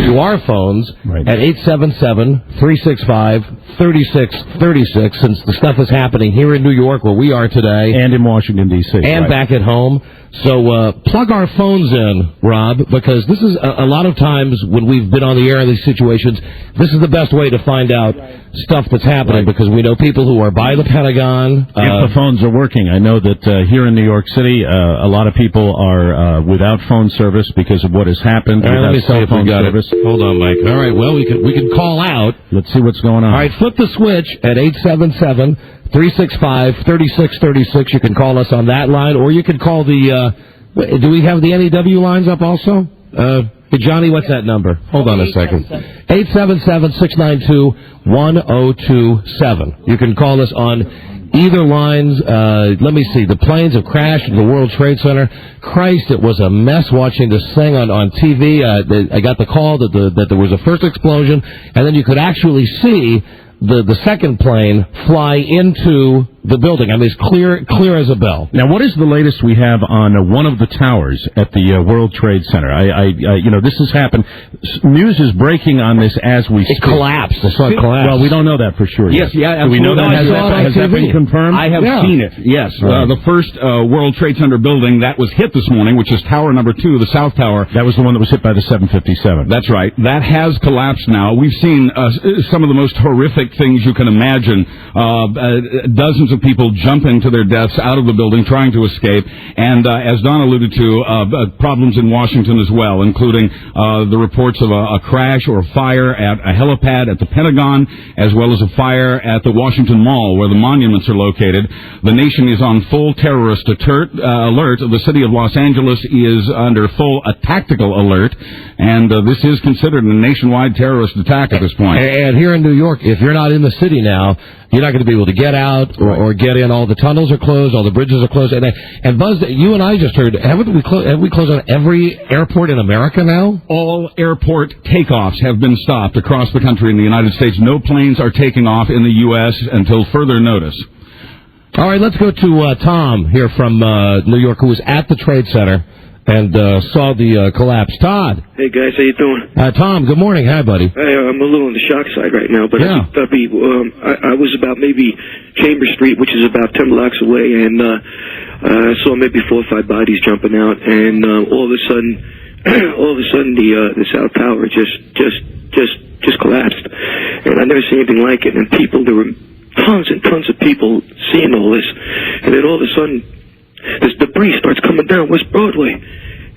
to our phones at 877-365-3636, since the stuff is happening here in New York, where we are today. And in Washington, D.C. And back at home. So plug our phones in, Rob, because this is a lot of times when we've been on the air in these situations, this is the best way to find out stuff that's happening, because we know people who are by the Pentagon. If the phones are working. I know that here in New York City, a lot of people are without phone service because of what has happened. All right, let me see if we got it. Hold on, Mike. All right, well, we can call out. Let's see what's going on. All right, flip the switch at 877-365-3636. You can call us on that line, or you can call the... do we have the NEW lines up also? Hey, Johnny, what's that number? Hold on a second. 877-692-1027. You can call us on either lines. Let me see. The planes have crashed into the World Trade Center. Christ, it was a mess watching this thing on TV. I got the call that there was a first explosion, and then you could actually see the second plane fly into the building. I mean, it's clear as a bell. Now, what is the latest we have on one of the towers at the World Trade Center? This has happened. News is breaking on this as we speak. It collapsed. I saw it collapse. Well, we don't know that for sure yet. Yes, yeah. Do we know that? Has that been confirmed? I have seen it, yes. Right. The first World Trade Center building that was hit this morning, which is Tower Number 2, the South Tower. That was the one that was hit by the 757. That's right. That has collapsed now. We've seen some of the most horrific things you can imagine. Dozens of people jumping to their deaths out of the building, trying to escape. And as Don alluded to, problems in Washington as well, including the reports of a crash or a fire at a helipad at the Pentagon, as well as a fire at the Washington Mall, where the monuments are located. The nation is on full terrorist alert. The city of Los Angeles is under full tactical alert, and this is considered a nationwide terrorist attack at this point. And here in New York, if you're not in the city now, you're not going to be able to get out or get in. All the tunnels are closed. All the bridges are closed. And Buzz, you and I just heard, have we closed on every airport in America now? All airport takeoffs have been stopped across the country in the United States. No planes are taking off in the U.S. until further notice. All right, let's go to Tom here from New York, who was at the Trade Center and saw the collapse. Todd. Hey, guys, how you doing? Tom, good morning. Hi, buddy. Hey, I'm a little on the shock side right now, but yeah. I was about maybe Chambers Street, which is about 10 blocks away, and I saw maybe 4 or 5 bodies jumping out, and all of a sudden, the South Tower just collapsed, and I never seen anything like it. And there were tons and tons of people seeing all this, and then all of a sudden, this debris starts coming down West Broadway,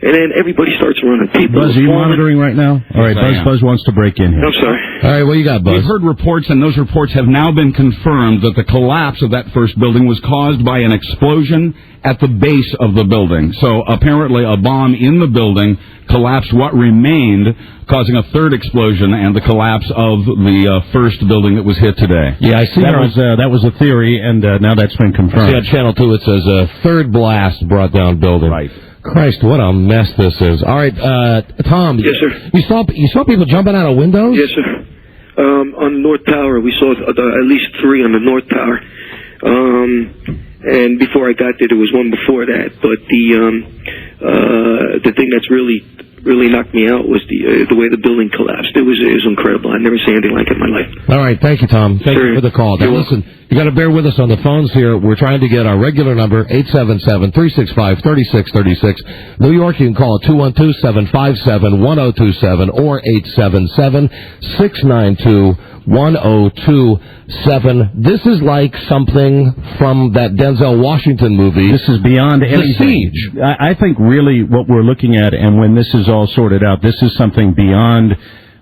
and then everybody starts running. People Buzz, are you monitoring right now? All right, Buzz wants to break in here. I'm sorry. All right, what you got, Buzz? We've heard reports, and those reports have now been confirmed, that the collapse of that first building was caused by an explosion at the base of the building. So apparently a bomb in the building collapsed what remained, causing a third explosion and the collapse of the first building that was hit today. Yeah, I see that was a theory, and now that's been confirmed. I see on Channel 2 it says a third blast brought down building. Right. Christ, what a mess this is. All right, Tom. Yes, sir. You saw people jumping out of windows? Yes, sir. On the North Tower, we saw at least 3 on the North Tower. And before I got there was one before that. But the thing that's really knocked me out was the way the building collapsed. It was incredible. I've never seen anything like it in my life. All right, thank you, Tom. Thank you for the call. Now, listen, you got to bear with us on the phones here. We're trying to get our regular number, 877-365-3636. New York, you can call 212-757-1027 or 877-692-1027. This is like something from that Denzel Washington movie. This is beyond anything. The Siege. I think really what we're looking at, and when this is all sorted out, this is something beyond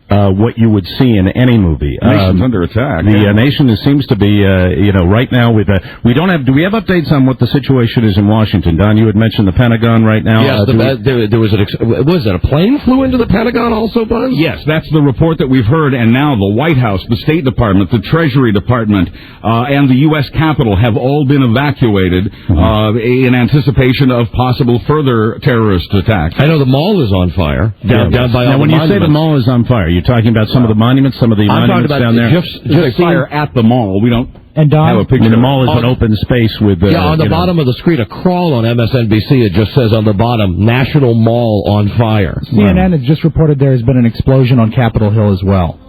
what you would see in any movie. Nation's under attack. The nation seems to be, right now with we don't have. Do we have updates on what the situation is in Washington? Don, you had mentioned the Pentagon right now. Yes, there was was it a plane flew into the Pentagon also, Buzz? Yes, that's the report that we've heard, and now the White House, the State Department, the Treasury Department, and the U.S. Capitol have all been evacuated in anticipation of possible further terrorist attacks. I know the mall is on fire down by all the monuments. Now, when you say the mall is on fire, you're talking about some of the monuments, some of the monuments down there? Just fire at the mall. We don't And Don, have a picture. The mall is an open space with... on the bottom of the screen, a crawl on MSNBC, it just says on the bottom, National Mall on fire. CNN has just reported there has been an explosion on Capitol Hill as well.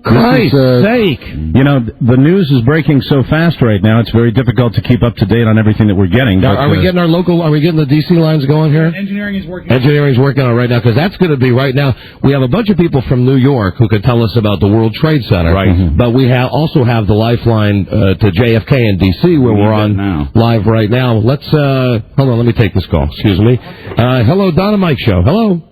Christ's sake! You know, the news is breaking so fast right now, it's very difficult to keep up to date on everything that we're getting. Now, are we getting the DC lines going here? Engineering is working. Engineering's working on it right now, because that's going to be right now. We have a bunch of people from New York who can tell us about the World Trade Center. Right. Mm-hmm. But we also have the lifeline to JFK in DC, where we're on live right now. Let's, hold on, let me take this call. Excuse me. Hello, Donna Mike Show. Hello.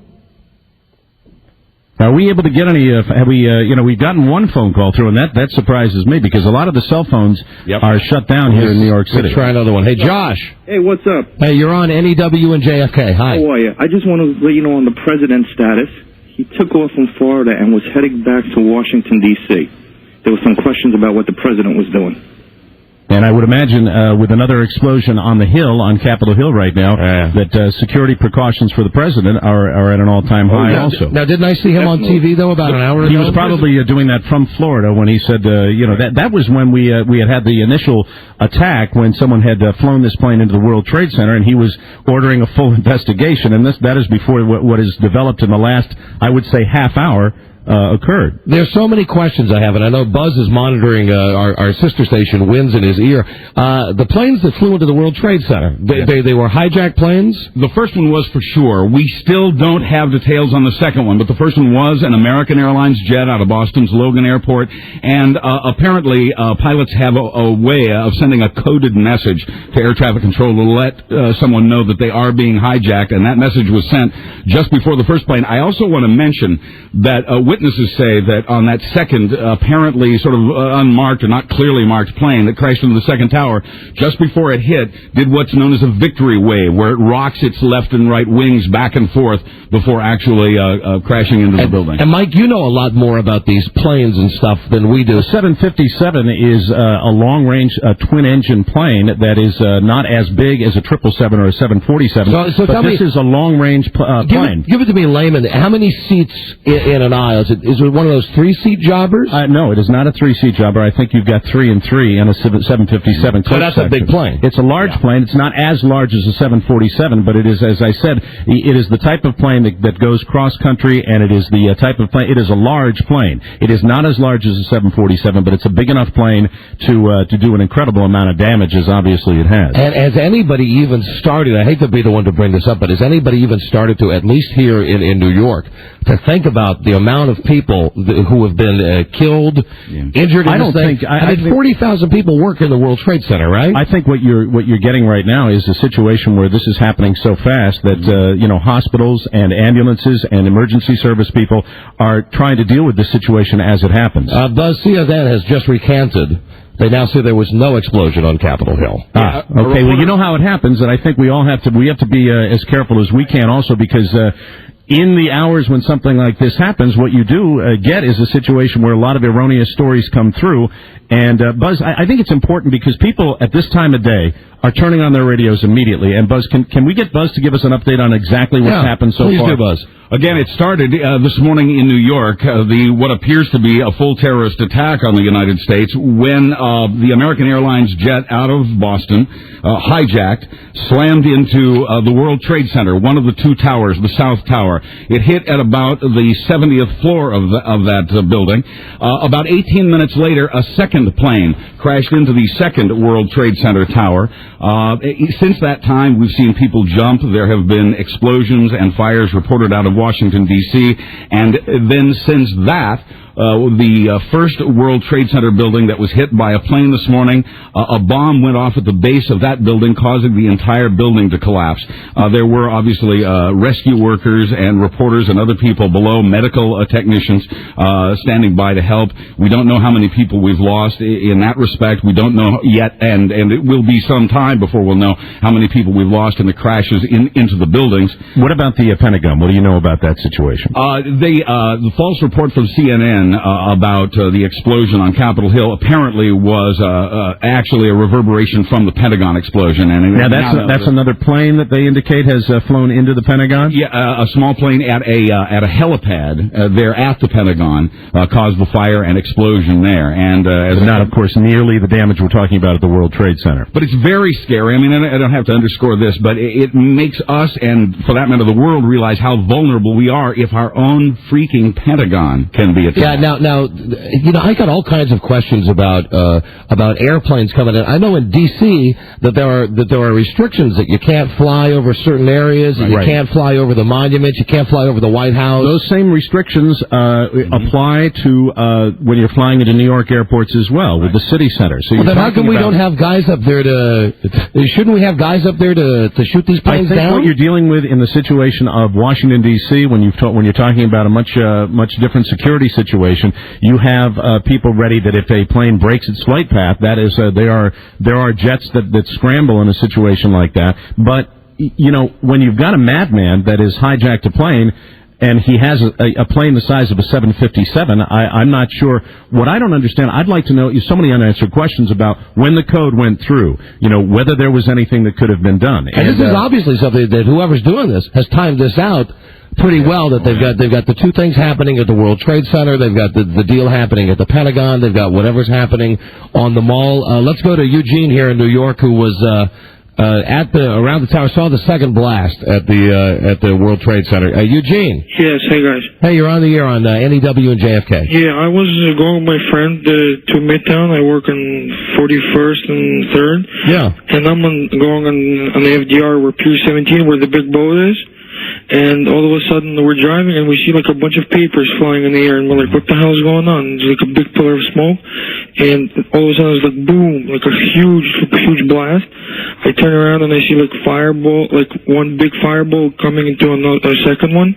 Are we able to get any, have we, we've gotten one phone call through, and that surprises me, because a lot of the cell phones are shut down here in New York City. Let's try another one. Hey, Josh. Hey, what's up? Hey, you're on NEW and JFK. Hi. How are you? I just want to let you know on the president's status. He took off from Florida and was heading back to Washington, D.C. There were some questions about what the president was doing. And I would imagine with another explosion on the Hill, on Capitol Hill right now, that security precautions for the president are at an all-time high also. Now, didn't I see him on TV, though, about an hour ago? He was probably doing that from Florida when he said, that was when we had the initial attack, when someone had flown this plane into the World Trade Center, and he was ordering a full investigation. And that is before what has developed in the last, I would say, half hour, occurred. There's so many questions I have, and I know Buzz is monitoring our sister station, Winds in his ear. The planes that flew into the World Trade Center, they were hijacked planes? The first one was for sure. We still don't have details on the second one, but the first one was an American Airlines jet out of Boston's Logan Airport, and apparently pilots have a way of sending a coded message to air traffic control to let someone know that they are being hijacked, and that message was sent just before the first plane. I also want to mention that witnesses say that on that second, apparently sort of unmarked or not clearly marked plane that crashed into the second tower, just before it hit, did what's known as a victory wave, where it rocks its left and right wings back and forth before actually crashing into the building. And Mike, you know a lot more about these planes and stuff than we do. The 757 is a long-range twin-engine plane that is not as big as a 777 or a 747, so but this is a long-range plane. Give it to me, layman. How many seats in an aisle? Is it one of those 3-seat jobbers? No, it is not a 3-seat jobber. I think you've got 3 and 3 in a 757. So that's a big plane. It's a large plane. It's not as large as a 747, but it is, as I said, it is the type of plane that goes cross-country, and it is the type of plane. It is a large plane. It is not as large as a 747, but it's a big enough plane to do an incredible amount of damage, as obviously it has. And has anybody even started, I hate to be the one to bring this up, but has anybody even started to, at least here in New York, to think about the amount of people who have been killed, injured in this thing? I think 40,000 people work in the World Trade Center, right? I think what you're getting right now is a situation where this is happening so fast that hospitals and ambulances and emergency service people are trying to deal with this situation as it happens. Buzz, CNN has just recanted. They now say there was no explosion on Capitol Hill. Okay. Well, you know how it happens, and I think we have to be as careful as we can also, because in the hours when something like this happens, what you do get is a situation where a lot of erroneous stories come through. And, Buzz, I think it's important because people at this time of day are turning on their radios immediately. And, Buzz, can we get Buzz to give us an update on exactly what's happened so far? Please do, Buzz. Again, it started this morning in New York, what appears to be a full terrorist attack on the United States, when the American Airlines jet out of Boston, hijacked, slammed into the World Trade Center, one of the two towers, the South Tower. It hit at about the 70th floor of that building. About 18 minutes later, a second plane crashed into the second World Trade Center tower. Since that time, we've seen people jump. There have been explosions and fires reported out of Washington, D.C., and then since that, the first World Trade Center building that was hit by a plane this morning, a bomb went off at the base of that building, causing the entire building to collapse. There were obviously rescue workers and reporters and other people below, medical technicians standing by to help. We don't know how many people we've lost in that respect. We don't know yet, and it will be some time before we'll know how many people we've lost in the crashes into the buildings. What about the Pentagon? What do you know about that situation? The false report from CNN information about the explosion on Capitol Hill apparently was actually a reverberation from the Pentagon explosion. And now that's another plane that they indicate has flown into the Pentagon? Yeah, a small plane at a helipad there at the Pentagon caused the fire and explosion there. And not, of course, nearly the damage we're talking about at the World Trade Center. But it's very scary. I mean, I don't have to underscore this, but it makes us, and for that matter, the world, realize how vulnerable we are if our own freaking Pentagon can be attacked. Yeah, now, I got all kinds of questions about airplanes coming in. I know in D.C. that there are restrictions that you can't fly over certain areas, that you can't fly over the monuments, you can't fly over the White House. Those same restrictions apply to when you're flying into New York airports as well, with the city center. So then how come we don't have guys up there shouldn't we have guys up there to shoot these planes down? I think what you're dealing with in the situation of Washington, D.C., when you're talking about a much different security situation, you have people ready that if a plane breaks its flight path, that is, there are jets that scramble in a situation like that. But, when you've got a madman that has hijacked a plane, and he has a plane the size of a 757, I'm not sure. What I don't understand, I'd like to know, so many unanswered questions about when the code went through, whether there was anything that could have been done. And this is obviously something that whoever's doing this has timed this out pretty well, that they've got the two things happening at the World Trade Center, they've got the deal happening at the Pentagon, they've got whatever's happening on the mall. Let's go to Eugene here in New York, who was around the tower, saw the second blast at the World Trade Center. Eugene. Yes, hey guys. Hey, you're on the air on NEW and JFK. Yeah, I was going with my friend to Midtown. I work on 41st and 3rd. Yeah. And I'm going on the FDR where Pier 17, where the big boat is. And all of a sudden we're driving and we see like a bunch of papers flying in the air, and we're like, what the hell is going on? There's like a big pillar of smoke, and all of a sudden it's like boom, like a huge blast. I turn around and I see like fireball, like one big fireball coming into a second one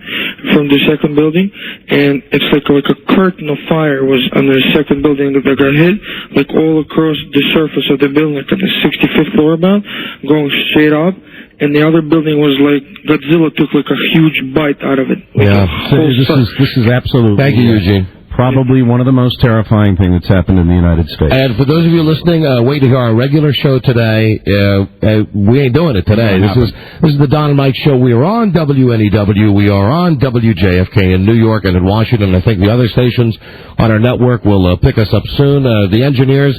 from the second building, and it's like a curtain of fire was on the second building that got hit, like all across the surface of the building, like on the 65th floor about, going straight up. And the other building was like Godzilla took like a huge bite out of it. This is absolutely. Thank you, Eugene. Probably one of the most terrifying things that's happened in the United States. And for those of you listening, wait to hear our regular show today. We ain't doing it today. This is the Don and Mike show. We are on WNEW. We are on WJFK in New York and in Washington. I think the other stations on our network will pick us up soon. The engineers.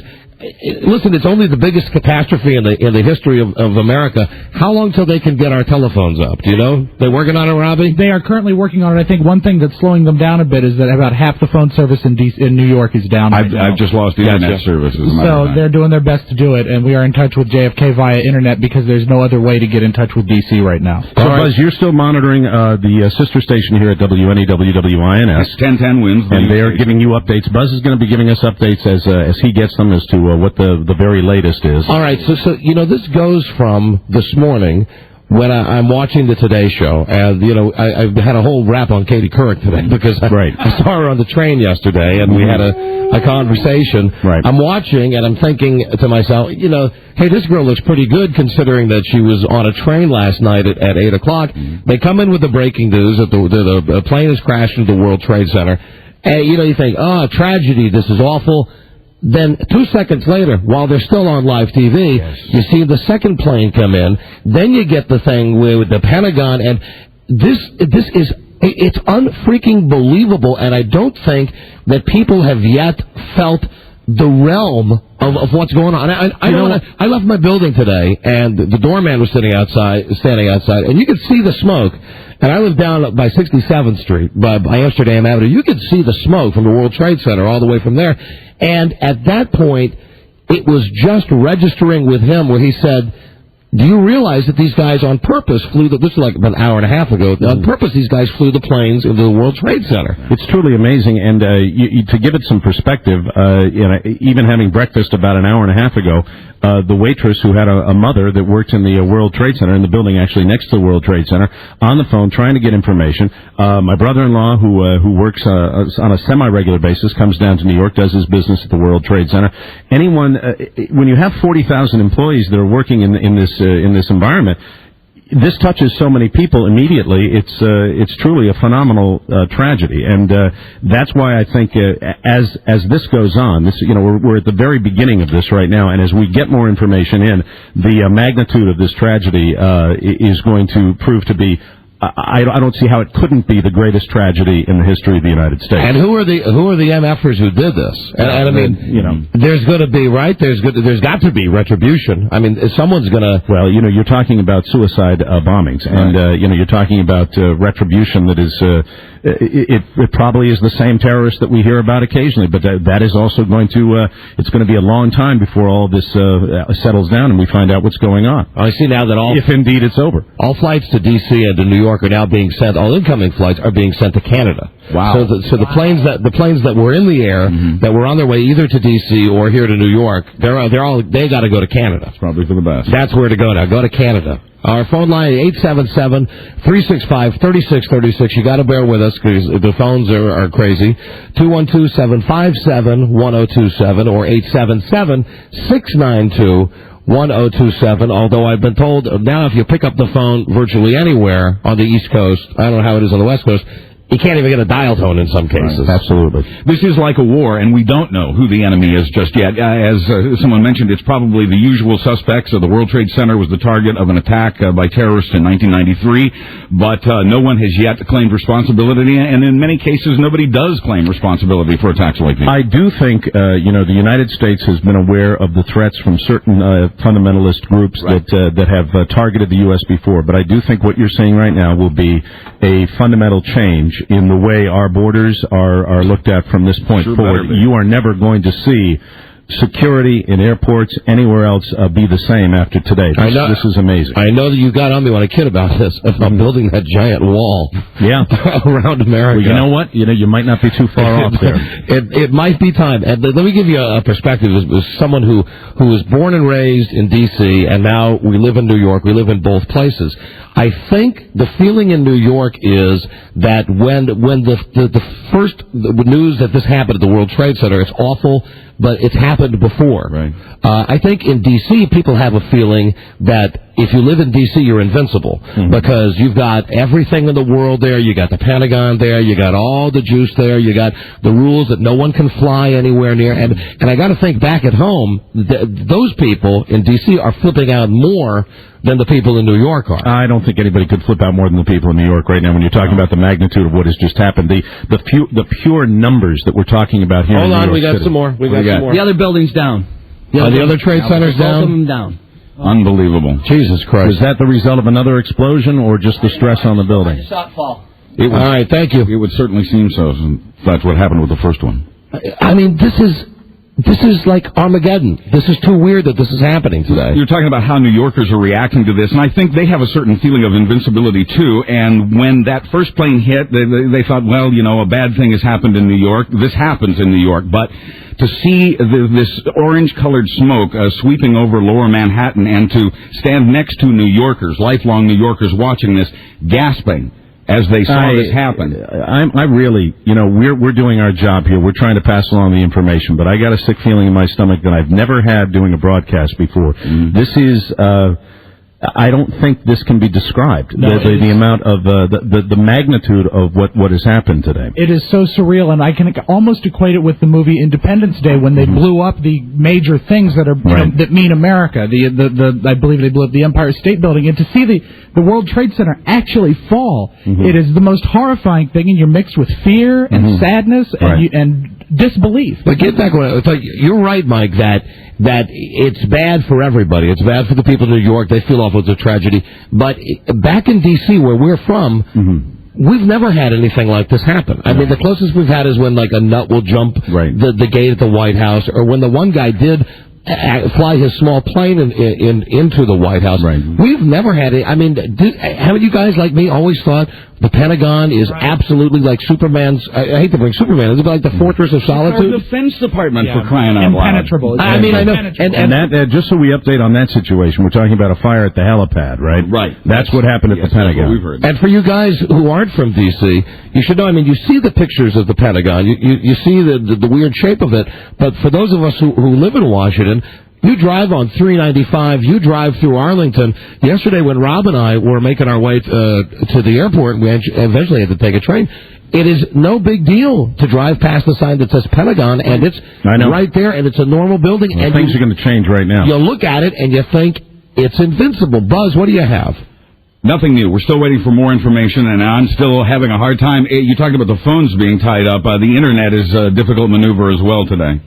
Listen, it's only the biggest catastrophe in the history of America. How long till they can get our telephones up? Do you know? They're working on it, Robbie? They are currently working on it. I think one thing that's slowing them down a bit is that about half the phone service in New York is down right now. I've just lost the internet service. So they're doing their best to do it, and we are in touch with JFK via internet because there's no other way to get in touch with D.C. right now. So, Buzz, you're still monitoring the sister station here at WNEW-WINS. 1010 wins. And they are giving you updates. Buzz is going to be giving us updates as he gets them as to what the very latest is. All right, so this goes from this morning when I'm watching the Today Show, and I've had a whole rap on Katie Couric today because I saw her on the train yesterday, and we had a conversation. Right. I'm watching, and I'm thinking to myself, hey, this girl looks pretty good considering that she was on a train last night at 8 o'clock. They come in with the breaking news that the plane has crashed into the World Trade Center, and you think, tragedy, this is awful. Then 2 seconds later, while they're still on live TV, you see the second plane come in. Then you get the thing with the Pentagon, and it's unfreaking believable. And I don't think that people have yet felt the realm of what's going on. I left my building today, and the doorman was standing outside, and you could see the smoke. And I live down by 67th Street, by Amsterdam Avenue. You could see the smoke from the World Trade Center all the way from there. And at that point, it was just registering with him where he said, do you realize that these guys on purpose flew this is like about an hour and a half ago, on purpose these guys flew the planes into the World Trade Center. It's truly amazing, and to give it some perspective, even having breakfast about an hour and a half ago, the waitress who had a mother that worked in the World Trade Center, in the building actually next to the World Trade Center, on the phone trying to get information. My brother-in-law, who works on a semi-regular basis, comes down to New York, does his business at the World Trade Center. Anyone, when you have 40,000 employees that are working in this environment, this touches so many people immediately. It's truly a phenomenal tragedy, and that's why I think as this goes on, we're at the very beginning of this right now, and as we get more information in, the magnitude of this tragedy is going to prove to be. I don't see how it couldn't be the greatest tragedy in the history of the United States. And who are the MFers who did this? And I mean, there's going to be there's got to be retribution. I mean, someone's going to. Well, you're talking about suicide bombings, and you're talking about retribution that is. It probably is the same terrorist that we hear about occasionally, but that is also going to. It's going to be a long time before all of this settles down and we find out what's going on. I see now that if indeed it's over, all flights to D.C. and to New York are now being sent. All incoming flights are being sent to Canada. Wow! So the planes that were in the air that were on their way either to D.C. or here to New York, they got to go to Canada. It's probably for the best. That's where to go now. Go to Canada. Our phone line is 877-365-3636. You got to bear with us because the phones are crazy. 212-757-1027 or 877-692-1027. Although I've been told now if you pick up the phone virtually anywhere on the East Coast, I don't know how it is on the West Coast, you can't even get a dial tone in some cases. Right, absolutely. This is like a war, and we don't know who the enemy is just yet. As someone mentioned, it's probably the usual suspects. The World Trade Center was the target of an attack by terrorists in 1993, but no one has yet claimed responsibility, and in many cases, nobody does claim responsibility for attacks like these. I do think, the United States has been aware of the threats from certain fundamentalist groups that have targeted the U.S. before, but I do think what you're seeing right now will be a fundamental change in the way our borders are looked at from this point forward. You are never going to see security in airports anywhere else be the same after today. This is amazing. I know that you got on me when I kid about this, about building that giant wall around America. Well, you know what? You might not be too far off there. It might be time. And let me give you a perspective as someone who was born and raised in D.C., and now we live in New York. We live in both places. I think the feeling in New York is that when the first news that this happened at the World Trade Center, it's awful, but it's happened before. Right. I think in D.C. people have a feeling that if you live in D.C., you're invincible because you've got everything in the world there. You got the Pentagon there. You got all the juice there. You got the rules that no one can fly anywhere near. And I got to think back at home, those people in D.C. are flipping out more than the people in New York are. I don't think anybody could flip out more than the people in New York right now when you're talking about the magnitude of what has just happened. The pure numbers that we're talking about here. Hold in New on, York we got City. some more. We got some more. The other building's down. The other trade center's down? Both of them down. Unbelievable. Jesus Christ. Was that the result of another explosion or just the stress on the building? I saw it fall. All right, thank you. It would certainly seem so. That's what happened with the first one. I mean, this is like Armageddon. This is too weird that this is happening today. You're talking about how New Yorkers are reacting to this, and I think they have a certain feeling of invincibility, too. And when that first plane hit, they thought, well, a bad thing has happened in New York. This happens in New York. But to see this orange-colored smoke sweeping over Lower Manhattan and to stand next to New Yorkers, lifelong New Yorkers watching this, gasping as they saw this happen. I really, we're doing our job here. We're trying to pass along the information, but I got a sick feeling in my stomach that I've never had doing a broadcast before. This is, I don't think this can be described. No, the amount of the magnitude of what has happened today. It is so surreal, and I can almost equate it with the movie Independence Day when they blew up the major things that are that mean America. I believe they blew up the Empire State Building, and to see the World Trade Center actually fall, it is the most horrifying thing, and you're mixed with fear and sadness and disbelief. But get back, it's like you're right, Mike, that it's bad for everybody. It's bad for the people in New York. They feel awful. It's a tragedy. But back in D.C., where we're from, we've never had anything like this happen. I mean, the closest we've had is when, like, a nut will jump the gate at the White House, or when the one guy did fly his small plane into the White House. We've never had it. I mean, haven't you guys, like me, always thought the Pentagon is absolutely like Superman's... I hate to bring Superman. It's like the Fortress of Solitude. Our Defense Department, for crying out loud. Impenetrable. I mean, I know. And that, just so we update on that situation, we're talking about a fire at the helipad, right? Right. That's what happened at the Pentagon. That's what we've heard. And for you guys who aren't from D.C., you should know, I mean, you see the pictures of the Pentagon. You see the weird shape of it. But for those of us who live in Washington, You drive on 395, you drive through Arlington. Yesterday when Rob and I were making our way to the airport, we eventually had to take a train. It is no big deal to drive past the sign that says Pentagon, and it's right there, and it's a normal building. Well, and things are going to change right now. You look at it, and you think it's invincible. Buzz, what do you have? Nothing new. We're still waiting for more information, and I'm still having a hard time. You talked about the phones being tied up. The Internet is a difficult maneuver as well today.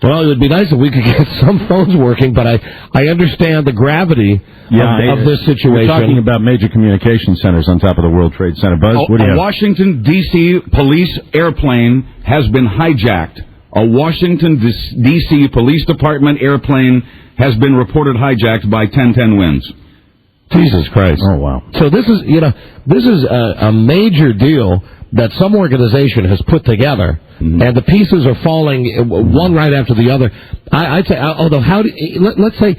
Well, it would be nice if we could get some phones working, but I understand the gravity of this situation. We're talking about major communication centers on top of the World Trade Center. Buzz, what do you have? A Washington, D.C. police airplane has been hijacked. A Washington, D.C. Police Department airplane has been reported hijacked by 1010 Winds. Jesus Christ. Oh, wow. So this is a major deal that some organization has put together, and the pieces are falling one right after the other. I'd say, although, let's say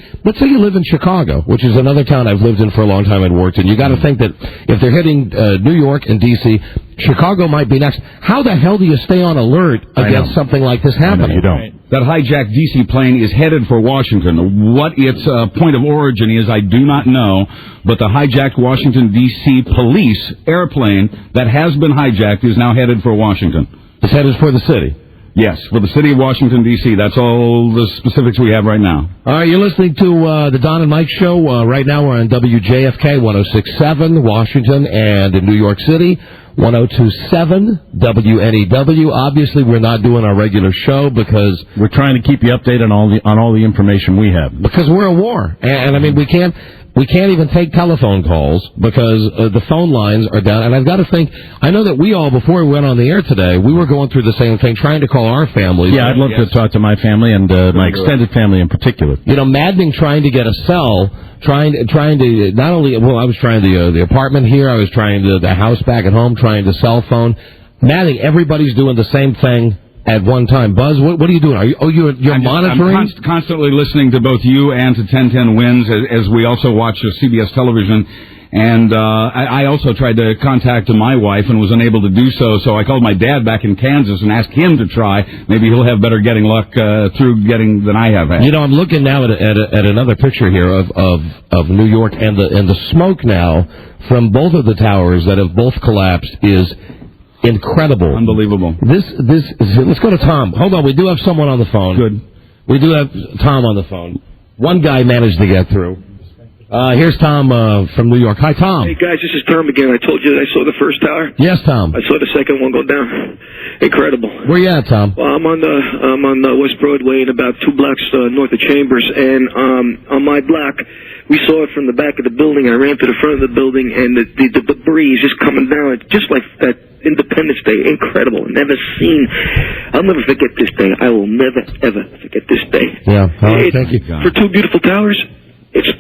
you live in Chicago, which is another town I've lived in for a long time and worked in. You got to think that if they're hitting New York and D.C., Chicago might be next. How the hell do you stay on alert against something like this happening? You don't. That hijacked D.C. plane is headed for Washington. What its point of origin is, I do not know, but the hijacked Washington, D.C. police airplane that has been hijacked is now headed for Washington. It's headed for the city? Yes, for the city of Washington, D.C. That's all the specifics we have right now. All right, you're listening to the Don and Mike Show. Right now we're on WJFK 106.7, Washington, and in New York City, 102.7 WNEW. Obviously, we're not doing our regular show because we're trying to keep you updated on all the information we have. Because we're at war, and I mean we can't even take telephone calls because the phone lines are down. And I've got to think, I know that we all, before we went on the air today, we were going through the same thing, trying to call our families. Yeah, I'd love to talk to my family and my extended family in particular. You know, maddening trying to get a cell. Trying to not only I was trying the apartment here, I was trying the house back at home, trying the cell phone. Maddening, everybody's doing the same thing at one time. Buzz, what are you doing? You're monitoring? I'm constantly listening to both you and to 1010 Winds as we also watch CBS television. And I also tried to contact my wife and was unable to do so. So I called my dad back in Kansas and asked him to try. Maybe he'll have better luck than I have had. You know, I'm looking now at another picture here of New York, and the smoke now from both of the towers that have both collapsed is incredible. Unbelievable. Let's go to Tom. Hold on, we do have someone on the phone. Good. We do have Tom on the phone. One guy managed to get through. Here's Tom from New York. Hi, Tom. Hey, guys, this is Tom again. I told you that I saw the first tower. Yes, Tom. I saw the second one go down. Incredible. Where you at, Tom? Well, I'm on West Broadway and about 2 blocks north of Chambers, and on my block, we saw it from the back of the building. I ran to the front of the building, and the debris is just coming down, just like that Independence Day. Incredible. I'll never forget this day. I will never, ever forget this day. Yeah. All right, thank you. For 2 beautiful towers, it's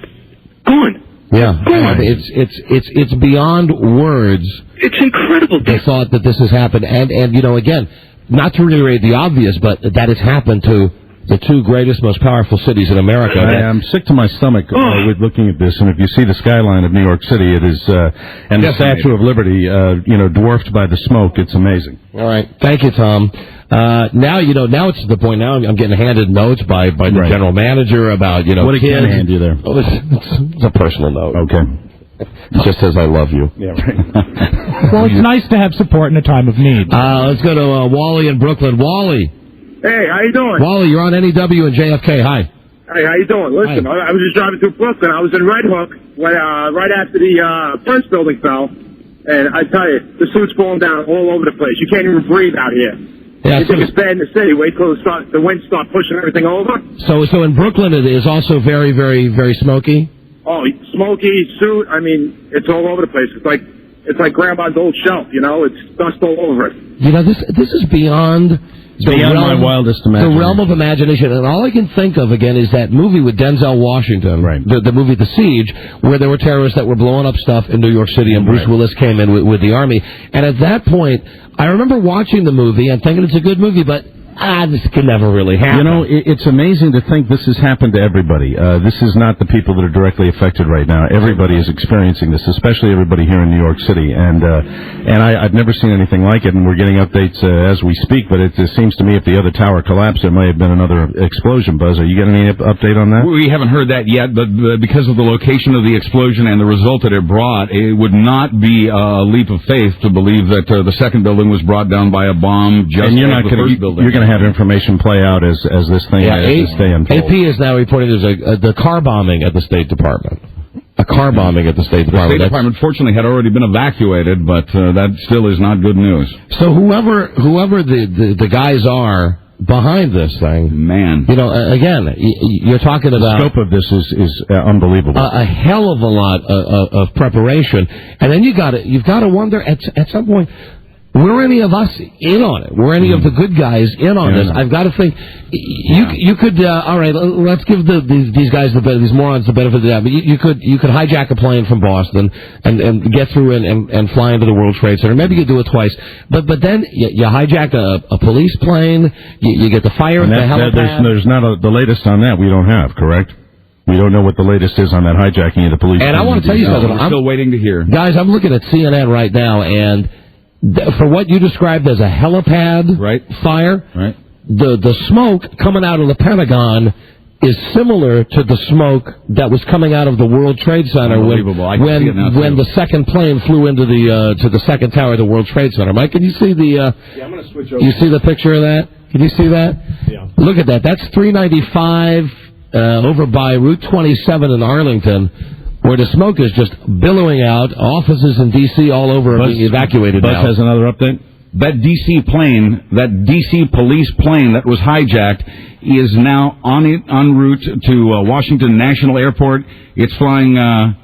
gone. Yeah, it's beyond words. It's incredible. The thought that this has happened, and you know, again, not to reiterate the obvious, but that it's happened to the 2 greatest, most powerful cities in America. I'm sick to my stomach with looking at this, and if you see the skyline of New York City, it is, and the Statue of Liberty, dwarfed by the smoke. It's amazing. All right, thank you, Tom. Now it's to the point now I'm getting handed notes by the general manager about what kids. What did Ken hand you there? Oh, it's a personal note. Okay. It just says I love you. Yeah, right. Well, it's nice to have support in a time of need. Let's go to Wally in Brooklyn. Wally. Hey, how you doing? Wally, you're on NEW and JFK. Hi. Hey, how you doing? Listen, I was just driving through Brooklyn. I was in Red Hook when, right after the first building fell, and I tell you, the suit's falling down all over the place. You can't even breathe out here. Yeah, you think it's bad in the city? Wait till the winds start pushing everything over. So in Brooklyn, it is also very, very, very smoky. Oh, smoky suit. I mean, it's all over the place. It's like grandma's old shelf. It's dust all over it. This is beyond. Beyond my wildest imagination. The realm of imagination. And all I can think of, again, is that movie with Denzel Washington, right. the movie The Siege, where there were terrorists that were blowing up stuff in New York City, and Bruce Willis came in with the army. And at that point, I remember watching the movie and thinking it's a good movie, but this could never really happen. You know, it's amazing to think this has happened to everybody. This is not the people that are directly affected right now. Everybody is experiencing this, especially everybody here in New York City. And I've never seen anything like it, and we're getting updates as we speak, but it seems to me if the other tower collapsed, there may have been another explosion. Buzz, are you getting any update on that? We haven't heard that yet, but because of the location of the explosion and the result that it brought, it would not be a leap of faith to believe that the second building was brought down by a bomb just and you're like not the first building. You're going to have information play out as this thing unfolds. AP is now reporting there's the car bombing at the State Department. A car bombing at the State Department. The State Department, fortunately, had already been evacuated, but that still is not good news. So whoever the guys are behind this thing, man, you know, again, you're talking about the scope of this is unbelievable. A hell of a lot of preparation, and then you've got to wonder at some point. Were any of us in on it? Were any of the good guys in on this? I've got to think. You could. All right, let's give these guys these morons the benefit of the doubt. But you could hijack a plane from Boston and get through and fly into the World Trade Center. Maybe you could do it twice. But then you hijack a police plane. You get the fire and the helipad. There's not the latest on that. We don't have, correct? We don't know what the latest is on that hijacking of the police. And I want to tell you something. We're still waiting to hear, guys. I'm looking at CNN right now and. For what you described as a helipad fire, the smoke coming out of the Pentagon is similar to the smoke that was coming out of the World Trade Center when the second plane flew into to the second tower of the World Trade Center. Mike, can you see the? I'm going to switch over. You see the picture of that? Can you see that? Yeah. Look at that. That's 395 over by Route 27 in Arlington. Where the smoke is just billowing out, offices in D.C. all over are being evacuated now. Buzz has another update. That D.C. plane, that D.C. police plane that was hijacked, is now en route to Washington National Airport. It's flying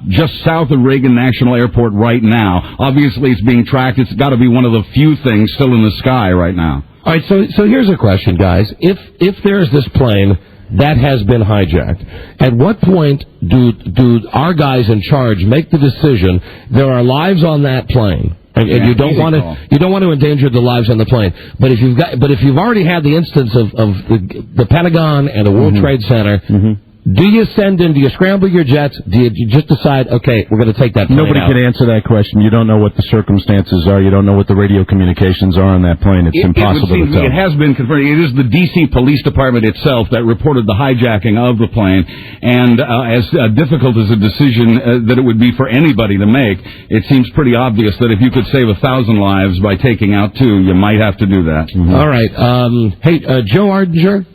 just south of Reagan National Airport right now. Obviously, it's being tracked. It's got to be one of the few things still in the sky right now. All right, so here's a question, guys. If there's this plane that has been hijacked, at what point do our guys in charge make the decision there are lives on that plane and you don't want to endanger the lives on the plane, but if you've already had the instance of the Pentagon and the World Trade Center, do you scramble your jets? Do you just decide, okay, we're going to take that plane Nobody out? can answer that question. You don't know what the circumstances are. You don't know what the radio communications are on that plane. It's impossible to tell. It has been confirmed. It is the D.C. Police Department itself that reported the hijacking of the plane. And as difficult as a decision that it would be for anybody to make, it seems pretty obvious that if you could save 1,000 lives by taking out 2, you might have to do that. All right. Hey, Joe Ardinger?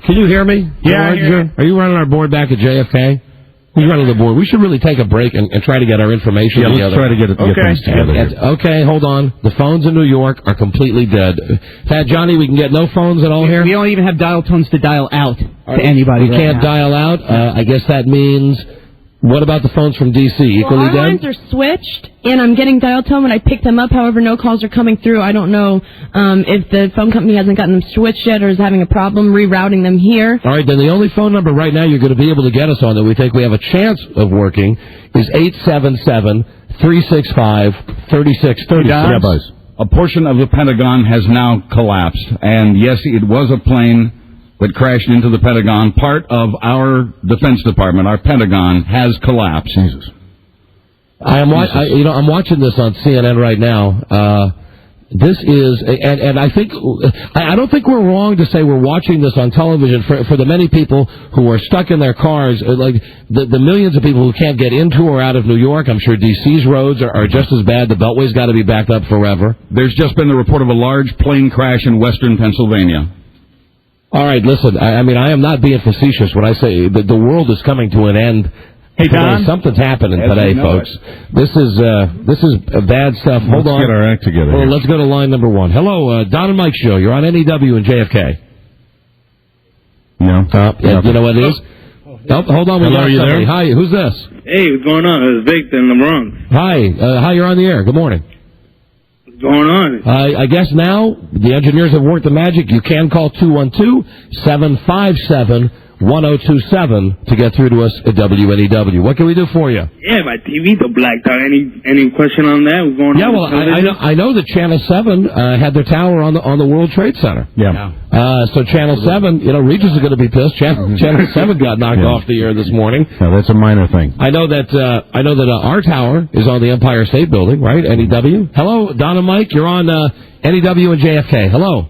Can you hear me? Yeah, I hear you. Are you running our board back at JFK? Who's running the board? We should really take a break and try to get our information together. Let's try to get things together. Okay, hold on. The phones in New York are completely dead. Fat Johnny, we can get no phones at all here? We don't even have dial tones to dial out to anybody. We can't dial out? I guess that means... What about the phones from D.C.? Equally our dead? lines are switched, and I'm getting dial tone when I pick them up. However, no calls are coming through. I don't know if the phone company hasn't gotten them switched yet or is having a problem rerouting them here. All right, then the only phone number right now you're going to be able to get us on that we think we have a chance of working is 877-365-3630. Yeah, Buzz. A portion of the Pentagon has now collapsed, and yes, it was a plane that crashed into the Pentagon. Part of our Defense Department, our Pentagon, has collapsed. Jesus. I'm watching this on CNN right now. This is, and I think, I don't think we're wrong to say we're watching this on television for the many people who are stuck in their cars, like the millions of people who can't get into or out of New York. I'm sure D.C.'s roads are just as bad. The Beltway's got to be backed up forever. There's just been the report of a large plane crash in western Pennsylvania. All right, listen, I mean, I am not being facetious when I say that the world is coming to an end. Hey, Don? Something's happening today, folks. This is bad stuff. Hold on. Let's get our act together. Well, let's go to line number 1. Hello, Don and Mike Show. You're on NEW in JFK. No. You know what it is? Oh, hold on. Hello, are you there? Hi, who's this? Hey, what's going on? It's Victor in the Bronx. Hi, you're on the air. Good morning. What's going on? I guess now the engineers have worked the magic. You can call 212-757-1037. 1027 to get through to us at WNEW. What can we do for you? Yeah, my TV's a blacked out. Any question on that? What's going on? Yeah, well, I know that Channel 7 had their tower on the World Trade Center. Yeah. So Channel 7, Regis is going to be pissed. Channel 7 got knocked off the air this morning. No, that's a minor thing. I know that our tower is on the Empire State Building, right? NEW. Hello, Don and Mike. You're on NEW and JFK. Hello.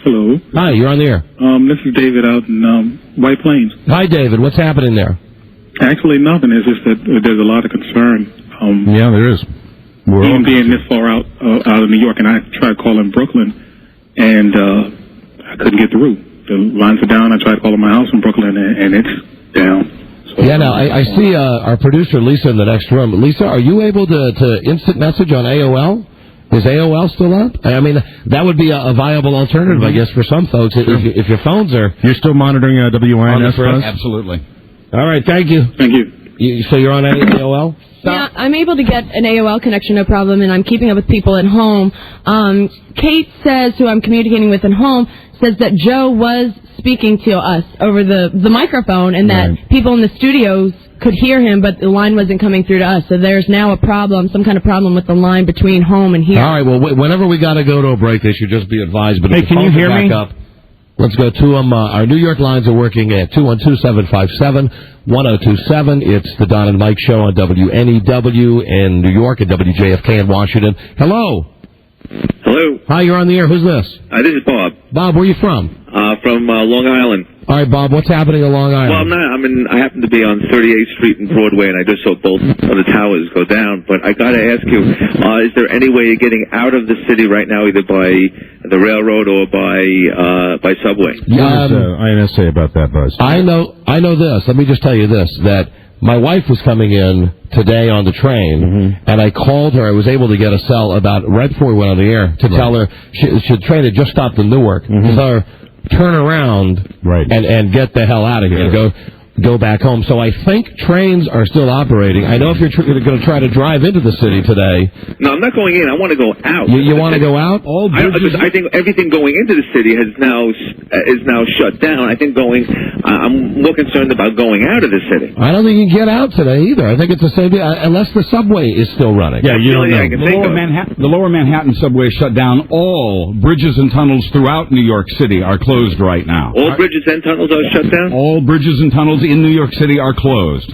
Hello. Hi, you're on the air. This is David out in White Plains. Hi, David. What's happening there? Actually, nothing. It's just that there's a lot of concern. Yeah, there is. Even being this far out of New York, and I tried calling Brooklyn, and I couldn't get through. The lines are down. I tried calling my house in Brooklyn, and it's down. So, yeah, now, I see our producer, Lisa, in the next room. Lisa, are you able to instant message on AOL? Is AOL still up? I mean, that would be a viable alternative, I guess, for some folks. Sure. If your phones are... You're still monitoring WINS? Absolutely. All right, thank you. Thank you. So you're on AOL? Yeah, I'm able to get an AOL connection, no problem, and I'm keeping up with people at home. Kate says, who I'm communicating with at home, says that Joe was speaking to us over the microphone and that people in the studios could hear him, but the line wasn't coming through to us. So there's now a problem, some kind of problem with the line between home and here. All right, well, whenever we got to go to a break, they should just be advised. But hey, can you hear me? Up, let's go to them. Our New York lines are working at 212-757-1027. It's the Don and Mike Show on WNEW in New York and WJFK in Washington. Hello. Hello. Hi, you're on the air. Who's this? This is Bob. Bob, where are you from? From Long Island. All right, Bob, what's happening on Long Island? Well, I happen to be on 38th Street and Broadway, and I just saw both of the towers go down. But I got to ask you, is there any way you're getting out of the city right now, either by the railroad or by subway? What does INS say about that, Buzz? I know this. Let me just tell you this, that my wife was coming in today on the train, and I called her. I was able to get a cell about right before we went on the air to tell her the train had just stopped in Newark. To tell her, turn around and get the hell out of here. Go back home. So I think trains are still operating. I know if you're going to try to drive into the city today. No, I'm not going in. I want to go out. You want to go out? I think everything going into the city is now shut down. I think I'm more concerned about going out of the city. I don't think you can get out today either. I think it's the same unless the subway is still running. Yeah, you don't know. The lower Manhattan subway shut down. All bridges and tunnels throughout New York City are closed right now. All bridges and tunnels are shut down? All bridges and tunnels in New York City are closed.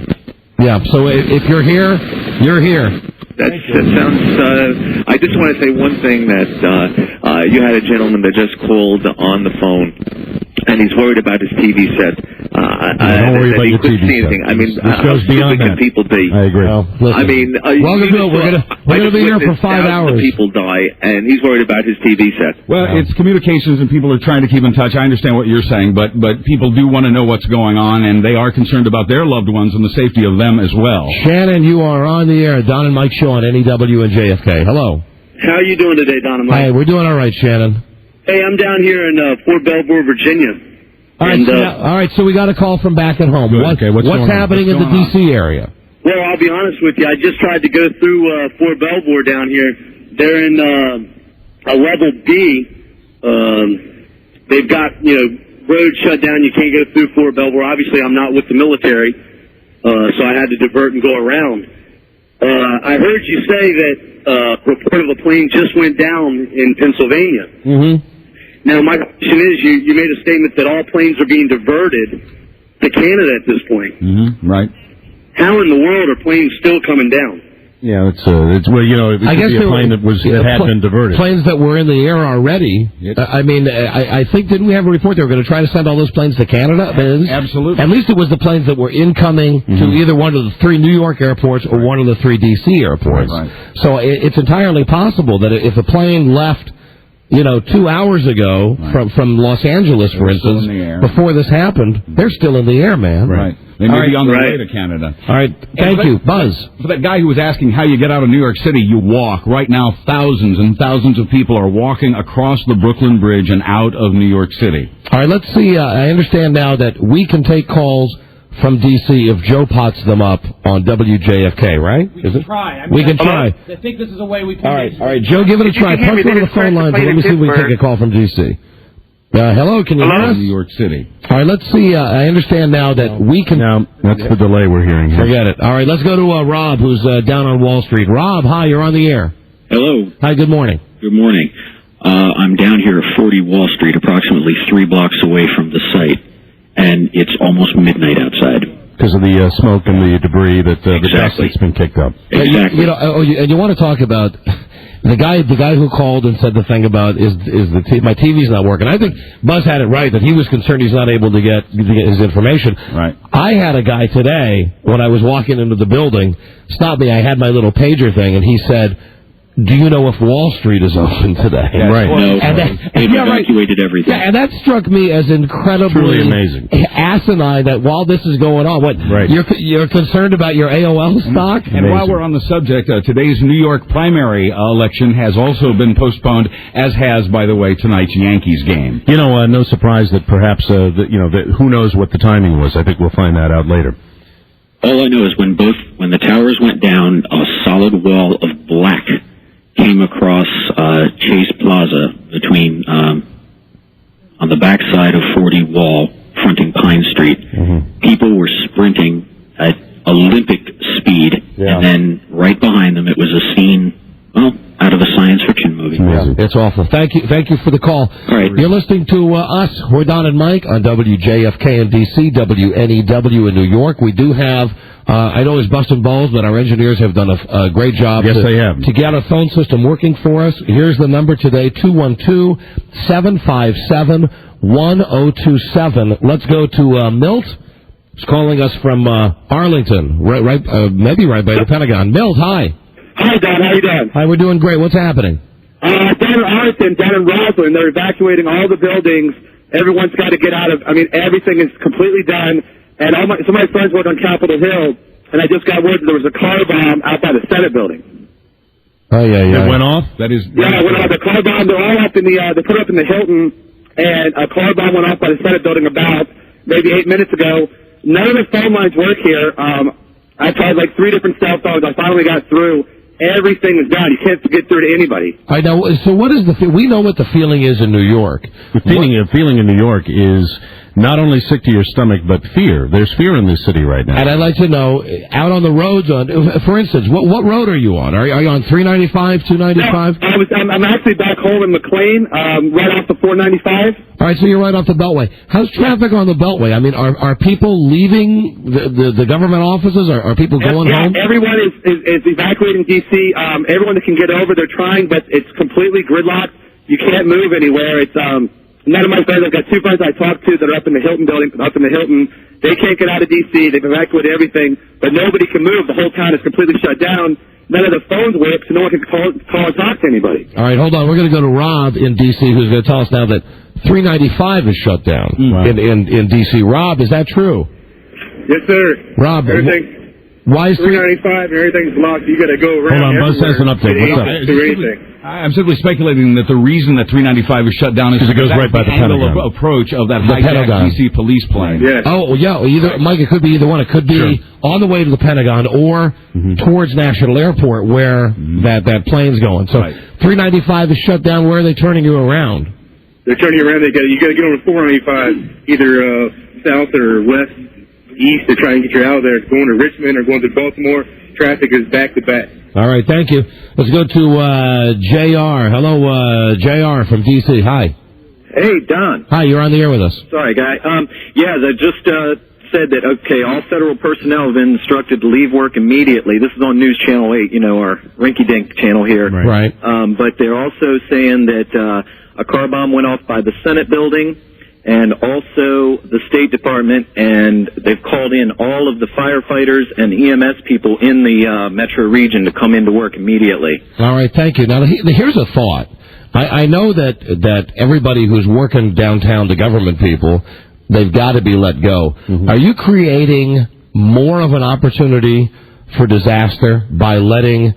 Yeah, so if you're here, you're here. That sounds... I just want to say one thing, that you had a gentleman that just called on the phone, and he's worried about his TV set. Don't worry about your TV set. I mean, this goes beyond that. Can people be? I agree. I mean... Welcome to it. We're going to be here for 5 hours. People die, and he's worried about his TV set. Well, it's communications, and people are trying to keep in touch. I understand what you're saying, but people do want to know what's going on, and they are concerned about their loved ones and the safety of them as well. Shannon, you are on the air. Don and Mike Show on NEW and JFK. Hello. How are you doing today, Don and Mike? Hey, we're doing all right, Shannon. Hey, I'm down here in Fort Belvoir, Virginia. All right, so we got a call from back at home. What's happening in the D.C. area? Well, I'll be honest with you. I just tried to go through Fort Belvoir down here. They're in a level B. They've got, roads shut down. You can't go through Fort Belvoir. Obviously, I'm not with the military, so I had to divert and go around. I heard you say that report of a plane just went down in Pennsylvania. Mm-hmm. Now, my question is, you made a statement that all planes are being diverted to Canada at this point. Mm-hmm. Right. How in the world are planes still coming down? Yeah, it could be a plane that had been diverted. Planes that were in the air already. I think, didn't we have a report they were going to try to send all those planes to Canada? Absolutely. At least it was the planes that were incoming to either one of the 3 New York airports or one of the 3 D.C. airports. Right. So it's entirely possible that if a plane left 2 hours ago from Los Angeles, for instance, before this happened, they're still in the air, man. Right. They may be on their way to Canada. All right. Thank you. Buzz. For that guy who was asking how you get out of New York City, you walk. Right now, thousands and thousands of people are walking across the Brooklyn Bridge and out of New York City. All right, let's see. I understand now that we can take calls from D.C. if Joe pots them up on WJFK, right? We can try. We can try. I think this is a way we can... All right, Joe, give it a try. Punch one of the phone lines and let me see if we can take a call from D.C. Hello, can you hear us? New York City. All right, let's see. I understand now that we can... Now, that's the delay we're hearing here. Forget it. All right, let's go to Rob, who's down on Wall Street. Rob, hi, you're on the air. Hello. Hi, good morning. Good morning. I'm down here at 40 Wall Street, approximately 3 blocks away from the site, and it's almost midnight outside. Because of the smoke and the debris that the dust that's been kicked up. Exactly. And you want to talk about the guy who called and said the thing about my TV's not working. I think Buzz had it right that he was concerned he's not able to get his information. Right. I had a guy today when I was walking into the building stop me. I had my little pager thing, and he said, "Do you know if Wall Street is open today?" Yeah, right. No, they've evacuated everything. Yeah, and that struck me as incredibly truly amazing, asinine. That while this is going on, you're concerned about your AOL stock? And while we're on the subject, today's New York primary election has also been postponed, as has, by the way, tonight's Yankees game. You know, no surprise that perhaps who knows what the timing was. I think we'll find that out later. All I know is when the towers went down, a solid wall of black came across Chase Plaza between on the backside of 40 Wall, fronting Pine Street. Mm-hmm. People were sprinting at Olympic speed, and then right behind them, it was a scene, out of a science fiction movie. Yeah, it's awful. Thank you for the call. All right. You're listening to us. We're Don and Mike on WJFK in D.C., WNEW in New York. We do have, I know it's busting balls, but our engineers have done a great job they have. To get our phone system working for us. Here's the number today, 212-757-1027. Let's go to Milt. He's calling us from Arlington, maybe right by the Pentagon. Milt, hi. Hi, Don. How you doing? Hi, we're doing great. What's happening? Down in Arlington, down in Roslyn, they're evacuating all the buildings. Everyone's got to get out of. Everything is completely done. And some of my friends work on Capitol Hill, and I just got word that there was a car bomb out by the Senate building. Oh yeah. It went off. It went off. The car bomb. They're all up in the. They put it up in the Hilton, and a car bomb went off by the Senate building about maybe 8 minutes ago. None of the phone lines work here. I tried like 3 different cell phones. I finally got through. Everything is down. You can't get through to anybody. I know. So what is we know what the feeling is in New York. The feeling in New York is not only sick to your stomach, but fear. There's fear in this city right now. And I'd like to know, out on the roads, for instance, what road are you on? Are you on 395, 295? No, I'm actually back home in McLean, right off the 495. All right, so you're right off the Beltway. How's traffic on the Beltway? Are people leaving the government offices? Are people going home? Everyone is evacuating D.C. Everyone that can get over, they're trying, but it's completely gridlocked. You can't move anywhere. It's none of my friends. I've got 2 friends I talked to that are up in the Hilton building, They can't get out of D.C. They've evacuated everything, but nobody can move. The whole town is completely shut down. None of the phones work, so no one can call and talk to anybody. All right, hold on. We're going to go to Rob in D.C., who's going to tell us now that 395 is shut down in D.C. Rob, is that true? Yes, sir. Rob, why is 395 and everything's locked? You got to go around. Hold on, Buzz has an update. What's up? I'm simply speculating that the reason that 395 is shut down is because it goes right by the Pentagon approach of that hijacked DC police plane. Yes. Oh, yeah. Mike, it could be either one. It could be on the way to the Pentagon or towards National Airport where that plane's going. So 395 is shut down. Where are they turning you around? They're turning you around. You got to get on 495, either south or west, east to try and get you out of there. Going to Richmond or going to Baltimore. Traffic is back to back. All right, thank you. Let's go to J.R. Hello, J.R. from D.C. Hi. Hey, Don. Hi, you're on the air with us. Sorry, guy. They just said that, all federal personnel have been instructed to leave work immediately. This is on News Channel 8, our rinky-dink channel here. Right. But they're also saying that a car bomb went off by the Senate building, and also the State Department, and they've called in all of the firefighters and EMS people in the metro region to come into work immediately. All right, thank you. Now, here's a thought. I know that everybody who's working downtown, the government people, they've got to be let go. Are you creating more of an opportunity for disaster by letting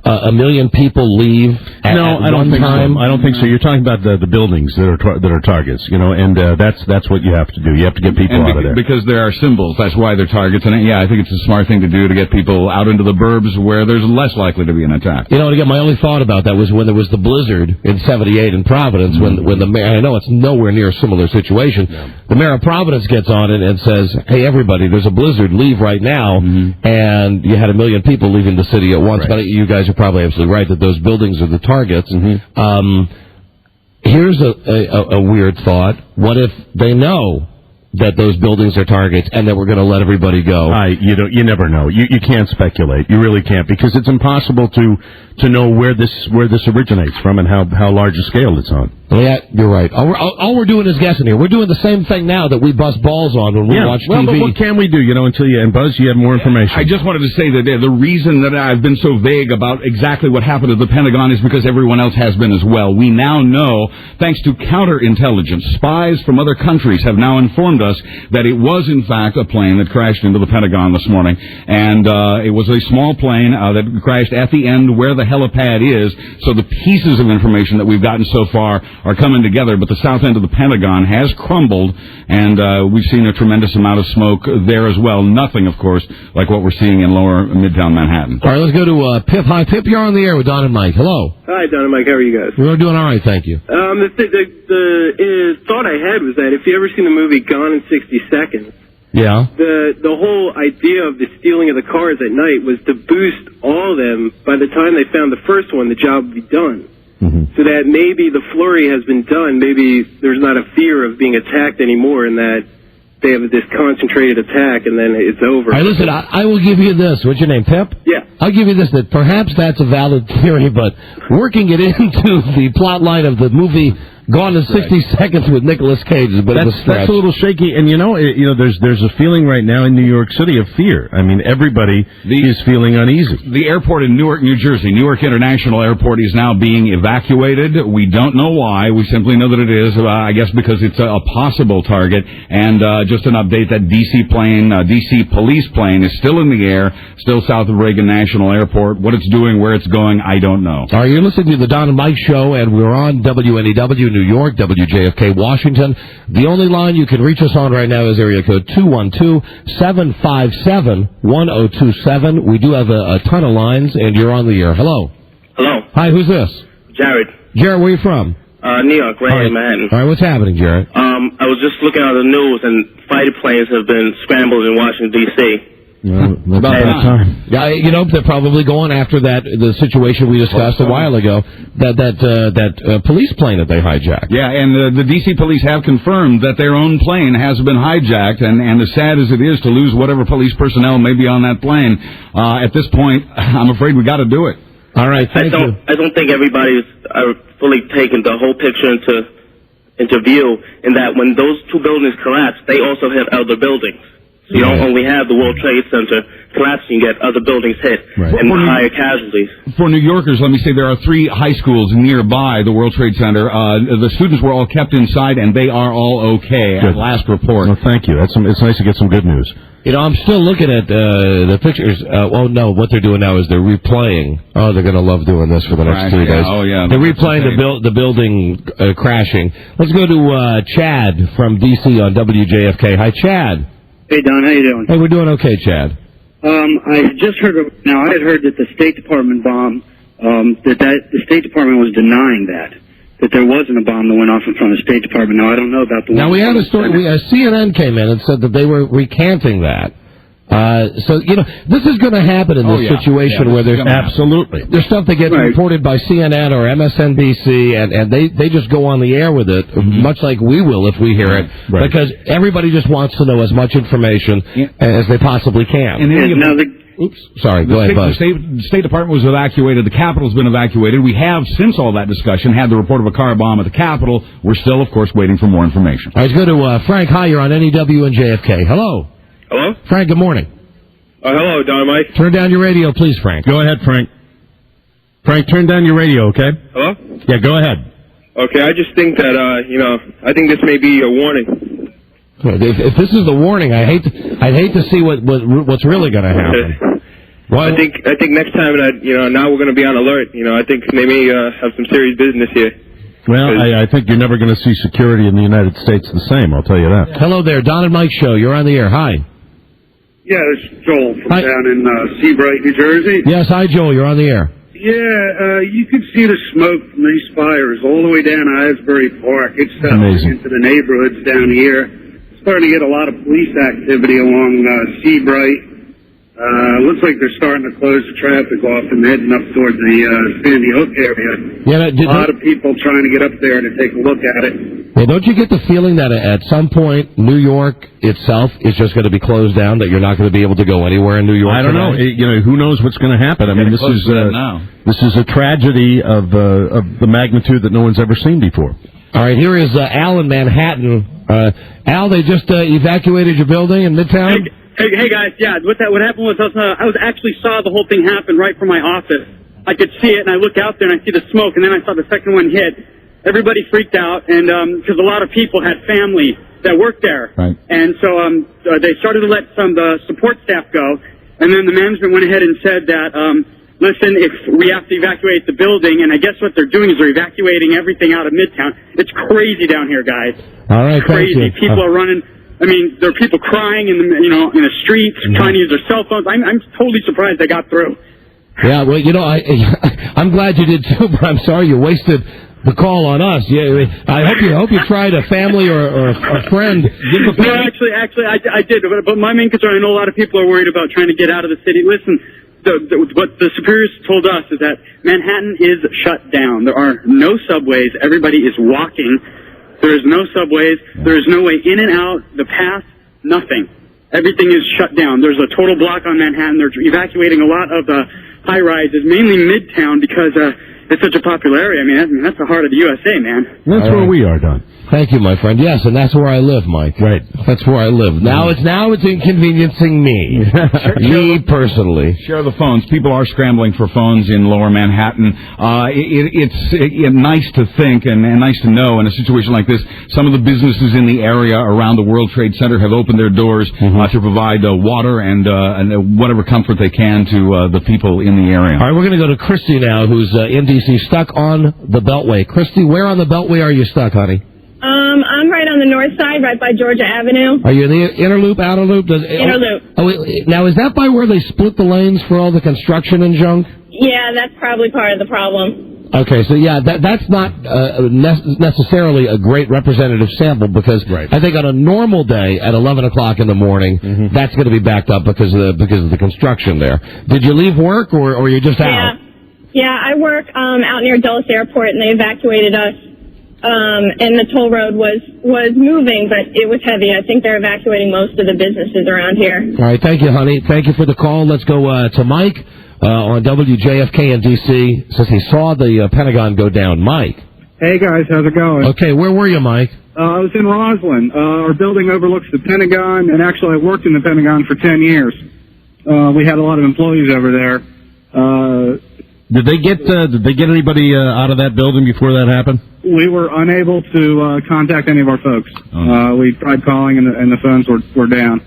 a million people leave at I don't one think time? so. I don't think so. You're talking about the buildings that are targets, and that's what you have to do. You have to get people out of there. Because there are symbols, that's why they're targets. And I think it's a smart thing to do to get people out into the burbs where there's less likely to be an attack. And again, my only thought about that was when there was the blizzard in '78 in Providence, when the mayor, I know it's nowhere near a similar situation, the mayor of Providence gets on it and says, hey, everybody, there's a blizzard, leave right now, and you had a million people leaving the city at once. But you guys are probably absolutely right that those buildings are the targets. Here's a weird thought. What if they know that those buildings are targets and that we're going to let everybody go? You never know. You can't speculate. You really can't, because it's impossible to know where this originates from and how large a scale it's on. Yeah, you're right. All we're doing is guessing here. We're doing the same thing now that we bust balls on when we watch TV. Well, but what can we do? Until and Buzz, you have more information. I just wanted to say that the reason that I've been so vague about exactly what happened at the Pentagon is because everyone else has been as well. We now know, thanks to counterintelligence, spies from other countries have now informed us that it was in fact a plane that crashed into the Pentagon this morning, and it was a small plane that crashed at the end where the helipad is. So the pieces of information that we've gotten so far are coming together, but the south end of the Pentagon has crumbled, and we've seen a tremendous amount of smoke there as well. Nothing, of course, like what we're seeing in lower Midtown Manhattan. All right, let's go to Pip. Hi, Pip, you're on the air with Don and Mike. Hello. Hi, Don and Mike. How are you guys? We're doing all right, thank you. The thought I had was that if you ever seen the movie Gone in 60 Seconds, yeah, the whole idea of the stealing of the cars at night was to boost all of them. By the time they found the first one, the job would be done. So that maybe the flurry has been done. Maybe there's not a fear of being attacked anymore, and that they have this concentrated attack, and then it's over. All right, listen, I will give you this. What's your name, Pip? Yeah. I'll give you this, that perhaps that's a valid theory, but working it into the plot line of the movie Gone in 60 Seconds with Nicolas Cage is a bit of a stretch. That's a little shaky, and there's a feeling right now in New York City of fear. I mean, everybody is feeling uneasy. The airport in Newark, New Jersey, Newark International Airport, is now being evacuated. We don't know why. We simply know that it is, I guess, because it's a possible target. And just an update that D.C. police plane is still in the air, still south of Reagan National Airport. What it's doing, where it's going, I don't know. All right, you're listening to the Don and Mike Show, and we're on WNEW New York, WJFK Washington. The only line you can reach us on right now is area code 212-757-1027. We do have a ton of lines, and you're on the air. Hello. Hello. Hi, who's this? Jared. Jared, where are you from? New York, right in Manhattan. All right, what's happening, Jared? I was just looking at the news, and fighter planes have been scrambled in Washington, D.C. About that time. Yeah, they're probably going after the situation we discussed a while ago, that police plane that they hijacked. Yeah, and the D.C. police have confirmed that their own plane has been hijacked, and as sad as it is to lose whatever police personnel may be on that plane, at this point, I'm afraid we got to do it. All right, thank you. I don't think everybody's fully taken the whole picture into view, in that when those two buildings collapse, they also have other buildings. So you don't only have the World Trade Center collapsing, you get other buildings hit and higher casualties. For New Yorkers, let me say there are 3 high schools nearby the World Trade Center. The students were all kept inside, and they are all okay at last report. Well, thank you. It's nice to get some good news. I'm still looking at the pictures. What they're doing now is they're replaying. Oh, they're going to love doing this for the next 3 days. Oh, yeah. They're replaying the building crashing. Let's go to Chad from D.C. on WJFK. Hi, Chad. Hey, Don, how you doing? Hey, we're doing okay, Chad. I just heard. I had heard that the State Department bomb. The State Department was denying that there wasn't a bomb that went off in front of the State Department. Now I don't know about the. Now we had a story. CNN came in and said that they were recanting that. So this is going to happen in this situation where there's there's stuff that gets reported by CNN or MSNBC, and they just go on the air with it, much like we will if we hear it, because everybody just wants to know as much information as they possibly can. Sorry, go ahead, Buzz. The State Department was evacuated. The Capitol's been evacuated. We have, since all that discussion, had the report of a car bomb at the Capitol. We're still, of course, waiting for more information. All right, let's go to Frank. Hi, you're on NEW and JFK. Hello. Hello? Frank, good morning. Hello, Don and Mike. Turn down your radio, please, Frank. Go ahead, Frank. Frank, turn down your radio, okay? Hello? Yeah, go ahead. Okay, I just think that, I think this may be a warning. If this is the warning, I'd hate to see what's really going to happen. Well, I think next time now we're going to be on alert. I think they may have some serious business here. Well, I think you're never going to see security in the United States the same, I'll tell you that. Hello there, Don and Mike Show. You're on the air. Hi. Yeah, it's Joel from down in Seabright, New Jersey. Yes, hi, Joel. You're on the air. Yeah, you could see the smoke from these fires all the way down Asbury Park. It's into the neighborhoods down here. Starting to get a lot of police activity along Seabright. Looks like they're starting to close the traffic off and heading up towards the Sandy Hook area. Yeah, a lot of people trying to get up there to take a look at it. Yeah, don't you get the feeling that at some point New York itself is just going to be closed down, that you're not going to be able to go anywhere in New York? I don't know. Who knows what's going to happen? I mean, this is a tragedy of the magnitude that no one's ever seen before. All right, here is Al in Manhattan. Al, they just evacuated your building in Midtown? Hey guys, yeah, what happened was I actually saw the whole thing happen right from my office. I could see it, and I look out there, and I see the smoke, and then I saw the second one hit. Everybody freaked out, and because a lot of people had family that worked there. Right. And so they started to let some of the support staff go, and then the management went ahead and said that, listen, if we have to evacuate the building, and I guess what they're doing is they're evacuating everything out of Midtown. It's crazy down here, guys. All right, crazy. thank you. People are running. I mean, there are people crying in the streets, trying to use their cell phones. I'm totally surprised they got through. Yeah, well, I'm glad you did too, but I'm sorry you wasted the call on us. Yeah, I hope you tried a family or a friend. No, actually, I did. But my main concern, I know a lot of people are worried about trying to get out of the city. Listen, what the superiors told us is that Manhattan is shut down. There are no subways. Everybody is walking. There is no subways. There is no way in and out. The path, nothing. Everything is shut down. There's a total block on Manhattan. They're evacuating a lot of the high-rises, mainly Midtown, because it's such a popular area. I mean, that's the heart of the USA, man. That's where we are, Don. Thank you, my friend. Yes, and that's where I live, Mike. Right. That's where I live. Now it's inconveniencing me. Me personally. Share the phones. People are scrambling for phones in Lower Manhattan. It's nice to think and nice to know in a situation like this. Some of the businesses in the area around the World Trade Center have opened their doors to provide water and whatever comfort they can to the people in the area. All right, we're going to go to Christy now, who's in D.C., stuck on the Beltway. Christy, where on the Beltway are you stuck, honey? I'm right on the north side, right by Georgia Avenue. Are you in the inner loop, outer loop? Inner loop. Now, is that by where they split the lanes for all the construction and junk? Yeah, that's probably part of the problem. Okay, so yeah, that's not necessarily a great representative sample because I think on a normal day at 11 o'clock in the morning, that's going to be backed up because of the construction there. Did you leave work or you're just out? Yeah, I work out near Dulles Airport, and they evacuated us. And the toll road was moving, but it was heavy. I think they're evacuating most of the businesses around here. All right, thank you, honey. Thank you for the call. Let's go to Mike on WJFK in D.C. Says he saw the Pentagon go down. Mike. Hey, guys. How's it going? Okay, where were you, Mike? I was in Roslyn. Our building overlooks the Pentagon, and actually I worked in the Pentagon for 10 years. We had a lot of employees over there. Did they get anybody out of that building before that happened? We were unable to contact any of our folks. We tried calling, and the phones were down.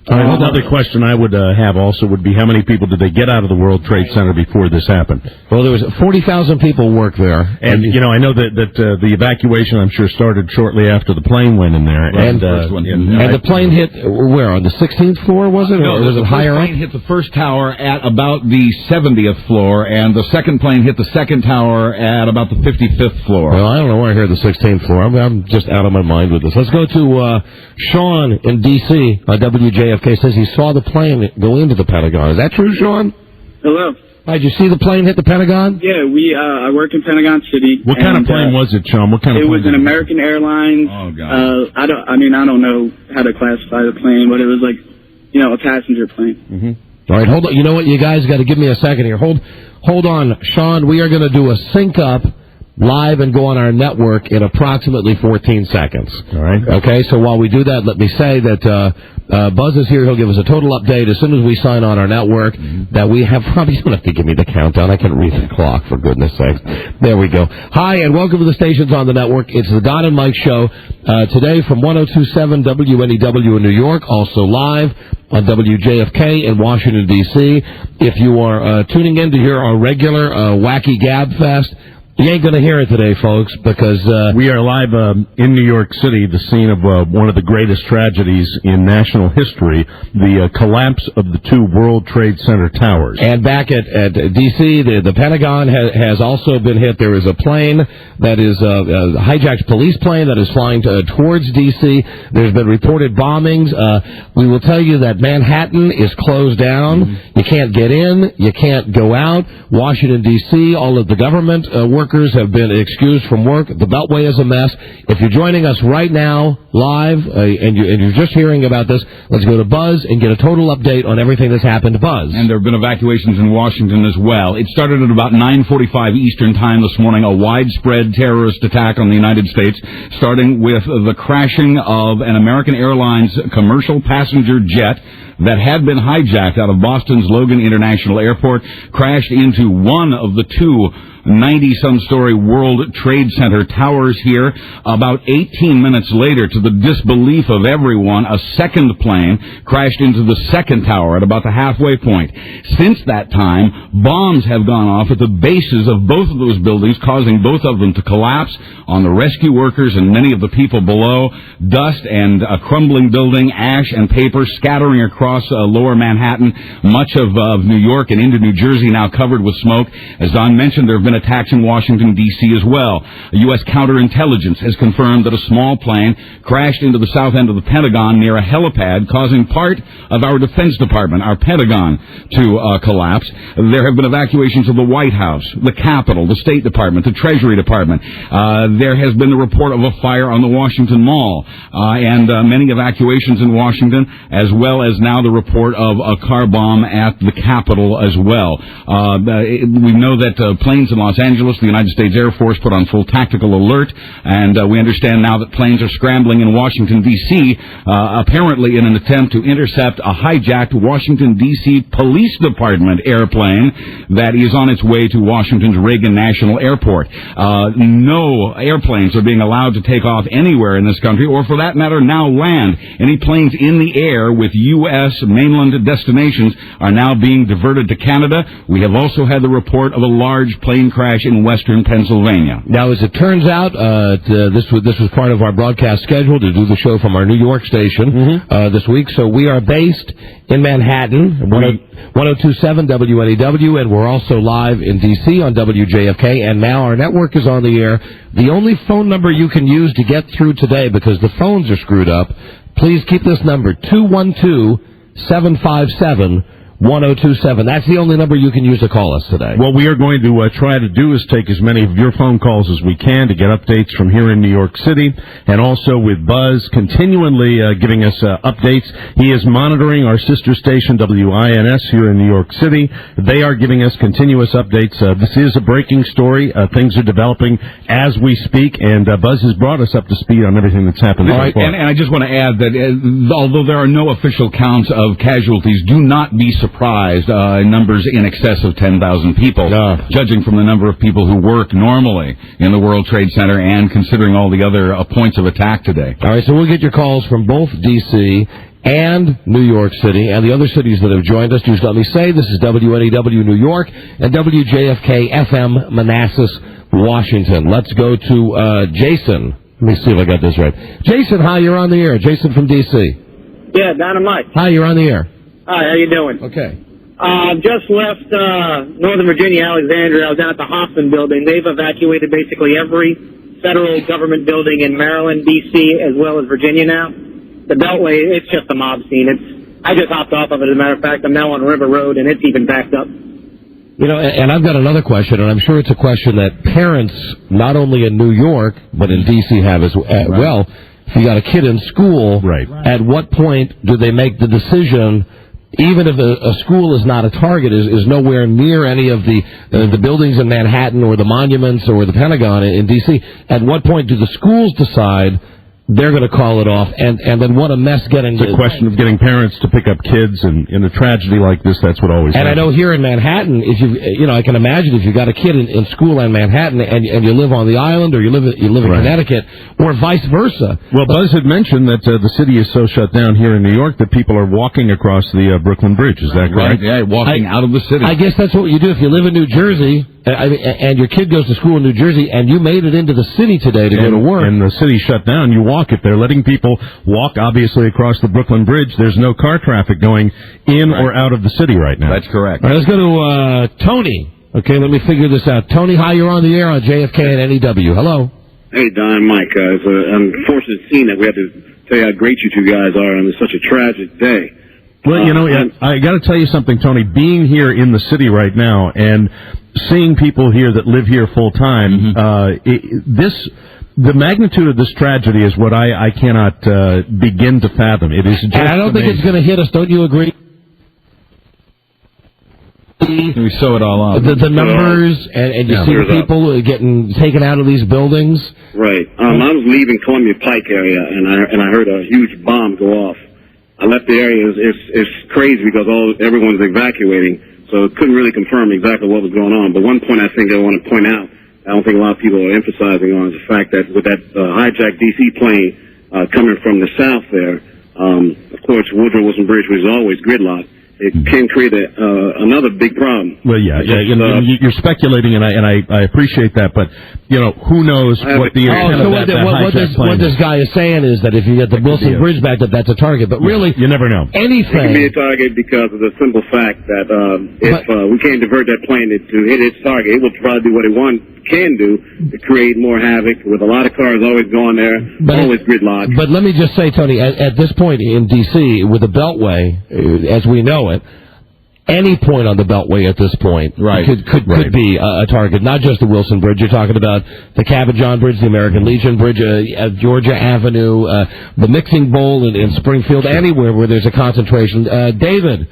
Another question I would have also would be how many people did they get out of the World Trade Center before this happened? Well, there was 40,000 people work there. And, I know that the evacuation, I'm sure, started shortly after the plane went in there. And the plane hit, where, on the 16th floor, was it? No, or was it higher up? The plane hit the first tower at about the 70th floor, and the second plane hit the second tower at about the 55th floor. Well, I don't know where I heard the 16th floor. I'm just out of my mind with this. Let's go to Sean in D.C. WJFK says he saw the plane go into the Pentagon. Is that true, Sean? Hello. Did you see the plane hit the Pentagon? Yeah, I work in Pentagon City. What kind of plane was it, Sean? What kind of plane? It was an American Airlines. Oh God. I don't know how to classify the plane, but it was like, a passenger plane. All right, hold on. You know what? You guys got to give me a second here. Hold on, Sean. We are going to do a sync up live and go on our network in approximately 14 seconds. All right. Okay, so while we do that, let me say that Buzz is here. He'll give us a total update as soon as we sign on our network. That we have probably, you don't have to give me the countdown. I can read the clock, for goodness sakes. There we go. Hi, and welcome to the stations on the network. It's the Don and Mike Show. Today from 102.7 WNEW in New York, also live on WJFK in Washington, D.C. If you are tuning in to hear our regular Wacky Gab Fest, you ain't going to hear it today, folks, because we are live in New York City, the scene of one of the greatest tragedies in national history, the collapse of the two World Trade Center towers. And back at D.C., the Pentagon has also been hit. There is a plane that is a hijacked police plane that is flying towards D.C. There's been reported bombings. We will tell you that Manhattan is closed down. You can't get in. You can't go out. Washington, D.C., all of the government workers have been excused from work. The Beltway is a mess. If you're joining us right now, live, and you're just hearing about this, let's go to Buzz and get a total update on everything that's happened to Buzz. And there have been evacuations in Washington as well. It started at about 9:45 Eastern Time this morning, a widespread terrorist attack on the United States, starting with the crashing of an American Airlines commercial passenger jet that had been hijacked out of Boston's Logan International Airport, crashed into one of the two 90-some-story World Trade Center towers here. About 18 minutes later, to the disbelief of everyone, a second plane crashed into the second tower at about the halfway point. Since that time, bombs have gone off at the bases of both of those buildings, causing both of them to collapse on the rescue workers and many of the people below. Dust and a crumbling building, ash and paper scattering across lower Manhattan, much of New York and into New Jersey now covered with smoke. As Don mentioned, there have been attacks in Washington, D.C. as well. U.S. counterintelligence has confirmed that a small plane crashed into the south end of the Pentagon near a helipad, causing part of our Defense Department, our Pentagon, to collapse. There have been evacuations of the White House, the Capitol, the State Department, the Treasury Department. There has been the report of a fire on the Washington Mall, and many evacuations in Washington, as well as now the report of a car bomb at the Capitol as well. We know that planes in Los Angeles, the United States Air Force put on full tactical alert, and we understand now that planes are scrambling in Washington, D.C., apparently in an attempt to intercept a hijacked Washington, D.C. Police Department airplane that is on its way to Washington's Reagan National Airport. No airplanes are being allowed to take off anywhere in this country, or for that matter, now land. Any planes in the air with U.S. mainland destinations are now being diverted to Canada. We have also had the report of a large plane crash in western Pennsylvania. Now, as it turns out, this was part of our broadcast schedule to do the show from our New York station this week. So we are based in Manhattan, 102.7 WNEW, and we're also live in D.C. on WJFK. And now our network is on the air. The only phone number you can use to get through today, because the phones are screwed up, please keep this number, 212-757-1027. That's the only number you can use to call us today. What we are going to try to do is take as many of your phone calls as we can to get updates from here in New York City, and also with Buzz continually giving us updates. He is monitoring our sister station, WINS, here in New York City. They are giving us continuous updates. This is a breaking story. Things are developing as we speak, and Buzz has brought us up to speed on everything that's happened. All right, and I just want to add that although there are no official counts of casualties, do not be surprised. Numbers in excess of 10,000 people, judging from the number of people who work normally in the World Trade Center and considering all the other points of attack today. All right, so we'll get your calls from both D.C. and New York City and the other cities that have joined us. Just let me say, this is WNEW New York and WJFK FM Manassas, Washington. Let's go to Jason. Let me see if I got this right. Jason, hi, you're on the air. Jason from D.C. Yeah, Don and Mike. Hi, you're on the air. Hi, how you doing? Okay. Just left Northern Virginia, Alexandria. I was down at the Hoffman building. They've evacuated basically every federal government building in Maryland, D.C., as well as Virginia now. The Beltway, it's just a mob scene. I just hopped off of it, as a matter of fact. I'm now on River Road, and it's even backed up. You know, and I've got another question, and I'm sure it's a question that parents, not only in New York, but in D.C. have as well. If you got a kid in school, at what point do they make the decision even if a school is not a target, is nowhere near any of the buildings in Manhattan or the monuments or the Pentagon in D.C., at what point do the schools decide they're going to call it off, and then what a mess getting... It's a question of getting parents to pick up kids, and in a tragedy like this, that's what always happens. And I know here in Manhattan, if I can imagine if you've got a kid in school in Manhattan and you live on the island or you live in Connecticut, or vice versa. Well, Buzz had mentioned that the city is so shut down here in New York that people are walking across the Brooklyn Bridge. Is that correct? Right, yeah, walking out of the city. I guess that's what you do if you live in New Jersey, and your kid goes to school in New Jersey, and you made it into the city today to go to work. And the city shut down, you walk. If they're letting people walk, obviously, across the Brooklyn Bridge, there's no car traffic going in or out of the city right now. That's correct. All right, let's go to Tony. Okay, let me figure this out. Tony, hi, you're on the air on JFK and NEW. Hello. Hey, Don, Mike. It's an unfortunate scene that we have to tell you how great you two guys are on such a tragic day. Well, I got to tell you something, Tony. Being here in the city right now and seeing people here that live here full time, the magnitude of this tragedy is what I cannot begin to fathom. It is just I don't think it's going to hit us. Don't you agree? We sew it all up. The numbers, and you see people getting taken out of these buildings. Right. I was leaving Columbia Pike area, and I heard a huge bomb go off. I left the area. It's crazy because everyone's evacuating, so it couldn't really confirm exactly what was going on. But one point I think I want to point out, I don't think a lot of people are emphasizing on, is the fact that with that hijacked DC plane coming from the south there, of course, Woodrow Wilson Bridge was always gridlocked. It can create another big problem. Well, you're speculating, and I appreciate that, but who knows what the what this guy is saying is that if you get the Wilson Bridge back, that's a target. But really, you never know. It can be a target because of the simple fact that if we can't divert that plane to hit its target, it will try to do what it can do to create more havoc. With a lot of cars always going there, always gridlocked. But let me just say, Tony, at this point in D.C., with the Beltway, as we know it, any point on the Beltway at this point could be a target, not just the Wilson Bridge. You're talking about the Cabot-John Bridge, the American Legion Bridge, Georgia Avenue, the Mixing Bowl in Springfield, anywhere where there's a concentration. David,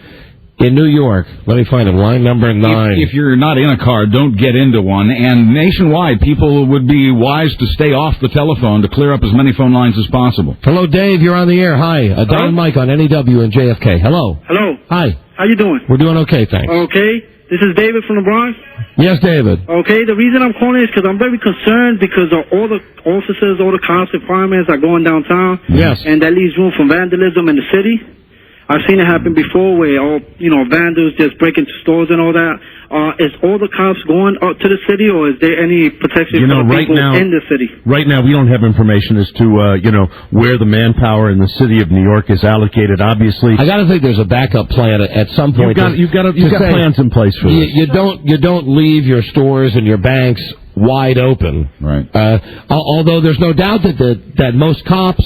in New York, let me find him, line number 9. If you're not in a car, don't get into one. And nationwide, people would be wise to stay off the telephone to clear up as many phone lines as possible. Hello, Dave. You're on the air. Hi. Don and Mike on NEW and JFK. Hello. Hello. Hi. How you doing? We're doing okay, thanks. Okay. This is David from the Bronx. Yes, David. Okay. The reason I'm calling is because I'm very concerned because all the officers, all the cops and firemen are going downtown. Yes. And that leaves room for vandalism in the city. I've seen it happen before where vandals just break into stores and all that. Is all the cops going up to the city, or is there any protection for the people in the city? Right now, we don't have information as to where the manpower in the city of New York is allocated. Obviously, I got to think there's a backup plan at some point. You've got plans in place for this. You don't leave your stores and your banks wide open. Right. Although there's no doubt that most cops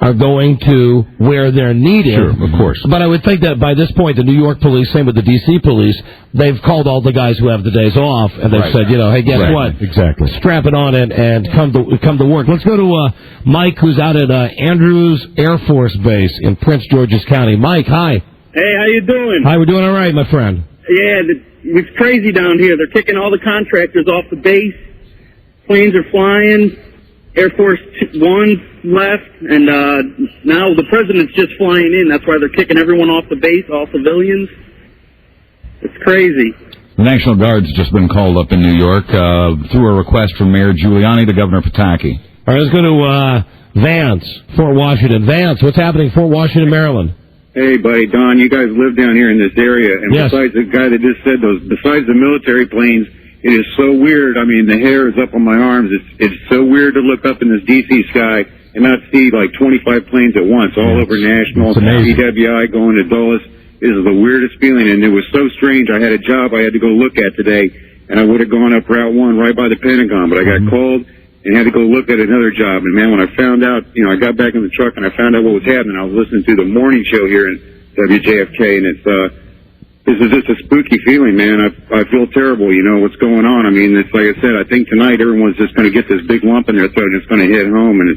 are going to where they're needed. Sure, of course. But I would think that by this point, the New York police, same with the D.C. police, they've called all the guys who have the days off, and they've said, hey, guess what? Exactly. Strap it on and come to work. Let's go to Mike, who's out at Andrews Air Force Base in Prince George's County. Mike, hi. Hey, how you doing? Hi, we're doing all right, my friend. Yeah, it's crazy down here. They're kicking all the contractors off the base. Planes are flying. Air Force One left, and now the president's just flying in. That's why they're kicking everyone off the base, all civilians. It's crazy. The National Guard's just been called up in New York through a request from Mayor Giuliani to Governor Pataki. All right, let's go to Vance, Fort Washington. Vance, what's happening in Fort Washington, Maryland? Hey, buddy, Don, you guys live down here in this area, and besides the guy that just said those, besides the military planes, it is so weird. I mean, the hair is up on my arms. It's so weird to look up in this D.C. sky and not see like 25 planes at once all over National, PWI going to Dulles. This is the weirdest feeling, and it was so strange. I had a job I had to go look at today, and I would have gone up Route 1 right by the Pentagon, but I got called and had to go look at another job. And, man, when I found out, I got back in the truck and I found out what was happening. I was listening to the morning show here in WJFK, and this is just a spooky feeling, man. I feel terrible, what's going on. I mean, it's like I said, I think tonight everyone's just going to get this big lump in their throat and it's going to hit home, and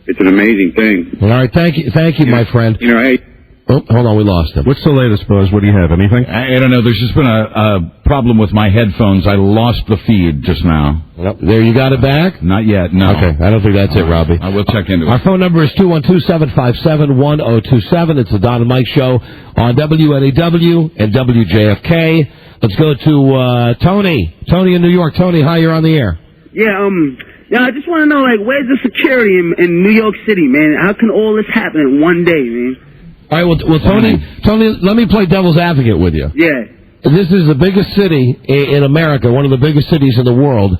it's an amazing thing. All right, thank you, my friend. Hey, Oh, hold on, we lost him. What's the latest, Buzz? What do you have? Anything? I don't know. There's just been a problem with my headphones. I lost the feed just now. Nope. There, you got it back? Not yet, no. Okay, I don't think that's it, Robbie. I will check into it. Our phone number is 212-757-1027. It's the Don and Mike Show on WNEW and WJFK. Let's go to Tony. Tony in New York. Tony, hi, you're on the air. Yeah, I just want to know, like, where's the security in New York City, man? How can all this happen in one day, man? All right, well, Tony, let me play devil's advocate with you. Yeah. This is the biggest city in America, one of the biggest cities in the world.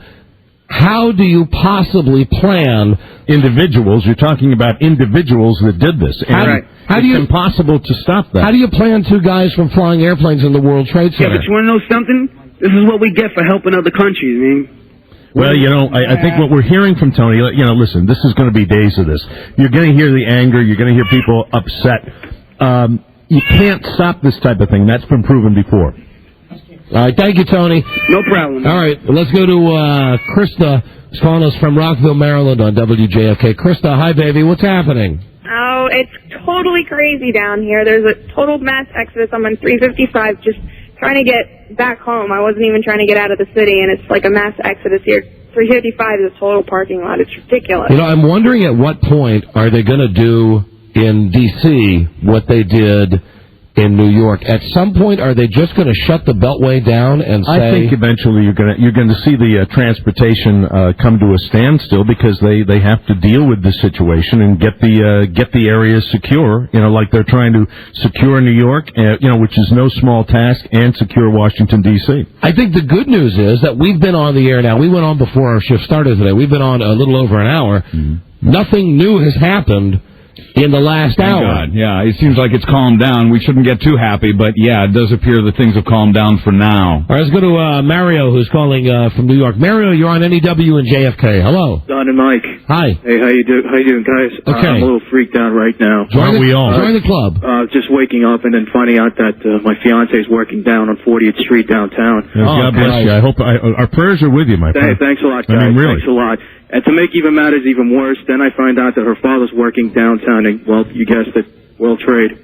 How do you possibly plan individuals? You're talking about individuals that did this. It's impossible to stop that. How do you plan two guys from flying airplanes in the World Trade Center? Yeah, but you want to know something? This is what we get for helping other countries, man. Well, I think what we're hearing from Tony, listen, this is going to be days of this. You're going to hear the anger. You're going to hear people upset. You can't stop this type of thing. That's been proven before. All right, thank you, Tony. No problem. All right, let's go to Krista, who's calling us from Rockville, Maryland on WJFK. Krista, hi, baby. What's happening? Oh, it's totally crazy down here. There's a total mass exodus. I'm on 355 just trying to get back home. I wasn't even trying to get out of the city, and it's like a mass exodus here. 355 is a total parking lot. It's ridiculous. I'm wondering at what point are they going to do in D.C. what they did in New York? At some point, are they just going to shut the Beltway down and say... I think eventually you're going to see the transportation come to a standstill because they have to deal with this situation and get the areas secure. Like they're trying to secure New York, which is no small task, and secure Washington D.C. I think the good news is that we've been on the air now. We went on before our shift started today. We've been on a little over an hour. Mm-hmm. Nothing new has happened in the last hour. God, yeah, it seems like it's calmed down. We shouldn't get too happy, but yeah, it does appear that things have calmed down for now. All right, let's go to Mario, who's calling from New York. Mario, you're on NEW and JFK. Hello. Don and Mike. Hi. Hey, how you doing, guys? Okay. I'm a little freaked out right now. Join the club. Just waking up and then finding out that my fiance's working down on 40th Street downtown. God bless you. I hope our prayers are with you, my friend. Thanks a lot, guys. I mean, really. Thanks a lot. And to make even matters even worse, then I find out that her father's working downtown in, well, you guessed it, World Trade.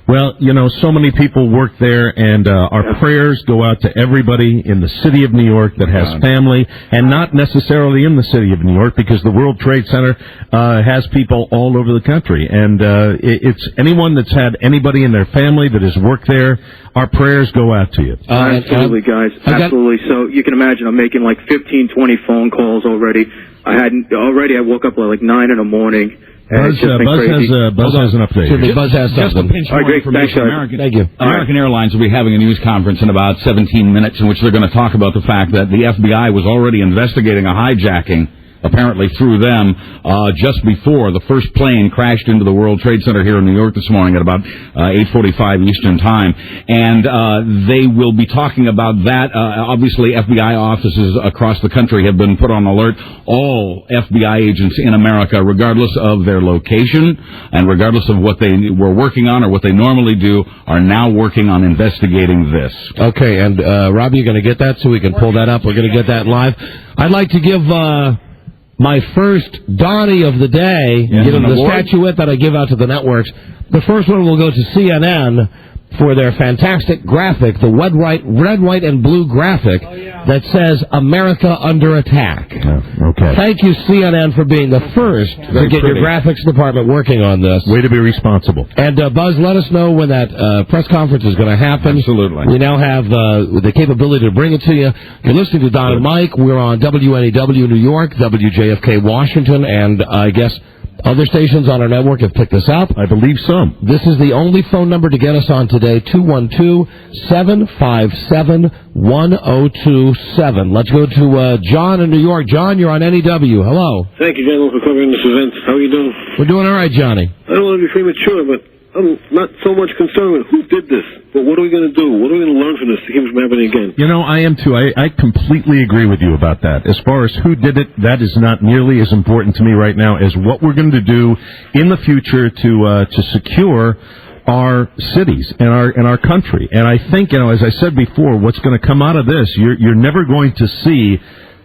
Well, so many people work there, and our prayers go out to everybody in the city of New York that has family, and not necessarily in the city of New York, because the World Trade Center has people all over the country. And it's anyone that's had anybody in their family that has worked there, our prayers go out to you. Absolutely, guys. Absolutely. So you can imagine I'm making like 15, 20 phone calls already. I woke up at like 9 in the morning. Buzz has an update. Buzz has something. Just a pinch more information. Thank you. American Airlines will be having a news conference in about 17 minutes in which they're going to talk about the fact that the FBI was already investigating a hijacking, apparently through them, just before the first plane crashed into the World Trade Center here in New York this morning at about 8:45 Eastern Time. And they will be talking about that. Obviously, FBI offices across the country have been put on alert. All FBI agents in America, regardless of their location and regardless of what they were working on or what they normally do, are now working on investigating this. Okay, and Robbie, you're going to get that so we can pull that up. We're going to get that live. I'd like to give... my first Donnie of the day, the statuette that I give out to the networks. The first one will go to CNN for their fantastic graphic, the red, white, and blue graphic that says America Under Attack. Okay. Thank you, CNN, for being the first to get your graphics department working on this. Way to be responsible. And, Buzz, let us know when that press conference is going to happen. Absolutely. We now have the capability to bring it to you. You're listening to Don and Mike. We're on WNEW New York, WJFK Washington, and I guess other stations on our network have picked this up. I believe so. This is the only phone number to get us on today, 212-757-1027. Let's go to John in New York. John, you're on NEW. Hello. Thank you, gentlemen, for covering this event. How are you doing? We're doing all right, Johnny. I don't want to be premature, but I'm not so much concerned with who did this, but what are we going to do? What are we going to learn from this to keep it from happening again? I am too. I completely agree with you about that. As far as who did it, that is not nearly as important to me right now as what we're going to do in the future to secure our cities and our country. And I think, as I said before, what's going to come out of this, you're never going to see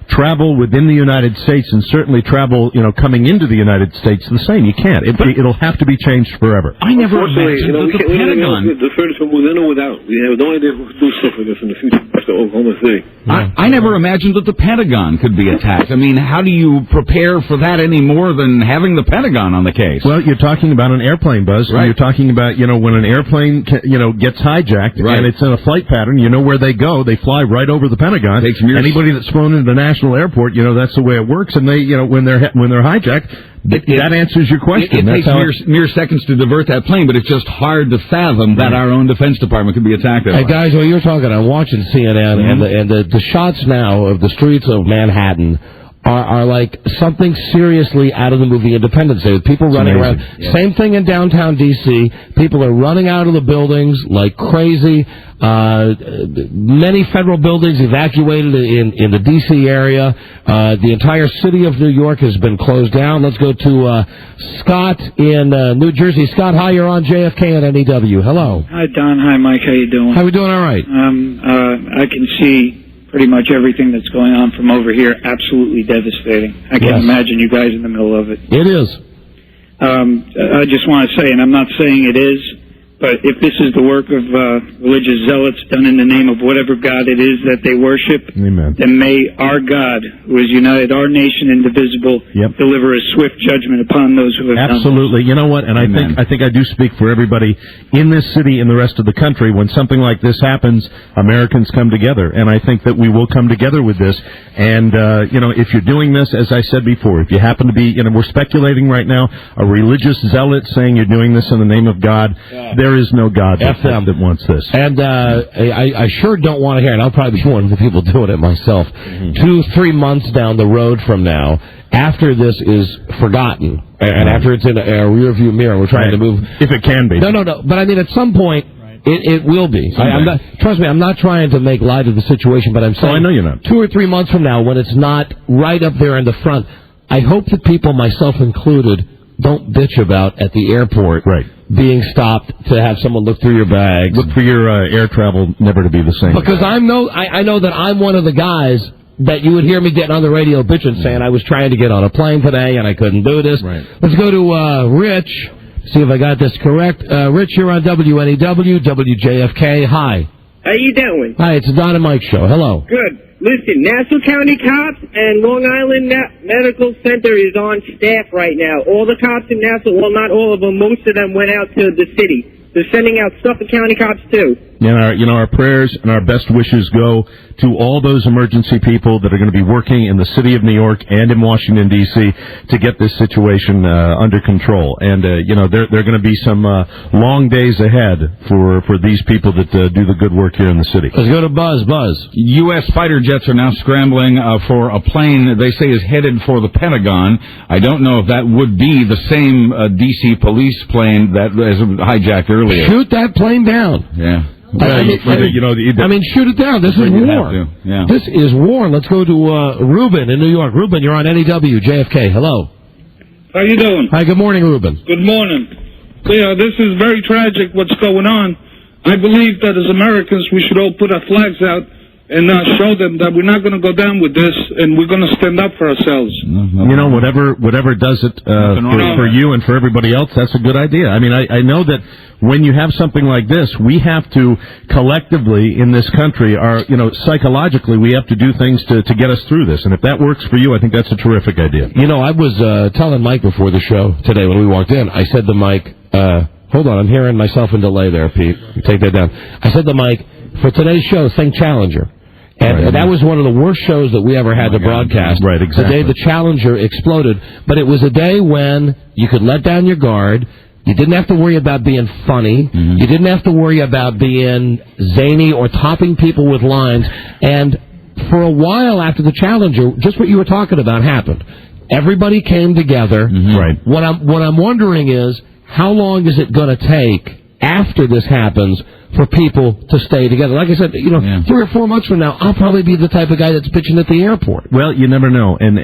travel within the United States and certainly travel, coming into the United States the same. You can't. It'll have to be changed forever. I never imagined that the Pentagon... The furthest from within or without. We have no idea who's doing stuff like this in the future after Oklahoma City. I never imagined that the Pentagon could be attacked. I mean, how do you prepare for that any more than having the Pentagon on the case? Well, you're talking about an airplane, Buzz. Right. You're talking about, when an airplane, gets hijacked and it's in a flight pattern, where they go. They fly right over the Pentagon. Anybody that's flown into the national airport, that's the way it works. And they, when they're hijacked, that answers your question. It takes mere seconds to divert that plane, but it's just hard to fathom that our own Defense Department could be attacked. Hey, guys, while you're talking, I'm watching CNN, and the shots now of the streets of Manhattan are like something seriously out of the movie Independence Day. With people running around. Yeah. Same thing in downtown D.C. People are running out of the buildings like crazy. Many federal buildings evacuated in the D.C. area. The entire city of New York has been closed down. Let's go to Scott in New Jersey. Scott, hi, you're on JFK and NEW. Hello. Hi, Don. Hi, Mike. How you doing? How we doing? All right. I can see pretty much everything that's going on from over here. Absolutely devastating. I can't imagine you guys in the middle of it. It is. I just want to say, and I'm not saying it is, but if this is the work of religious zealots done in the name of whatever God it is that they worship, Amen. Then may our God, who has united our nation indivisible, deliver a swift judgment upon those who have Absolutely. done this. You know what? And I think I do speak for everybody in this city and the rest of the country. When something like this happens, Americans come together, and I think that we will come together with this. And if you're doing this, as I said before, if you happen to be, we're speculating right now, a religious zealot saying you're doing this in the name of God, there is no God that wants this. And I sure don't want to hear, and I'll probably be one of the people doing it myself, 2-3 months down the road from now, after this is forgotten, and after it's in a rearview mirror, we're trying to move... If it can be. No. But I mean, at some point... It will be. Trust me, I'm not trying to make light of the situation, but I'm saying I know you're not. 2 or 3 months from now, when it's not right up there in the front, I hope that people, myself included, don't bitch about at the airport being stopped to have someone look through your bags. Look for your air travel never to be the same. Because I know that I'm one of the guys that you would hear me getting on the radio bitching saying I was trying to get on a plane today and I couldn't do this. Right. Let's go to Rich. See if I got this correct. Rich, you're on WNEW, WJFK. Hi. How you doing? Hi, it's the Don and Mike Show. Hello. Good. Listen, Nassau County cops and Long Island Medical Center is on staff right now. All the cops in Nassau, well, not all of them, most of them went out to the city. They're sending out Suffolk County cops, too. And our prayers and our best wishes go to all those emergency people that are going to be working in the city of New York and in Washington, D.C. to get this situation under control. And, there are going to be some long days ahead for these people that do the good work here in the city. Let's go to Buzz. U.S. fighter jets are now scrambling for a plane they say is headed for the Pentagon. I don't know if that would be the same D.C. police plane that was hijacked earlier. Shoot that plane down. Yeah. I mean, shoot it down. This is war. Yeah. This is war. Let's go to Ruben in New York. Ruben, you're on NEW, JFK. Hello. How you doing? Hi, good morning, Ruben. Good morning. Yeah, this is very tragic what's going on. I believe that as Americans we should all put our flags out and show them that we're not going to go down with this, and we're going to stand up for ourselves. Whatever does it for you and for everybody else, that's a good idea. I mean, I know that when you have something like this, we have to collectively in this country, psychologically, we have to do things to get us through this. And if that works for you, I think that's a terrific idea. I was telling Mike before the show today when we walked in, I said to Mike, hold on, I'm hearing myself in delay there, Pete. Take that down. I said to Mike, for today's show, think Challenger. And that was one of the worst shows that we ever had to broadcast. Right, exactly. The day the Challenger exploded. But it was a day when you could let down your guard. You didn't have to worry about being funny. Mm-hmm. You didn't have to worry about being zany or topping people with lines. And for a while after the Challenger, just what you were talking about happened. Everybody came together. Mm-hmm. Right. What I'm wondering is, how long is it going to take after this happens for people to stay together. Like I said, 3 or 4 months from now, I'll probably be the type of guy that's bitching at the airport. Well, you never know. And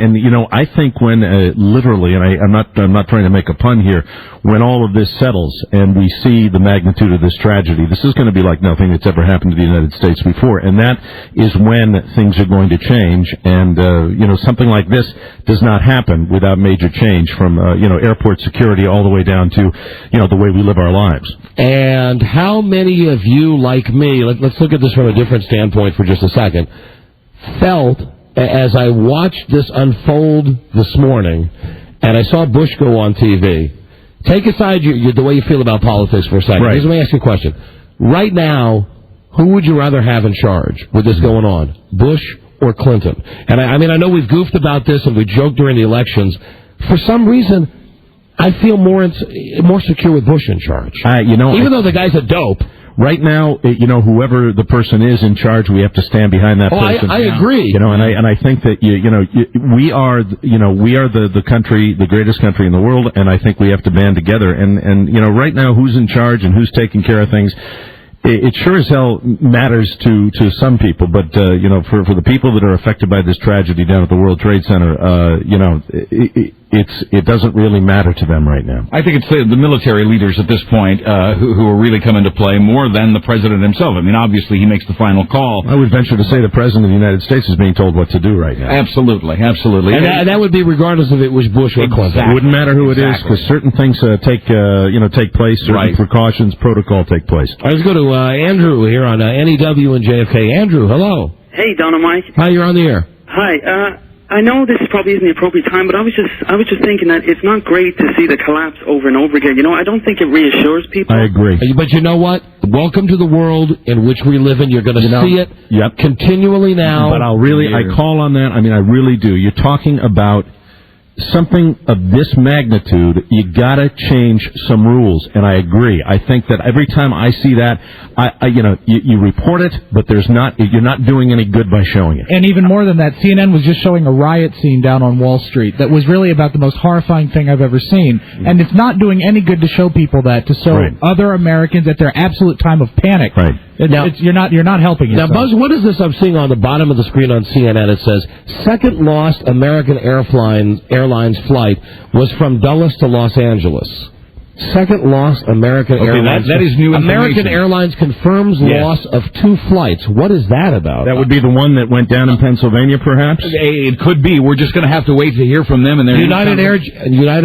I think when, literally, and I'm not trying to make a pun here, when all of this settles and we see the magnitude of this tragedy, this is going to be like nothing that's ever happened to the United States before. And that is when things are going to change. And, something like this does not happen without major change from, airport security all the way down to, the way we live our lives. And how many of you, like me, let's look at this from a different standpoint for just a second, felt as I watched this unfold this morning and I saw Bush go on TV. Take aside the way you feel about politics for a second. Right. Let me ask you a question. Right now, who would you rather have in charge with this going on, Bush or Clinton? And I know we've goofed about this and we joked during the elections. For some reason, I feel more secure with Bush in charge. Even though the guy's a dope. Right now, whoever the person is in charge, we have to stand behind that person. I agree. And I think that we are the country, the greatest country in the world, and I think we have to band together. And right now, who's in charge and who's taking care of things, it sure as hell matters to some people. But for the people that are affected by this tragedy down at the World Trade Center, it doesn't really matter to them right now. I think it's the military leaders at this point who are really come into play more than the president himself. I mean, obviously, he makes the final call. I would venture to say the president of the United States is being told what to do right now. Absolutely. And that would be regardless if it was Bush or Clinton. It wouldn't matter who it is, because certain things take place, certain precautions, protocol take place. All right, let's go to Andrew here on NEW and JFK. Andrew, hello. Hey, Don and Mike. Hi, you're on the air. Hi. I know this probably isn't the appropriate time, but I was just thinking that it's not great to see the collapse over and over again. I don't think it reassures people. I agree. But you know what? Welcome to the world in which we live in. You're going to see it continually now. But I call on that. I mean, I really do. You're talking about something of this magnitude, you gotta change some rules, and I agree. I think that every time I see that, you report it, but you're not doing any good by showing it. And even more than that, CNN was just showing a riot scene down on Wall Street that was really about the most horrifying thing I've ever seen. And it's not doing any good to show people that, to show other Americans at their absolute time of panic. Right. You're not helping yourself. Now, Buzz, what is this I'm seeing on the bottom of the screen on CNN? It says, second lost American Airlines flight was from Dulles to Los Angeles. Second lost American Airlines. That is new information. American Airlines confirms loss of 2 flights. What is that about? That would be the one that went down in Pennsylvania, perhaps? It could be. We're just going to have to wait to hear from them. And United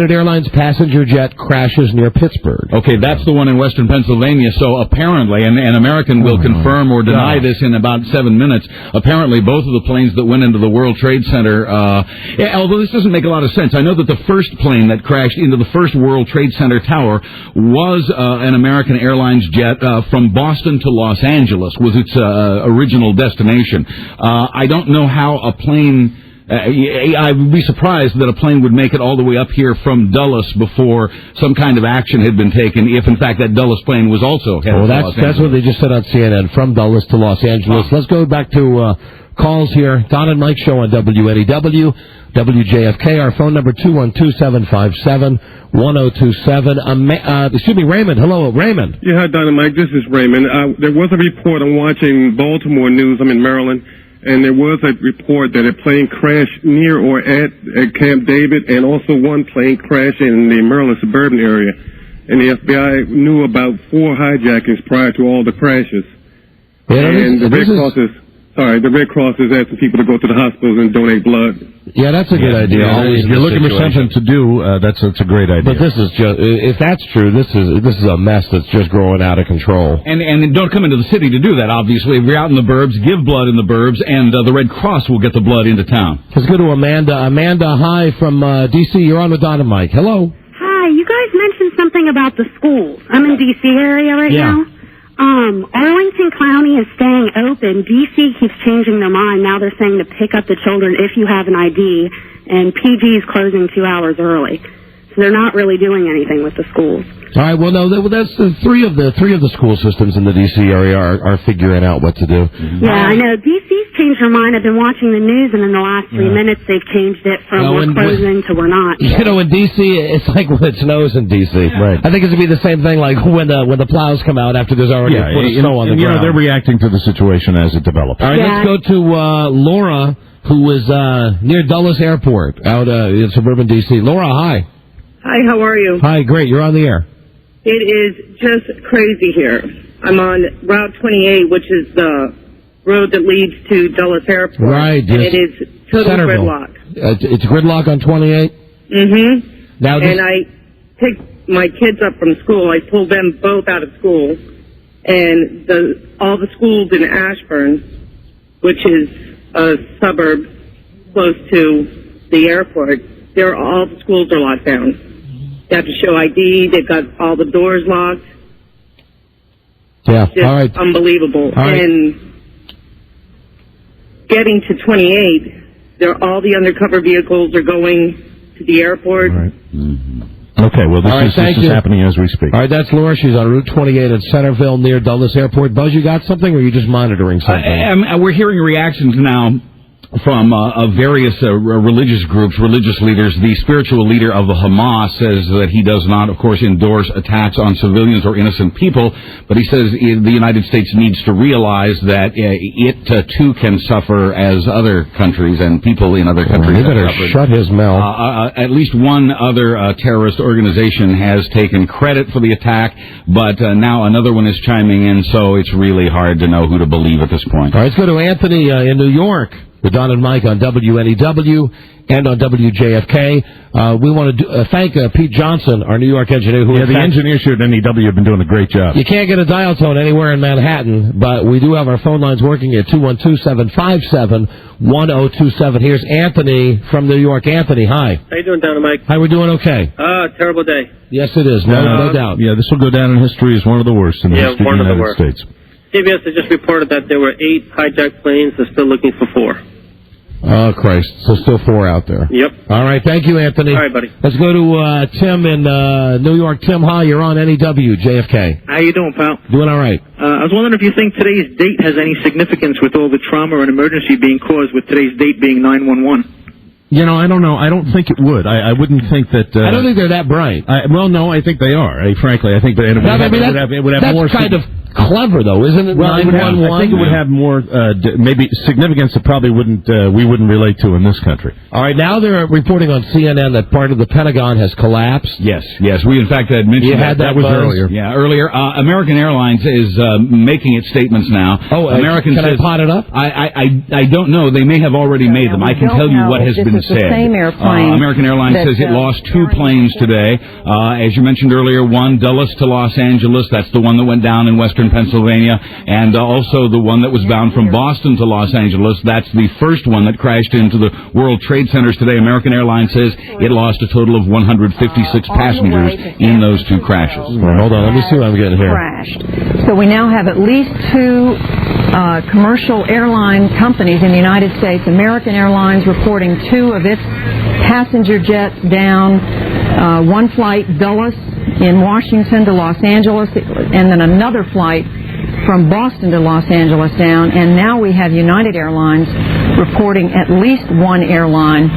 Airlines passenger jet crashes near Pittsburgh. Okay, that's the one in western Pennsylvania. So apparently, and American will confirm or deny this in about 7 minutes, apparently both of the planes that went into the World Trade Center, although this doesn't make a lot of sense. I know that the first plane that crashed into the first World Trade Center tower was an American Airlines jet from Boston to Los Angeles was its original destination. I don't know how a plane... I would be surprised that a plane would make it all the way up here from Dulles before some kind of action had been taken, if in fact that Dulles plane was also headed to Los Angeles. That's what they just said on CNN, from Dulles to Los Angeles. Let's go back to calls here. Don and Mike show on WNEW. WJFK, our phone number 212-757-1027. Raymond. Hello, Raymnd. Yeah, hi, Don and Mike. This is Raymond. There was a report. I'm watching Baltimore news. I'm in Maryland. And there was a report that a plane crashed near or at Camp David, and also one plane crashed in the Maryland suburban area. And the FBI knew about 4 hijackings prior to all the crashes. The Red Cross is asking people to go to the hospitals and donate blood. Yeah, that's a good idea. If you're looking for something to do, that's a great idea. But this is just, if that's true, this is a mess that's just growing out of control. And don't come into the city to do that, obviously. If you're out in the burbs, give blood in the burbs, and the Red Cross will get the blood into town. Let's go to Amanda. Amanda, hi, from D.C. You're on with Don and Mike. Hello. Hi, you guys mentioned something about the schools. I'm in D.C. area right now. Arlington County is staying open. D.C. keeps changing their mind. Now they're saying to pick up the children if you have an ID, and PG is closing 2 hours early. So they're not really doing anything with the schools. All right. Well, no, that's the three of the school systems in the D.C. area are figuring out what to do. Yeah, I know. D.C.'s changed their mind. I've been watching the news, and in the last 3 minutes, they've changed it from we're closing to we're not. You know, in D.C., it's like when it snows in D.C. Right. I think it's going to be the same thing like when the plows come out after there's already a foot of snow on the ground. You know, they're reacting to the situation as it develops. All right, let's go to Laura, who is near Dulles Airport out in suburban D.C. Laura, hi. Hi, how are you? Hi, great. You're on the air. It is just crazy here. I'm on Route 28, which is the road that leads to Dulles Airport. Right. And it is total gridlock. It's gridlock on 28? Mm-hmm. Now and I picked my kids up from school. I pulled them both out of school. And all the schools in Ashburn, which is a suburb close to the airport, all the schools are locked down. They have to show ID. They've got all the doors locked. Yeah, just all right. Unbelievable. All right. And getting to 28, all the undercover vehicles are going to the airport. All right. Mm-hmm. Okay, well, this is happening as we speak. All right, that's Laura. She's on Route 28 at Centerville near Dulles Airport. Buzz, you got something, or are you just monitoring something? We're hearing reactions now from various religious groups, religious leaders. The spiritual leader of the Hamas says that he does not, of course, endorse attacks on civilians or innocent people, but he says the United States needs to realize that it too can suffer as other countries and people in other countries. He better shut his mouth. At least one other terrorist organization has taken credit for the attack, but now another one is chiming in, so it's really hard to know who to believe at this point. All right, let's go to Anthony in New York. With Don and Mike on WNEW and on WJFK. We want to thank Pete Johnson, our New York engineer. The engineers here at NEW have been doing a great job. You can't get a dial tone anywhere in Manhattan, but we do have our phone lines working at 212-757-1027. Here's Anthony from New York. Anthony, hi. How you doing, Don and Mike? Hi, we're doing okay. Terrible day. Yes, it is. No doubt. Yeah, this will go down in history as one of the worst in the history of the United States. CBS has just reported that there were 8 hijacked planes. They're still looking for 4. Oh, Christ. So still 4 out there. Yep. All right. Thank you, Anthony. All right, buddy. Let's go to Tim in New York. Tim, hi. You're on NEW, JFK. How you doing, pal? Doing all right. I was wondering if you think today's date has any significance with all the trauma and emergency being caused with today's date being 911. You know, I don't know. I don't think it would. I wouldn't think that... I don't think they're that bright. Well, no, I think they are. Frankly, I think that it would have more... That's kind of clever, though, isn't it? Well, 911. I think it would have more, maybe significance that probably we wouldn't relate to in this country. All right, now they're reporting on CNN that part of the Pentagon has collapsed. Yes. We in fact had mentioned that was buzz? earlier. Yeah, earlier. American Airlines is making its statements now. Oh, American can I pot it up? I don't know. They may have already made them. I can tell you what has been said. Same airplane American Airlines says it lost 2 planes today. As you mentioned earlier, one Dulles to Los Angeles. That's the one that went down in western Pennsylvania. And also the one that was bound from Boston to Los Angeles. That's the first one that crashed into the World Trade Centers today. American Airlines says it lost a total of 156 passengers in those 2 crashes. Well, hold on. Let me see what I'm getting here. Crashed. So we now have at least 2 commercial airline companies in the United States. American Airlines reporting 2 of its passenger jets down. One flight, Dulles in Washington to Los Angeles, and then another flight from Boston to Los Angeles down. And now we have United Airlines reporting at least 1 airline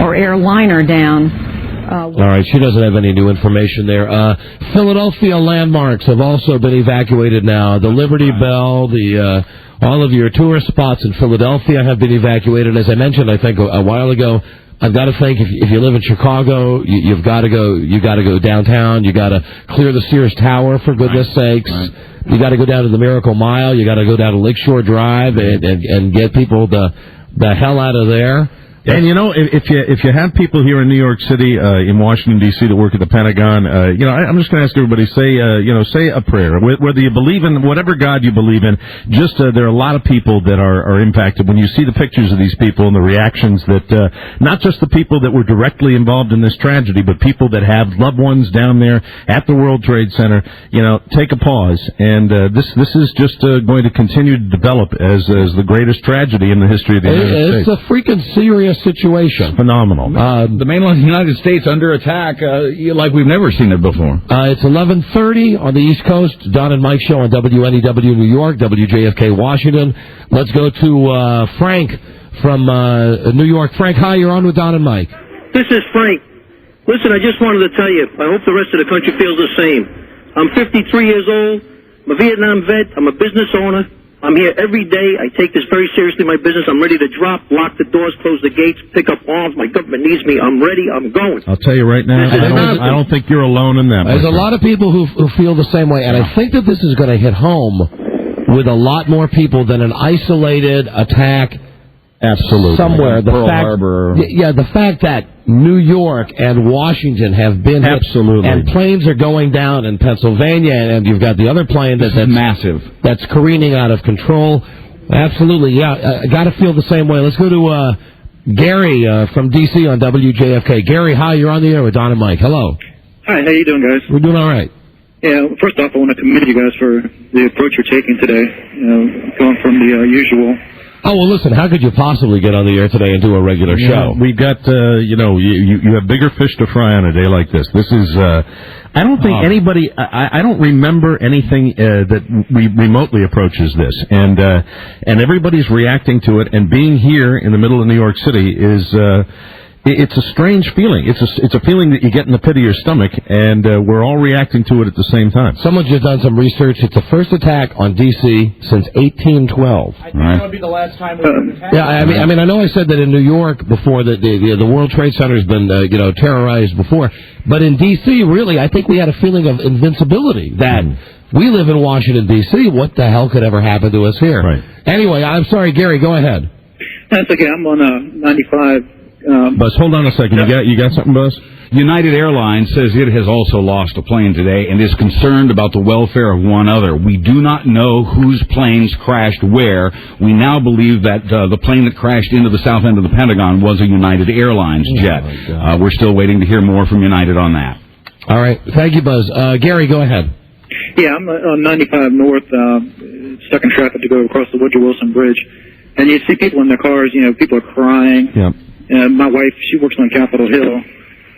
or airliner down. All right, she doesn't have any new information there. Philadelphia landmarks have also been evacuated now. The Liberty Bell, all of your tourist spots in Philadelphia have been evacuated. As I mentioned, I think a while ago, I've got to think if you live in Chicago, you've got to go downtown. You got to clear the Sears Tower for goodness sakes. Right. You got to go down to the Miracle Mile. You got to go down to Lakeshore Drive and get people the hell out of there. And you know, if you have people here in New York City, in Washington D.C. that work at the Pentagon, I'm just going to ask everybody say a prayer. Whether you believe in whatever God you believe in, just there are a lot of people that are impacted when you see the pictures of these people and the reactions that not just the people that were directly involved in this tragedy, but people that have loved ones down there at the World Trade Center. Take a pause, and this is just going to continue to develop as the greatest tragedy in the history of the United States. It's a freaking serious serious situation. Phenomenal. The mainland United States under attack like we've never seen it before. It's 11:30 on the East Coast. Don and Mike show on WNEW New York, WJFK Washington. Let's go to Frank from New York. Frank, hi, you're on with Don and Mike. This is Frank. Listen, I just wanted to tell you, I hope the rest of the country feels the same. I'm 53 years old. I'm a Vietnam vet. I'm a business owner. I'm here every day. I take this very seriously, my business. I'm ready to drop, lock the doors, close the gates, pick up arms. My government needs me. I'm ready. I'm going. I'll tell you right now, I don't think you're alone in that. There's a lot of people who feel the same way, and I think that this is going to hit home with a lot more people than an isolated attack. Absolutely. Somewhere. Pearl Harbor. Yeah, the fact that New York and Washington have been hit, absolutely, and planes are going down in Pennsylvania, and you've got the other plane that's massive, that's careening out of control. Absolutely, yeah. I got to feel the same way. Let's go to Gary from D.C. on WJFK. Gary, hi, you're on the air with Don and Mike. Hello. Hi, how you doing, guys? We're doing all right. Yeah, first off, I want to commend you guys for the approach you're taking today. Going from the usual. Oh, well, listen, how could you possibly get on the air today and do a regular show? We've got, you have bigger fish to fry on a day like this. This is, I don't think anybody, I don't remember anything that remotely approaches this. And everybody's reacting to it, and being here in the middle of New York City is, it's a strange feeling. It's a feeling that you get in the pit of your stomach, and we're all reacting to it at the same time. Someone just done some research. It's the first attack on D.C. since 1812. I think that would be the last time we've been attacked. Yeah, I mean, I know I said that in New York before that the World Trade Center has been terrorized before, but in D.C. really, I think we had a feeling of invincibility that. We live in Washington, D.C. What the hell could ever happen to us here? Right. Anyway, I'm sorry, Gary, go ahead. That's okay. I'm on 95. Buzz, hold on a second. You got something, Buzz? United Airlines says it has also lost a plane today and is concerned about the welfare of one other. We do not know whose planes crashed where. We now believe that the plane that crashed into the south end of the Pentagon was a United Airlines jet. We're still waiting to hear more from United on that. All right. Thank you, Buzz. Gary, go ahead. Yeah, I'm on 95 North, stuck in traffic to go across the Woodrow Wilson Bridge. And you see people in their cars, people are crying. Yeah. My wife, she works on Capitol Hill.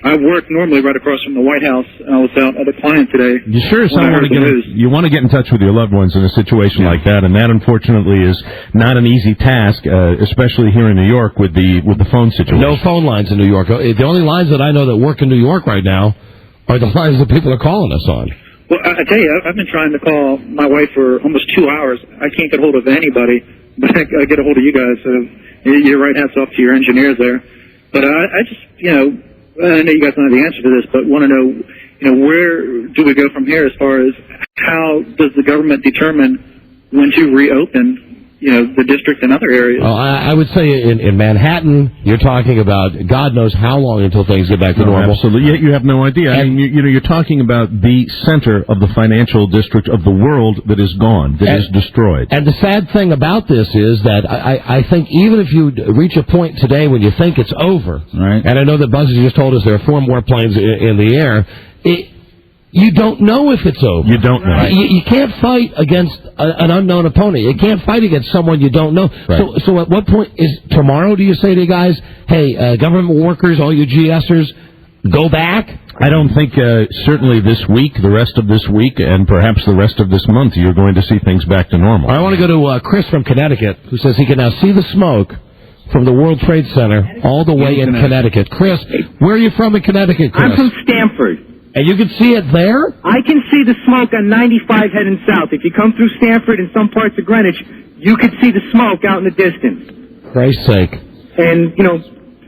I work normally right across from the White House. I was out at a client today. You sure you want to get in touch with your loved ones in a situation like that, and that unfortunately is not an easy task, especially here in New York with the phone situation. No phone lines in New York. The only lines that I know that work in New York right now are the lines that people are calling us on. Well, I tell you, I've been trying to call my wife for almost 2 hours. I can't get hold of anybody, but I get a hold of you guys. So you're right, hats off to your engineers there. But I just, I know you guys don't have the answer to this, but want to know, where do we go from here as far as how does the government determine when to reopen, the district and other areas? Well, I would say in Manhattan, you're talking about God knows how long until things get back to normal. Absolutely. You have no idea. I mean, you're talking about the center of the financial district of the world that is gone, that is destroyed. And the sad thing about this is that I think even if you reach a point today when you think it's over, right? And I know that Buzz has just told us there are 4 more planes in the air, you don't know if it's over. You don't know. You can't fight against an unknown opponent. You can't fight against someone you don't know. Right. So at what point is tomorrow? Do you say to you guys, hey, government workers, all you GSers, go back? I don't think certainly this week, the rest of this week, and perhaps the rest of this month, you're going to see things back to normal. I want to go to Chris from Connecticut, who says he can now see the smoke from the World Trade Center all the way in Connecticut. Chris, where are you from in Connecticut, Chris? I'm from Stamford. And you can see it there? I can see the smoke on 95 heading south. If you come through Stamford and some parts of Greenwich, you could see the smoke out in the distance. Christ's sake. And,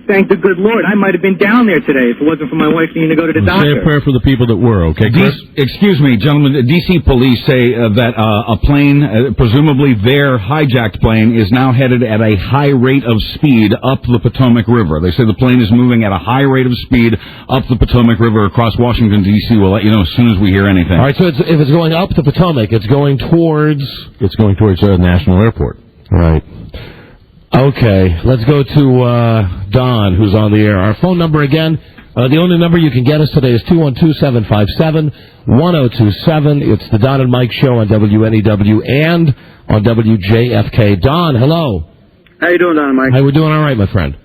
thank the good Lord, I might have been down there today if it wasn't for my wife needing to go to the doctor. Say a prayer for the people that were, okay, Chris? Excuse me, gentlemen. D.C. police say that a plane, presumably their hijacked plane, is now headed at a high rate of speed up the Potomac River. They say the plane is moving at a high rate of speed up the Potomac River across Washington, D.C. We'll let you know as soon as we hear anything. All right, so if it's going up the Potomac, it's going towards National Airport. Right. Okay, let's go to Don, who's on the air. Our phone number again, the only number you can get us today is 212-757-1027. It's the Don and Mike Show on WNEW and on WJFK. Don, hello. How you doing, Don and Mike? Hey, we're doing all right, my friend.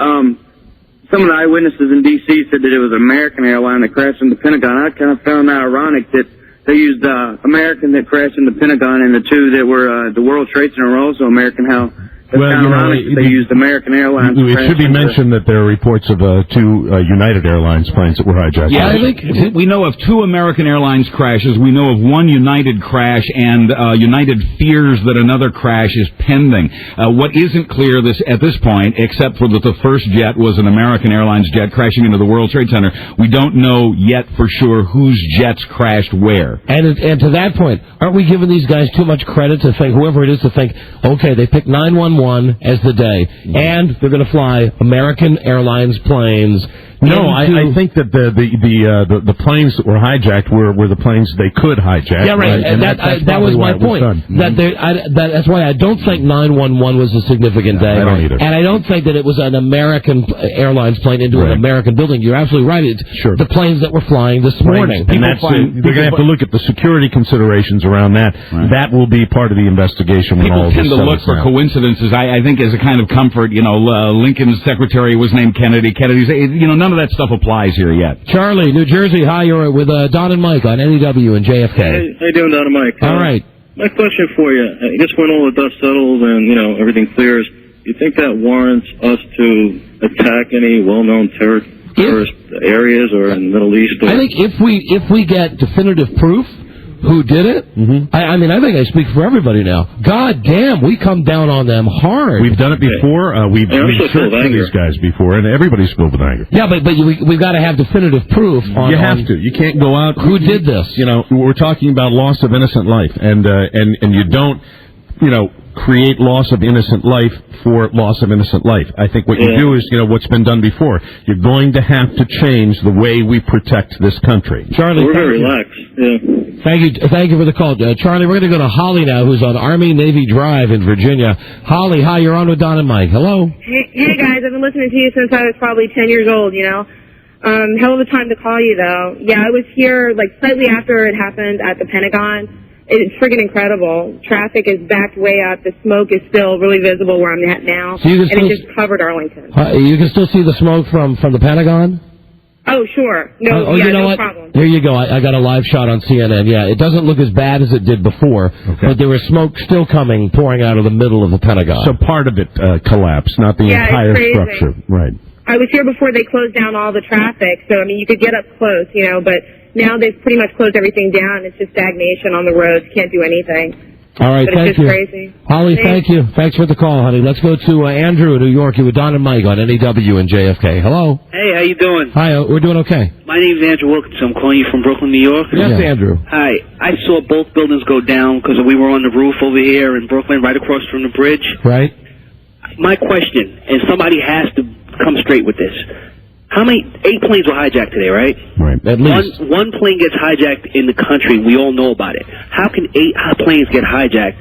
Some of the eyewitnesses in D.C. said that it was an American airline that crashed in the Pentagon. I kind of found that ironic that they used American that crashed in the Pentagon, and the two that were the World Trade Center were also American. How it's kind of ironic that they used American Airlines. It should be mentioned that there are reports of two United Airlines planes that were hijacked. Yeah, I think we know of 2 American Airlines crashes. We know of 1 United crash, and United fears that another crash is pending. What isn't clear at this point, except for that the first jet was an American Airlines jet crashing into the World Trade Center, we don't know yet for sure whose jets crashed where. And to that point, aren't we giving these guys too much credit to think, whoever it is, to think, okay, they picked 911 as the day, and they're going to fly American Airlines planes. No, I think that the planes that were hijacked were the planes they could hijack. Yeah, right. And that was my point. That's why I don't think 911 was a significant day. I don't either. And I don't think that it was an American Airlines plane into an American building. You're absolutely right. It's the planes that were flying this morning. And they're going to have to look at the security considerations around that. Right. That will be part of the investigation. When all tend to look for coincidences. I think as a kind of comfort, Lincoln's secretary was named Kennedy. Kennedy's, none of that stuff applies here yet. Charlie, New Jersey. Hi, you're with Don and Mike on NEW and JFK. Hey, how you doing, Don and Mike? All right. My question for you, I guess when all the dust settles and, everything clears, do you think that warrants us to attack any well-known terrorist areas or in the Middle East? I think if we get definitive proof who did it, I think I speak for everybody now. God damn, we come down on them hard. We've done it before. We've searched for these guys before, and everybody's filled with anger. Yeah, but we've got to have definitive proof. You have to. You can't go out. Who did this? We're talking about loss of innocent life, and you don't, create loss of innocent life for loss of innocent life. I think what you do is, what's been done before. You're going to have to change the way we protect this country. Charlie, we're very relaxed. Yeah. Thank you for the call, Charlie. We're going to go to Holly now, who's on Army Navy Drive in Virginia. Holly, hi. You're on with Don and Mike. Hello. Hey guys, I've been listening to you since I was probably 10 years old. Hell of a time to call you though. Yeah, I was here slightly after it happened at the Pentagon. It's friggin' incredible. Traffic is backed way up. The smoke is still really visible where I'm at now. So and it just covered Arlington. You can still see the smoke from the Pentagon? Oh, sure. No, no problem. There you go. I got a live shot on CNN. Yeah, it doesn't look as bad as it did before, but there was smoke still pouring out of the middle of the Pentagon. So part of it collapsed, not the entire structure. Right. I was here before they closed down all the traffic, so, you could get up close, but now they've pretty much closed everything down. It's just stagnation on the roads. Can't do anything. All right, but thank you. It's just crazy. Holly, thank you. Thanks for the call, honey. Let's go to Andrew in New York. You're with Don and Mike on NEW and JFK. Hello. Hey, how you doing? Hi, we're doing okay. My name's Andrew Wilkinson. I'm calling you from Brooklyn, New York. Yes, Andrew. Hi. I saw both buildings go down because we were on the roof over here in Brooklyn, right across from the bridge. Right. My question, and somebody has to come straight with this. 8 planes were hijacked today, right? Right. At least. One plane gets hijacked in the country. We all know about it. How can 8 planes get hijacked?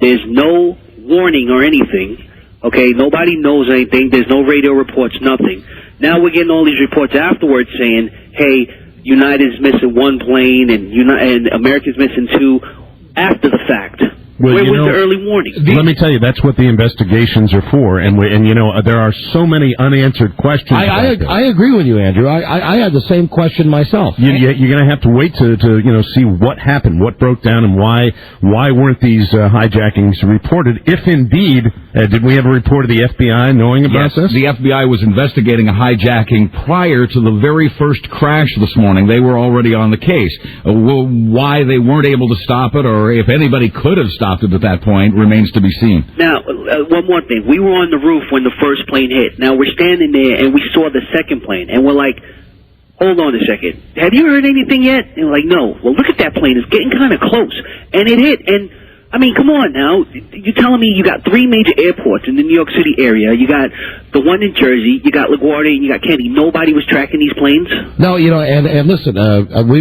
There's no warning or anything. Okay, nobody knows anything. There's no radio reports, nothing. Now we're getting all these reports afterwards saying, hey, United's missing 1 plane and American's missing 2 after the fact. Well, Where was the early warning? Let me tell you, that's what the investigations are for, and there are so many unanswered questions. I agree with you, Andrew. I had the same question myself. You're going to have to wait to see what happened, what broke down, and why weren't these hijackings reported? If indeed, did we have a report of the FBI knowing about this? The FBI was investigating a hijacking prior to the very first crash this morning. They were already on the case. Why they weren't able to stop it, or if anybody could have stopped it at that point, remains to be seen. Now, one more thing. We were on the roof when the first plane hit. Now, we're standing there, and we saw the second plane, and we're like, hold on a second. Have you heard anything yet? And we're like, no. Well, look at that plane. It's getting kind of close. And it hit, and come on now. You're telling me you got 3 major airports in the New York City area. You got the one in Jersey, you got LaGuardia, and you got Kennedy. Nobody was tracking these planes? No, and listen,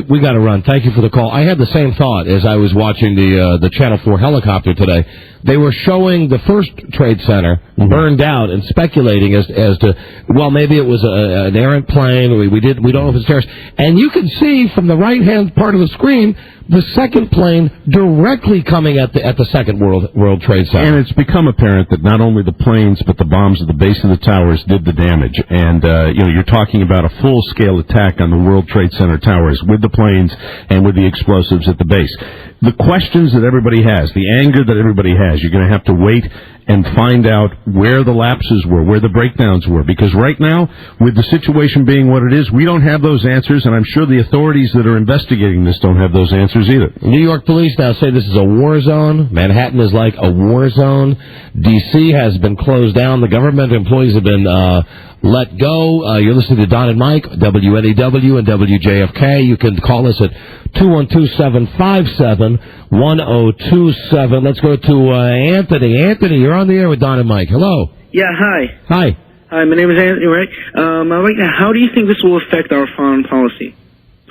we got to run. Thank you for the call. I had the same thought as I was watching the Channel 4 helicopter today. they were showing the first Trade Center burned out and speculating as to, well, maybe it was an errant plane. We don't know if it's terrorists. And you can see from the right-hand part of the screen the second plane directly coming at the second World Trade Center. And it's become apparent that not only the planes but the bombs at the base of the towers did the damage. And you're talking about a full-scale attack on the World Trade Center towers with the planes and with the explosives at the base. The questions that everybody has, the anger that everybody has, you're going to have to wait and find out where the lapses were, where the breakdowns were. Because right now, with the situation being what it is, we don't have those answers, and I'm sure the authorities that are investigating this don't have those answers either. New York police now say this is a war zone. Manhattan is like a war zone. D.C. has been closed down. The government employees have been let go. You're listening to Don and Mike, WNEW and WJFK. You can call us at 212-757-1027. Let's go to Anthony. Anthony, you're on the air with Don and Mike. Hello. Yeah, hi. Hi. Hi, my name is Anthony, right? How do you think this will affect our foreign policy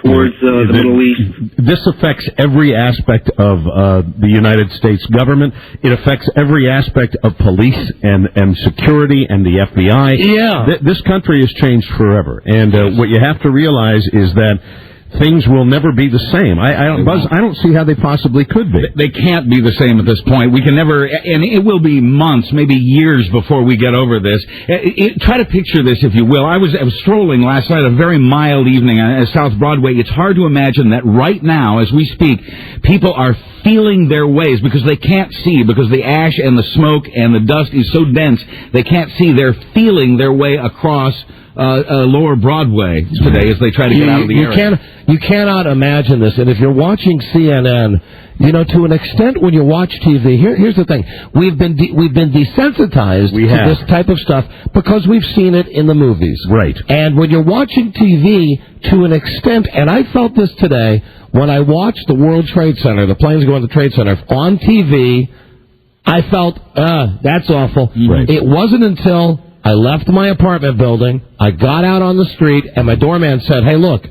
towards the Middle East? This affects every aspect of the United States government. It affects every aspect of police and security and the FBI. Yeah. This country has changed forever. And what you have to realize is that things will never be the same. Buzz, I don't see how they possibly could be. They can't be the same at this point. We can never, and it will be months, maybe years before we get over this. Try to picture this, if you will. I was strolling last night, a very mild evening on South Broadway. It's hard to imagine that right now, as we speak, people are feeling their ways because they can't see, because the ash and the smoke and the dust is so dense, they can't see. They're feeling their way across Lower Broadway today as they try to get out of the area. You cannot imagine this. And if you're watching CNN, to an extent when you watch TV, here's the thing. We've been desensitized to this type of stuff because we've seen it in the movies. Right. And when you're watching TV, to an extent, and I felt this today, when I watched the World Trade Center, the planes going to the Trade Center, on TV, I felt, that's awful. Right. It wasn't until I left my apartment building, I got out on the street, and my doorman said, "Hey, look,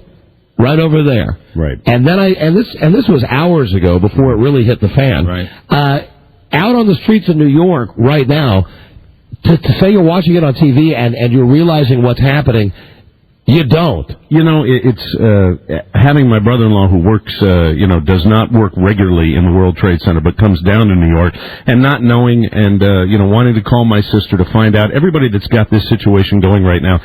right over there." Right. And then this was hours ago before it really hit the fan. Right. Out on the streets of New York right now, to say you're watching it on TV and you're realizing what's happening, you don't. It's having my brother-in-law who works, does not work regularly in the World Trade Center, but comes down to New York, and not knowing and, wanting to call my sister to find out. Everybody that's got this situation going right now,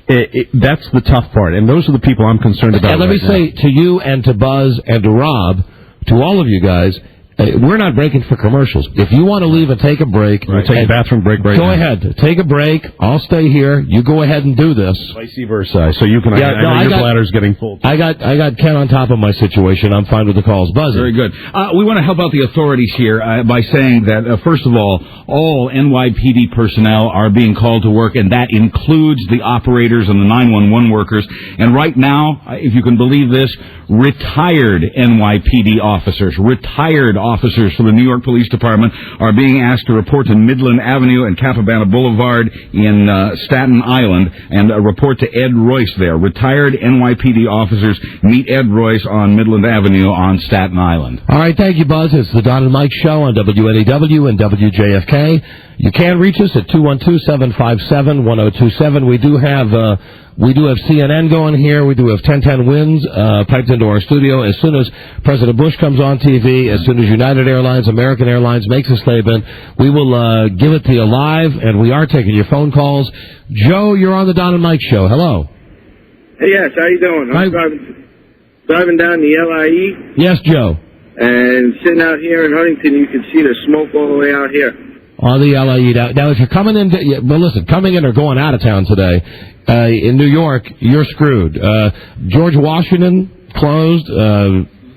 that's the tough part, and those are the people I'm concerned about. And let me say to you and to Buzz and to Rob, to all of you guys, we're not breaking for commercials. If you want to leave and take a break, take a bathroom break right now. Go ahead. Take a break. I'll stay here. You go ahead and do this. Vice versa. So you can. I know your bladder's getting full. I got Ken on top of my situation. I'm fine with the calls. Buzz. Very good. We want to help out the authorities here by saying that first of all NYPD personnel are being called to work, and that includes the operators and the 911 workers. And right now, if you can believe this, retired NYPD officers, retired officers for the New York Police Department are being asked to report to Midland Avenue and Capabana Boulevard in Staten Island and report to Ed Royce there. Retired NYPD officers meet Ed Royce on Midland Avenue on Staten Island. All right, thank you, Buzz. It's the Don and Mike Show on WNEW and WJFK. You can reach us at 212-757-1027. We do have CNN going here. We do have 1010 Wins piped into our studio. As soon as President Bush comes on TV, as soon as United Airlines, American Airlines makes a statement, we will give it to you live, and we are taking your phone calls. Joe, you're on the Don and Mike Show. Hello. Hey, yes, how you doing? I'm driving down the LIE. Yes, Joe. And sitting out here in Huntington, you can see the smoke all the way out here. On the LIE. Now, if you're coming in, coming in or going out of town today, in New York, you're screwed. George Washington closed.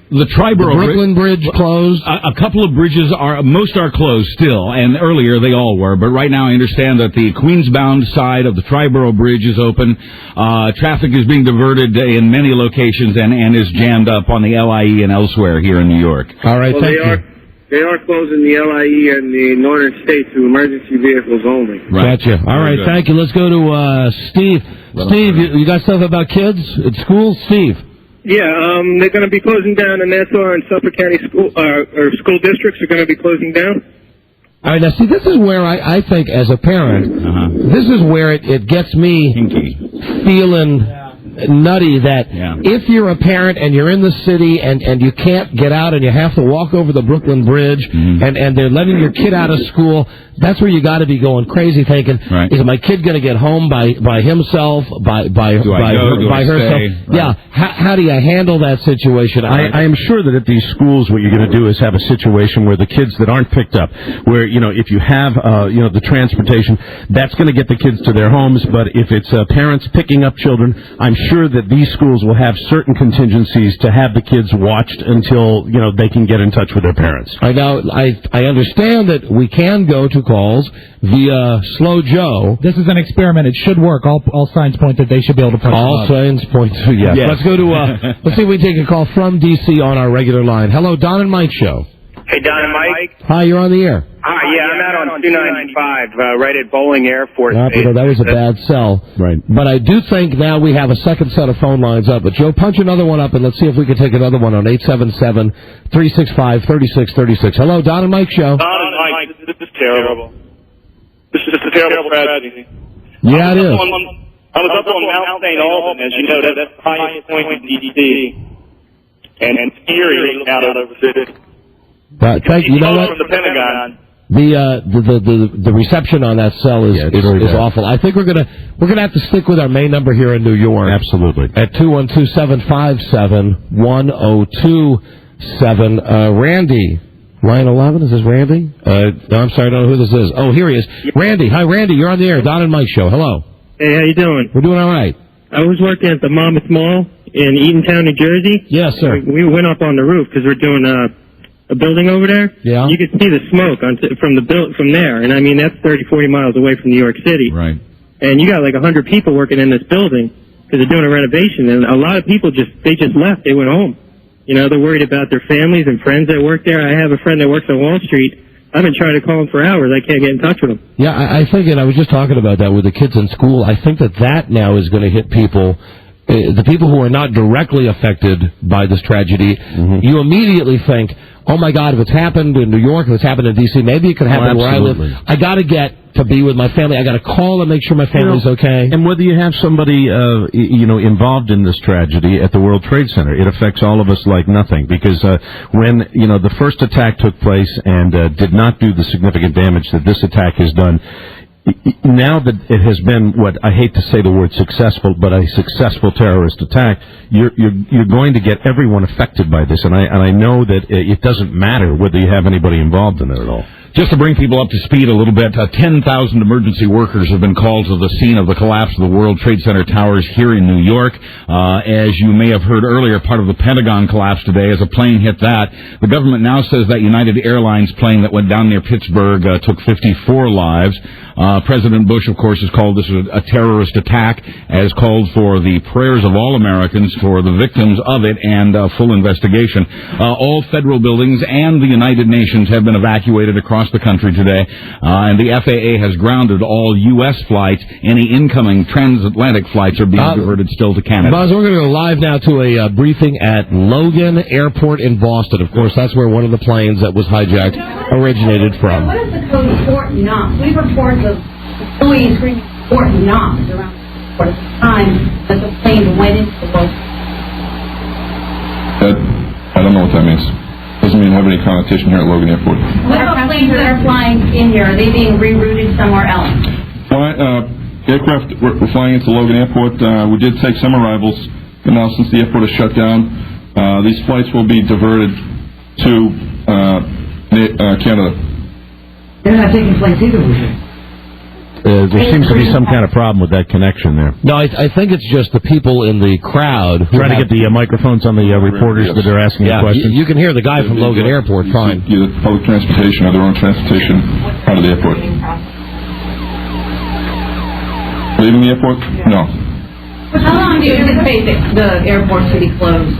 The Triborough Brooklyn Bridge closed. A couple of bridges most are closed still, and earlier they all were. But right now I understand that the Queensbound side of the Triborough Bridge is open. Traffic is being diverted in many locations and is jammed up on the LIE and elsewhere here in New York. All right, thank you. They are closing the LIE and the northern states to emergency vehicles only. Right. Gotcha. All right, thank you. Let's go to Steve. Steve, you got stuff about kids at school? Steve. Yeah, they're going to be closing down the Nassau and Suffolk County school districts are going to be closing down. All right, now see, this is where I think, as a parent, this is where it gets me feeling nutty that if you're a parent and you're in the city and you can't get out and you have to walk over the Brooklyn Bridge and they're letting your kid out of school, that's where you got to be going crazy thinking, is my kid going to get home by himself, by herself? Yeah, how do you handle that situation? I am sure that at these schools what you're going to do is have a situation where the kids that aren't picked up, where, if you have, the transportation, that's going to get the kids to their homes, but if it's parents picking up children, I'm sure that these schools will have certain contingencies to have the kids watched until, they can get in touch with their parents. Now, I understand that we can go to calls via Slow Joe. This is an experiment. It should work. All signs point that they should be able to press All signs point to yes. Let's go to, let's see if we can take a call from D.C. on our regular line. Hello, Don and Mike Show. Hey, Don and Mike. Hi, you're on the air. Hi, yeah, I'm out on 295, right at Bowling Air Force Base. That was a bad sell. Right. But I do think now we have a second set of phone lines up. But, Joe, punch another one up, and let's see if we can take another one on 877-365-3636. Hello, Don and Mike Show. Don and Mike, this is terrible. This is a terrible tragedy. Yeah, it is. I was up on Mount St. Alban, as you know, that's the highest point in D.C. And scary looking out over the city. You know what? From the Pentagon. The reception on that cell is awful. I think we're gonna have to stick with our main number here in New York. Absolutely. At 212-757-1027. Randy, line 11. Is this Randy? No, I'm sorry, I don't know who this is. Oh, here he is. Randy. Hi, Randy. You're on the air. Don and Mike Show. Hello. Hey, how you doing? We're doing all right. I was working at the Monmouth Mall in Eatontown, New Jersey. Yes, sir. We went up on the roof because we're doing a building over there. Yeah. You could see the smoke from there, and I mean that's 30, 40 miles away from New York City. Right. And you got like 100 people working in this building because they're doing a renovation, and a lot of people just left. They went home. They're worried about their families and friends that work there. I have a friend that works on Wall Street. I've been trying to call him for hours. I can't get in touch with him. Yeah, I think, and I was just talking about that with the kids in school. I think that now is going to hit people. The people who are not directly affected by this tragedy, you immediately think, oh, my God, if it's happened in New York, if it's happened in D.C., maybe it could happen where I live. I got to get to be with my family. I got to call and make sure my family's okay. And whether you have somebody, involved in this tragedy at the World Trade Center, it affects all of us like nothing. Because when, the first attack took place and did not do the significant damage that this attack has done, now that it has been what I hate to say the word successful, but a successful terrorist attack, you're going to get everyone affected by this, and I know that it doesn't matter whether you have anybody involved in it at all. Just to bring people up to speed a little bit, 10,000 emergency workers have been called to the scene of the collapse of the World Trade Center towers here in New York. As you may have heard earlier, part of the Pentagon collapsed today as a plane hit that. The government now says that United Airlines plane that went down near Pittsburgh took 54 lives. President Bush, of course, has called this a terrorist attack, has called for the prayers of all Americans for the victims of it and full investigation. All federal buildings and the United Nations have been evacuated across the country today, and the FAA has grounded all U.S. flights. Any incoming transatlantic flights are being diverted still to Canada. Buzz, we're going to go live now to a briefing at Logan Airport in Boston. Of course, that's where one of the planes that was hijacked originated from. What is the code Fort Knox? We report the employees screaming Fort Knox around the time that the plane went into the World. I don't know what that means. Doesn't mean have any connotation here at Logan Airport. What about planes that are flying in here? Are they being rerouted somewhere else? Aircraft were flying into Logan Airport. We did take some arrivals, and now since the airport is shut down, these flights will be diverted to Canada. They're not taking flights either, was it? There seems to be some kind of problem with that connection there. No, I think it's just the people in the crowd. Trying to get the microphones on the reporters that are asking questions. You can hear the guy from Logan Airport fine. Either public transportation or their own transportation out of the airport. Leaving the airport? No. How long do you anticipate the airport to be closed?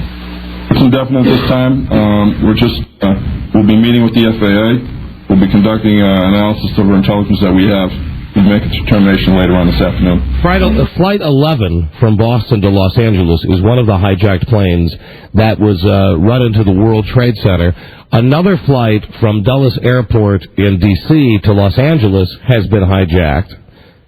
It's indefinite this time. We'll be meeting with the FAA. We'll be conducting analysis of our intelligence that we have. we'd make a determination later on this afternoon. Flight 11 from Boston to Los Angeles is one of the hijacked planes that was run into the World Trade Center. Another flight from Dulles Airport in D.C. to Los Angeles has been hijacked.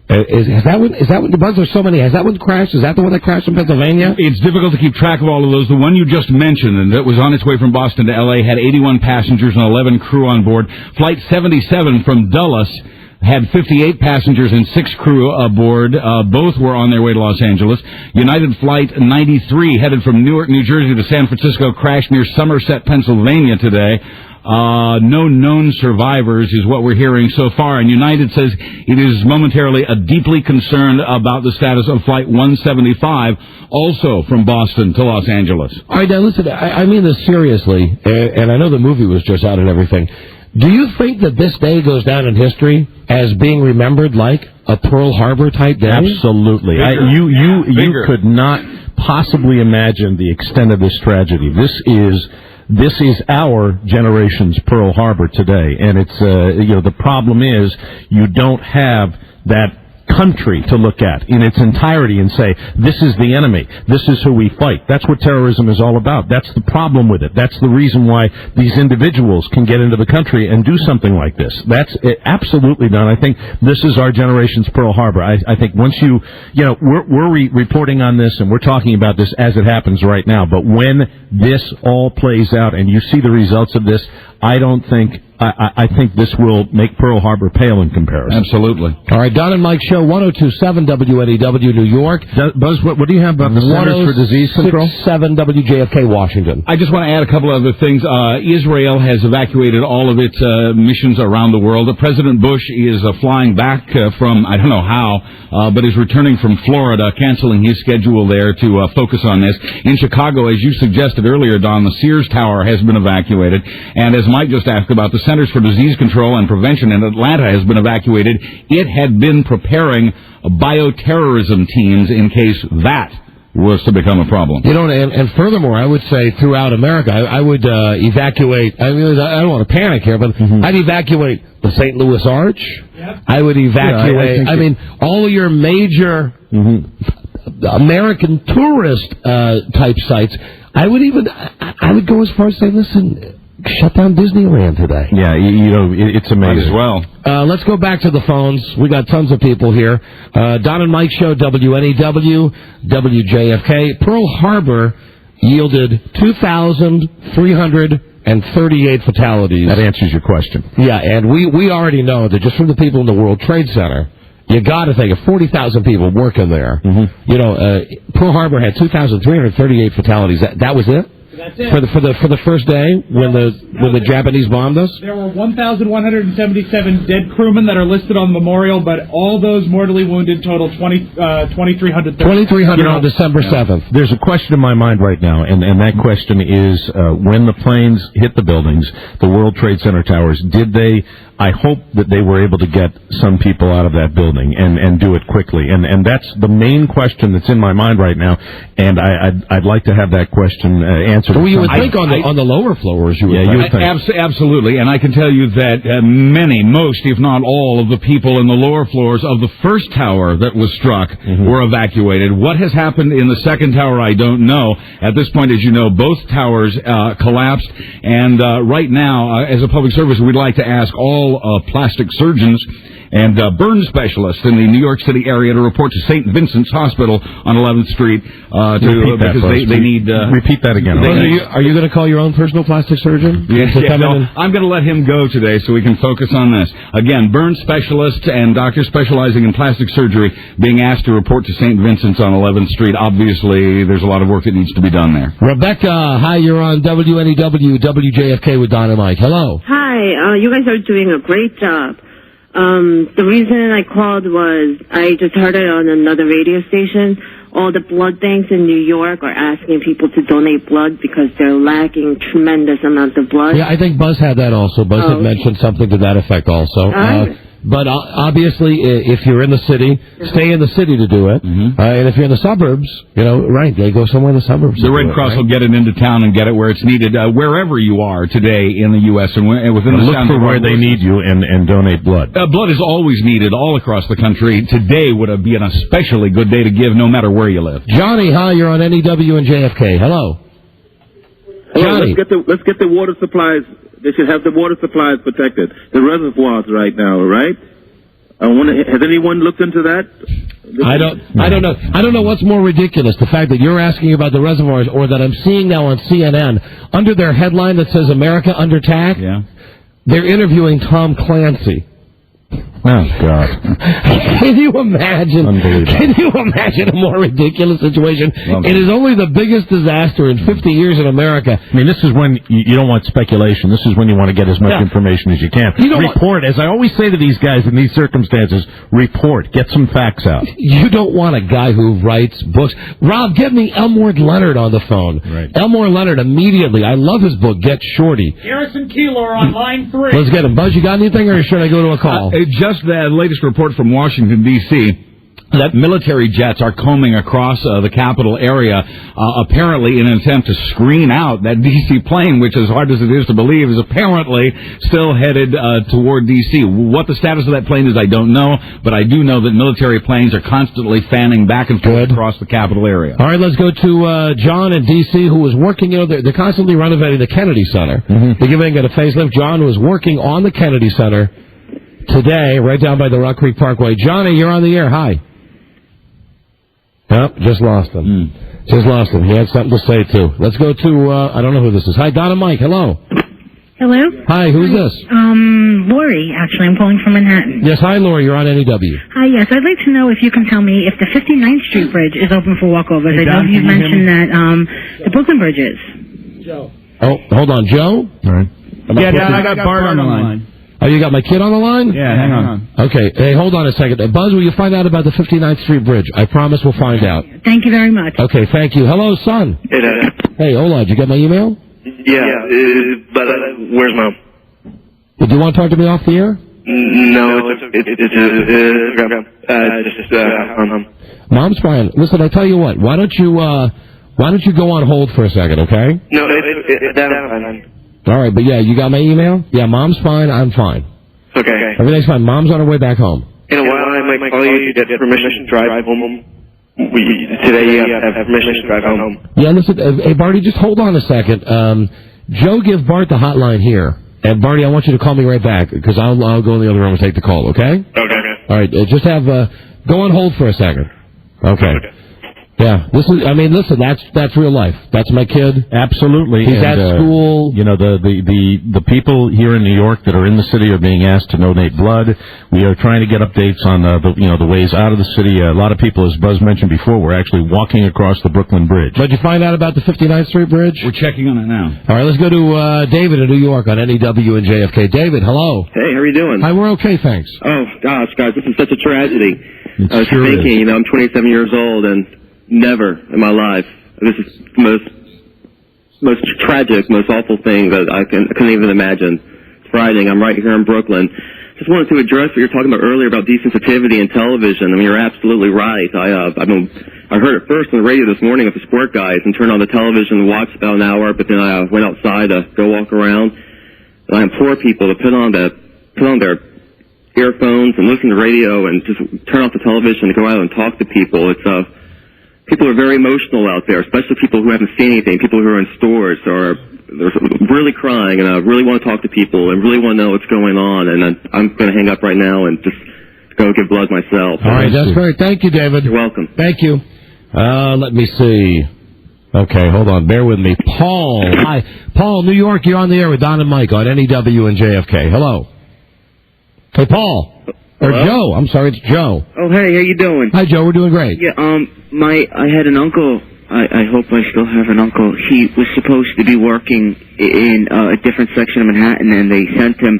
Is that one, Buzz, there's so many. Has that one crashed? Is that the one that crashed in Pennsylvania? It's difficult to keep track of all of those. The one you just mentioned, and that was on its way from Boston to L.A., had 81 passengers and 11 crew on board. Flight 77 from Dulles had 58 passengers and 6 crew aboard. Both were on their way to Los Angeles. United Flight 93, headed from Newark, New Jersey to San Francisco, crashed near Somerset, Pennsylvania today. No known survivors is what we're hearing so far, and United says it is momentarily deeply concerned about the status of Flight 175, also from Boston to Los Angeles. All right, now listen, I mean this seriously, and I know the movie was just out and everything. Do you think that this day goes down in history as being remembered like a Pearl Harbor type day? Absolutely. You could not possibly imagine the extent of this tragedy. This is our generation's Pearl Harbor today, and it's the problem is you don't have that country to look at in its entirety and say, this is the enemy, this is who we fight. That's what terrorism is all about. That's the problem with it. That's the reason why these individuals can get into the country and do something like this. That's absolutely done. I think this is our generation's Pearl Harbor. I think once we're reporting on this and we're talking about this as it happens right now, but when this all plays out and you see the results of this, I think this will make Pearl Harbor pale in comparison. Absolutely. All right, Don and Mike Show, 102.7 WNEW, New York. Buzz, what do you have about the Centers for Disease Control? 106.7 WJFK, Washington. I just want to add a couple of other things. Israel has evacuated all of its missions around the world. President Bush is flying back from, I don't know how, but is returning from Florida, canceling his schedule there to focus on this. In Chicago, as you suggested earlier, Don, the Sears Tower has been evacuated. And as Mike just asked about, the Centers for Disease Control and Prevention in Atlanta has been evacuated. It had been preparing bioterrorism teams in case that was to become a problem. And furthermore, I would say throughout America, I would evacuate, I don't want to panic here, but I'd evacuate the St. Louis Arch. Yep. I would evacuate, all of your major American tourist type sites. I would go as far as say, listen, shut down Disneyland today. Yeah, it's amazing. Might as well. Let's go back to the phones. We got tons of people here. Don and Mike Show, WNEW, WJFK. Pearl Harbor yielded 2,338 fatalities. That answers your question. Yeah, and we already know that just from the people in the World Trade Center, you got to think of 40,000 people working there. Mm-hmm. Pearl Harbor had 2,338 fatalities. That was it? That's it. For the first day when the Japanese bombed us? There were 1,177 dead crewmen that are listed on the memorial, but all those mortally wounded total 2,300. 2,300 on December 7th. There's a question in my mind right now, and that question is when the planes hit the buildings, the World Trade Center towers, I hope that they were able to get some people out of that building and do it quickly. And that's the main question that's in my mind right now, and I'd like to have that question answered. Well, you would think on the lower floors, you would think. Absolutely, and I can tell you that most, if not all, of the people in the lower floors of the first tower that was struck were evacuated. What has happened in the second tower, I don't know. At this point, as you know, both towers collapsed, and right now, as a public service, we'd like to ask all plastic surgeons and burn specialists in the New York City area to report to St. Vincent's Hospital on 11th Street because they need... repeat that again. Are you going to call your own personal plastic surgeon? I'm going to let him go today so we can focus on this. Again, burn specialists and doctors specializing in plastic surgery being asked to report to St. Vincent's on 11th Street. Obviously, there's a lot of work that needs to be done there. Rebecca, hi, you're on WNEW, WJFK with Don and Mike. Hello. Hi, you guys are doing a great job. The reason I called was I just heard it on another radio station. All the blood banks in New York are asking people to donate blood because they're lacking tremendous amounts of blood. Yeah, I think Buzz had that also. Buzz had mentioned something to that effect also. But obviously, if you're in the city, stay in the city to do it. And if you're in the suburbs, right, they go somewhere in the suburbs. The Red Cross will get it into town and get it where it's needed, wherever you are today in the U.S. and within the look for where they need you and donate blood. Blood is always needed all across the country. Today would be an especially good day to give, no matter where you live. Johnny, hi, you're on NEW and JFK. Hello. Johnny. Let's get the water supplies. They should have the water supplies protected. The reservoirs right now, right? Has anyone looked into that? I don't know. I don't know what's more ridiculous, the fact that you're asking about the reservoirs or that I'm seeing now on CNN, under their headline that says America Under Attack, they're interviewing Tom Clancy. Oh, God. Can you imagine? Can you imagine a more ridiculous situation? It is only the biggest disaster in 50 years in America. I mean, this is when you don't want speculation. This is when you want to get as much information as you can. Report, as I always say to these guys in these circumstances, report. Get some facts out. You don't want a guy who writes books. Rob, get me Elmore Leonard on the phone. Right. Elmore Leonard immediately. I love his book, Get Shorty. Garrison Keillor on line 3. Let's get him. Buzz, you got anything, or should I go to a call? Just the latest report from Washington, D.C., that military jets are combing across the capital area, apparently in an attempt to screen out that D.C. plane, which, as hard as it is to believe, is apparently still headed toward D.C. What the status of that plane is, I don't know, but I do know that military planes are constantly fanning back and forth across the capital area. All right, let's go to John in D.C., who was working, they're constantly renovating the Kennedy Center. They're giving it a facelift. John was working on the Kennedy Center today, right down by the Rock Creek Parkway. Johnny, you're on the air. Hi. Nope, just lost him. Just lost him. He had something to say, too. Let's go to, I don't know who this is. Hi, Donna Mike. Hello. Hello? Hi, who's this? Lori, actually. I'm calling from Manhattan. Yes, hi, Lori. You're on NEW. Hi, yes. I'd like to know if you can tell me if the 59th Street Bridge is open for walkovers. Hey, I know Don, you've can you hear mentioned that the Brooklyn Bridge is. Joe. Oh, hold on. Joe? All right. Yeah, Dad, I got Bart on the line. Oh, you got my kid on the line? Yeah, hang on. Okay. Hey, hold on a second. Buzz, will you find out about the 59th Street Bridge? I promise we'll find out. Thank you very much. Okay, thank you. Hello, son. Hey, Dad. Hey, Ola, did you get my email? Yeah, but where's Mom? Do you want to talk to me off the air? No, it's Mom's fine. Listen, I tell you what. Why don't you go on hold for a second, okay? No, it's fine. All right, but yeah, you got my email? Yeah, Mom's fine. I'm fine. Okay. Everything's fine. Mom's on her way back home. In a while, I might call you to get permission to drive home. Today, you have permission to drive home. Yeah, listen, hey, Barty, just hold on a second. Joe, give Bart the hotline here. And, Barty, I want you to call me right back, because I'll go in the other room and take the call, okay? Okay. All right, just have, go on hold for a second. Okay. Yeah, listen, that's real life. That's my kid. Absolutely. He's at school. You know, the people here in New York that are in the city are being asked to donate blood. We are trying to get updates on the ways out of the city. A lot of people, as Buzz mentioned before, were actually walking across the Brooklyn Bridge. Did you find out about the 59th Street Bridge? We're checking on it now. All right, let's go to David in New York on NEW and JFK. David, hello. Hey, how are you doing? Hi, we're okay, thanks. Oh, gosh, guys, this is such a tragedy. It I was sure thinking, I'm 27 years old, and never in my life. This is the most tragic, most awful thing that I couldn't even imagine. It's frightening. I'm right here in Brooklyn. Just wanted to address what you were talking about earlier about desensitivity in television. I mean, you're absolutely right. I heard it first on the radio this morning with the sport guys and turned on the television and watched about an hour, but then I went outside to go walk around. And I implore people to put on their earphones and listen to radio and just turn off the television and go out and talk to people. People are very emotional out there, especially people who haven't seen anything, people who are in stores or they're really crying, and I really want to talk to people and really want to know what's going on, and I'm going to hang up right now and just go give blood myself. All right, that's great. Thank you, David. You're welcome. Thank you. Let me see. Okay, hold on. Bear with me. Paul. Hi. Paul, New York, you're on the air with Don and Mike on NEW and JFK. Hello. Hey, Paul. Or Hello? Joe. I'm sorry, it's Joe. Oh, hey, how you doing? Hi, Joe. We're doing great. Yeah, I had an uncle. I hope I still have an uncle. He was supposed to be working in a different section of Manhattan, and they sent him.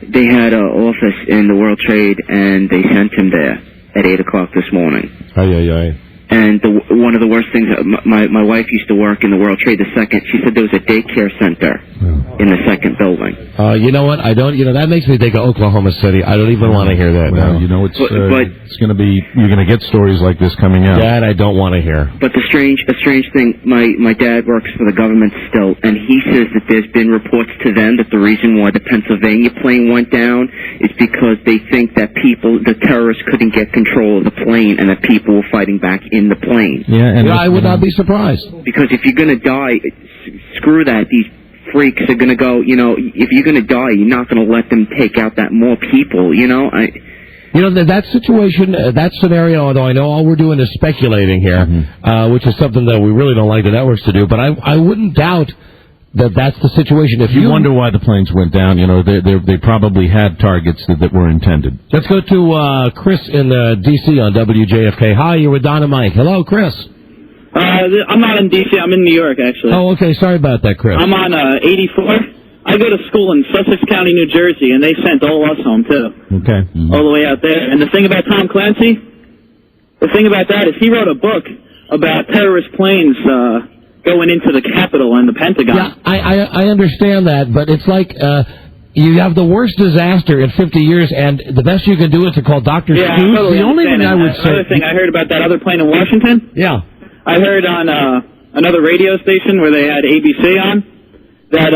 They had an office in the World Trade, and they sent him there at 8 o'clock this morning. Aye. And one of the worst things, my wife used to work in the World Trade the Second. She said there was a daycare center in the second building. You know what? That makes me think of Oklahoma City. I don't even want to hear that now. You know, it's going to be, you're going to get stories like this coming out. That I don't want to hear. But a strange thing, my dad works for the government still, and he says that there's been reports to them that the reason why the Pennsylvania plane went down is because they think that the terrorists couldn't get control of the plane and that people were fighting back in the plane. Yeah, and I would not be surprised. Because if you're going to die, screw that. These freaks are going to go, if you're going to die, you're not going to let them take out that more people, that situation, that scenario, although I know all we're doing is speculating here, which is something that we really don't like the networks to do, but I wouldn't doubt that that's the situation. If you wonder why the planes went down, they probably had targets that were intended. Let's go to Chris in D.C. on WJFK. Hi, you're with Don and Mike. Hello, Chris. I'm not in D.C. I'm in New York, actually. Oh, okay. Sorry about that, Chris. I'm on 84. I go to school in Sussex County, New Jersey, and they sent all us home, too. Okay. All the way out there. And the thing about Tom Clancy, the thing about that is he wrote a book about terrorist planes going into the Capitol and the Pentagon. Yeah, I understand that, but it's like you have the worst disaster in 50 years, and the best you can do is to call Dr. Yeah, Seuss. Totally the only thing I would say... Another thing I heard about that other plane in Washington? Yeah. I heard on another radio station where they had ABC on that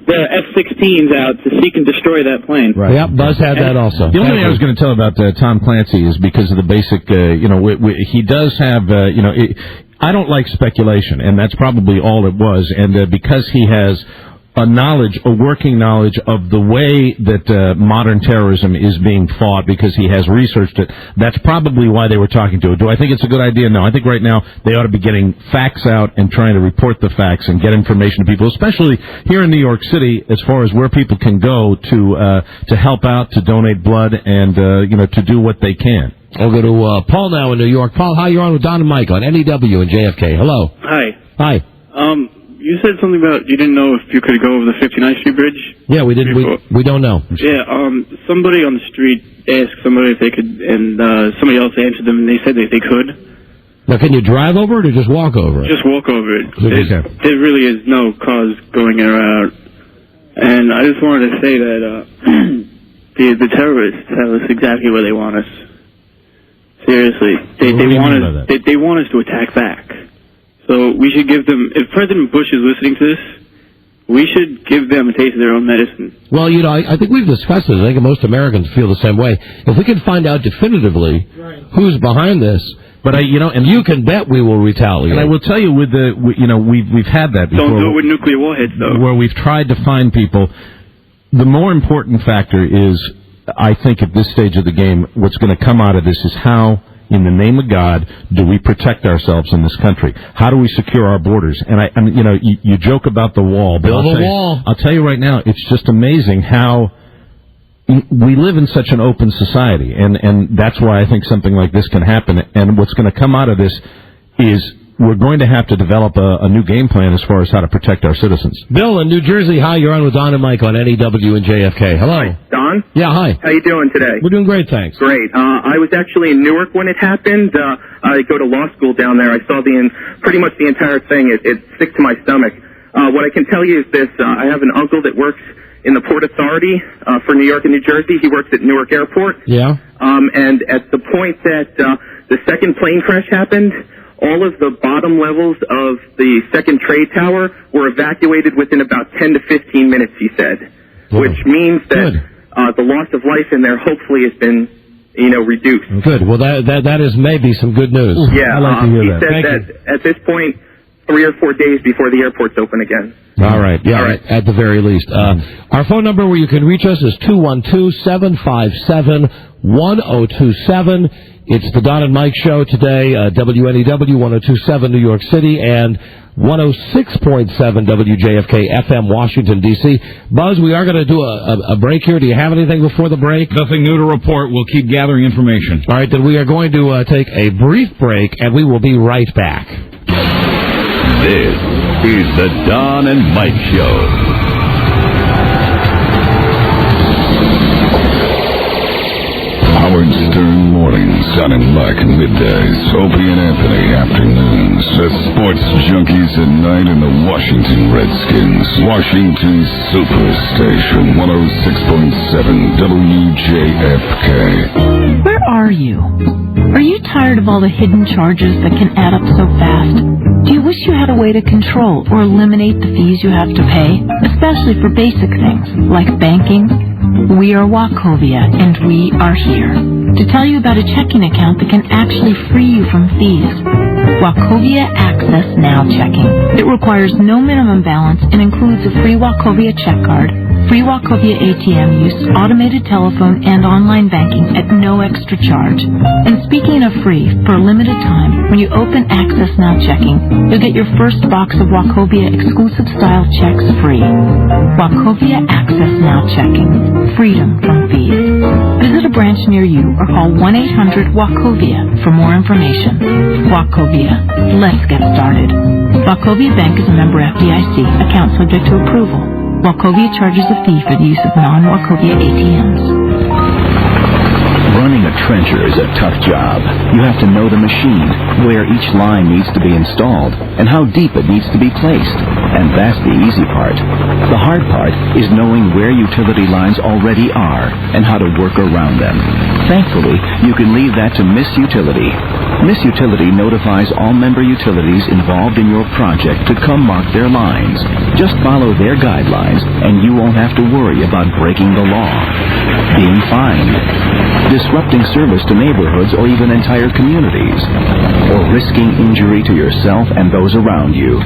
there are F-16s out to seek and destroy that plane. Right. Yep, Buzz had that also. The only thing I was going to tell about Tom Clancy is because of the basic, he does have, I don't like speculation, and that's probably all it was. And because he has a working knowledge of the way that modern terrorism is being fought, because he has researched it, that's probably why they were talking to it. Do I think it's a good idea? No. I think right now they ought to be getting facts out and trying to report the facts and get information to people, especially here in New York City, as far as where people can go to help out, to donate blood, and to do what they can. I'll go to Paul now in New York. Paul, hi, you're on with Don and Mike on NEW and JFK. Hello. Hi. Hi. You said something about you didn't know if you could go over the 59th Street Bridge. Yeah, we didn't. We don't know. Yeah. Somebody on the street asked somebody if they could, and somebody else answered them, and they said that they could. Now, can you drive over it or just walk over it? Just walk over it. Okay. There really is no cars going in or out. And I just wanted to say that the terrorists tell us exactly where they want us. Seriously, they want us to attack back. So we should give them, if President Bush is listening to this, we should give them a taste of their own medicine. Well, I think we've discussed this. I think most Americans feel the same way. If we can find out definitively who's behind this, but and you can bet we will retaliate. And I will tell you, we've had that before. Don't do it with nuclear warheads, though. Where we've tried to find people. The more important factor is, I think, at this stage of the game, what's going to come out of this is how, in the name of God, do we protect ourselves in this country? How do we secure our borders? And you joke about the wall. Build a wall. I'll tell you right now, it's just amazing how we live in such an open society, and that's why I think something like this can happen. And what's going to come out of this is we're going to have to develop a new game plan as far as how to protect our citizens. Bill in New Jersey, hi, you're on with Don and Mike on NEW and JFK. Hello. Hi, Don? Yeah, hi. How you doing today? We're doing great, thanks. Great. I was actually in Newark when it happened. I go to law school down there. I saw pretty much the entire thing. It's sick to my stomach. What I can tell you is this. I have an uncle that works in the Port Authority for New York and New Jersey. He works at Newark Airport. Yeah. And at the point that the second plane crash happened, all of the bottom levels of the second trade tower were evacuated within about 10 to 15 minutes, he said, which means that the loss of life in there hopefully has been, reduced. Good. Well, that is maybe some good news. Yeah, I'd like to hear he that. said that at this point, 3 or 4 days before the airport's open again. All right. Yeah, all right. At the very least. Our phone number where you can reach us is 212-757-1027. It's the Don and Mike Show today, WNEW 1027 New York City and 106.7 WJFK FM Washington, D.C. Buzz, we are going to do a break here. Do you have anything before the break? Nothing new to report. We'll keep gathering information. All right, then we are going to take a brief break, and we will be right back. This is the Don and Mike Show. Howard Stern Mornings. Don and Mike middays. Opie and Anthony afternoons. The sports junkies at night and the Washington Redskins. Washington Superstation 106.7 WJFK. Where are you? Are you tired of all the hidden charges that can add up so fast? Do you wish you had a way to control or eliminate the fees you have to pay, especially for basic things like banking? We are Wachovia, and we are here to tell you about a checking account that can actually free you from fees. Wachovia Access Now Checking. It requires no minimum balance and includes a free Wachovia check card, free Wachovia ATM use, automated telephone, and online banking at no extra charge. And speaking of free, for a limited time, when you open Access Now Checking, you'll get your first box of Wachovia exclusive style checks free. Wachovia Access Now Checking. Freedom from fees. Visit a branch near you or call 1-800-WACHOVIA for more information. Wachovia. Let's get started. Wachovia Bank is a member FDIC. Account subject to approval. Wachovia charges a fee for the use of non-Wachovia ATMs. Running a trencher is a tough job. You have to know the machine, where each line needs to be installed, and how deep it needs to be placed. And that's the easy part. The hard part is knowing where utility lines already are and how to work around them. Thankfully, you can leave that to Miss Utility. Miss Utility notifies all member utilities involved in your project to come mark their lines. Just follow their guidelines, and you won't have to worry about breaking the law, being fined, disrupting service to neighborhoods or even entire communities, or risking injury to yourself and those around you.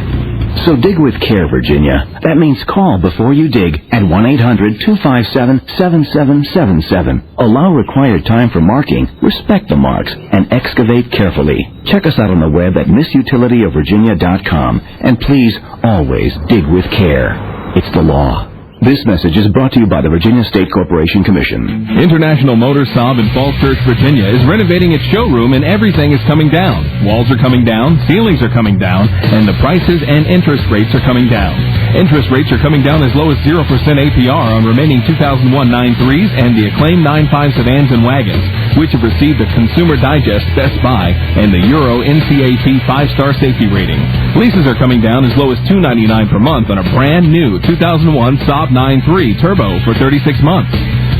So dig with care, Virginia. That means call before you dig at 1-800-257-7777. Allow required time for marking, respect the marks, and excavate carefully. Check us out on the web at missutilityofvirginia.com. And please, always dig with care. It's the law. This message is brought to you by the Virginia State Corporation Commission. International Motor Saab in Falls Church, Virginia is renovating its showroom and everything is coming down. Walls are coming down, ceilings are coming down, and the prices and interest rates are coming down. Interest rates are coming down as low as 0% APR on remaining 2001 9.3s and the acclaimed 9.5 sedans and wagons, which have received the Consumer Digest Best Buy and the Euro NCAP 5-star safety rating. Leases are coming down as low as $299 per month on a brand new 2001 Saab 9.3 Turbo for 36 months.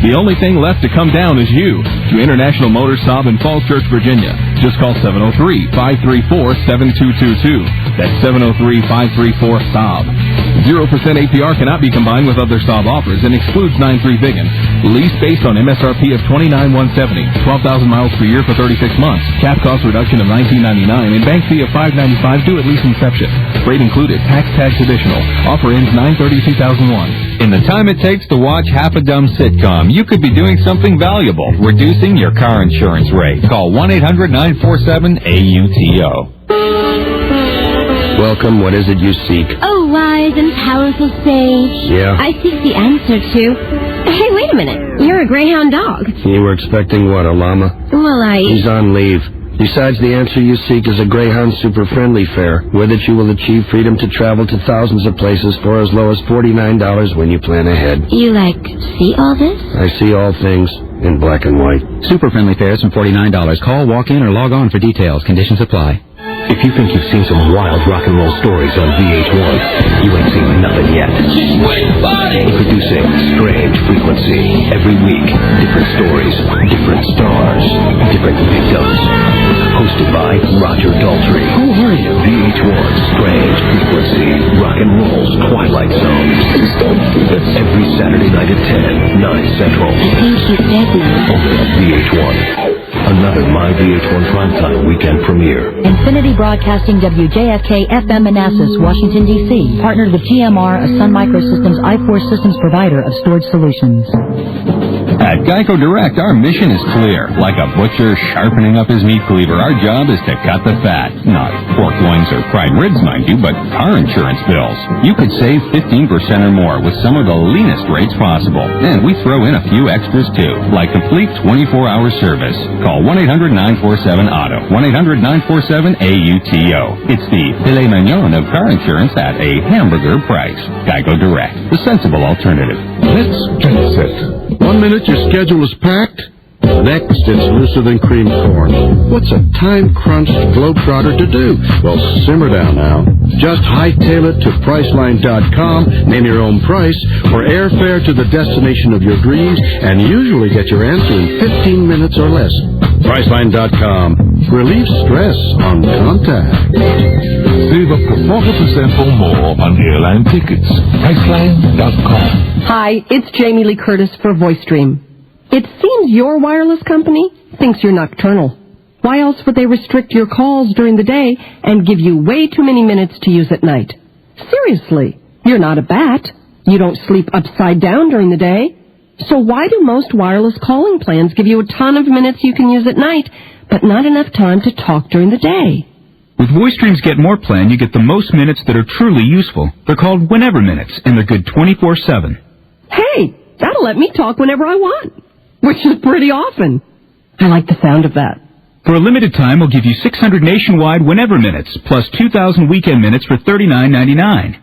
The only thing left to come down is you. To International Motor Saab in Falls Church, Virginia. Just call 703-534-7222. That's 703-534-SAAB. 0% APR cannot be combined with other Saab offers and excludes 9.3 Biggin. Lease based on MSRP of $29,170. 12,000 miles per year for 36 months. Cap cost reduction of $19.99 and bank fee of $5.95 due at lease inception. Rate included. Tax additional. Offer ends 9/30/2001. In the time it takes to watch half a dumb sitcom, you could be doing something valuable, reducing your car insurance rate. Call 1-800-947-AUTO. Welcome, what is it you seek? Oh, wise and powerful sage. Yeah? I seek the answer to... Hey, wait a minute. You're a greyhound dog. You were expecting what, a llama? Well, He's on leave. Besides, the answer you seek is a Greyhound Super Friendly fare. With it, you will achieve freedom to travel to thousands of places for as low as $49 when you plan ahead. You, see all this? I see all things in black and white. Super Friendly fares from $49. Call, walk in, or log on for details. Conditions apply. If you think you've seen some wild rock and roll stories on VH1, you ain't seen nothing yet. Introducing Strange Frequency. Every week, different stories, different stars, different victims. Hosted by Roger Daltrey. Who are you? VH1 Strange Frequency. Rock and roll's Twilight Zone. Every Saturday night at 10, 9 Central. I think he's dead now. Only on VH1. Another My VH1 Primetime weekend premiere. Infinity Broadcasting WJFK FM Manassas, Washington, D.C. Partnered with GMR, a Sun Microsystems I-Force systems provider of storage solutions. At Geico Direct, our mission is clear. Like a butcher sharpening up his meat cleaver, our job is to cut the fat. Not pork loins or fried ribs, mind you, but car insurance bills. You could save 15% or more with some of the leanest rates possible. And we throw in a few extras, too, like complete 24-hour service. Call 1-800-947-AUTO. 1-800-947-AUTO. It's the filet mignon of car insurance at a hamburger price. Geico Direct, the sensible alternative. Let's face it. 1 minute your schedule is packed, Next, it's looser than cream corn. What's a time-crunched globetrotter to do? Well, simmer down now. Just hightail it to Priceline.com, name your own price, for airfare to the destination of your dreams, and usually get your answer in 15 minutes or less. Priceline.com. Relieve stress on contact. Save up to 40% or more on airline tickets. Priceline.com. Hi, it's Jamie Lee Curtis for VoiceStream. It seems your wireless company thinks you're nocturnal. Why else would they restrict your calls during the day and give you way too many minutes to use at night? Seriously, you're not a bat. You don't sleep upside down during the day. So why do most wireless calling plans give you a ton of minutes you can use at night, but not enough time to talk during the day? With VoiceStream's Get More plan, you get the most minutes that are truly useful. They're called Whenever Minutes, and they're good 24/7. Hey, that'll let me talk whenever I want, which is pretty often. I like the sound of that. For a limited time, we'll give you 600 nationwide Whenever Minutes, plus 2,000 weekend minutes for $39.99.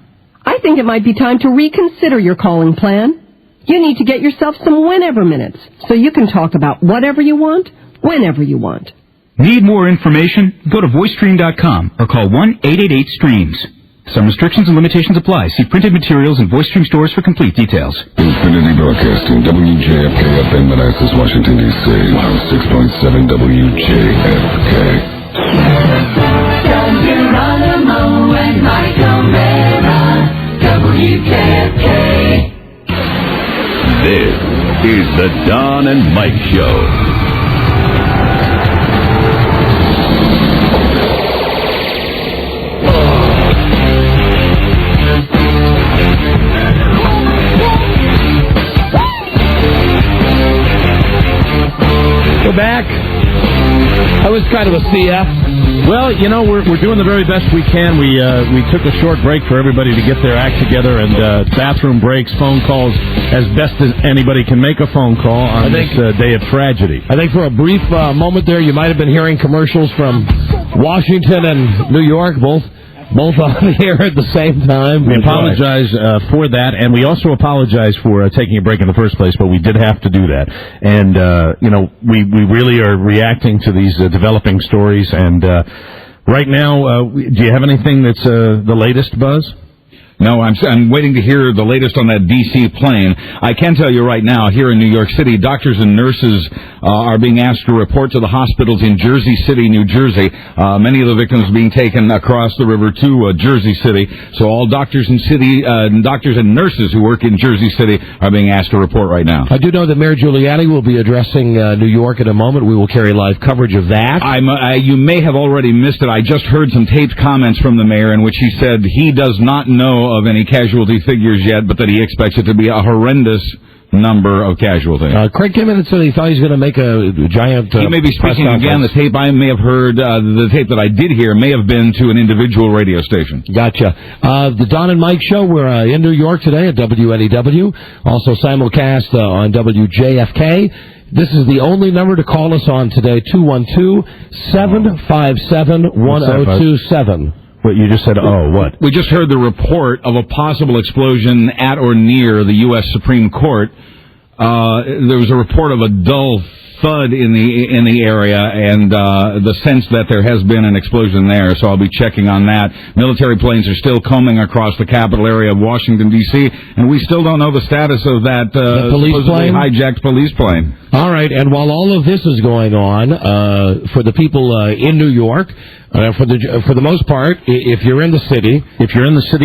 I think it might be time to reconsider your calling plan. You need to get yourself some Whenever Minutes, so you can talk about whatever you want, whenever you want. Need more information? Go to VoiceStream.com or call 1-888-STREAMS. Some restrictions and limitations apply. See printed materials in VoiceStream stores for complete details. Infinity Broadcasting, WJFK FM, Manassas, Washington, D.C. 106.7 WJFK. John Geronimo and Michael Mara, WJFK. This is the Don and Mike Show. We're back. That was kind of a CF. Well, you know, we're doing the very best we can. We took a short break for everybody to get their act together, and bathroom breaks, phone calls, as best as anybody can make a phone call on this day of tragedy. I think for a brief moment there, you might have been hearing commercials from Washington and New York, both on the air at the same time. We apologize for that, and we also apologize for taking a break in the first place, but we did have to do that. And, you know, we really are reacting to these developing stories. And right now, do you have anything that's the latest, Buzz? No, I'm waiting to hear the latest on that D.C. plane. I can tell you right now, here in New York City, doctors and nurses are being asked to report to the hospitals in Jersey City, New Jersey. Many of the victims being taken across the river to Jersey City. So all doctors and nurses who work in Jersey City are being asked to report right now. I do know that Mayor Giuliani will be addressing New York in a moment. We will carry live coverage of that. You may have already missed it. I just heard some taped comments from the mayor in which he said he does not know of any casualty figures yet, but that he expects it to be a horrendous number of casualties. Craig came in and said he thought he was going to make a giant he may be speaking again. The tape I may have heard, the tape that I did hear may have been to an individual radio station. Gotcha. The Don and Mike Show, we're in New York today at WNEW, also simulcast on WJFK. This is the only number to call us on today, 212-757-1027. What you just said, what? We just heard the report of a possible explosion at or near the U.S. Supreme Court. There was a report of a dull thud in the area, and the sense that there has been an explosion there. So I'll be checking on that. Military planes are still combing across the capital area of Washington, D.C., and we still don't know the status of that supposedly hijacked police plane. All right, and while all of this is going on, for the people in New York, for the most part, if you're in the city,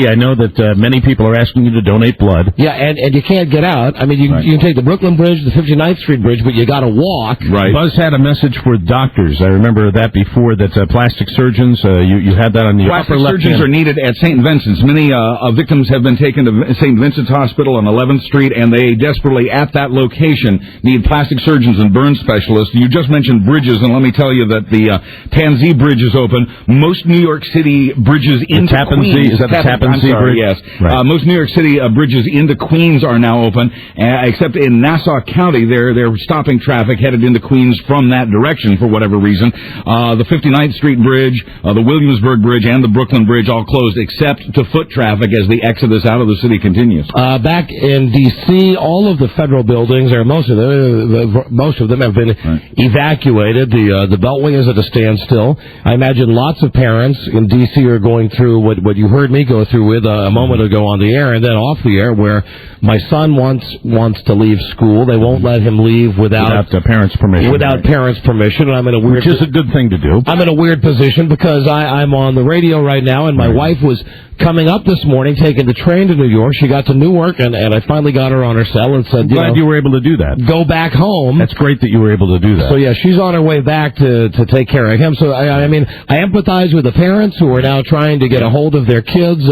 I know that many people are asking you to donate blood. Yeah, and you can't get out. I mean, you can take the Brooklyn Bridge, the 59th Street Bridge, but you got to walk. Right. Buzz had a message for doctors. I remember that before. That plastic surgeons. You had that on the upper left. Plastic surgeons are needed at St. Vincent's. Many victims have been taken to St. Vincent's Hospital on 11th Street, and they desperately at that location need plastic surgeons and burn specialists. You just mentioned bridges, and let me tell you that the Tansy Bridge is open. Most New York City bridges into Queens. Is that the Tappan Zee Bridge? Yes. Right. Most New York City bridges into Queens are now open, except in Nassau County, they're stopping traffic heading headed into Queens from that direction for whatever reason. The 59th Street Bridge, the Williamsburg Bridge, and the Brooklyn Bridge all closed except to foot traffic as the exodus out of the city continues. Back in D.C., all of the federal buildings, or most of them have been evacuated. The Beltway is at a standstill. I imagine lots of parents in D.C. are going through what you heard me go through with a moment ago on the air and then off the air, where my son wants to leave school. They won't let him leave without parents' permission. Without parents' permission, and I'm in a weird... Which is a good thing to do. I'm in a weird position because I'm on the radio right now, and my wife was coming up this morning, taking the train to New York. She got to Newark, and I finally got her on her cell and said, Glad you were able to do that. Go back home. That's great that you were able to do that. So, yeah, she's on her way back to take care of him. So, I mean, I empathize with the parents who are now trying to get a hold of their kids.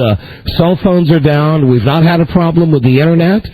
Cell phones are down. We've not had a problem with the Internet,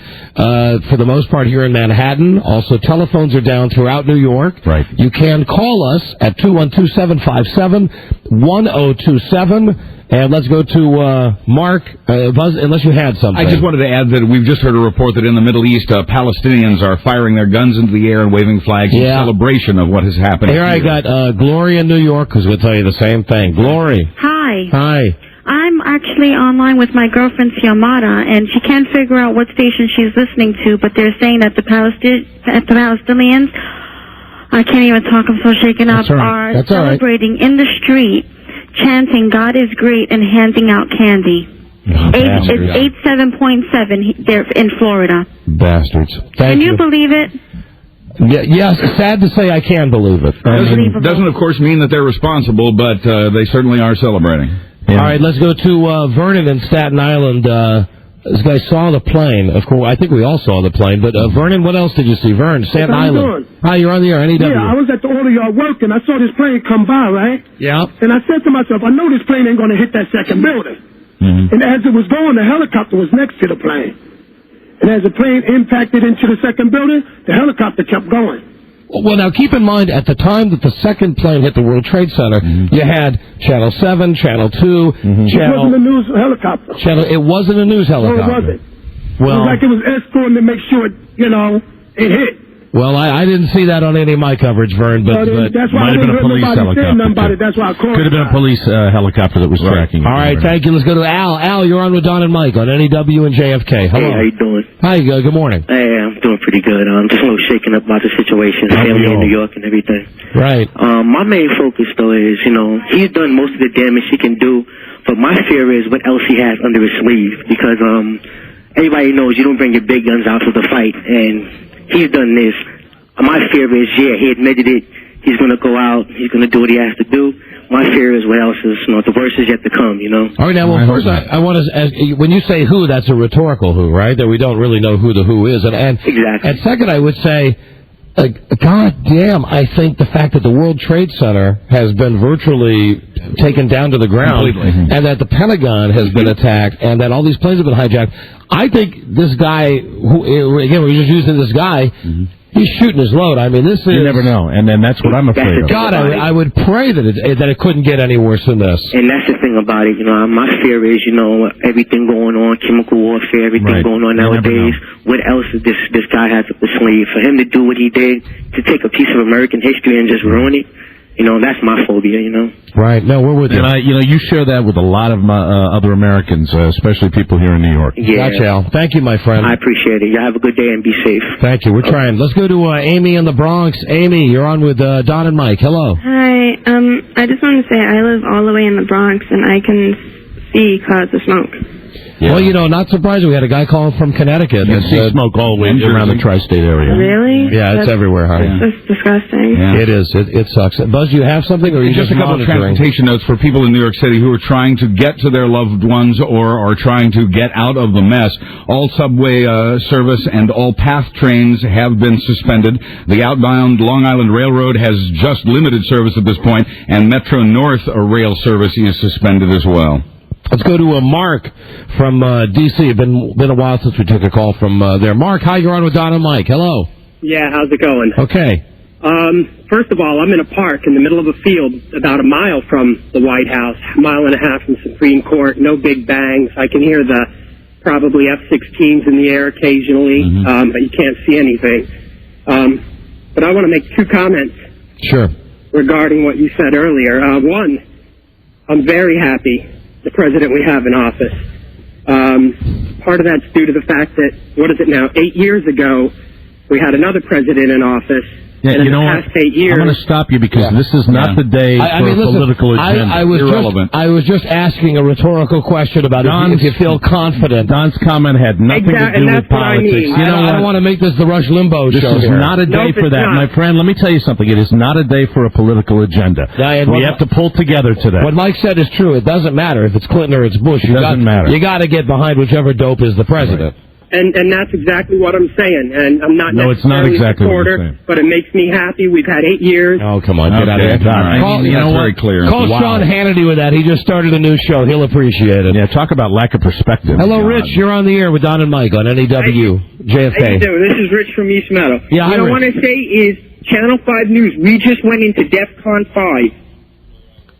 for the most part, here in Manhattan. Also, telephones are down throughout New York. Right. You can call us at 212-757-1027. And let's go to Mark, Buzz, unless you had something. I just wanted to add that we've just heard a report that in the Middle East, Palestinians are firing their guns into the air and waving flags in celebration of what has happened. Here I got Glory in New York, who's going to tell you the same thing. Glory. Hi. Hi. I'm actually online with my girlfriend, Xiomara, and she can't figure out what station she's listening to, but they're saying that the Palestinians, I can't even talk, I'm so shaken up, are celebrating in the street, chanting "God is great" and handing out candy. It's 87.7 there in Florida. Bastards. Can you believe it? Yes, sad to say I can believe it. Doesn't, of course, mean that they're responsible, but they certainly are celebrating. Yeah. All right, let's go to Vernon in Staten Island. This guy saw the plane. Of course, I think we all saw the plane. But Vernon, what else did you see? Vernon, Staten Island. Hi, you're on the air. NEW. Yeah, I was at the auto yard working. I saw this plane come by, right? Yeah. And I said to myself, I know this plane ain't going to hit that second building. Mm-hmm. And as it was going, the helicopter was next to the plane. And as the plane impacted into the second building, the helicopter kept going. Well, now, keep in mind, at the time that the second plane hit the World Trade Center, you had Channel 7, Channel 2, It wasn't a news helicopter. It wasn't a news helicopter. No, it wasn't. Well, it was like it was escorting to make sure, it hit. Well, I didn't see that on any of my coverage, Vern, but that's why might have been a police helicopter. That's why I called. Could have been a police helicopter that was tracking. All right, thank you. Let's go to Al. Al, you're on with Don and Mike on NEW and JFK. Hello. Hey, how you doing? Hi, good morning. Hey, I'm doing pretty good. I'm just a little shaken up about the situation, family in New York and everything. Right. My main focus, though, is, he's done most of the damage he can do, but my fear is what else he has under his sleeve, because everybody knows you don't bring your big guns out to the fight, and he's done this. My fear is, he admitted it. He's going to go out. He's going to do what he has to do. My fear is what else is, the worst is yet to come, All right, now, well, first, I want to ask, when you say who, that's a rhetorical who, right? That we don't really know who the who is. And exactly. And second, I would say, God damn, I think the fact that the World Trade Center has been virtually taken down to the ground, and that the Pentagon has been attacked, and that all these planes have been hijacked, I think this guy, again, we're just using this guy, he's shooting his load. I mean, this is... You never know, and then that's what I'm afraid of. God, I would pray that it couldn't get any worse than this. And that's the thing about it, my fear is, everything going on, chemical warfare, everything going on nowadays. What else does this guy has up his sleeve? For him to do what he did, to take a piece of American history and just ruin it, that's my phobia, Right. No, we're with you. And you share that with a lot of other Americans, especially people here in New York. Yeah. Gotcha, Al. Thank you, my friend. I appreciate it. You have a good day and be safe. Thank you. We're trying. Let's go to Amy in the Bronx. Amy, you're on with Don and Mike. Hello. Hi. I just want to say I live all the way in the Bronx, and I can see clouds of smoke. Yeah. Well, not surprising. We had a guy calling from Connecticut. You can see smoke all the way around the tri-state area. Really? Yeah, it's everywhere, honey. That's disgusting. Yeah. It is. It sucks. Buzz, you have something, or are you just a couple of transportation notes for people in New York City who are trying to get to their loved ones or are trying to get out of the mess. All subway service and all PATH trains have been suspended. The outbound Long Island Railroad has just limited service at this point, and Metro North rail service is suspended as well. Let's go to Mark from D.C. It's been a while since we took a call from there. Mark, hi, you're on with Don and Mike. Hello. Yeah, how's it going? Okay. First of all, I'm in a park in the middle of a field about a mile from the White House, a mile and a half from the Supreme Court, no big bangs. I can hear the probably F-16s in the air occasionally, but you can't see anything. but I want to make 2 comments. Sure. Regarding what you said earlier. One, I'm very happy the president we have in office. Part of that's due to the fact that, 8 years ago, we had another president in office. Yeah, and in you know the past what? 8 years, I'm going to stop you because this is not the day for a political agenda. I was just asking a rhetorical question about if you feel confident. Don's comment had nothing to do with politics. You know I don't want to make this the Rush Limbaugh show. This is not a day for that, my friend. Let me tell you something. It is not a day for a political agenda. We have to pull together today. What Mike said is true. It doesn't matter if it's Clinton or it's Bush. It doesn't matter. You got to get behind whichever dope is the president. Right. And that's exactly what I'm saying. And I'm not No, it's not necessarily exactly a what you're supporter, saying. but it makes me happy. We've had 8 years. Oh, come on. Get out of Okay, here. Don, Call, you know what? Very clear. Call Sean Hannity with that. He just started a new show. He'll appreciate it. Yeah, talk about lack of perspective. Hello, Rich. You're on the air with Don and Mike on NEW, JFK. How you doing? This is Rich from East Meadow. Yeah, what I want to say is Channel 5 News, we just went into DEFCON 5.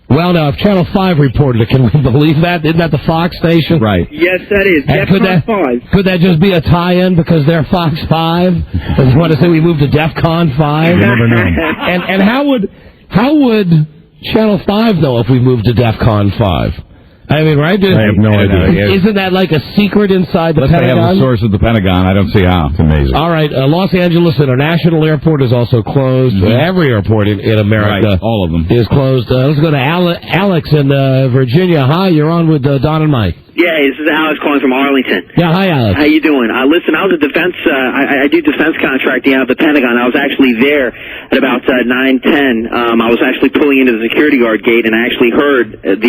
Well, now, if Channel 5 reported it, can we believe that? Isn't that the Fox station? Right. Yes, that is. DEFCON 5. Could that just be a tie-in because they're Fox 5? Does you want to say we moved to DEFCON 5? You never know. And how would Channel 5 know if we moved to DEFCON 5? I mean, right? I have no idea. Isn't that like a secret inside the Unless Pentagon? they have the source at the Pentagon, I don't see how. It's amazing. All right, Los Angeles International Airport is also closed. Every airport in America, all of them, is closed. Let's go to Alex in Virginia. Hi, you're on with Don and Mike. Yeah, this is Alex calling from Arlington. Yeah, hi, Alex. How you doing? Listen, I was a defense. I do defense contracting out of the Pentagon. I was actually there at about 9:10. I was actually pulling into the security guard gate, and I actually heard it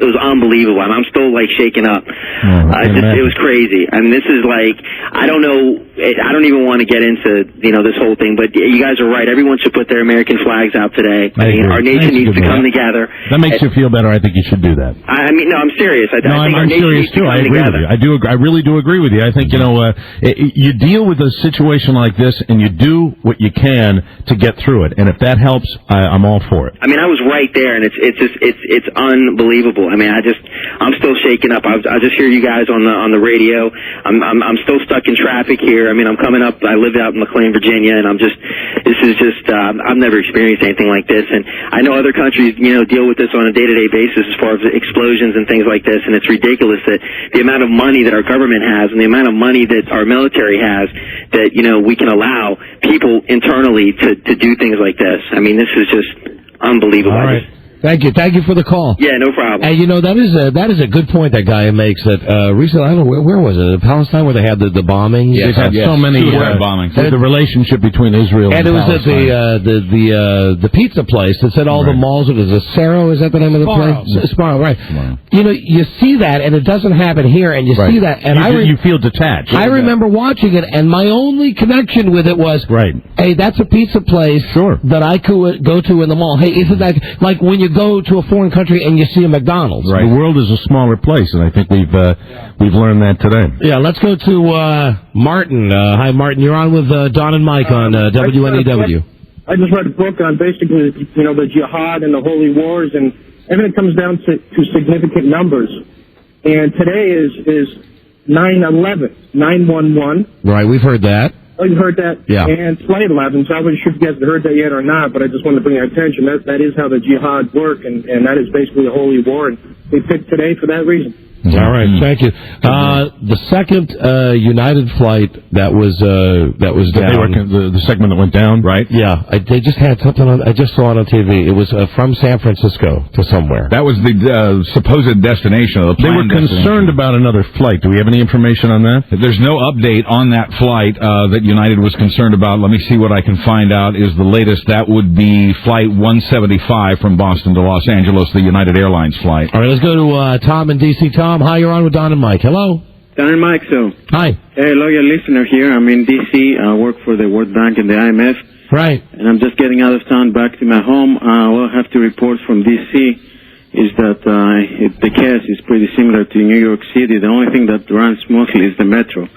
was unbelievable. I'm still like shaken up. It was crazy. I mean, this is like I don't know. I don't even want to get into this whole thing, but you guys are right. Everyone should put their American flags out today. I mean, our nation needs to come together. That makes you feel better. I think you should do that. I mean, no, I'm serious. I think I'm serious too. I agree with you. I really do agree with you. I think you deal with a situation like this, and you do what you can to get through it. And if that helps, I'm all for it. I mean, I was right there, and it's unbelievable. I mean, I'm still shaken up. I just hear you guys on the radio. I'm still stuck in traffic here. I mean, I'm coming up. I live out in McLean, Virginia, and I've never experienced anything like this. And I know other countries, deal with this on a day-to-day basis as far as explosions and things like this. And it's ridiculous that the amount of money that our government has and the amount of money that our military has that, we can allow people internally to do things like this. I mean, this is just unbelievable. All right. Thank you for the call. Yeah, no problem. And that is a good point that guy makes. That recently, I don't know where was it? Palestine, where they had the bombings. They've had so many bombings. The relationship between Israel and And Palestine. it was at the pizza place that said all the malls. It was a Sparrow. Is that the name of the place? Sparrow, right? Sparrow. You see that, and it doesn't happen here. And you see that, and you feel detached. I remember watching it, and my only connection with it was, hey, that's a pizza place that I could go to in the mall. Hey, isn't that like when you go to a foreign country and you see a McDonald's? Right. The world is a smaller place, and I think we've learned that today. Yeah, let's go to Martin. Hi, Martin. You're on with Don and Mike on WNEW. I just read a book on basically, the jihad and the holy wars, and everything comes down to significant numbers. And today is 9/11, 9/11. Right, we've heard that. Oh, you heard that? Yeah. And Flight 11, so I wasn't sure if you guys had heard that yet or not, but I just wanted to bring your attention. That is how the jihad work, and that is basically a holy war, and they picked today for that reason. All right, thank you. The second United flight that was down. The segment that went down, right? Yeah, they just had something on. I just saw it on TV. It was from San Francisco to somewhere. That was the supposed destination of the plane. They were concerned about another flight. Do we have any information on that? There's no update on that flight that United was concerned about. Let me see what I can find out. Is the latest. That would be Flight 175 from Boston to Los Angeles, the United Airlines flight. All right, let's go to Tom in D.C. Tom, hi, you're on with Don and Mike. Hello. Don and Mike, so. Hi. Hey, loyal listener here. I'm in D.C. I work for the World Bank and the IMF. Right. And I'm just getting out of town back to my home. What I have to report from D.C. is that the case is pretty similar to New York City. The only thing that runs smoothly is the metro.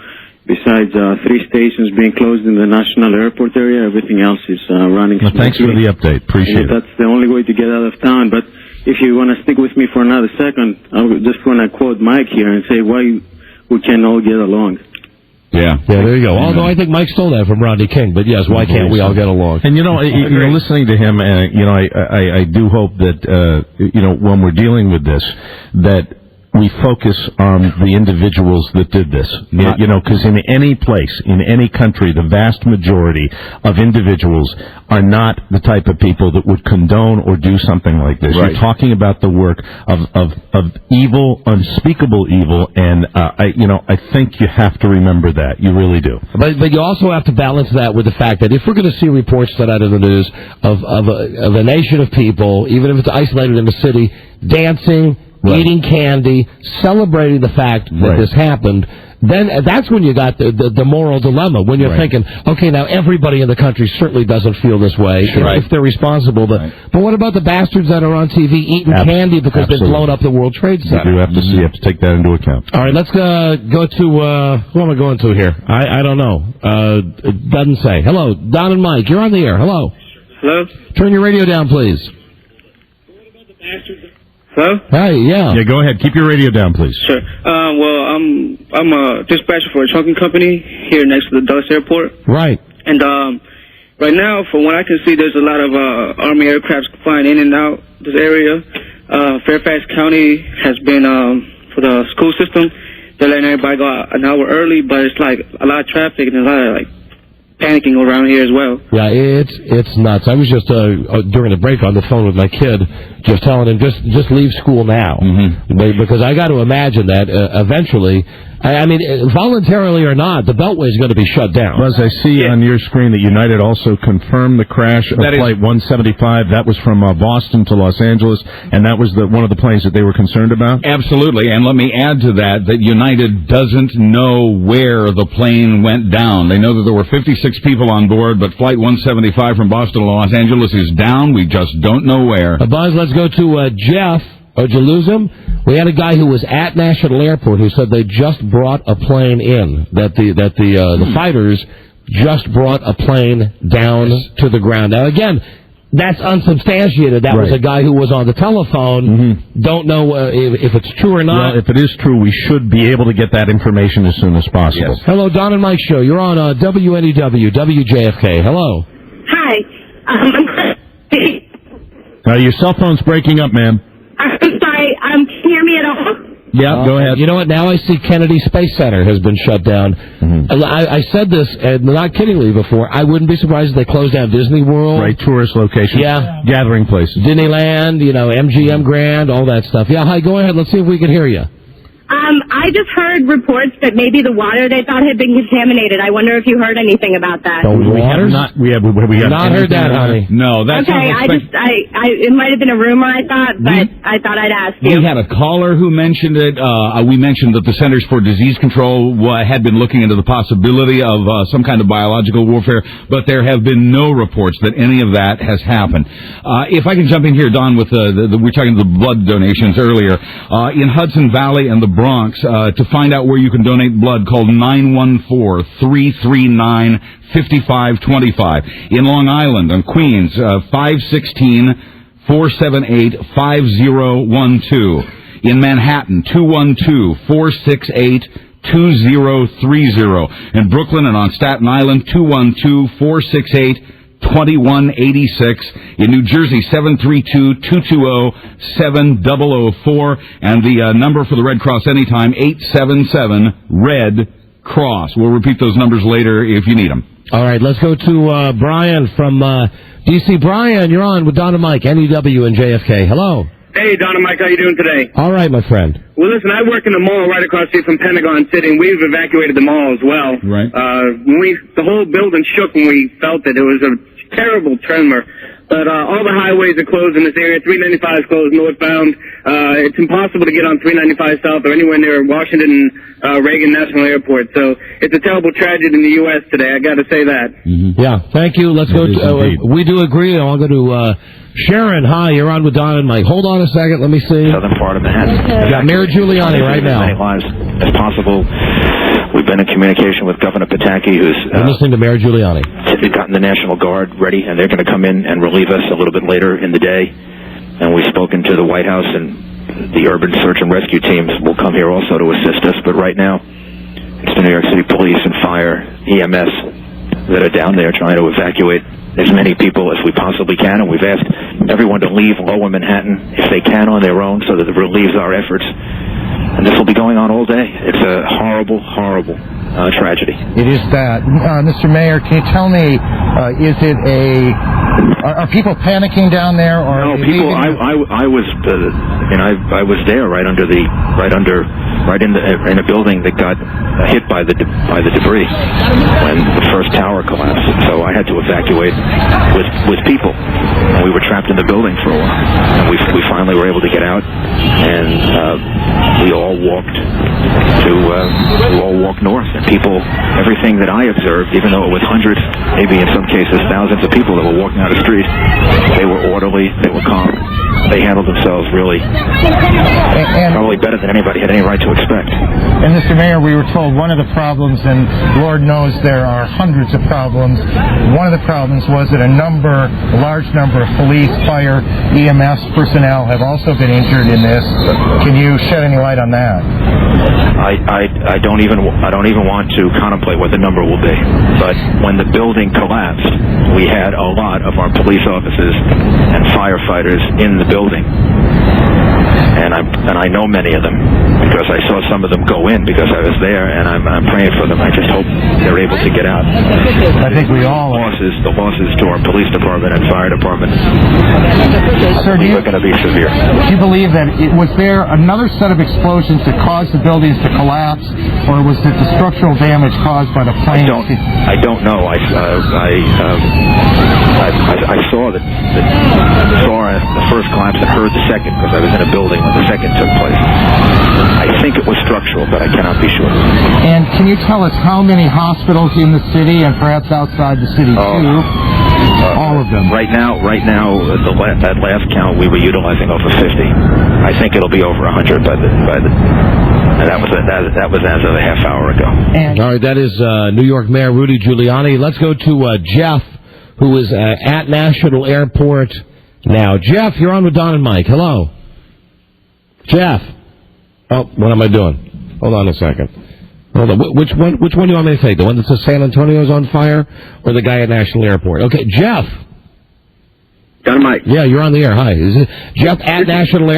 Besides 3 stations being closed in the national airport area, everything else is running smoothly. Thanks for the update. Appreciate it. That's the only way to get out of town. But if you want to stick with me for another second, I'm just going to quote Mike here and say why we can all get along. Yeah. Yeah, there you go. Although I think Mike stole that from Rodney King, but yes, why can't we all get along? And you're listening to him, and I do hope that when we're dealing with this, that we focus on the individuals that did this. Because in any place, in any country, the vast majority of individuals are not the type of people that would condone or do something like this. Right. You're talking about the work of evil, unspeakable evil, and I think you have to remember that. You really do. But you also have to balance that with the fact that if we're going to see reports that out of the news of a nation of people, even if it's isolated in a city, dancing, eating candy, celebrating the fact that this happened, then that's when you got the moral dilemma, when you're thinking, okay, now everybody in the country certainly doesn't feel this way if they're responsible. But what about the bastards that are on TV eating candy because they've blown up the World Trade Center? You have to take that into account. All right, let's go to, who am I going to here? I don't know. It doesn't say. Hello, Don and Mike, you're on the air. Hello. Hello? Turn your radio down, please. Hello? Hi, yeah. Yeah, go ahead. Keep your radio down, please. Sure. Well, I'm a dispatcher for a trucking company here next to the Dulles Airport. Right. And right now, from what I can see, there's a lot of Army aircrafts flying in and out this area. Fairfax County has been, for the school system, they're letting everybody go out an hour early, but it's like a lot of traffic and a lot of panicking around here as well. Yeah, it's nuts. I was just during the break on the phone with my kid, just telling him just leave school now, because I got to imagine that eventually. I mean, voluntarily or not, the Beltway is going to be shut down. Buzz, I see on your screen that United also confirmed the crash of Flight 175. That was from Boston to Los Angeles, and that was one of the planes that they were concerned about? Absolutely, and let me add to that United doesn't know where the plane went down. They know that there were 56 people on board, but Flight 175 from Boston to Los Angeles is down. We just don't know where. Buzz, let's go to Jeff. Oh, did you lose him? We had a guy who was at National Airport who said they just brought a plane in, that the fighters just brought a plane down to the ground. Now, again, that's unsubstantiated. That was a guy who was on the telephone. Don't know if it's true or not. Well, if it is true, we should be able to get that information as soon as possible. Yes. Hello, Don and Mike Show. You're on WNEW, WJFK. Hello. Hi. Your cell phone's breaking up, ma'am. I'm sorry. Can you hear me at all? Yeah, go ahead. You know what? Now I see Kennedy Space Center has been shut down. I said this, and not kiddingly before, I wouldn't be surprised if they closed down Disney World. Right, tourist locations. Yeah. Gathering places. Disneyland, MGM Grand, all that stuff. Yeah, hi, go ahead. Let's see if we can hear you. I just heard reports that maybe the water they thought had been contaminated. I wonder if you heard anything about that. We have not heard that, honey. No, that's okay. It might have been a rumor, I thought, but I thought I'd ask you. We had a caller who mentioned it. We mentioned that the Centers for Disease Control had been looking into the possibility of some kind of biological warfare, but there have been no reports that any of that has happened. If I can jump in here, Don, with we were talking the blood donations earlier. In Hudson Valley and the Bronx, to find out where you can donate blood, call 914-339-5525. In Long Island and Queens, 516-478-5012. In Manhattan, 212-468-2030. In Brooklyn and on Staten Island, 212-468-2186. In New Jersey, 732-220-7004. And the number for the Red Cross anytime, 877-RED-CROSS. We'll repeat those numbers later if you need them. All right, let's go to Brian from D.C. Brian, you're on with Don and Mike, NEW and JFK. Hello. Hey, Don and Mike, how you doing today? All right, my friend. Well, listen, I work in the mall right across the street from Pentagon City, and we've evacuated the mall as well. Right. The whole building shook when we felt it. It was a terrible tremor. But all the highways are closed in this area. 395 is closed northbound. It's impossible to get on 395 south or anywhere near Washington Reagan National Airport. So it's a terrible tragedy in the U.S. today. I got to say that. Yeah, thank you. Let's go to, we do agree. I'll go to Sharon. Hi, you're on with Don and Mike. Hold on a second. Let me see. Southern part of Manhattan. Got Mayor Giuliani right now. As many lives as possible. We've been in communication with Governor Pataki, who's listening to Mayor Giuliani. They've gotten the National Guard ready, and they're going to come in and relieve us a little bit later in the day. And we've spoken to the White House, and the urban search and rescue teams will come here also to assist us. But right now, It's the New York City Police and Fire, EMS, that are down there trying to evacuate as many people as we possibly can, and we've asked everyone to leave Lower Manhattan if they can on their own so that it relieves our efforts. And this will be going on all day. It's a horrible, horrible tragedy. It is that. Mr. Mayor, can you tell me, are people panicking down there? Or no, people. I was there right in a building that got hit by the debris when the first tower collapsed. So I had to evacuate with people, and we were trapped in the building for a while. And we finally were able to get out, and we all walked north. And people, everything that I observed, even though it was hundreds, maybe in some cases thousands of people that were walking out the street, they were orderly, they were calm, they handled themselves really probably better than anybody had any right to expect. And Mr. Mayor, we were told one of the problems, and Lord knows there are hundreds of problems, one of the problems was that a large number of police, fire, EMS personnel have also been injured in this. Can you shed any light on that? I don't even want to contemplate what the number will be. But when the building collapsed, we had a lot of our police officers and firefighters in the building. And I know many of them because I saw some of them go in because I was there, and I'm praying for them. I just hope they're able to get out. I think we all the losses to our police department and fire department are going to be severe. Do you believe that was there another set of explosions that caused the buildings to collapse, or was it the structural damage caused by the planes? I don't know. I saw the first collapse and heard the second because I was in a building when the second took place. I think it was structural, but I cannot be sure. And can you tell us how many hospitals in the city and perhaps outside the city too? All of them. Right now, that last count, we were utilizing over 50. I think it'll be over 100 by the. And that was as of a half hour ago. All right, that is New York Mayor Rudy Giuliani. Let's go to Jeff, who is at National Airport now. Jeff, you're on with Don and Mike. Hello. Jeff. Oh, what am I doing? Hold on a second. Hold on. Which one do you want me to take? The one that says San Antonio's on fire, or the guy at National Airport? Okay, Jeff. Don and Mike. Yeah, you're on the air. Hi. Is it Jeff at National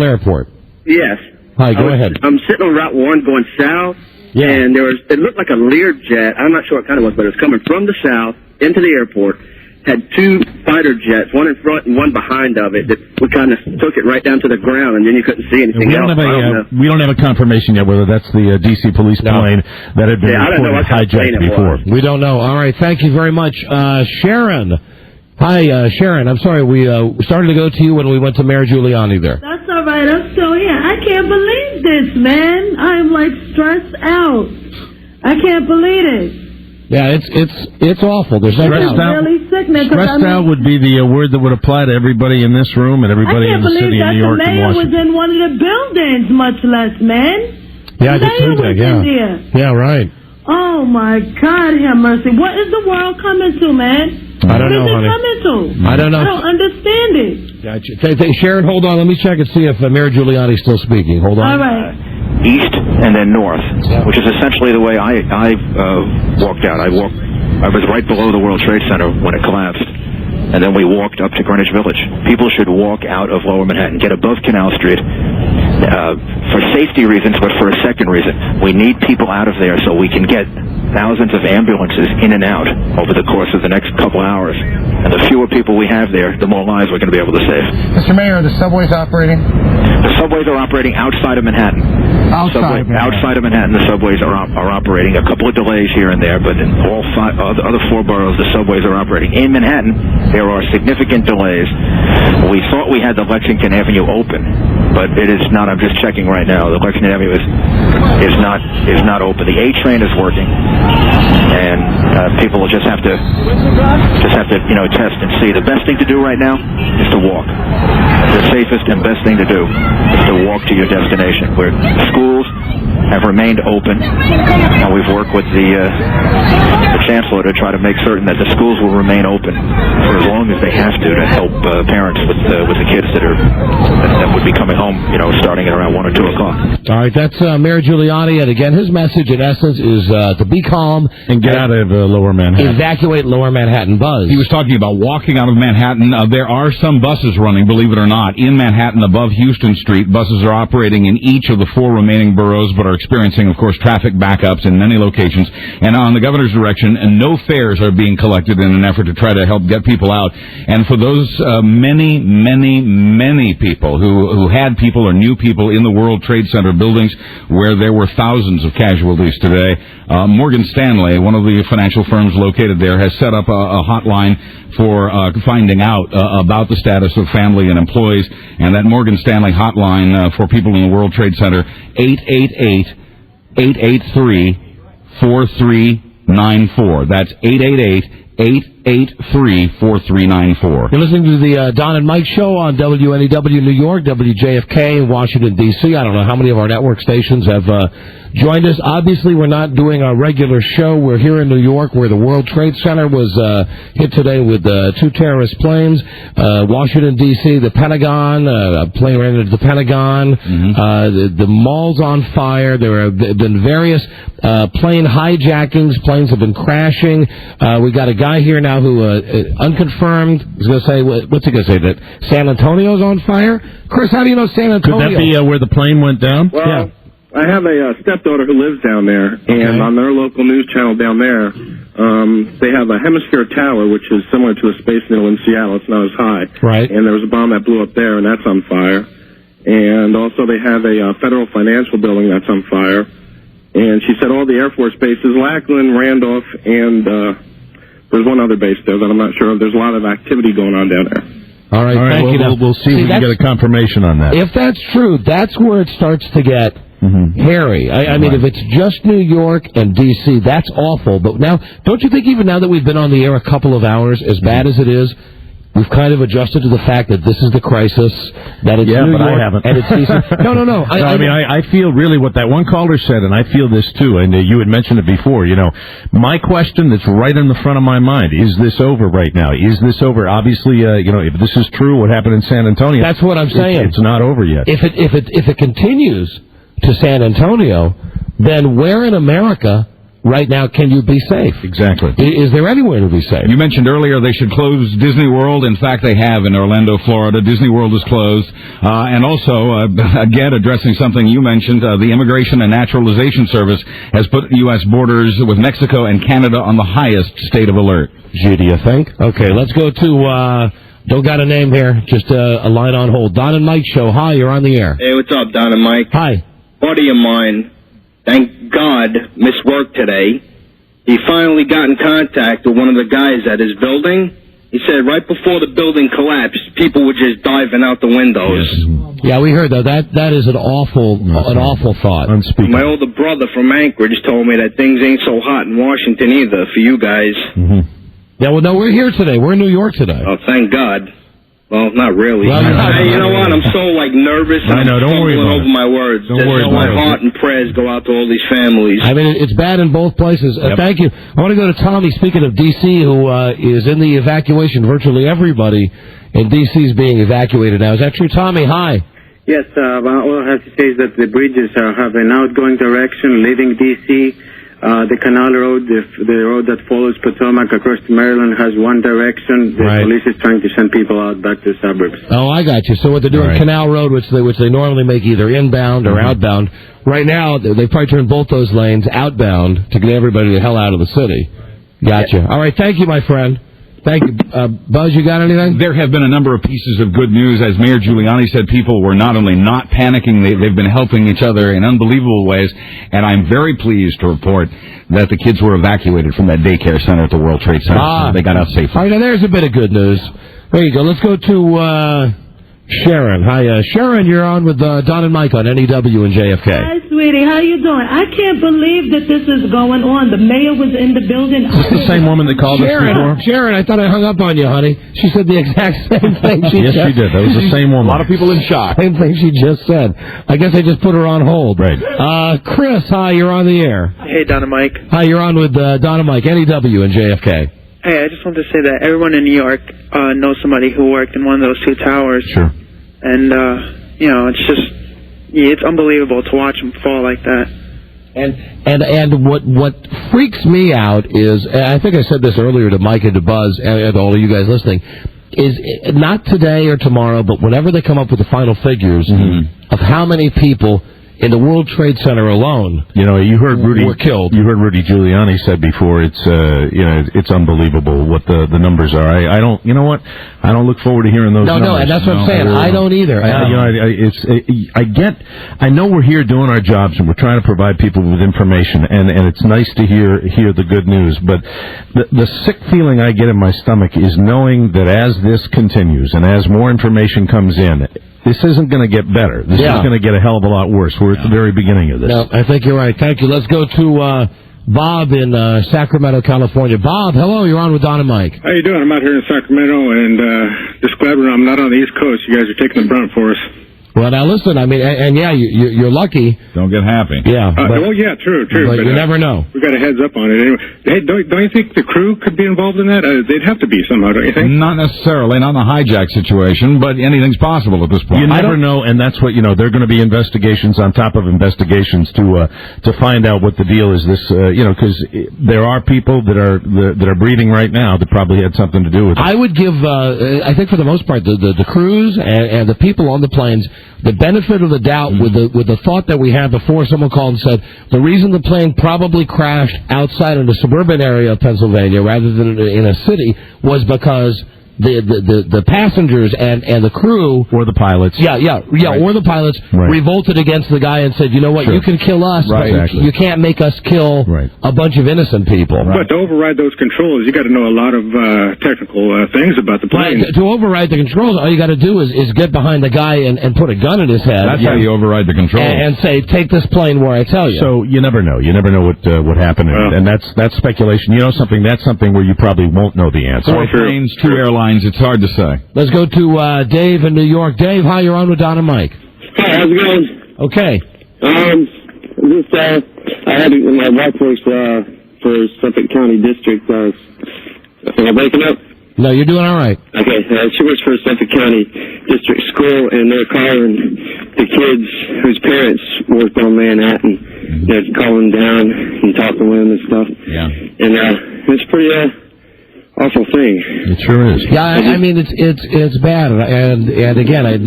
Airport? Yes. Hi, go ahead. I'm sitting on Route 1 going south, and it looked like a Learjet. I'm not sure what kind it was, but it was coming from the south into the airport. Had two fighter jets, one in front and one behind of it, that we kind of took it right down to the ground, and then you couldn't see anything else. We don't have a confirmation yet whether that's the D.C. police plane that had been reported hijacked before. We don't know. All right, thank you very much. Sharon. Hi, Sharon. I'm sorry, we started to go to you when we went to Mayor Giuliani there. That's all right. I'm still here. I can't believe this, man. I'm like stressed out. I can't believe it. Yeah, it's awful. There's no doubt. Really sick, man. Stressed out would be the word that would apply to everybody in this room and everybody in the city of New York and the mayor was Washington. in one of the buildings, much less, man. Yeah, I just heard that. Yeah, right. Oh my God, have mercy! What is the world coming to, man? I don't know, honey. What is it coming to? I don't know. I don't understand it. Gotcha. Sharon, hold on. Let me check and see if Mayor Giuliani's still speaking. Hold on. All right. East and then north, which is essentially the way I walked out. I was right below the World Trade Center when it collapsed, and then we walked up to Greenwich Village. People should walk out of Lower Manhattan, get above Canal Street, for safety reasons, but for a second reason. We need people out of there so we can get thousands of ambulances in and out over the course of the next couple hours. And the fewer people we have there, the more lives we're going to be able to save. Mr. Mayor, are the subways operating? The subways are operating outside of Manhattan. Outside of Manhattan, the subways are operating. A couple of delays here and there, but in all other four boroughs, the subways are operating. In Manhattan, there are significant delays. We thought we had the Lexington Avenue open, but it is not. I'm just checking right now. The Lexington Avenue is not open. The A train is working, and people will just have to test and see. The best thing to do right now is to walk. The safest and best thing to do is to walk to your destination. Where schools have remained open, and we've worked with the chancellor to try to make certain that the schools will remain open for as long as they have to help parents with the kids that would be coming home, starting at around 1 or 2 o'clock. All right, that's Mayor Giuliani, and again, his message in essence is to be calm and get out of Lower Manhattan. Evacuate Lower Manhattan. Buzz. He was talking about walking out of Manhattan. There are some buses running, believe it or not, in Manhattan above Houston Street. Buses are operating in each of the 4 remaining boroughs, but are experiencing, of course, traffic backups in many locations. And on the governor's direction, no fares are being collected in an effort to try to help get people out. And for those many people who had people or knew people in the World Trade Center buildings where there were thousands of casualties today, Morgan Stanley, one of the financial firms located there, has set up a hotline for finding out about the status of family and employees. And that Morgan Stanley hotline for people in the World Trade Center, 888-883-4394. That's 888-883-4394. You're listening to the Don and Mike Show on WNEW New York, WJFK, Washington, D.C. I don't know how many of our network stations have joined us. Obviously, we're not doing our regular show. We're here in New York where the World Trade Center was hit today with 2 terrorist planes. Washington, D.C., the Pentagon, a plane ran into the Pentagon. The mall's on fire. There have been various plane hijackings. Planes have been crashing. We got a guy here now who, unconfirmed, is going to say, what's he going to say, that San Antonio's on fire? Chris, how do you know San Antonio? Could that be where the plane went down? Well, yeah. I have a stepdaughter who lives down there, and on their local news channel down there, they have a hemisphere tower, which is similar to a Space Needle in Seattle. It's not as high. Right. And there was a bomb that blew up there, and that's on fire. And also they have a federal financial building that's on fire. And she said all the Air Force bases, Lackland, Randolph, and there's one other base there that I'm not sure of. There's a lot of activity going on down there. All right, thank you. We'll see if we can get a confirmation on that. If that's true, that's where it starts to get hairy. I mean, if it's just New York and D.C., that's awful. But now, don't you think even now that we've been on the air a couple of hours, as bad as it is, we've kind of adjusted to the fact that this is the crisis, that it's New but York, I haven't. and it's D.C. No. I feel really what that one caller said, and I feel this too, and you had mentioned it before, my question that's right in the front of my mind, is this over right now? Is this over? Obviously, if this is true, what happened in San Antonio. That's what I'm saying. It's not over yet. If it continues to San Antonio, then where in America right now can you be safe? Exactly. Is there anywhere to be safe? You mentioned earlier they should close Disney World. In fact, they have in Orlando, Florida. Disney World is closed. And also, again, addressing something you mentioned, the Immigration and Naturalization Service has put U.S. borders with Mexico and Canada on the highest state of alert. Gee, do you think? Okay, let's go to... don't got a name here, just a line on hold. Don and Mike Show. Hi, you're on the air. Hey, what's up, Don and Mike? Hi. Buddy of mine, thank God, missed work today. He finally got in contact with one of the guys at his building. He said right before the building collapsed, people were just diving out the windows. Yeah, we heard that. That is an awful thought. Unspeakable. My older brother from Anchorage told me that things ain't so hot in Washington either for you guys. Yeah, well, no, we're here today. We're in New York today. Oh, thank God. Well, not really. Well, hey, you know what? I'm so, nervous. I know, don't worry about over my words. Don't worry about my it. heart and prayers go out to all these families. I mean, it's bad in both places. Thank you. I want to go to Tommy, speaking of D.C., who is in the evacuation. Virtually everybody in D.C. is being evacuated now. Is that true, Tommy? Hi. Yes, all I have to say is that the bridges have an outgoing direction leaving D.C., the Canal Road, the road that follows Potomac across to Maryland, has one direction. The police is trying to send people out back to the suburbs. Oh, I got you. So what they're doing, Canal Road, which they normally make either inbound or outbound. Right now, they probably turned both those lanes outbound to get everybody the hell out of the city. Gotcha. All right, thank you, my friend. Thank you. Buzz, you got anything? There have been a number of pieces of good news. As Mayor Giuliani said, people were not only not panicking, they've been helping each other in unbelievable ways. And I'm very pleased to report that the kids were evacuated from that daycare center at the World Trade Center. They got out safely. All right, now there's a bit of good news. There you go. Let's go to Sharon. Hi, Sharon, you're on with Don and Mike on NEW and JFK. Hi, sweetie. How you doing? I can't believe that this is going on. The mayor was in the building. Is this the same woman that called us before? Sharon, I thought I hung up on you, honey. She said the exact same thing. Yes, she did. That was the same woman. A lot of people in shock. Same thing she just said. I guess I just put her on hold. Right. Chris, hi, you're on the air. Hey, Don and Mike. Hi, you're on with Don and Mike, NEW and JFK. Hey, I just wanted to say that everyone in New York knows somebody who worked in one of those two towers. Sure. And, it's unbelievable to watch them fall like that. And what freaks me out is, and I think I said this earlier to Mike and to Buzz and all of you guys listening, is not today or tomorrow, but whenever they come up with the final figures of how many people in the World Trade Center alone, you heard Rudy were killed. You heard Rudy Giuliani said before, it's unbelievable what the numbers are. I don't, you know what? I don't look forward to hearing those numbers. No, and that's what I'm saying. I don't either. I know we're here doing our jobs and we're trying to provide people with information, and it's nice to hear the good news. But the sick feeling I get in my stomach is knowing that as this continues and as more information comes in, this isn't going to get better. This is going to get a hell of a lot worse. We're at the very beginning of this. No, I think you're right. Thank you. Let's go to Bob in Sacramento, California. Bob, hello. You're on with Don and Mike. How you doing? I'm out here in Sacramento, and just glad I'm not on the East Coast. You guys are taking the brunt for us. Well, now listen, I mean, and you're lucky. Don't get happy. Yeah. True. But you never know. We got a heads up on it anyway. Hey, don't you think the crew could be involved in that? They'd have to be somehow, don't you think? Not necessarily, not in the hijack situation, but anything's possible at this point. You never know, and that's what there are going to be investigations on top of investigations to find out what the deal is. This, because there are people that are breathing right now that probably had something to do with it. I would give, I think for the most part, the crews and the people on the planes the benefit of the doubt with the thought that we had before. Someone called and said the reason the plane probably crashed outside in the suburban area of Pennsylvania rather than in a city was because the passengers and the crew or the pilots or the pilots revolted against the guy and said, you know what, you can kill us, but you can't make us kill a bunch of innocent people. But to override those controls, you got to know a lot of technical things about the plane. To override the controls, all you got to do is get behind the guy and put a gun in his head. That's how you override the controls. And say, take this plane where I tell you. So you never know. You never know what happened, and that's speculation. You know something? That's something where you probably won't know the answer. 4 planes, 2 airlines. It's hard to say. Let's go to Dave in New York. Dave, hi, you're on with Don and Mike. Hi, how's it going? Okay. I had my wife works for Suffolk County District. Am I breaking up? No, you're doing all right. Okay, she works for Suffolk County District School, and they're calling the kids whose parents worked on Manhattan. They're calling down and talking with them and stuff. Yeah. And it's pretty awful thing. It sure is. Yeah, I mean it's bad, and again, I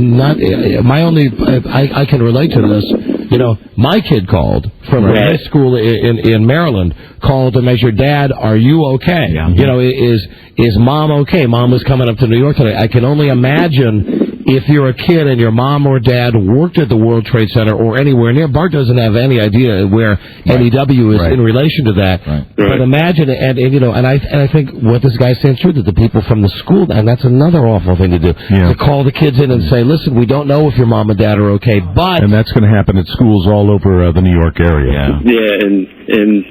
can relate to this. You know, my kid called from high school in Maryland. Called to measure, Dad, are you okay? Yeah. You know, is Mom okay? Mom was coming up to New York today. I can only imagine if you're a kid and your mom or dad worked at the World Trade Center or anywhere near. Bart doesn't have any idea where NEW is in relation to that. But imagine, and I think what this guy's saying is true, that the people from the school, and that's another awful thing to do, to call the kids in and say, listen, we don't know if your mom and dad are okay, but... And that's going to happen at schools all over the New York area. Yeah, and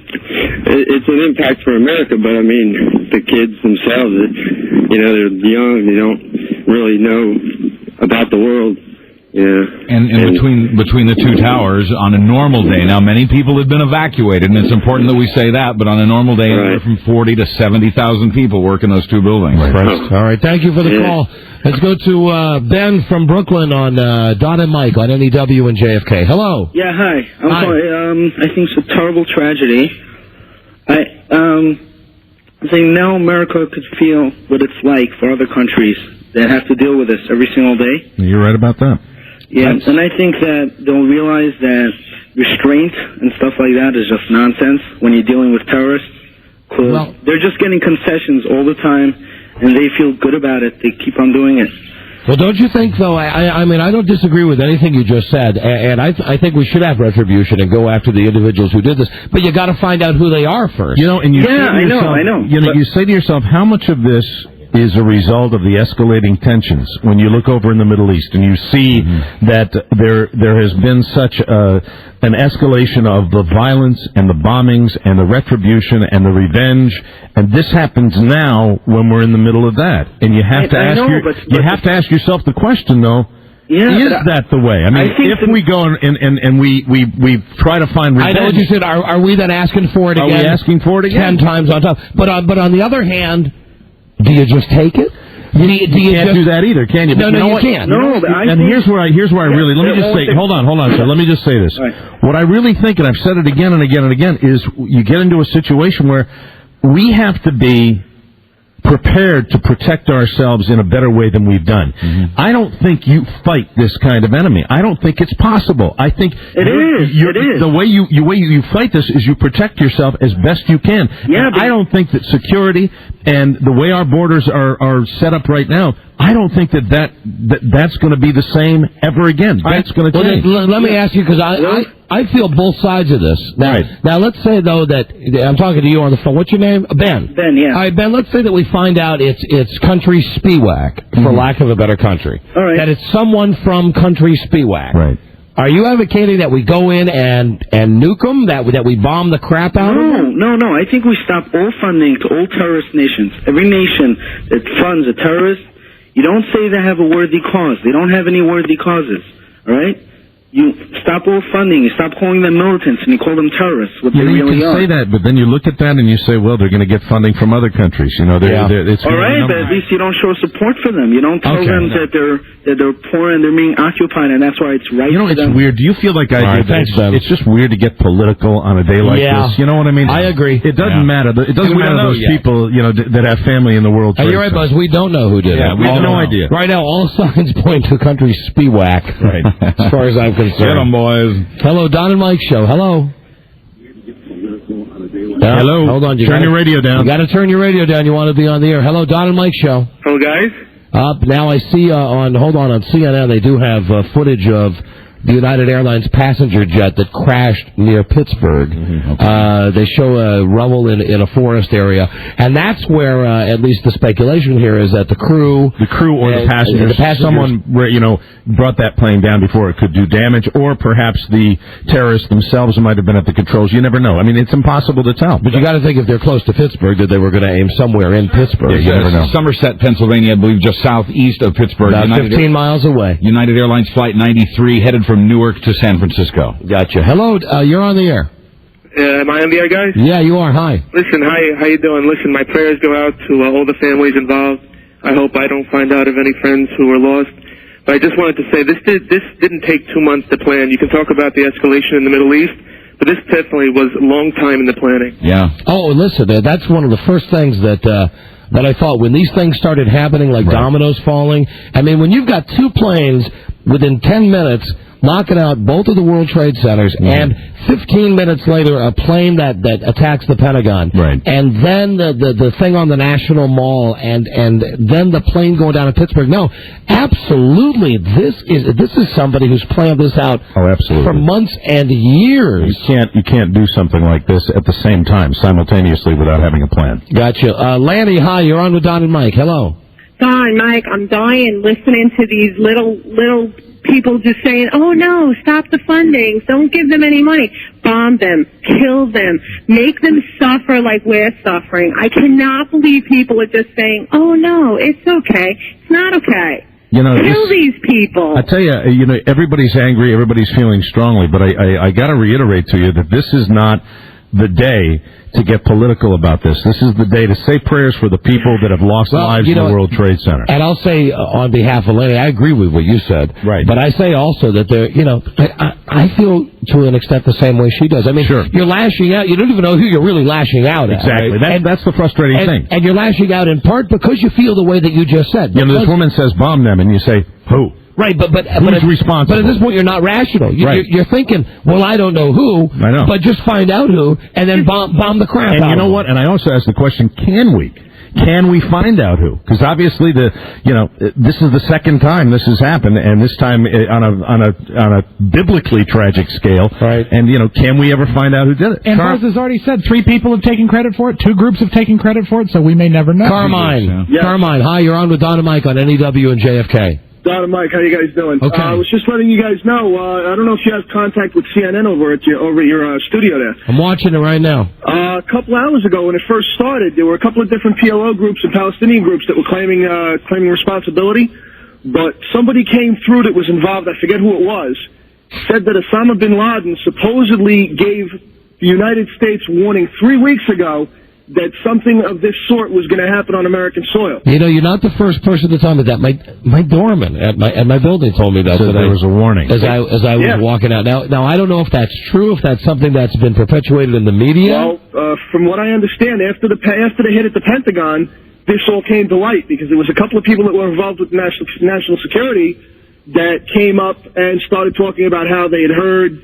it's an impact for America, but I mean, the kids themselves, they're young, they don't really know about the world. And between the two towers, on a normal day, now many people have been evacuated, and it's important that we say that, but on a normal day, anywhere from 40 to 70,000 people work in those two buildings. All right, thank you for the call. Let's go to Ben from Brooklyn on Don and Mike on NEW and JFK. Hello. Yeah, hi. I'm sorry. I think it's a terrible tragedy. I'm saying now America could feel what it's like for other countries that have to deal with this every single day. You're right about that. Yeah, and I think that they'll realize that restraint and stuff like that is just nonsense when you're dealing with terrorists. Well, they're just getting concessions all the time, and they feel good about it. They keep on doing it. Well, don't you think, though, I mean, I don't disagree with anything you just said, and I think we should have retribution and go after the individuals who did this, but you got to find out who they are first. You know, and you I know. You say to yourself, how much of this is a result of the escalating tensions. When you look over in the Middle East and you see that there has been such an escalation of the violence and the bombings and the retribution and the revenge, and this happens now when we're in the middle of that. And you have to ask yourself the question, though. Yeah, is that the way? I mean, if we go and we try to find revenge... I know what you said. Are we then asking for it again? Are we asking for it again? 10 times on top. But on the other hand, do you just take it? You can't do that either, can you? No, you can't. No, and here's where I really... Let me just say... Hold on, sir. Let me just say this. Right. What I really think, and I've said it again and again and again, is you get into a situation where we have to be prepared to protect ourselves in a better way than we've done. I don't think you fight this kind of enemy. I don't think it's possible. I think it is. The way you fight this is you protect yourself as best you can. Yeah, I don't think that security and the way our borders are set up right now, I don't think that's going to be the same ever again. That's going to change. Let me ask you, because I feel both sides of this. Now, let's say, though, that I'm talking to you on the phone. What's your name? Ben. Ben, yeah. All right, Ben, let's say that we find out it's country Spiewak, for lack of a better country. All right. That it's someone from country Spiewak. Right. Are you advocating that we go in and nuke them, that we bomb the crap out of them? No. I think we stop all funding to all terrorist nations. Every nation that funds a terrorist, you don't say they have a worthy cause. They don't have any worthy causes. All right? You stop all funding. You stop calling them militants, and you call them terrorists. What they really are. You can say that, but then you look at that and you say, well, they're going to get funding from other countries. You know, it's all right, but at least you don't show support for them. You don't tell them that they're poor and they're being occupied, and that's why it's right. You know, it's weird. Do you feel like I do? It's just weird to get political on a day like this. You know what I mean? I agree. It doesn't matter. It doesn't matter those people, that have family in the World Trade You're right, Buzz. We don't know who did it. We have no idea. Right now, all signs point to country Spiewak. Right. As far as I'm concerned. Get 'em, boys. Hello, Don and Mike Show. Hello. Hello. Hold on. Turn your radio down. You got to turn your radio down. You want to be on the air. Hello, Don and Mike Show. Hello, guys. Now I see on CNN they do have footage of the United Airlines passenger jet that crashed near Pittsburgh. They show a rubble in a forest area, and that's where at least the speculation here is that the crew or the passengers, someone brought that plane down before it could do damage, or perhaps the terrorists themselves might have been at the controls. You never know. I mean, it's impossible to tell. But you got to think if they're close to Pittsburgh that they were going to aim somewhere in Pittsburgh. You never know. Somerset, Pennsylvania, I believe, just southeast of Pittsburgh. About 15 miles away. United Airlines Flight 93 headed from Newark to San Francisco. Gotcha. Hello, you're on the air. Am I on the air, guys? Yeah, you are. Hi. Listen, how you doing? Listen, my prayers go out to all the families involved. I hope I don't find out of any friends who were lost. But I just wanted to say this didn't take 2 months to plan. You can talk about the escalation in the Middle East, but this definitely was a long time in the planning. Yeah. Oh, listen, that's one of the first things that I thought when these things started happening, like dominoes falling. I mean, when you've got two planes within 10 minutes knocking out both of the World Trade Centers, and 15 minutes later, a plane that attacks the Pentagon, and then the thing on the National Mall, and then the plane going down in Pittsburgh. No, absolutely, this is somebody who's planned this out for months and years. You can't do something like this at the same time, simultaneously, without having a plan. Gotcha. Lanny, hi, you're on with Don and Mike. Hello. Don, Mike, I'm dying listening to these little people just saying, oh, no, stop the funding. Don't give them any money. Bomb them. Kill them. Make them suffer like we're suffering. I cannot believe people are just saying, oh, no, it's okay. It's not okay. Kill these people. I tell you, everybody's angry. Everybody's feeling strongly. But I got to reiterate to you that this is not the day to get political about this. This is the day to say prayers for the people that have lost lives in the World Trade Center. And I'll say on behalf of Lenny, I agree with what you said. Right. But I say also that I feel to an extent the same way she does. I mean, you're lashing out. You don't even know who you're really lashing out at. Exactly. Right? That's the frustrating thing. And you're lashing out in part because you feel the way that you just said. This woman says bomb them, and you say, who? Right, but who's responsible? But at this point, you're not rational. You're thinking, well, I don't know who, I know. But just find out who, and then bomb the crap out. And you know of what? And I also ask the question: can we? Can we find out who? Because obviously this is the second time this has happened, and this time on a biblically tragic scale. Right. And can we ever find out who did it? And Buzz has already said 3 people have taken credit for it. 2 groups have taken credit for it, so we may never know. Carmine. Yes. Carmine, hi, you're on with Don and Mike on NEW and JFK. Don and Mike, how you guys doing? Okay. I was just letting you guys know, I don't know if you have contact with CNN over at your studio there. I'm watching it right now. A couple hours ago when it first started, there were a couple of different PLO groups and Palestinian groups that were claiming responsibility, but somebody came through that was involved, I forget who it was, said that Osama bin Laden supposedly gave the United States warning 3 weeks ago that something of this sort was going to happen on American soil. You're not the first person to tell me that. My doorman at my building told me that So today. there was a warning. As I was walking out. Now I don't know if that's true, if that's something that's been perpetuated in the media. Well, from what I understand, after the hit at the Pentagon, this all came to light because there was a couple of people that were involved with national security that came up and started talking about how they had heard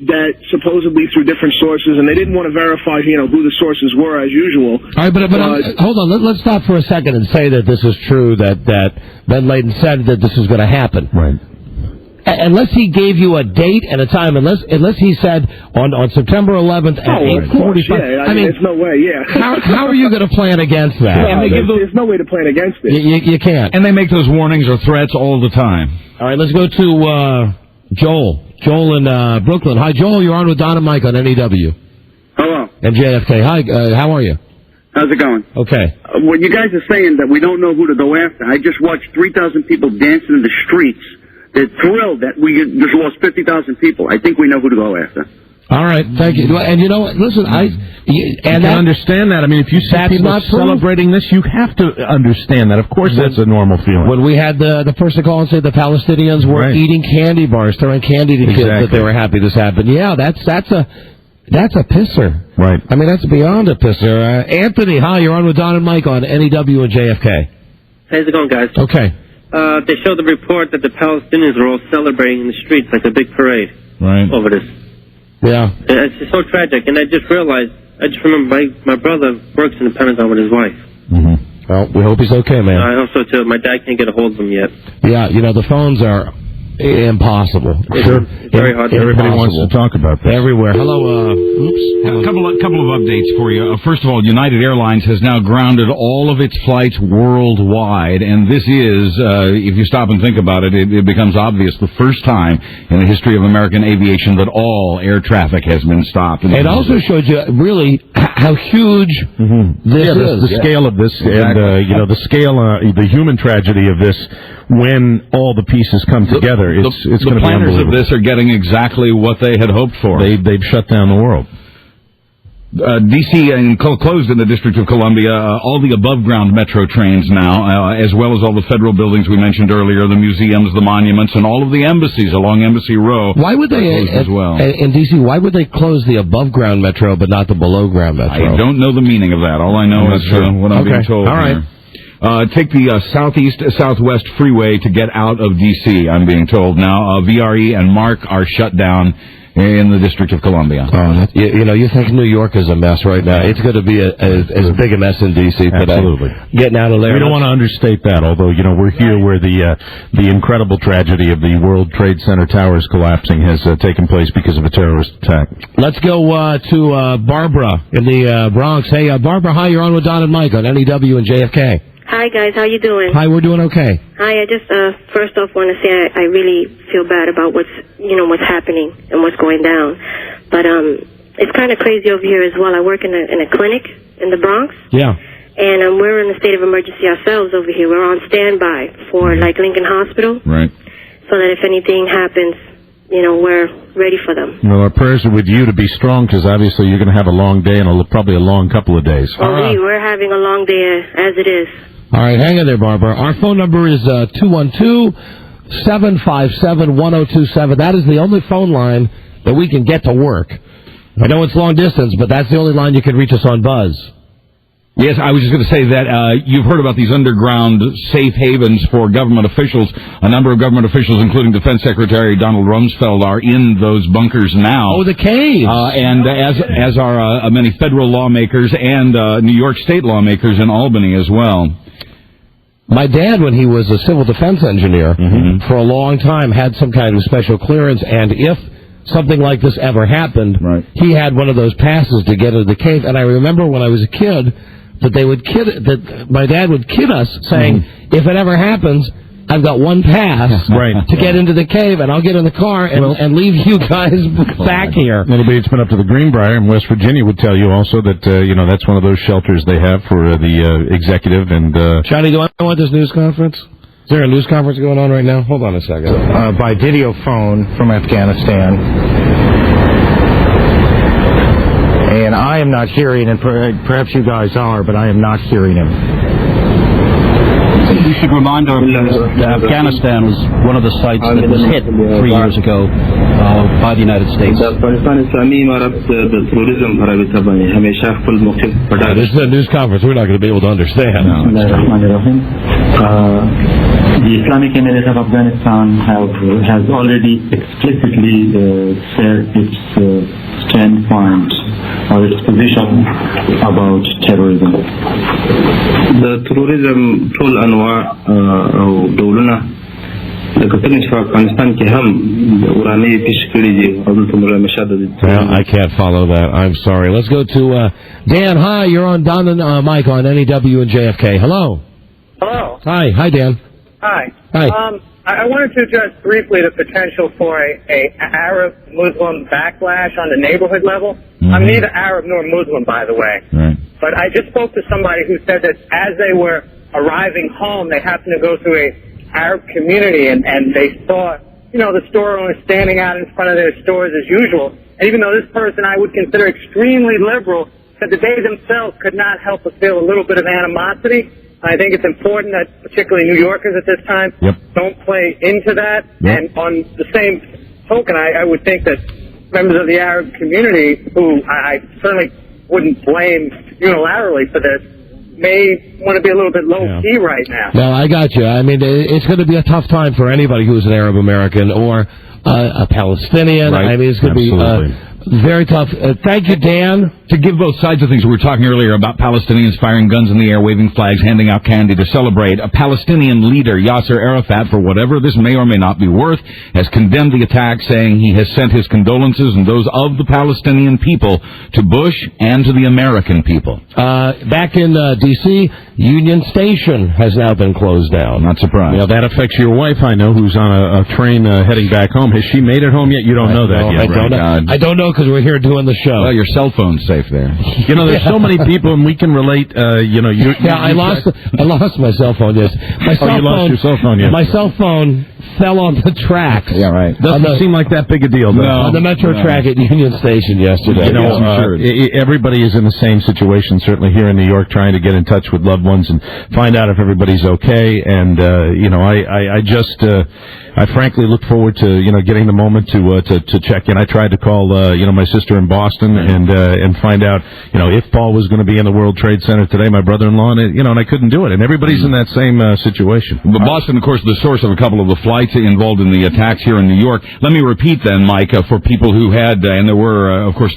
that supposedly through different sources, and they didn't want to verify, who the sources were as usual. All right, but hold on. Let's stop for a second and say that this is true, that Ben Laden said that this is going to happen. Right. Unless he gave you a date and a time, unless he said on September 11th at 8:45. Yeah, I mean, there's no way. Yeah. How are you going to plan against that? There's no way to plan against it. You can't. And they make those warnings or threats all the time. All right, let's go to Joel. Joel in Brooklyn. Hi, Joel. You're on with Don and Mike on NEW. Hello. And JFK. Hi, how are you? How's it going? Okay. What you guys are saying that we don't know who to go after. I just watched 3,000 people dancing in the streets. They're thrilled that we just lost 50,000 people. I think we know who to go after. All right, thank you. And listen, I can understand that. I mean, if you see people celebrating this, you have to understand that. Of course, that's a normal feeling. When we had the person call and say the Palestinians were eating candy bars, throwing candy to kids, that they were happy this happened. Yeah, that's a pisser. Right. I mean, that's beyond a pisser. Anthony, hi, you're on with Don and Mike on NEW and JFK. How's it going, guys? Okay. They showed the report that the Palestinians were all celebrating in the streets like a big parade over this. Yeah. It's just so tragic, and I just remember my brother works in the Pentagon with his wife. Mm-hmm. Well, we hope he's okay, man. I hope so, too. My dad can't get a hold of him yet. Yeah, the phones are impossible. It's very hard. Everybody wants to talk about this. Everywhere. Hello, A couple of updates for you. First of all, United Airlines has now grounded all of its flights worldwide, and this is, if you stop and think about it, it becomes obvious the first time in the history of American aviation that all air traffic has been stopped. It also shows you really how huge this is. The scale of this, and the scale, the human tragedy of this when all the pieces come together. It's going to be the planners unbelievable. of this are getting exactly what they had hoped for. They've shut down the world. D.C. closed in the District of Columbia all the above-ground metro trains now, as well as all the federal buildings we mentioned earlier, the museums, the monuments, and all of the embassies along Embassy Row. Why would they, as well. In D.C., why would they close the above-ground metro but not the below-ground metro? I don't know the meaning of that. All I know is what I'm being told. All right. Take the southeast-southwest freeway to get out of D.C., I'm being told now. VRE and MARC are shut down in the District of Columbia. You think New York is a mess right now. It's going to be as big a mess in D.C. today. Absolutely. Getting out of there. We don't want to understate that, although, we're here where the incredible tragedy of the World Trade Center towers collapsing has taken place because of a terrorist attack. Let's go to Barbara in the Bronx. Hey, Barbara, hi, you're on with Don and Mike on NEW and JFK. Hi, guys. How you doing? Hi, we're doing okay. Hi, I just first off want to say I really feel bad about what's happening and what's going down. But it's kind of crazy over here as well. I work in a clinic in the Bronx. Yeah. And we're in a state of emergency ourselves over here. We're on standby for Lincoln Hospital. Right. So that if anything happens, we're ready for them. Well, our prayers are with you to be strong, because obviously you're going to have a long day and probably a long couple of days. Well, we're having a long day as it is. All right, hang in there, Barbara. Our phone number is 212-757-1027. That is the only phone line that we can get to work. I know it's long distance, but that's the only line you can reach us on Buzz. Yes, I was just going to say that you've heard about these underground safe havens for government officials. A number of government officials, including Defense Secretary Donald Rumsfeld, are in those bunkers now. Oh, the caves! And as are many federal lawmakers and New York State lawmakers in Albany as well. My dad, when he was a civil defense engineer, for a long time, had some kind of special clearance, and if something like this ever happened, he had one of those passes to get into the cave. And I remember when I was a kid that my dad would kid us, saying, if it ever happens, I've got one pass to get into the cave, and I'll get in the car and leave you guys back here. Anybody that's been up to the Greenbrier in West Virginia would tell you also that, that's one of those shelters they have for the executive. And Johnny, do I want this news conference? Is there a news conference going on right now? Hold on a second. By video phone from Afghanistan. And I am not hearing, and perhaps you guys are, but I am not hearing him. We should remind our listeners that Afghanistan was one of the sites that was hit 3 years ago by the United States. This is a news conference we're not going to be able to understand. The Islamic Emirates of Afghanistan has already explicitly said its standpoint or its position about terrorism. The terrorism ټول انواع او ډولونه د کتنې په افغانستان کې هم ورانه پیش کړی دي او دلته موږ همیشه د I can't follow that. I'm sorry. Let's go to Dan. Hi, you're on Don and Mike on NEW and JFK. Hello. Hello. Hi, Dan. Hi. Hi. I wanted to address briefly the potential for a Arab-Muslim backlash on the neighborhood level. I'm neither Arab nor Muslim, by the way. Right. But I just spoke to somebody who said that as they were arriving home, they happened to go through a Arab community, and they saw, the store owners standing out in front of their stores as usual. And even though this person I would consider extremely liberal, said that they themselves could not help but feel a little bit of animosity. I think it's important that particularly New Yorkers at this time don't play into that. And on the same token, I would think that members of the Arab community, who I certainly wouldn't blame unilaterally for this, may want to be a little bit low-key right now. No, I got you. I mean, it's going to be a tough time for anybody who's an Arab American or a Palestinian. Right. I mean, it's going to be very tough. Thank you, Dan. To give both sides of things, we were talking earlier about Palestinians firing guns in the air, waving flags, handing out candy to celebrate. A Palestinian leader, Yasser Arafat, for whatever this may or may not be worth, has condemned the attack, saying he has sent his condolences and those of the Palestinian people to Bush and to the American people. Back in D.C., Union Station has now been closed down. Not surprised. Yeah, that affects your wife, I know, who's on a train heading back home. Has she made it home yet? You don't know that yet, right? I don't know because we're here doing the show. Well, your cell phone's safe there. There's so many people, and we can relate. I lost my cell phone. Yes, you lost your cell phone. Yes. My cell phone fell on the tracks. Yeah, right. Doesn't seem like that big a deal, though. On the Metro track at Union Station yesterday. Everybody is in the same situation. Certainly here in New York, trying to get in touch with loved ones and find out if everybody's okay. And I frankly look forward to getting the moment to check in. I tried to call my sister in Boston and find out if Paul was going to be in the World Trade Center today. My brother-in-law, and I couldn't do it. And everybody's in that same situation. But Boston, of course, the source of a couple of the flights involved in the attacks here in New York. Let me repeat then, Mike, for people who had, and there were, of course,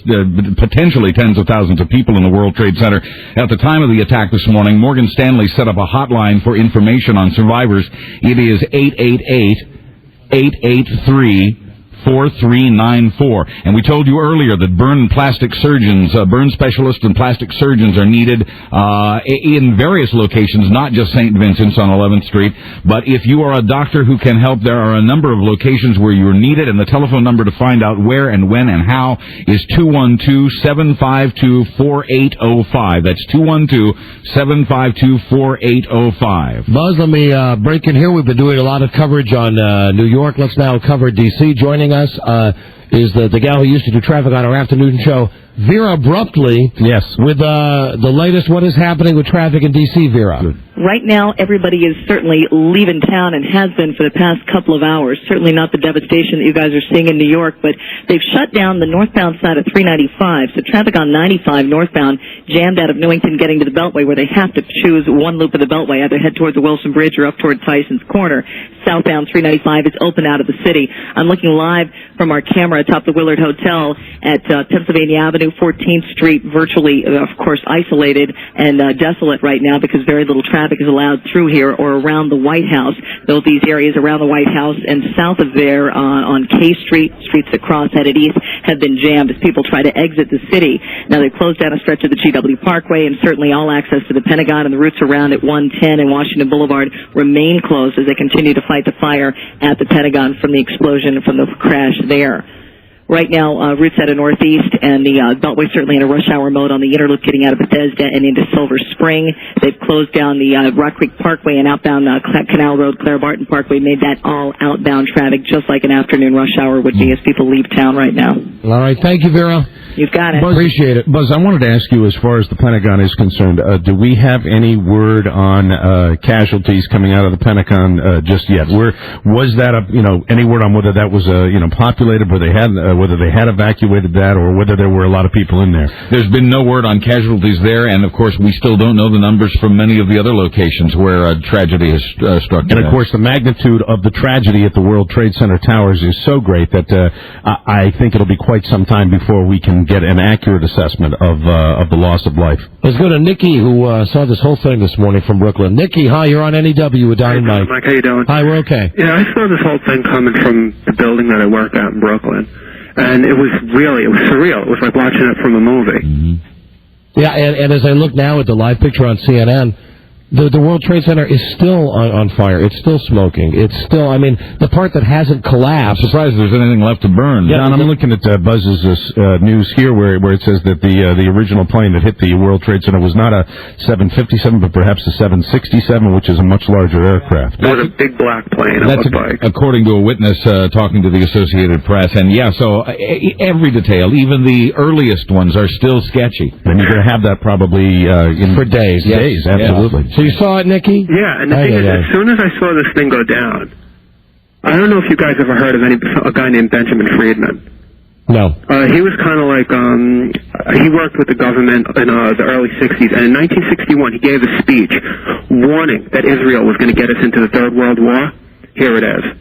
potentially tens of thousands of people in the World Trade Center at the time of the attack this morning. Morgan Stanley set up a hotline for information on survivors. It is 888-883-4394. And we told you earlier that burn specialists and plastic surgeons are needed in various locations, not just St. Vincent's on 11th Street. But if you are a doctor who can help, there are a number of locations where you're needed, and the telephone number to find out where and when and how is 212-752-4805. That's 212-752-4805. Buzz, let me break in here. We've been doing a lot of coverage on New York. Let's now cover D.C. Joining us is the gal who used to do traffic on our afternoon show, Vera abruptly. Yes. With the latest, what is happening with traffic in D.C., Vera? Right now, everybody is certainly leaving town and has been for the past couple of hours. Certainly not the devastation that you guys are seeing in New York, but they've shut down the northbound side of 395. So traffic on 95 northbound jammed out of Newington getting to the Beltway, where they have to choose one loop of the Beltway, either head toward the Wilson Bridge or up toward Tyson's Corner. Southbound 395 is open out of the city. I'm looking live from our camera atop the Willard Hotel at Pennsylvania Avenue, 14th Street, virtually, of course, isolated and desolate right now because very little traffic is allowed through here or around the White House. Though these areas around the White House and south of there on K Street, streets that cross headed east, have been jammed as people try to exit the city. Now they've closed down a stretch of the GW Parkway, and certainly all access to the Pentagon and the routes around at 110 and Washington Boulevard remain closed as they continue to fight the fire at the Pentagon from the explosion, from the crash there. Right now, routes out of Northeast and the Beltway certainly in a rush hour mode on the inner loop getting out of Bethesda and into Silver Spring. They've closed down the Rock Creek Parkway and outbound Canal Road, Claire Barton Parkway, made that all outbound traffic just like an afternoon rush hour would be as people leave town right now. All right. Thank you, Vera. You've got it. Buzz, appreciate it. Buzz, I wanted to ask you, as far as the Pentagon is concerned, do we have any word on casualties coming out of the Pentagon just yet? Was that any word on whether that was populated, whether they had evacuated that, or whether there were a lot of people in there? There's been no word on casualties there, and of course we still don't know the numbers from many of the other locations where a tragedy has struck. And of course the magnitude of the tragedy at the World Trade Center towers is so great that I think it'll be quite some time before we can get an accurate assessment of the loss of life. Let's go to Nikki, who saw this whole thing this morning from Brooklyn. Nikki, hi, you're on NEW with Don and Mike. Mike, how you doing? Hi, we're okay. Yeah, I saw this whole thing coming from the building that I work at in Brooklyn. And it was surreal. It was like watching it from a movie. Mm-hmm. Yeah, and as I look now at the live picture on CNN, the World Trade Center is still on fire. It's still smoking. It's still, the part that hasn't collapsed. I'm surprised there's anything left to burn. Yeah, Don, I'm looking at Buzz's news here where it says that the original plane that hit the World Trade Center was not a 757, but perhaps a 767, which is a much larger aircraft. It was a big black plane, it looked like. According to a witness talking to the Associated Press. And yeah, so every detail, even the earliest ones, are still sketchy. And you're going to have that probably for days. Yes. Days, absolutely. Yeah. So you saw it, Nikki? Yeah, and the thing is, as soon as I saw this thing go down, I don't know if you guys ever heard of a guy named Benjamin Friedman. No. He was kind of like, he worked with the government in the early 60s, and in 1961 he gave a speech warning that Israel was going to get us into the Third World War. Here it is.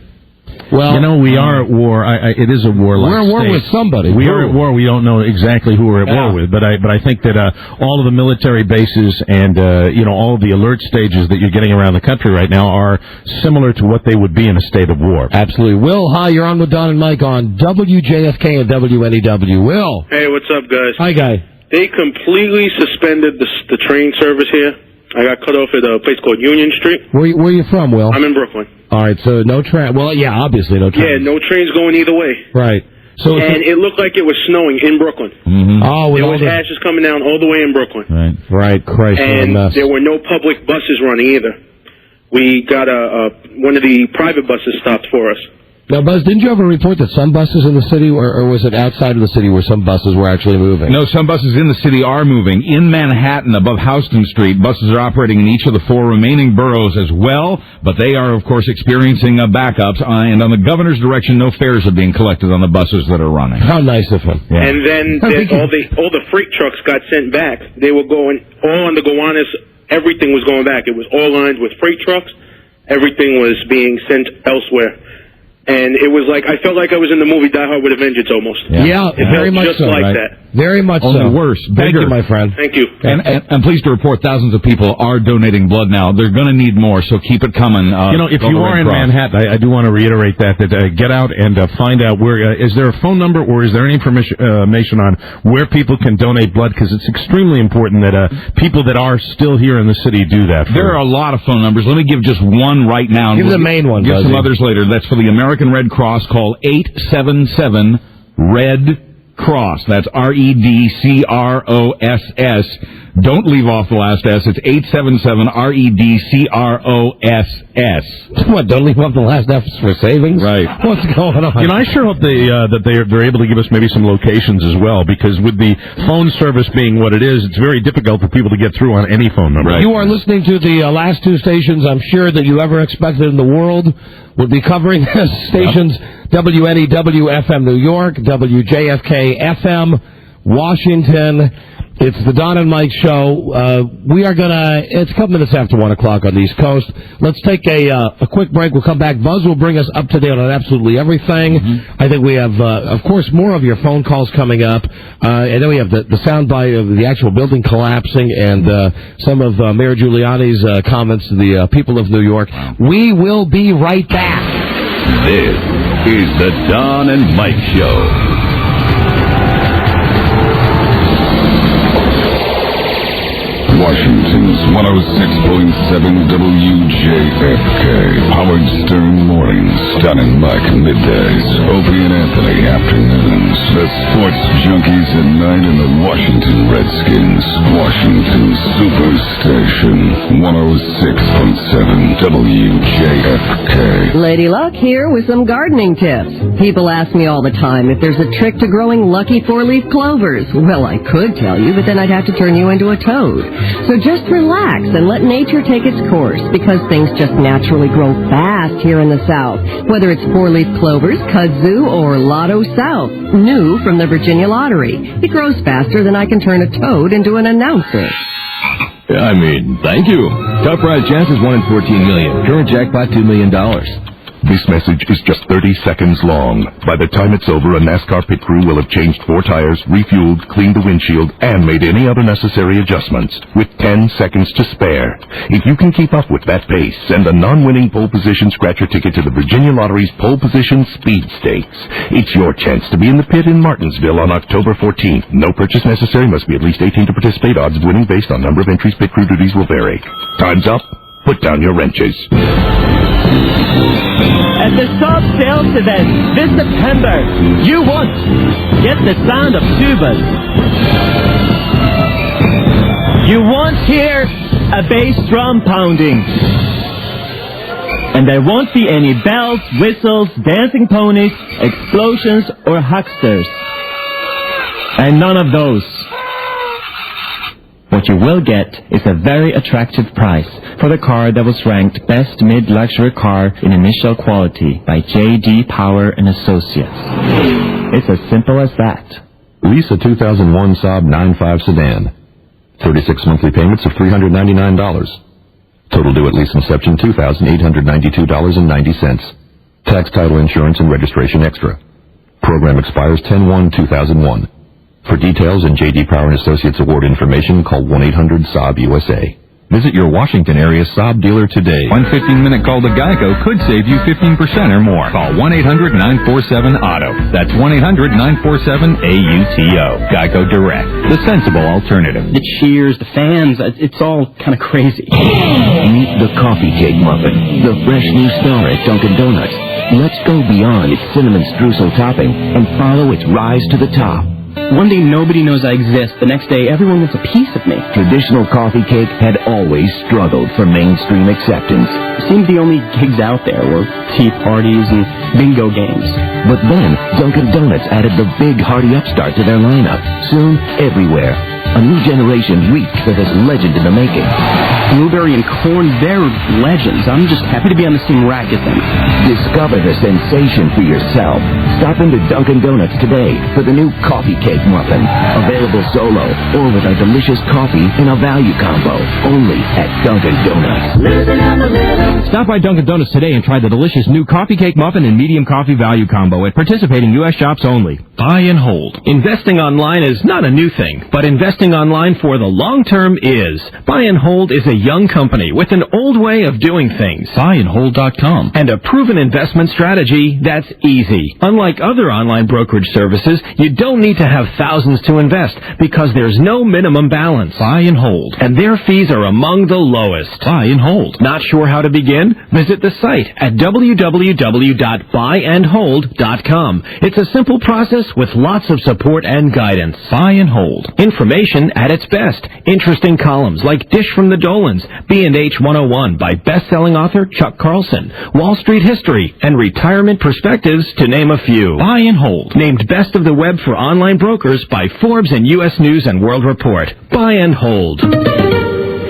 Well, we are at war. It is a war-like We're at war with somebody. We are at war. We don't know exactly who we're at war with, but I think that all of the military bases and all of the alert stages that you're getting around the country right now are similar to what they would be in a state of war. Absolutely. Will, hi, you're on with Don and Mike on WJFK and WNEW. Will. Hey, what's up, guys? Hi, guy. They completely suspended the train service here. I got cut off at a place called Union Street. Where are you from, Will? I'm in Brooklyn. All right, so no train. Well, yeah, obviously no train. Yeah, no trains going either way. Right. And it looked like it was snowing in Brooklyn. Mm-hmm. Oh, there was ashes coming down all the way in Brooklyn. Right. Christ, and there were no public buses running either. We got one of the private buses stopped for us. Now, Buzz, didn't you have a report that some buses in the city, or was it outside of the city where some buses were actually moving? No, some buses in the city are moving. In Manhattan, above Houston Street, buses are operating in each of the 4 remaining boroughs as well, but they are, of course, experiencing backups. And on the governor's direction, no fares are being collected on the buses that are running. How nice of him. Yeah. And then all the freight trucks got sent back. They were going all on the Gowanus. Everything was going back. It was all lined with freight trucks. Everything was being sent elsewhere. And it was like, I felt like I was in the movie Die Hard with a Vengeance almost. Yeah, very much just so. like right? that. Very much Only so. worse. Thank Bigger. you, my friend. Thank you. And I'm pleased to report thousands of people are donating blood now. They're going to need more, so keep it coming. If you are in Manhattan, I do want to reiterate that get out and find out where, is there a phone number or is there any information on where people can donate blood? Because it's extremely important that people that are still here in the city do that. There are a lot of phone numbers. Let me give just one right now. Give the main one, Give some others later. That's for the American Red Cross. Call 877-RED Cross. That's REDCROSS. Don't leave off the last S. It's 877 REDCROSS. What? Don't leave off the last F for savings? Right. What's going on? You know, I sure hope that they're able to give us maybe some locations as well, because with the phone service being what it is, it's very difficult for people to get through on any phone number. Right. You are listening to the last two stations I'm sure that you ever expected in the world would be covering this. Stations WNEW-FM New York, WJFK-FM Washington. It's the Don and Mike Show. We are it's a couple minutes after 1 o'clock on the East Coast. Let's take a quick break. We'll come back. Buzz will bring us up to date on absolutely everything. Mm-hmm. I think we have, of course, more of your phone calls coming up. And then we have the soundbite of the actual building collapsing and some of Mayor Giuliani's comments to the people of New York. We will be right back. This is the Don and Mike Show. Washington's 106.7 WJFK. Howard Stern mornings. Don and Mike middays. Opie and Anthony afternoons. The sports junkies at night and the Washington Redskins. Washington Superstation. 106.7 WJFK. Lady Luck here with some gardening tips. People ask me all the time if there's a trick to growing lucky four-leaf clovers. Well, I could tell you, but then I'd have to turn you into a toad. So just relax and let nature take its course, because things just naturally grow fast here in the South. Whether it's four-leaf clovers, kudzu, or Lotto South, new from the Virginia Lottery. It grows faster than I can turn a toad into an announcer. I mean, thank you. Top prize chance is 1 in 14 million. Current jackpot, $2 million. This message is just 30 seconds long. By the time it's over, a NASCAR pit crew will have changed 4 tires, refueled, cleaned the windshield, and made any other necessary adjustments, with 10 seconds to spare. If you can keep up with that pace, send a non-winning pole position scratcher ticket to the Virginia Lottery's Pole Position Speed Stakes. It's your chance to be in the pit in Martinsville on October 14th. No purchase necessary, must be at least 18 to participate. Odds of winning based on number of entries. Pit crew duties will vary. Time's up. Put down your wrenches. At the Soft Sales event this September, you won't get the sound of tubas. You won't hear a bass drum pounding. And there won't be any bells, whistles, dancing ponies, explosions, or hucksters. And none of those. What you will get is a very attractive price for the car that was ranked Best Mid-Luxury Car in Initial Quality by J.D. Power & Associates. It's as simple as that. Lease a 2001 Saab 9.5 sedan. 36 monthly payments of $399. Total due at lease inception $2,892.90. Tax, title, insurance, and registration extra. Program expires 10/1/2001. For details and J.D. Power & Associates award information, call 1-800-SAAB-USA. Visit your Washington area Saab dealer today. One 15-minute call to Geico could save you 15% or more. Call 1-800-947-AUTO. That's 1-800-947-AUTO. Geico Direct, the sensible alternative. The cheers, the fans, it's all kind of crazy. Meet the coffee cake muffin, the fresh new star at Dunkin' Donuts. Let's go beyond its cinnamon streusel topping and follow its rise to the top. One day nobody knows I exist. The next day everyone wants a piece of me. Traditional coffee cake had always struggled for mainstream acceptance. It seemed the only gigs out there were tea parties and bingo games. But then Dunkin' Donuts added the big hearty upstart to their lineup. Soon, everywhere. A new generation reached for this legend in the making. Blueberry and corn, they're legends. I'm just happy to be on the same rack as them. Discover the sensation for yourself. Stop into Dunkin' Donuts today for the new coffee cake muffin. Available solo or with our delicious coffee in a value combo. Only at Dunkin' Donuts. Stop by Dunkin' Donuts today and try the delicious new coffee cake muffin and medium coffee value combo at participating U.S. shops only. Buy and hold. Investing online is not a new thing, but investing online for the long term is. Buy and Hold is a young company with an old way of doing things. Buyandhold.com. And a proven investment strategy that's easy. Unlike other online brokerage services, you don't need to have thousands to invest because there's no minimum balance. Buy and hold. And their fees are among the lowest. Buy and hold. Not sure how to begin? Visit the site at www.buyandhold.com. It's a simple process service with lots of support and guidance. Buy and hold. Information at its best. Interesting columns like Dish from the Dolans, B&H 101 by best-selling author Chuck Carlson, Wall Street History, and Retirement Perspectives, to name a few. Buy and hold. Named Best of the Web for Online Brokers by Forbes and U.S. News and World Report. Buy and hold.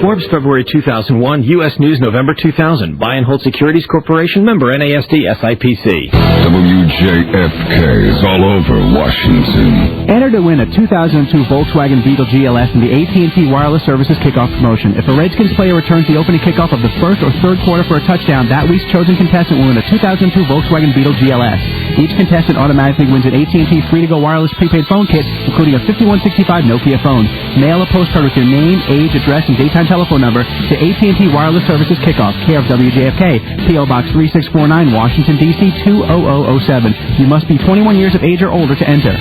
Forbes, February 2001, U.S. News, November 2000. Buy and hold Securities Corporation, member NASD, SIPC. WJFK is all over Washington. Enter to win a 2002 Volkswagen Beetle GLS in the AT&T Wireless Services Kickoff Promotion. If a Redskins player returns the opening kickoff of the first or third quarter for a touchdown, that week's chosen contestant will win a 2002 Volkswagen Beetle GLS. Each contestant automatically wins an AT&T free-to-go wireless prepaid phone kit, including a 5165 Nokia phone. Mail a postcard with your name, age, address, and daytime telephone number to AT&T Wireless Services Kickoff, care of WJFK, P.O. Box 3649, Washington, D.C. 20007. You must be 21 years of age or older to enter.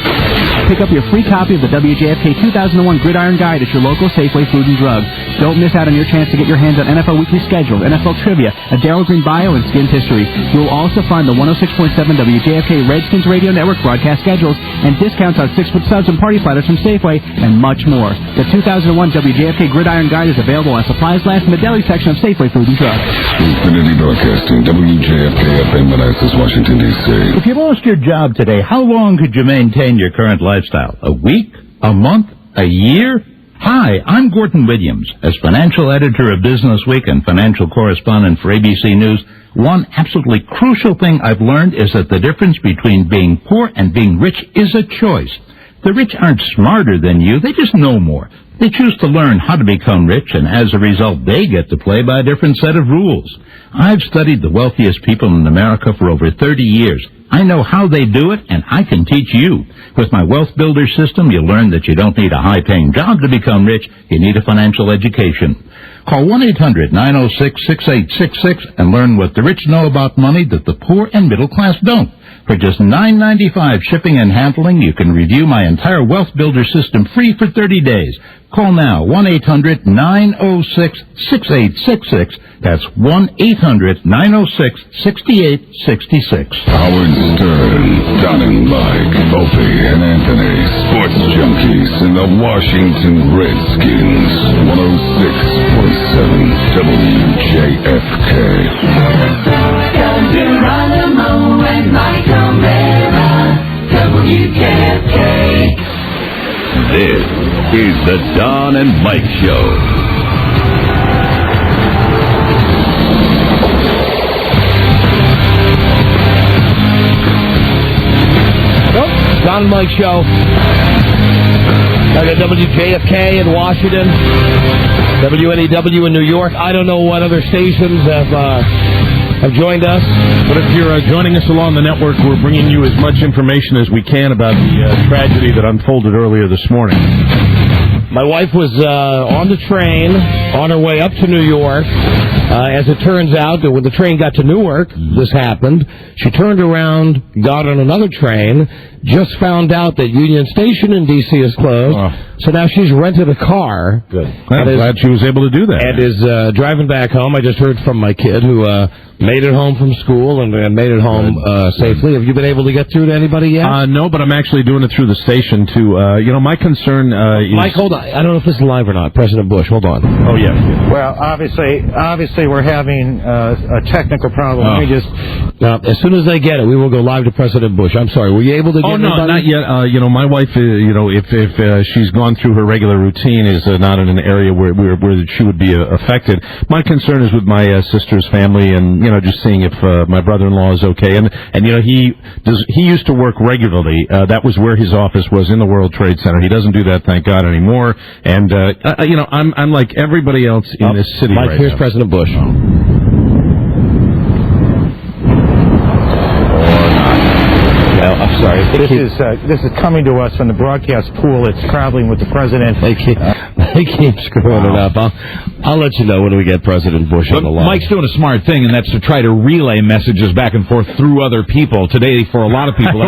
Pick up your free copy of the WJFK 2001 Gridiron Guide at your local Safeway Food and Drug. Don't miss out on your chance to get your hands on NFL Weekly Schedules, NFL Trivia, a Darryl Green bio, and Skins History. You will also find the 106.7 WJFK Redskins Radio Network broadcast schedules and discounts on 6-foot subs and party platters from Safeway, and much more. The 2001 WJFK Gridiron Guide is available on supplies last in the deli section of Safeway Food and Drug. Infinity Broadcasting, WJFK FM, Manassas, Washington, D.C. If you lost your job today, how long could you maintain your current lifestyle? A week? A month? A year? Hi, I'm Gordon Williams. As financial editor of Business Week and financial correspondent for ABC News, one absolutely crucial thing I've learned is that the difference between being poor and being rich is a choice. The rich aren't smarter than you, they just know more. They choose to learn how to become rich, and as a result, they get to play by a different set of rules. I've studied the wealthiest people in America for over 30 years. I know how they do it, and I can teach you. With my Wealth Builder system, you'll learn that you don't need a high-paying job to become rich. You need a financial education. Call 1-800-906-6866 and learn what the rich know about money that the poor and middle class don't. For just $9.95 shipping and handling, you can review my entire Wealth Builder system free for 30 days. Call now, 1-800-906-6866. That's 1-800-906-6866. Howard Stern, Don and Mike, Opie and Anthony, sports junkies in the Washington Redskins, 106.7 WJFK. Geronimo and Michael Mera, WJFK. This is the Don and Mike Show. Don and Mike Show. Back at WJFK in Washington, WNEW in New York. I don't know what other stations have joined us. But if you're joining us along the network, we're bringing you as much information as we can about the tragedy that unfolded earlier this morning. My wife was on the train on her way up to New York. As it turns out, when the train got to Newark, this happened. She turned around, got on another train, just found out that Union Station in D.C. is closed. So now she's rented a car. Good. I'm glad she was able to do that. And is driving back home. I just heard from my kid who made it home from school and made it home safely. Have you been able to get through to anybody yet? No, but I'm actually doing it through the station to, my concern is... Mike, hold on. I don't know if this is live or not. President Bush, hold on. Oh, yeah. Well, obviously we're having a technical problem. Let me just... Now, as soon as they get it, we will go live to President Bush. I'm sorry. Were you able to get no, not yet. My wife, if she's gone through her regular routine, is not in an area where she would be affected. My concern is with my sister's family and, just seeing if my brother-in-law is okay. And he used to work regularly. That was where his office was, in the World Trade Center. He doesn't do that, thank God, anymore. And, I'm like everybody else in this city Mike, right here's now. President Bush. I'm sorry. This is coming to us from the broadcast pool. It's traveling with the president. They keep screwing it up. I'll let you know when we get President Bush on the line. Mike's doing a smart thing, and that's to try to relay messages back and forth through other people. Today, for a lot of people,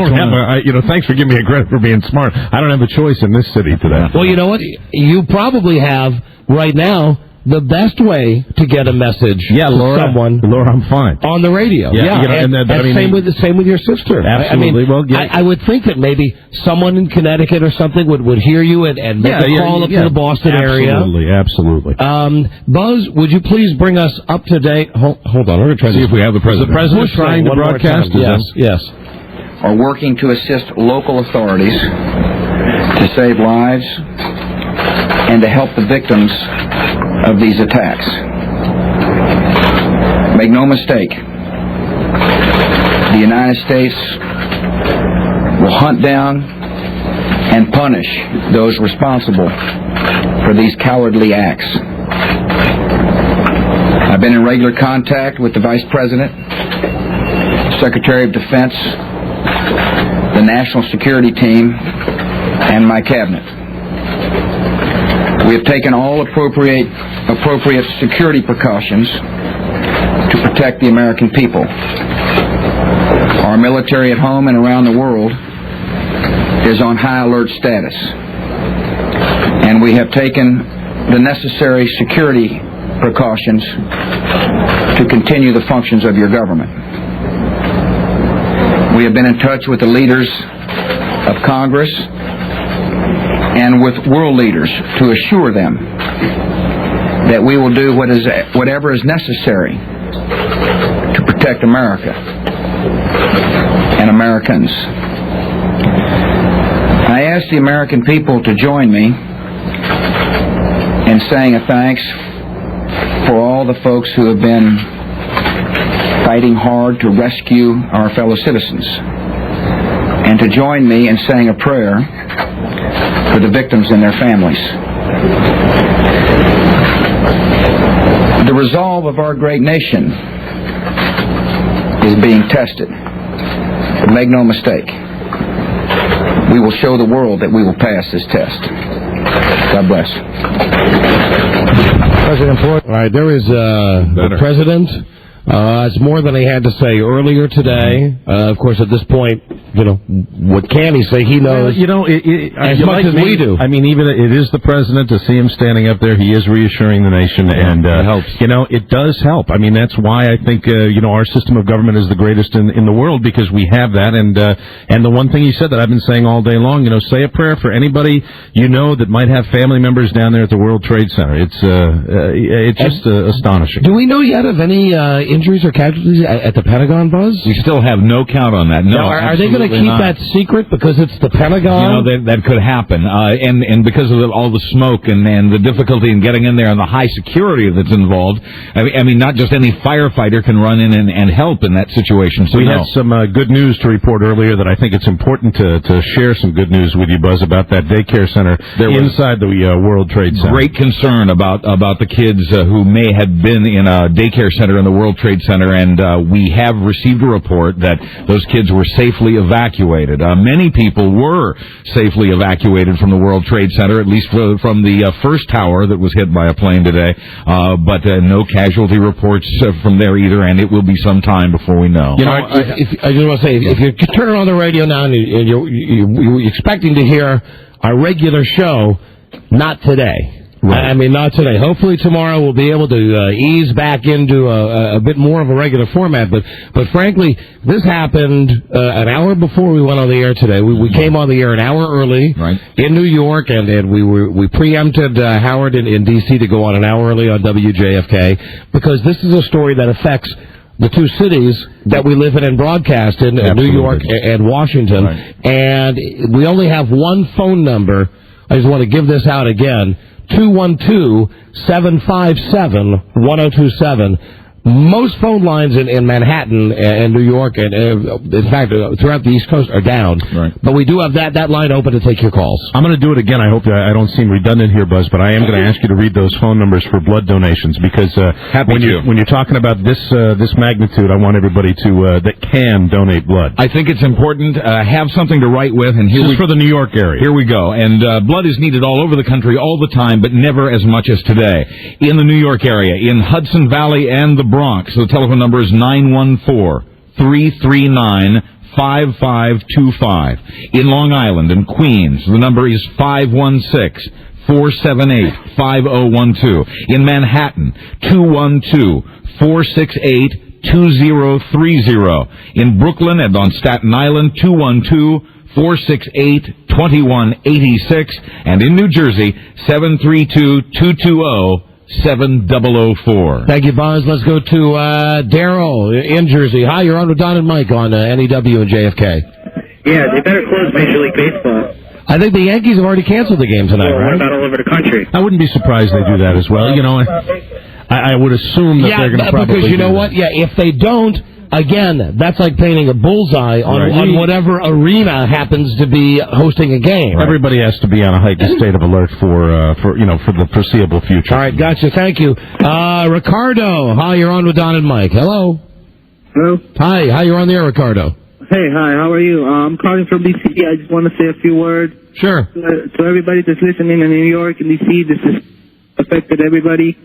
thanks for giving me a credit for being smart. I don't have a choice in this city today. Well, you know what? You probably have right now the best way to get a message to someone. Laura, I'm fine. On the radio. Same with your sister. Absolutely. I would think that maybe someone in Connecticut or something would hear you and make a call up to the Boston area. Absolutely. Buzz, would you please bring us up to date? Hold on, we're going to try to see if we have the president. Is the president trying to broadcast? Yes. Are working to assist local authorities to save lives and to help the victims of these attacks. Make no mistake, the United States will hunt down and punish those responsible for these cowardly acts. I've been in regular contact with the Vice President, Secretary of Defense, the National Security Team, and my cabinet. We have taken all appropriate security precautions to protect the American people. Our military at home and around the world is on high alert status, and we have taken the necessary security precautions to continue the functions of your government. We have been in touch with the leaders of Congress and with world leaders to assure them that we will do whatever is necessary to protect America and Americans. I ask the American people to join me in saying a thanks for all the folks who have been fighting hard to rescue our fellow citizens, and to join me in saying a prayer for the victims and their families. The resolve of our great nation is being tested. But make no mistake, we will show the world that we will pass this test. God bless. President Ford. All right, there is the President. It's more than he had to say earlier today. Of course, at this point, what can he say? He knows as much as we do. I mean, even it is the president. To see him standing up there, he is reassuring the nation, and it helps. It does help. I mean, that's why I think our system of government is the greatest in the world, because we have that. And the one thing he said that I've been saying all day long, say a prayer for anybody that might have family members down there at the World Trade Center. It's just astonishing. Do we know yet of any injuries or casualties at the Pentagon, Buzz? We still have no count on that. No, are they going to keep that secret because it's the Pentagon? That could happen. And because of all the smoke and the difficulty in getting in there and the high security that's involved, I mean, not just any firefighter can run in and help in that situation. So we had some good news to report earlier that I think it's important to share some good news with you, Buzz, about that daycare center inside the World Trade Center. Great concern about the kids who may have been in a daycare center in the World Trade Center, and we have received a report that those kids were safely evacuated. Many people were safely evacuated from the World Trade Center, at least from the first tower that was hit by a plane today, but no casualty reports from there either, and it will be some time before we know. I just want to say, if you turn on the radio now and you're expecting to hear our regular show, not today. Right. I mean, not today. Hopefully tomorrow we'll be able to ease back into a bit more of a regular format. But frankly, this happened an hour before we went on the air today. We came on the air an hour early in New York, and we preempted Howard in D.C. to go on an hour early on WJFK, because this is a story that affects the two cities that we live in and broadcast in, New York and Washington. Right. And we only have one phone number. I just want to give this out again. 212-757-1027. Most phone lines in Manhattan and New York, and in fact, throughout the East Coast, are down. Right. But we do have that line open to take your calls. I'm going to do it again. I hope that I don't seem redundant here, Buzz, but I am going to ask you to read those phone numbers for blood donations, because when you're talking about this magnitude, I want everybody that can donate blood. I think it's important. Have something to write with, and this is for the New York area. Here we go. And blood is needed all over the country all the time, but never as much as today. In the New York area, in Hudson Valley and the Bronx, the telephone number is 914-339-5525. In Long Island and Queens, the number is 516-545-5525. 212-478-5012. In Manhattan, 212-468-2030. In Brooklyn and on Staten Island, 212-468-2186. And in New Jersey, 732-220-7004. Thank you, Bonds. Let's go to Daryl in Jersey. Hi, you're on with Don and Mike on NEW and JFK. Yeah, they better close Major League Baseball. I think the Yankees have already canceled the game tonight, right? About all over the country. I wouldn't be surprised they do that as well. You know, I would assume that they're going to probably because you know do what? that. Yeah, if they don't, again, that's like painting a bullseye on whatever arena happens to be hosting a game. Right? Everybody has to be on a heightened state of alert for the foreseeable future. All right, gotcha. Thank you, Ricardo. Hi, you're on with Don and Mike. Hello. Hello. Hi, you're on the air, Ricardo. Hey, hi, how are you? I'm calling from D.C. I just want to say a few words. Sure. To everybody that's listening in New York and D.C., this has affected everybody.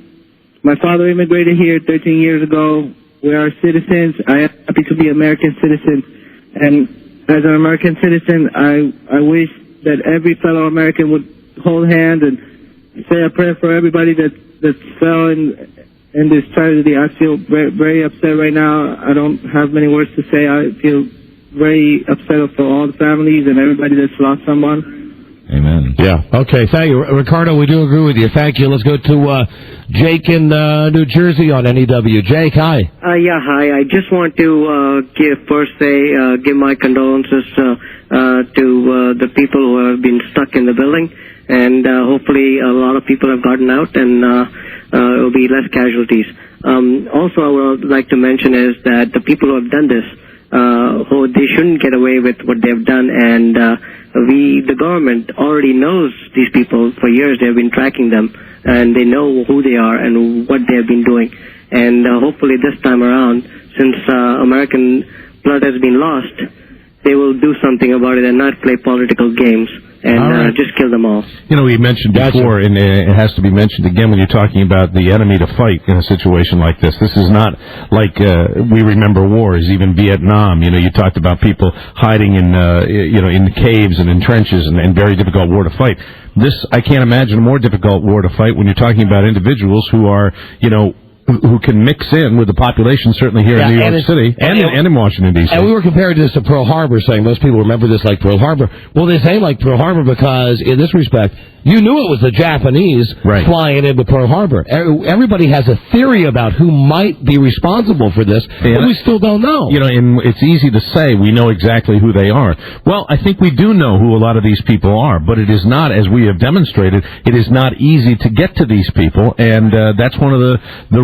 My father immigrated here 13 years ago. We are citizens. I am happy to be an American citizen. And as an American citizen, I wish that every fellow American would hold hands and say a prayer for everybody that fell in this tragedy. I feel very, very upset right now. I don't have many words to say. I feel very upset for all the families and everybody that's lost someone. Amen. Yeah. Okay. Thank you, Ricardo. We do agree with you. Thank you. Let's go to Jake in New Jersey on NEW. Jake, hi. Yeah, hi. I just want to give my condolences to the people who have been stuck in the building, and hopefully a lot of people have gotten out, and it will be less casualties. Also, I would like to mention is that the people who have done this, they shouldn't get away with what they've done, and the government already knows these people for years. They've been tracking them, and they know who they are and what they have been doing. And hopefully this time around, since American blood has been lost, they will do something about it and not play political games and just kill them all. You know, we mentioned before, and it has to be mentioned again when you're talking about the enemy to fight in a situation like this. This is not like we remember wars, even Vietnam. You know, you talked about people hiding in, in caves and in trenches and very difficult war to fight. This, I can't imagine a more difficult war to fight when you're talking about individuals who are, who can mix in with the population, certainly here in New York City and in Washington, D.C. And we were comparing this to Pearl Harbor, saying most people remember this like Pearl Harbor. Well, they say like Pearl Harbor because, in this respect, you knew it was the Japanese flying into Pearl Harbor. Everybody has a theory about who might be responsible for this, but we still don't know. And it's easy to say we know exactly who they are. Well, I think we do know who a lot of these people are, but it is not, as we have demonstrated, it is not easy to get to these people, and that's one of the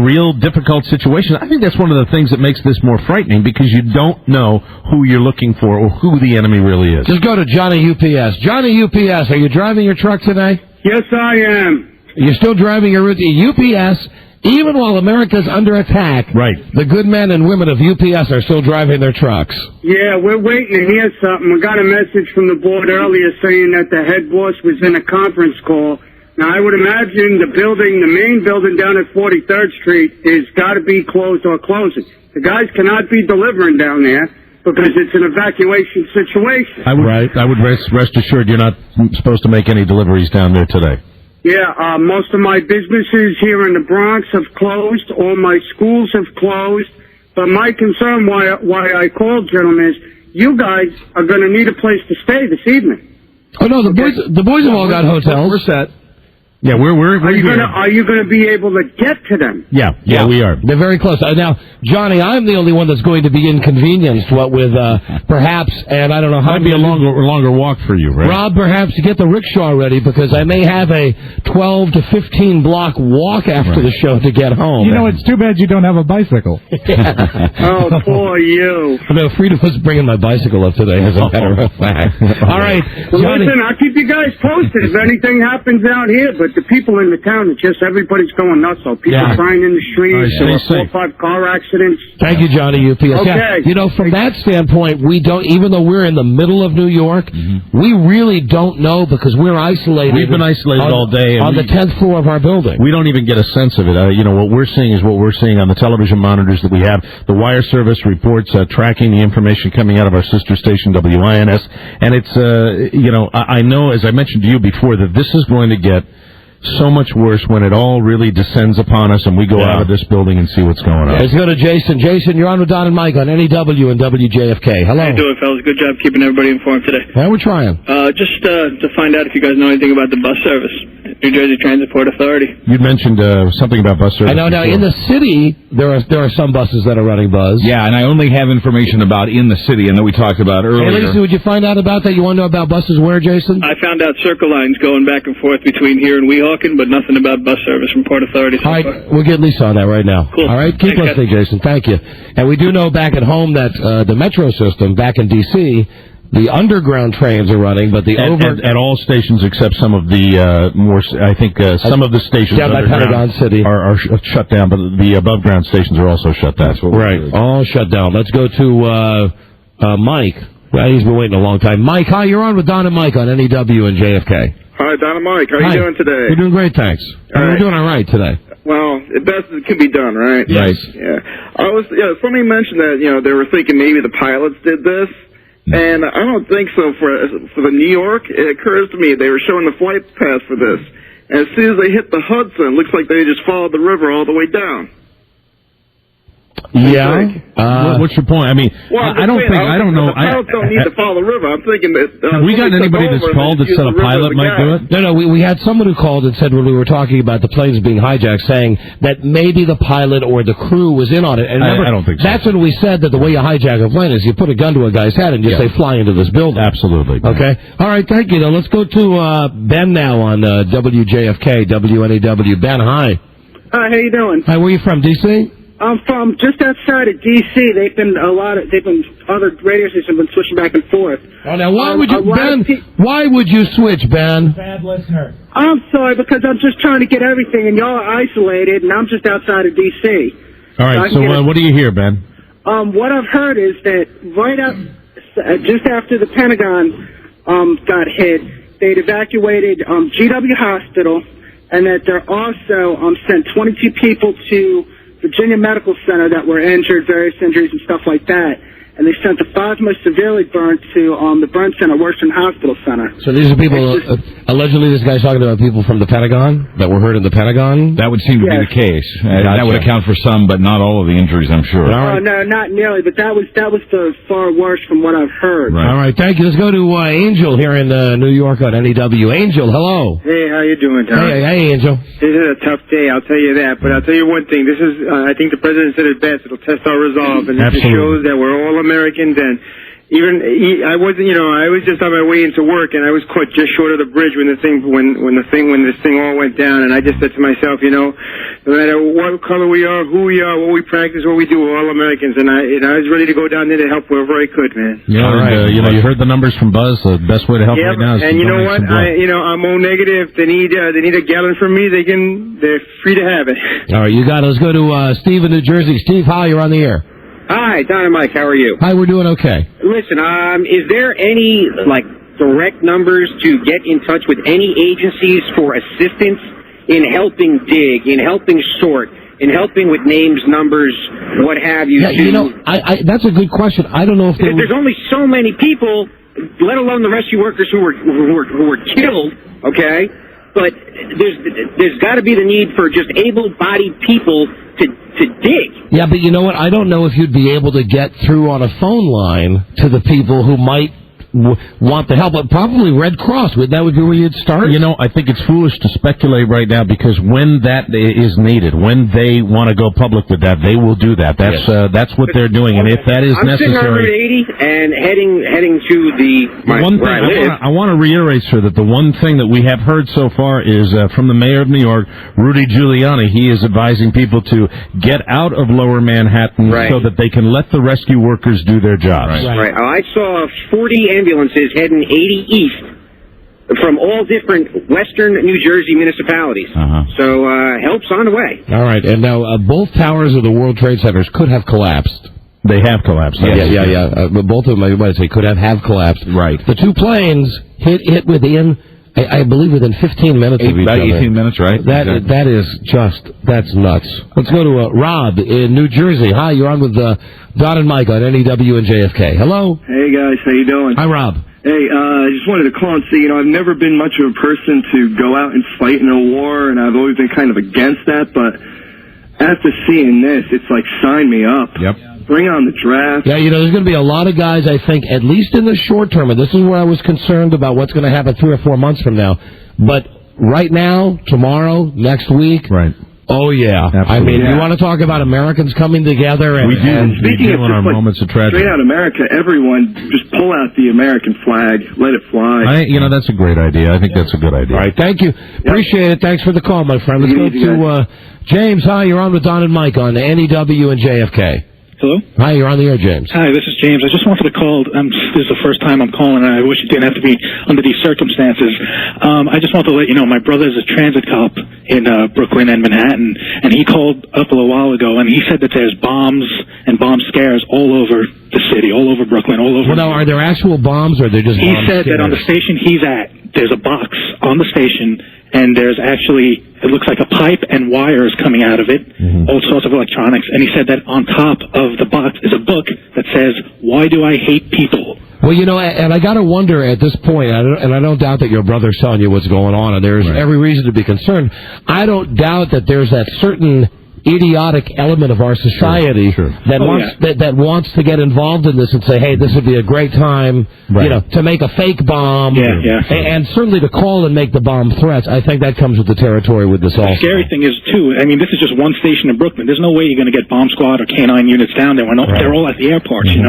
real difficult situations. I think that's one of the things that makes this more frightening, because you don't know who you're looking for or who the enemy really is. Just go to Johnny UPS. Johnny UPS, are you driving your truck today? Yes, I am. You're still driving your UPS, even while America's under attack. Right. The good men and women of UPS are still driving their trucks. Yeah, we're waiting to hear something. We got a message from the board earlier saying that the head boss was in a conference call. Now, I would imagine the main building down at 43rd Street is got to be closed or closing. The guys cannot be delivering down there because it's an evacuation situation. I would rest assured you're not supposed to make any deliveries down there today. Yeah, most of my businesses here in the Bronx have closed. All my schools have closed. But my concern why I called, gentlemen, is you guys are going to need a place to stay this evening. Oh, no, the boys have all got hotels. We're set. Yeah, we're here. Are you going to be able to get to them? Yeah, we are. They're very close. Now, Johnny, I'm the only one that's going to be inconvenienced, with perhaps, and I don't know how. Might be a longer walk for you, right? Rob, perhaps to get the rickshaw ready, because I may have a 12 to 15 block walk after the show to get home. It's too bad you don't have a bicycle. Oh, poor you. No, Frida was bringing my bicycle up today, as a matter of fact. All right, well, Johnny. listen, I'll keep you guys posted if anything happens out here, but but the people in the town, it's just everybody's going nuts. So people crying in the streets. There were 4 or 5 car accidents. Thank you, Johnny UPS. Okay. Yeah, you know, from that standpoint, we don't, even though we're in the middle of New York, we really don't know because we're isolated. We've been isolated all day. On the 10th floor of our building. We don't even get a sense of it. You know, what we're seeing is what we're seeing on the television monitors that we have. The wire service reports tracking the information coming out of our sister station, WINS. And it's, you know, I know, as I mentioned to you before, that this is going to get so much worse when it all really descends upon us and we go out of this building and see what's going on. Let's go to Jason. Jason, you're on with Don and Mike on NEW and WJFK. Hello. How you doing, fellas? Good job keeping everybody informed today. Yeah, we're trying. Just to find out if you guys know anything about the bus service, New Jersey Transit Port Authority. You'd mentioned something about bus service. I know. Now, in the city, there are some buses that are running buzz. Yeah, and I only have information about in the city, and that we talked about earlier. Hey, Lisa, would you find out about that? You want to know about buses where, Jason? I found out circle lines going back and forth between here and Weehawken, but nothing about bus service from Port Authority so All right, far. we'll get Lisa on that right now. Cool. All right, keep Thanks, listening, Jason. Thank you. And we do know back at home that the metro system back in D.C., the underground trains are running, but the at all stations except some of the more, I think some of the stations down by Pentagon City are shut down, but the above ground stations are also shut down. Right, all shut down. Let's go to Mike. Well, he's been waiting a long time. Mike, hi, you're on with Don and Mike on NEW and JFK. Hi, Don and Mike. How are you doing today? We're doing great, thanks. We're doing all right today. Well, the best that can be done, right? Yes. Yeah. Somebody mentioned that, you know, they were thinking maybe the pilots did this. And I don't think so for the New York. It occurs to me they were showing the flight path for this. And as soon as they hit the Hudson, it looks like they just followed the river all the way down. Yeah. What's your point? I mean, I don't know. The pilots don't need to follow the river. I'm thinking that... have we gotten anybody that's called that said a pilot might do it? No, we had someone who called and said when we were talking about the planes being hijacked, saying that maybe the pilot or the crew was in on it. And remember, I don't think so. That's when we said that the way you hijack a plane is you put a gun to a guy's head and you say, fly into this building. Absolutely. Okay. All right, thank you. Now, let's go to Ben now on WJFK, WNEW. Ben, hi. Hi, how you doing? Hi, where are you from, D.C.? I'm from just outside of D.C. Other radio stations have been switching back and forth. Oh, now, why would you, Ben, why would you switch, Ben? Bad listener. I'm sorry, because I'm just trying to get everything, and y'all are isolated, and I'm just outside of D.C. All right, so what do you hear, Ben? What I've heard is that just after the Pentagon got hit, they'd evacuated GW Hospital, and that they're also sent 22 people to Virginia Medical Center that were injured, various injuries and stuff like that. And they sent the 5 most severely burned to the burn center, Western Hospital Center. So these are people, allegedly this guy's talking about people from the Pentagon that were hurt in the Pentagon? That would seem to be the case. That would account for some, but not all of the injuries, I'm sure. Oh, no, not nearly, but that was the far worst from what I've heard. Right. All right, thank you. Let's go to Angel here in New York on NEW. Angel, hello. Hey, how you doing, Tom? Hey, Angel. This is a tough day, I'll tell you that. But I'll tell you one thing. This is, I think the president said it best. It'll test our resolve, and this shows that we're all Americans. And even I was just on my way into work, and I was caught just short of the bridge when this thing all went down. And I just said to myself, no matter what color we are, who we are, what we practice, what we do, we're all Americans. And I was ready to go down there to help wherever I could, man. Yeah, all right. You heard the numbers from Buzz. The best way to help right now is and you know what? I'm O negative. They need a gallon from me. They're free to have it. All right, you got it. Let's go to Steve in New Jersey. Steve, hi, you're on the air. Hi, Don and Mike. How are you? Hi, we're doing okay. Listen, is there any, direct numbers to get in touch with any agencies for assistance in helping dig, in helping sort, in helping with names, numbers, what have you? Yeah, that's a good question. I don't know if there's only so many people, let alone the rescue workers who were killed, okay? But there's got to be the need for just able-bodied people to dig. Yeah, but you know what? I don't know if you'd be able to get through on a phone line to the people who might want the help. But probably Red Cross. That would be where you'd start? I think it's foolish to speculate right now because when that is needed, when they want to go public with that, they will do that. That's what they're doing. And if that is necessary... I'm sitting on Route 80 and heading to I want to reiterate, sir, that the one thing that we have heard so far is from the mayor of New York, Rudy Giuliani. He is advising people to get out of Lower Manhattan so that they can let the rescue workers do their jobs. Right. I saw 40 ambulances heading 80 east from all different western New Jersey municipalities. So help's on the way. All right, and now both towers of the World Trade Centers could have collapsed. They have collapsed. Yeah. Both of them, I might say, could have collapsed. Right. The two planes hit within, I believe, within 15 minutes of each other. About 18 minutes, right? That is that's nuts. Let's go to Rob in New Jersey. Hi, you're on with Don and Mike on NEW and JFK. Hello. Hey, guys. How you doing? Hi, Rob. Hey, I just wanted to call and say, I've never been much of a person to go out and fight in a war, and I've always been kind of against that, but after seeing this, it's like, sign me up. Yep. Bring on the draft. Yeah, there's going to be a lot of guys, I think, at least in the short term, and this is where I was concerned about what's going to happen 3 or 4 months from now, but right now, tomorrow, next week... Right. Oh, yeah. Absolutely. I mean, you want to talk about Americans coming together? And, we do. Speaking of in our moments of tragedy. Straight out America, everyone just pull out the American flag, let it fly. That's a great idea. I think that's a good idea. All right, thank you. Appreciate it. Thanks for the call, my friend. Let's go to James. Hi, you're on with Don and Mike on NEW and JFK. Hello? Hi, you're on the air, James. Hi, this is James. I just wanted to call. This is the first time I'm calling, and I wish it didn't have to be under these circumstances. I just wanted to let you know my brother is a transit cop in Brooklyn and Manhattan, and he called up a little while ago, and he said that there's bombs and bomb scares all over the city, all over Brooklyn, all over... Well, now, are there actual bombs, or are they just He bomb said scares? that on the station he's at, there's a box on the station, and there's actually, it looks like a pipe and wires coming out of it, all sorts of electronics. And he said that on top of the box is a book that says, "Why Do I Hate People?" Well, and I got to wonder at this point, and I don't doubt that your brother's telling you what's going on, and there's every reason to be concerned. I don't doubt that there's that certain idiotic element of our society that wants to get involved in this and say, hey, this would be a great time, to make a fake bomb, and certainly to call and make the bomb threats. I think that comes with the territory with this also. The scary thing is, too, I mean, this is just one station in Brooklyn. There's no way you're going to get bomb squad or K-9 units down there. They're all at the airports, so he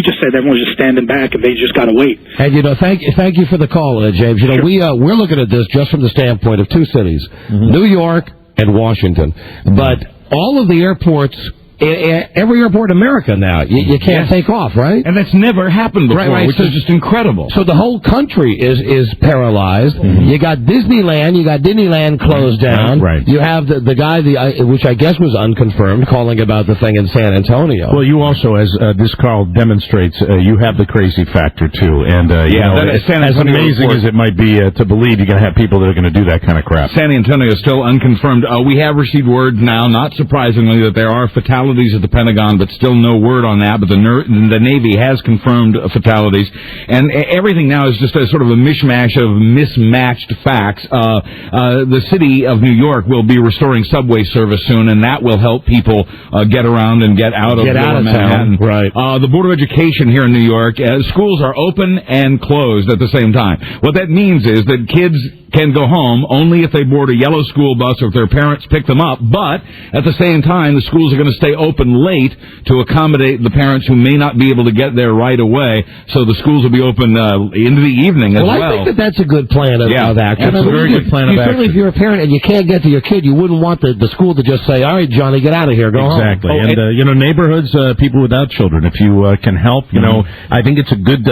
just said everyone's just standing back and they just got to wait. And, thank you for the call, James. We're looking at this just from the standpoint of two cities, New York and Washington. But all of the airports, every airport in America now, you can't take off, right? And that's never happened before, which is just incredible. So the whole country is paralyzed. You got Disneyland closed down. Right. You have the guy, which I guess was unconfirmed, calling about the thing in San Antonio. Well, you also, as this call demonstrates, you have the crazy factor, too. And, as amazing as it might be to believe, you're going to have people that are going to do that kind of crap. San Antonio is still unconfirmed. We have received word now, not surprisingly, that there are fatalities at the Pentagon, but still no word on that. But the Navy has confirmed fatalities, and everything now is just a sort of a mishmash of mismatched facts. The city of New York will be restoring subway service soon, and that will help people get around and get out of Manhattan. Right. The Board of Education here in New York, schools are open and closed at the same time. What that means is that kids can go home only if they board a yellow school bus or if their parents pick them up, but at the same time, the schools are going to stay open late to accommodate the parents who may not be able to get there right away, so the schools will be open into the evening as well. I think that's a good plan of action. That's a very good plan of action. Certainly, if you're a parent and you can't get to your kid, you wouldn't want the school to just say, all right, Johnny, get out of here, go home. Exactly. And, neighborhoods, people without children, if you can help, I think it's a good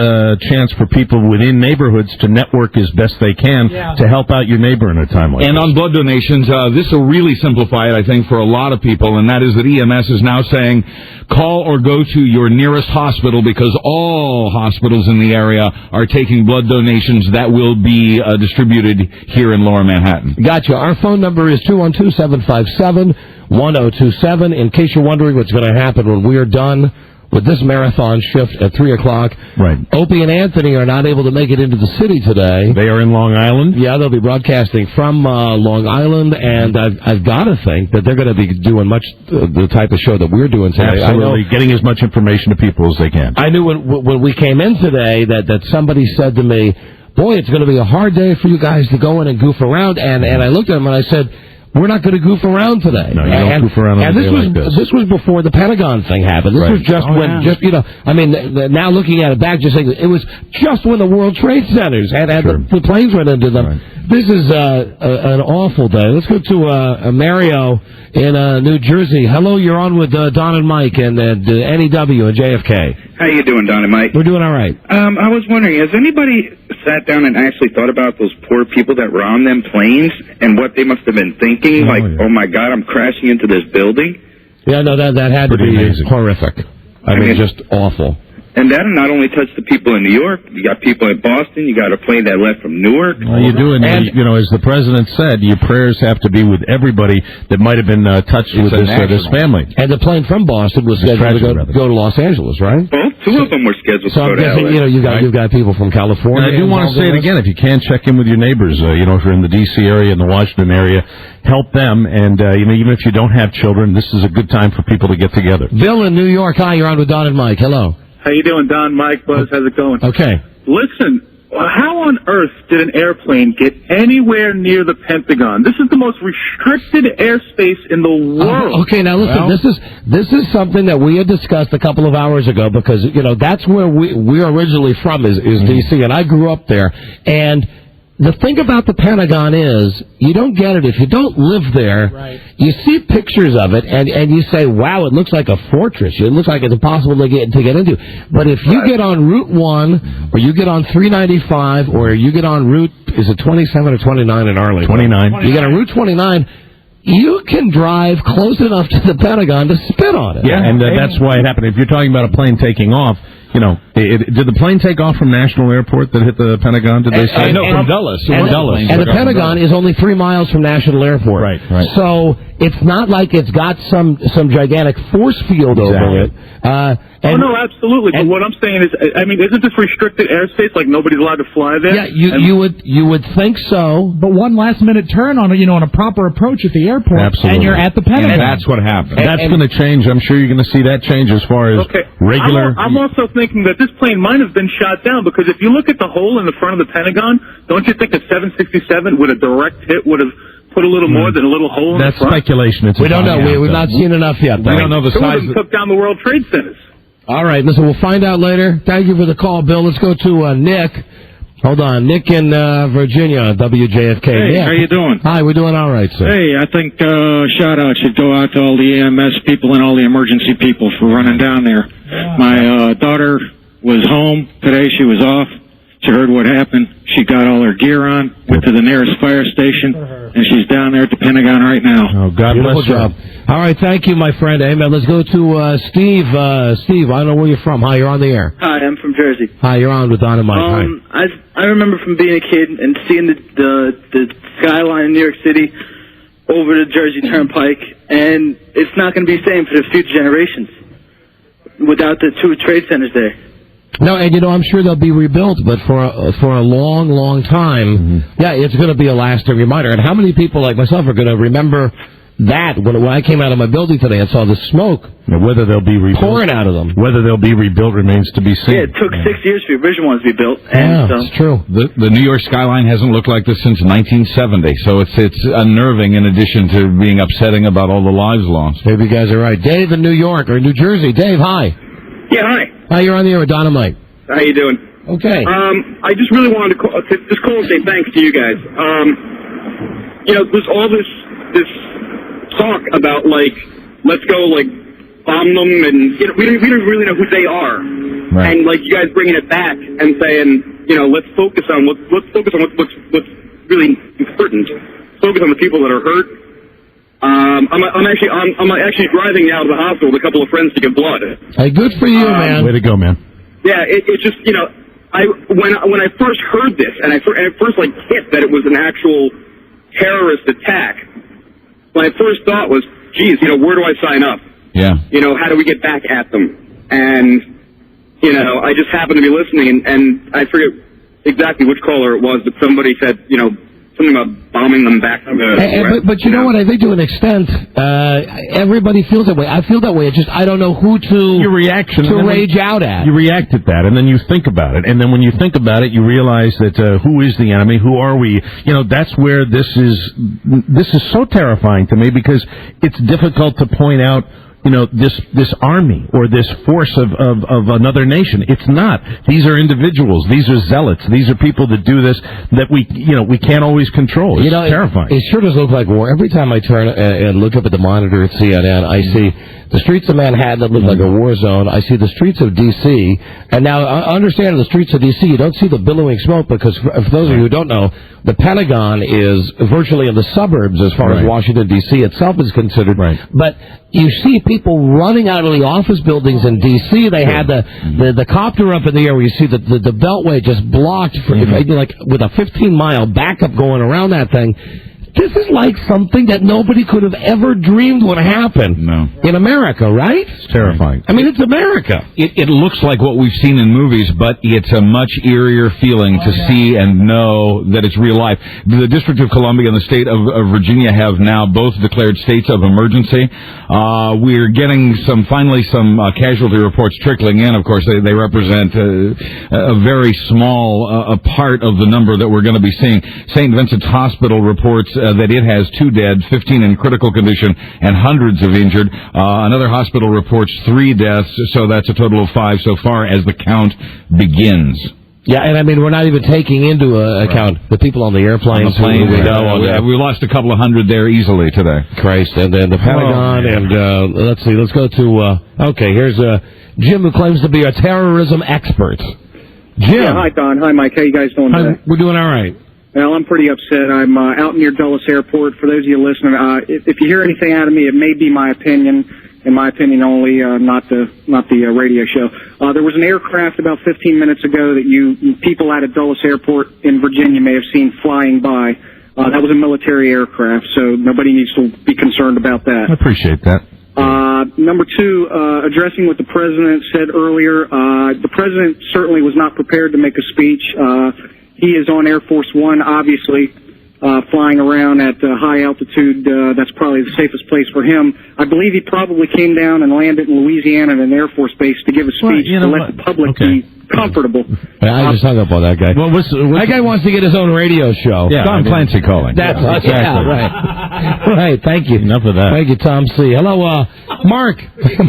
chance for people within neighborhoods to network as best they can to help out your neighbor in a time like this. And on blood donations, this will really simplify it, I think, for a lot of people, and that is that EMS is now saying call or go to your nearest hospital because all hospitals in the area are taking blood donations that will be distributed here in Lower Manhattan. Gotcha. Our phone number is 212-757-1027. In case you're wondering what's going to happen when we're done with this marathon shift at 3 o'clock. Right. Opie and Anthony are not able to make it into the city today. They are in Long Island? Yeah, they'll be broadcasting from Long Island, and I've got to think that they're going to be doing much the type of show that we're doing today. Absolutely, getting as much information to people as they can. I knew when we came in today that somebody said to me, boy, it's going to be a hard day for you guys to go in and goof around, and I looked at them and I said, we're not going to goof around today. No, you don't goof around on a day like this. This was before the Pentagon thing happened. This was just now looking at it back, just saying it was just when the World Trade Centers had the planes went into them. Right. This is an awful day. Let's go to Mario in New Jersey. Hello, you're on with Don and Mike and NEW and JFK. How you doing, Don and Mike? We're doing all right. I was wondering, has anybody sat down and actually thought about those poor people that were on them planes and what they must have been thinking? Oh my God, I'm crashing into this building? Yeah, no, that had to be amazing. horrific. I mean, just awful. And that not only touched the people in New York, you got people in Boston, you got a plane that left from Newark. Well, you do, and as the president said, your prayers have to be with everybody that might have been touched with this family. And the plane from Boston was scheduled to go to Los Angeles, right? Well, two of them were scheduled So to I'm go to guessing, LA. you've got people from California. And I do want to say it again, if you can, check in with your neighbors. If you're in the D.C. area and the Washington area, help them. And, even if you don't have children, this is a good time for people to get together. Bill in New York. Hi, you're on with Don and Mike. Hello. How you doing, Don, Mike, Buzz? How's it going? Okay. Listen, how on earth did an airplane get anywhere near the Pentagon? This is the most restricted airspace in the world. Okay, now listen, this is something that we had discussed a couple of hours ago because, that's where we're originally from is D.C., and I grew up there. And the thing about the Pentagon is, you don't get it if you don't live there. Right. You see pictures of it, and you say, wow, it looks like a fortress. It looks like it's impossible to get into. But if you get on Route 1, or you get on 395, or you get on Route, is it 27 or 29 in Arlington? 29. You get on Route 29, you can drive close enough to the Pentagon to spit on it. Yeah, and that's why it happened. If you're talking about a plane taking off, did the plane take off from National Airport that hit the Pentagon? Did they say? No, from Dulles. And the Pentagon is only 3 miles from National Airport. Right. So it's not like it's got some gigantic force field over it. No, absolutely. But what I'm saying is, isn't this restricted airspace? Like nobody's allowed to fly there? Yeah, you would think so. But one last minute turn on a proper approach at the airport, and you're at the Pentagon. And that's what happened. That's going to change. I'm sure you're going to see that change as far as regular. I'm also thinking that this plane might have been shot down because if you look at the hole in the front of the Pentagon, don't you think a 767 with a direct hit would have put a little more than a little hole in the front? That's speculation. We don't know. We've not seen enough yet. We don't know the size. It took down the World Trade Centers. All right, listen, we'll find out later. Thank you for the call, Bill. Let's go to Nick. Hold on. Nick in Virginia, WJFK. Hey, Nick. how you doing? Hi, we're doing all right, sir. Hey, I think shout-out should go out to all the EMS people and all the emergency people for running down there. My daughter was home today. She was off. She heard what happened. She got all her gear on, went to the nearest fire station, and she's down there at the Pentagon right now. Oh, God bless her. All right, thank you, my friend. Amen. Let's go to Steve. Steve, I don't know where you're from. Hi, you're on the air. Hi, I'm from Jersey. Hi, you're on with Don and Mike. Hi. I remember from being a kid and seeing the skyline in New York City over the Jersey Turnpike, and it's not going to be the same for the future generations without the two trade centers there. No, and I'm sure they'll be rebuilt, but for a long, long time, it's going to be a lasting reminder. And how many people like myself are going to remember that when I came out of my building today and saw the smoke whether they'll be rebuilt, pouring out of them? Whether they'll be rebuilt remains to be seen. Yeah, it took 6 years for the original ones to be built. It's true. The New York skyline hasn't looked like this since 1970, so it's unnerving in addition to being upsetting about all the lives lost. Maybe you guys are right. Dave in New York or New Jersey. Dave, hi. Yeah, hi. Hi, you're on the air with Don and Mike. How you doing? Okay. I just really wanted to call and say thanks to you guys. There's all this talk about let's go bomb them, and we don't really know who they are, right. And you guys bringing it back and saying let's focus on what's really important. Focus on the people that are hurt. I'm actually driving now to the hospital with a couple of friends to give blood. Hey, good for you, man. Way to go, man. Yeah, it's just when I first heard this and it first hit that it was an actual terrorist attack. My first thought was, geez, where do I sign up? Yeah. How do we get back at them? And I just happened to be listening and I forget exactly which caller it was, but somebody said something about bombing them back. But you know what? I think to an extent, everybody feels that way. I feel that way. It's just I don't know who to your reaction to rage out at. You react at that, and then you think about it, and then when you think about it, you realize that who is the enemy? Who are we? That's where this is so terrifying to me because it's difficult to point out. This army or this force of another nation. It's not. These are individuals. These are zealots. These are people that do this that we can't always control. It's terrifying. It sure does look like war. Every time I turn and look up at the monitor at CNN, I see The streets of Manhattan look like a war zone. I see the streets of D.C., and now understand the streets of D.C., you don't see the billowing smoke because, for those of you who don't know, the Pentagon is virtually in the suburbs as far as Washington, D.C. itself is considered. But you see people running out of the office buildings in D.C. They had the copter up in the air where you see the beltway just blocked for, like with a 15-mile backup going around that thing. This is like something that nobody could have ever dreamed would happen in America, right? It's terrifying. I mean, it's America. It looks like what we've seen in movies, but it's a much eerier feeling to see and know that it's real life. The District of Columbia and the state of Virginia have now both declared states of emergency. We're getting finally some casualty reports trickling in. Of course, they represent a very small part of the number that we're going to be seeing. St. Vincent's Hospital reports that it has 2 dead, 15 in critical condition, and hundreds of injured. Another hospital reports 3 deaths, so that's a total of 5 so far as the count begins. Yeah, and I mean, we're not even taking into account the people on the airplanes. We lost a couple of hundred there easily today. Christ, and then the Pentagon, and let's see, let's go to, here's Jim, who claims to be a terrorism expert. Jim. Yeah, hi, Don. Hi, Mike. How you guys doing today? We're doing all right. Well, I'm pretty upset. I'm out near Dulles Airport. For those of you listening, if you hear anything out of me, it may be my opinion, and my opinion only, not the radio show. There was an aircraft about 15 minutes ago that you people out at Dulles Airport in Virginia may have seen flying by. That was a military aircraft, so nobody needs to be concerned about that. I appreciate that. Number 2, addressing what the president said earlier, the president certainly was not prepared to make a speech. He is on Air Force One, obviously, flying around at high altitude. That's probably the safest place for him. I believe he probably came down and landed in Louisiana at an Air Force base to give a speech to let the public be comfortable. I just hung up on that guy. Well, that guy wants to get his own radio show. Yeah, Tom Clancy calling. That's exactly. right. Right, thank you. Enough of that. Thank you, Tom C. Hello, Mark.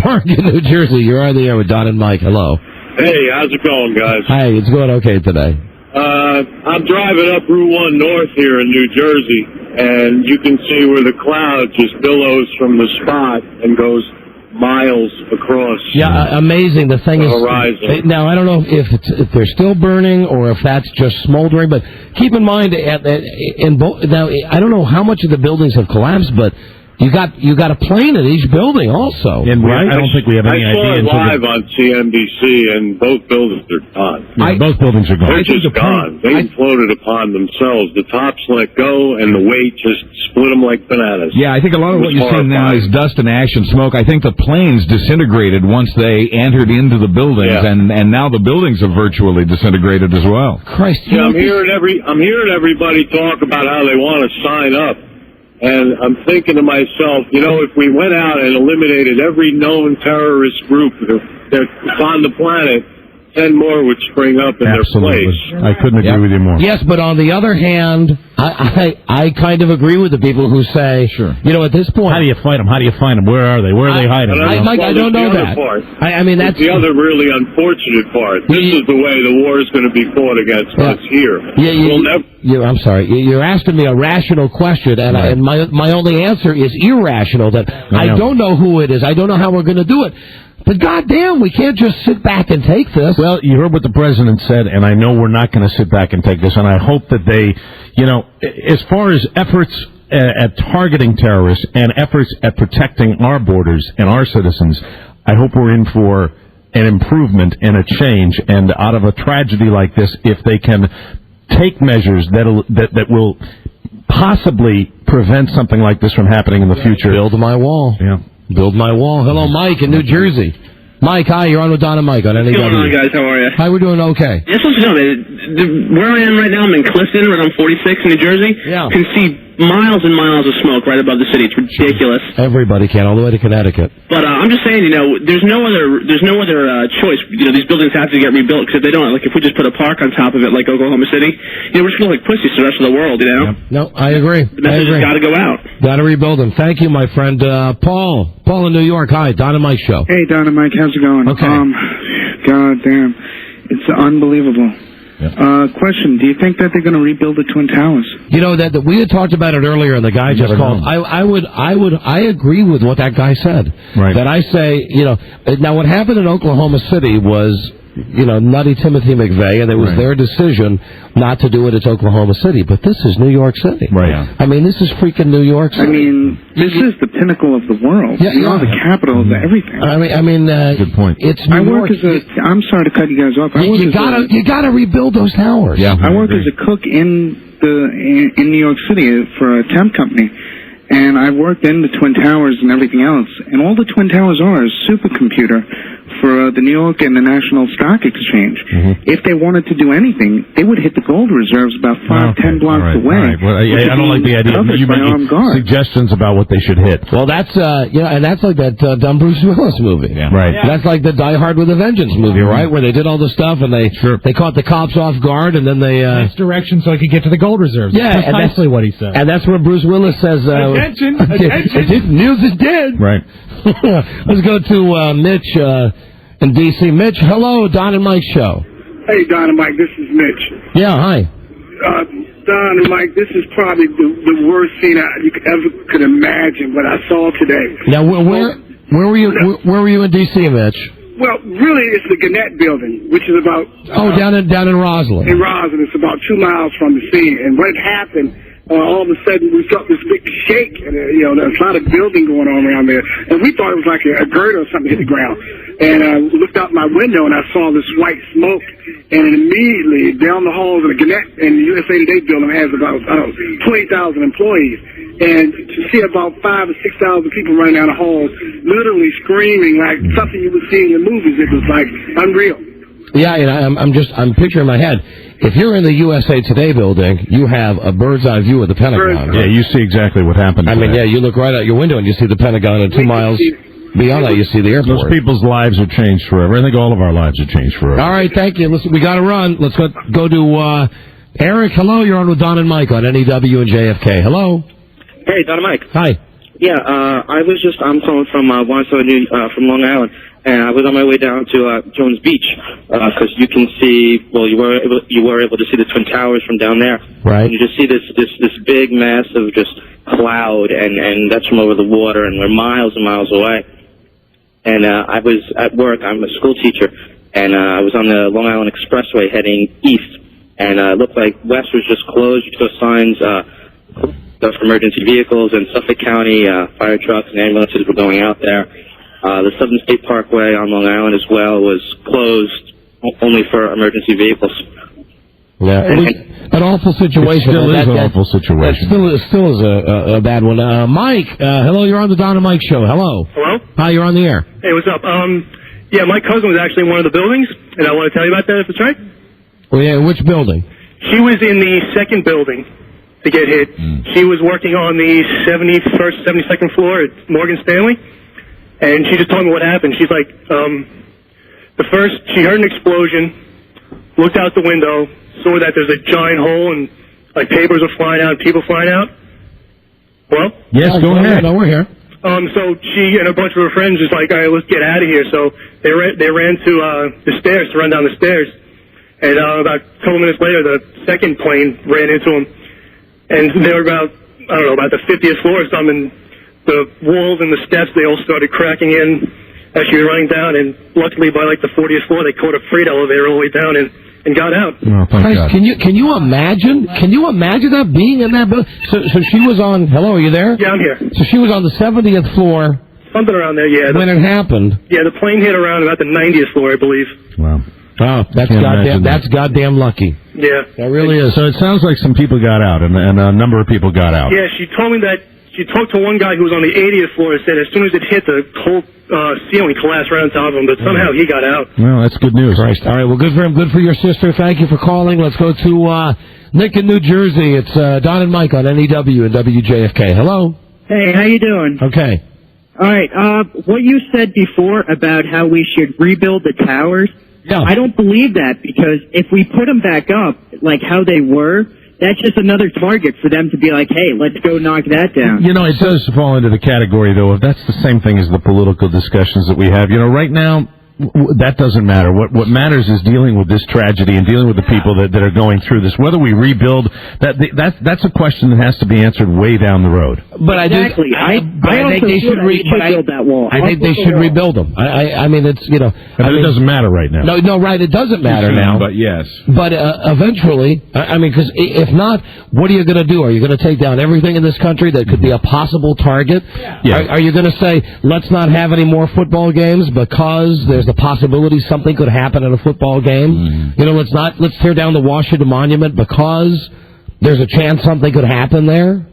Mark in New Jersey. You're on the air with Don and Mike. Hello. Hey, how's it going, guys? Hi, it's going okay today. I'm driving up Route 1 North here in New Jersey, and you can see where the cloud just billows from the spot and goes miles across. Yeah, amazing. The thing the is, horizon. Now I don't know if they're still burning or if that's just smoldering, but keep in mind, now I don't know how much of the buildings have collapsed, but you got a plane at each building also. And I don't think we have any idea. I saw it live on CNBC, and both buildings are gone. Both buildings are gone. They're just gone. They imploded upon themselves. The tops let go, and the weight just split them like bananas. Yeah, I think a lot of what you're seeing now is dust and ash and smoke. I think the planes disintegrated once they entered into the buildings, and now the buildings have virtually disintegrated as well. Christ, I'm hearing everybody talk about how they want to sign up. And I'm thinking to myself, if we went out and eliminated every known terrorist group that's on the planet, 10 more would spring up in their place. I couldn't agree with you more. Yes, but on the other hand, I kind of agree with the people who say, at this point, how do you fight them? How do you find them? Where are they? Where are they hiding? Mike, I don't know that. I mean, that's the other really unfortunate part. This is the way the war is going to be fought against us here. I'm sorry. You're asking me a rational question, and my only answer is irrational. That I don't know who it is. I don't know how we're going to do it. But goddamn, we can't just sit back and take this. Well, you heard what the president said, and I know we're not going to sit back and take this. And I hope that they, as far as efforts at targeting terrorists and efforts at protecting our borders and our citizens, I hope we're in for an improvement and a change. And out of a tragedy like this, if they can take measures that will possibly prevent something like this from happening in the future. Build my wall. Yeah. Build my wall. Hello, Mike in New Jersey. Mike, hi. You're on with Don and Mike on NEW. What's going on, guys? How are you? Hi, we're doing okay. Just want to know, where I am right now, I'm in Clifton, right on 46 in New Jersey. Yeah. You can see miles and miles of smoke right above the city. It's ridiculous. Everybody can, all the way to Connecticut. But I'm just saying, there's no other choice. These buildings have to get rebuilt, because if they don't, like if we just put a park on top of it, like Oklahoma City, we're just going to look like pussies to the rest of the world, Yep. No, I agree. The message has got to go out. Got to rebuild them. Thank you, my friend. Paul in New York. Hi, Don and Mike show. Hey, Don and Mike, how's it going? Okay. God damn, it's unbelievable. Question: do you think that they're going to rebuild the Twin Towers? You know that we had talked about it earlier, and the guy just called. I agree with what that guy said. Right. That I say, now what happened in Oklahoma City was, nutty Timothy McVeigh, and it was their decision not to do it at Oklahoma City. But this is New York City. Right. I mean, this is freaking New York City. I mean, this is the pinnacle of the world. Yeah, the capital of everything. Good point. It's I New work York. I'm sorry to cut you guys off. You gotta rebuild those towers. Yeah. I work as a cook in New York City for a temp company. And I've worked in the Twin Towers and everything else. And all the Twin Towers are is a supercomputer for the New York and the National Stock Exchange. If they wanted to do anything, they would hit the gold reserves about 5-10 blocks away. Right. Well, I don't like the idea of you making suggestions about what they should hit. Well, that's and that's like that dumb Bruce Willis movie. Yeah. Right. Yeah. That's like the Die Hard with a Vengeance movie, right? Where they did all the stuff and they caught the cops off guard and then they misdirection so he could get to the gold reserves. Yeah, that's precisely what he said. And that's where Bruce Willis says, Attention! News is dead. Right. Let's go to Mitch in D.C. Mitch, hello, Don and Mike show. Hey, Don and Mike, this is Mitch. Yeah, hi. Don and Mike, this is probably the worst scene you could imagine what I saw today. Now, where were you? Where were you in D.C., Mitch? Well, really, it's the Gannett Building, which is about down in Roslyn. In Roslyn, it's about 2 miles from the scene. And what happened? All of a sudden, we felt this big shake, and there's a lot of building going on around there. And we thought it was like a girder or something hit the ground. And I looked out my window, and I saw this white smoke. And immediately, down the halls of the Gannett and the USA Today building has about 20,000 employees. And to see about 5,000 or 6,000 people running down the halls, literally screaming like something you would see in the movies, it was like unreal. Yeah, I'm picturing in my head. If you're in the USA Today building, you have a bird's eye view of the Pentagon. Yeah, you see exactly what happened. I mean, you look right out your window and you see the Pentagon, and 2 miles beyond that, you see the airport. Those people's lives are changed forever. I think all of our lives are changed forever. All right, thank you. Listen, we got to run. Let's go to Eric. Hello, you're on with Don and Mike on NEW and JFK. Hello. Hey, Don and Mike. Hi. Yeah, I'm calling from Wandsworth, from Long Island. And I was on my way down to Jones Beach because you can see. Well, you were able to see the Twin Towers from down there. Right. And you just see this big mass of just cloud, and that's from over the water, and we're miles and miles away. And I was at work. I'm a school teacher, and I was on the Long Island Expressway heading east, and it looked like west was just closed. You saw signs for emergency vehicles, and Suffolk County fire trucks and ambulances were going out there. The Southern State Parkway on Long Island as well was closed only for emergency vehicles. Yeah, an awful situation. It still is an awful situation. It still is a bad one. Mike, hello, you're on the Don and Mike show. Hello. Hello? Hi, you're on the air. Hey, what's up? Yeah, my cousin was actually in one of the buildings, and I want to tell you about that if it's right. Oh, yeah, which building? She was in the second building to get hit. She was working on the 71st, 72nd floor at Morgan Stanley. And she just told me what happened. She's like, she heard an explosion, looked out the window, saw that there's a giant hole and like papers were flying out, people flying out. Well? Yes, go ahead. No, we're here. So she and a bunch of her friends just like, all right, let's get out of here. So they ran to the stairs to run down the stairs. And about a couple minutes later, the second plane ran into them. And they were about the 50th floor or something. The walls and the steps, they all started cracking in as she was running down, and luckily by like the 40th floor, they caught a freight elevator all the way down and got out. Oh, thank God. Can you imagine? Can you imagine that being in that building? So she was on. Hello, are you there? Yeah, I'm here. So she was on the 70th floor. Something around there, yeah. When it happened. Yeah, the plane hit around about the 90th floor, I believe. Wow. Oh, that's goddamn lucky. Yeah. That really is. So it sounds like some people got out, and a number of people got out. Yeah, she told me that. She talked to one guy who was on the 80th floor and said as soon as it hit, the whole ceiling collapsed right on top of him, but somehow he got out. Well, that's good news. Christ. All right, well, good for him, good for your sister. Thank you for calling. Let's go to Nick in New Jersey. It's Don and Mike on NEW and WJFK. Hello. Hey, how you doing? Okay. All right, what you said before about how we should rebuild the towers, I don't believe that, because if we put them back up like how they were, that's just another target for them to be like, hey, let's go knock that down. You know, it does fall into the category, though, of that's the same thing as the political discussions that we have. You know, right now, That doesn't matter. What matters is dealing with this tragedy and dealing with the people that are going through this. Whether we rebuild, that's a question that has to be answered way down the road. But I think they should rebuild that wall. I think they should rebuild them. I mean, it's But it doesn't matter right now. No, right. It doesn't matter now. But yes. But eventually, I mean, because if not, what are you going to do? Are you going to take down everything in this country that could be a possible target? Yeah. Are you going to say, let's not have any more football games because there's the possibility something could happen in a football game? You know, let's tear down the Washington Monument because there's a chance something could happen there?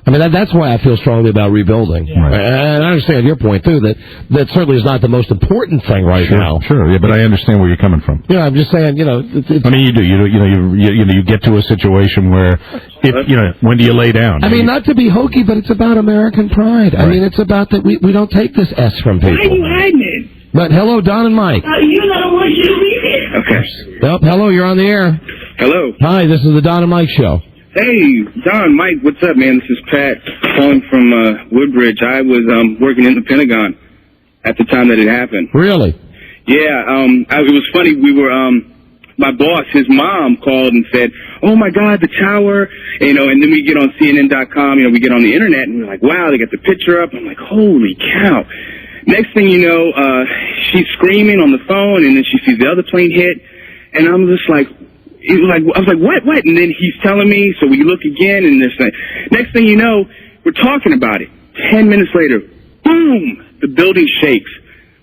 I mean, that's why I feel strongly about rebuilding. Yeah. Right. And I understand your point, too, that certainly is not the most important thing right now. Sure, yeah, but I understand where you're coming from. Yeah, I'm just saying, you know... I mean, you do. You get to a situation where, when do you lay down? I mean, not to be hokey, but it's about American pride. Right. I mean, it's about that we don't take this S from people. Why are you hiding it? But hello, Don and Mike. You don't want you to read it. Okay. Well, hello, you're on the air. Hello. Hi, this is the Don and Mike Show. Hey, Don, Mike, what's up, man? This is Pat calling from Woodbridge. I was working in the Pentagon at the time that it happened. Really? Yeah, it was funny. We were, my boss, his mom called and said, oh, my God, the tower, and then we get on CNN.com, we get on the Internet, and we're like, wow, they got the picture up. I'm like, holy cow. Next thing you know, she's screaming on the phone, and then she sees the other plane hit, and I'm just like, I was like, what? And then he's telling me, so we look again, and this thing. Next thing you know, we're talking about it. 10 minutes later, boom, the building shakes.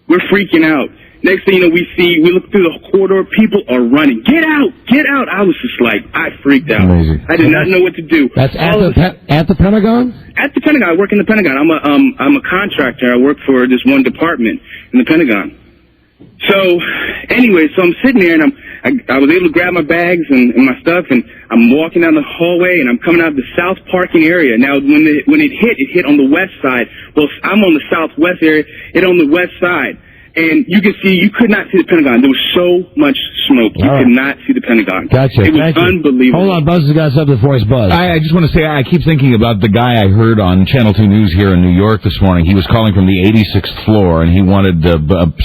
We're freaking out. Next thing you know, we look through the corridor, people are running. Get out. I was just like, I freaked out. Amazing. I did not know what to do. That's at the Pentagon? At the Pentagon. I work in the Pentagon. I'm a contractor. I work for this one department in the Pentagon. So, anyway, I'm sitting there, and I was able to grab my bags and my stuff, and I'm walking down the hallway, and I'm coming out of the south parking area. Now, when it hit on the west side. Well, I'm on the southwest area. It on the west side. And you could not see the Pentagon. There was so much smoke. You could not see the Pentagon. Gotcha. It was unbelievable. Hold on, Buzz has got something for us, Buzz. I just want to say, I keep thinking about the guy I heard on Channel 2 News here in New York this morning. He was calling from the 86th floor, and he wanted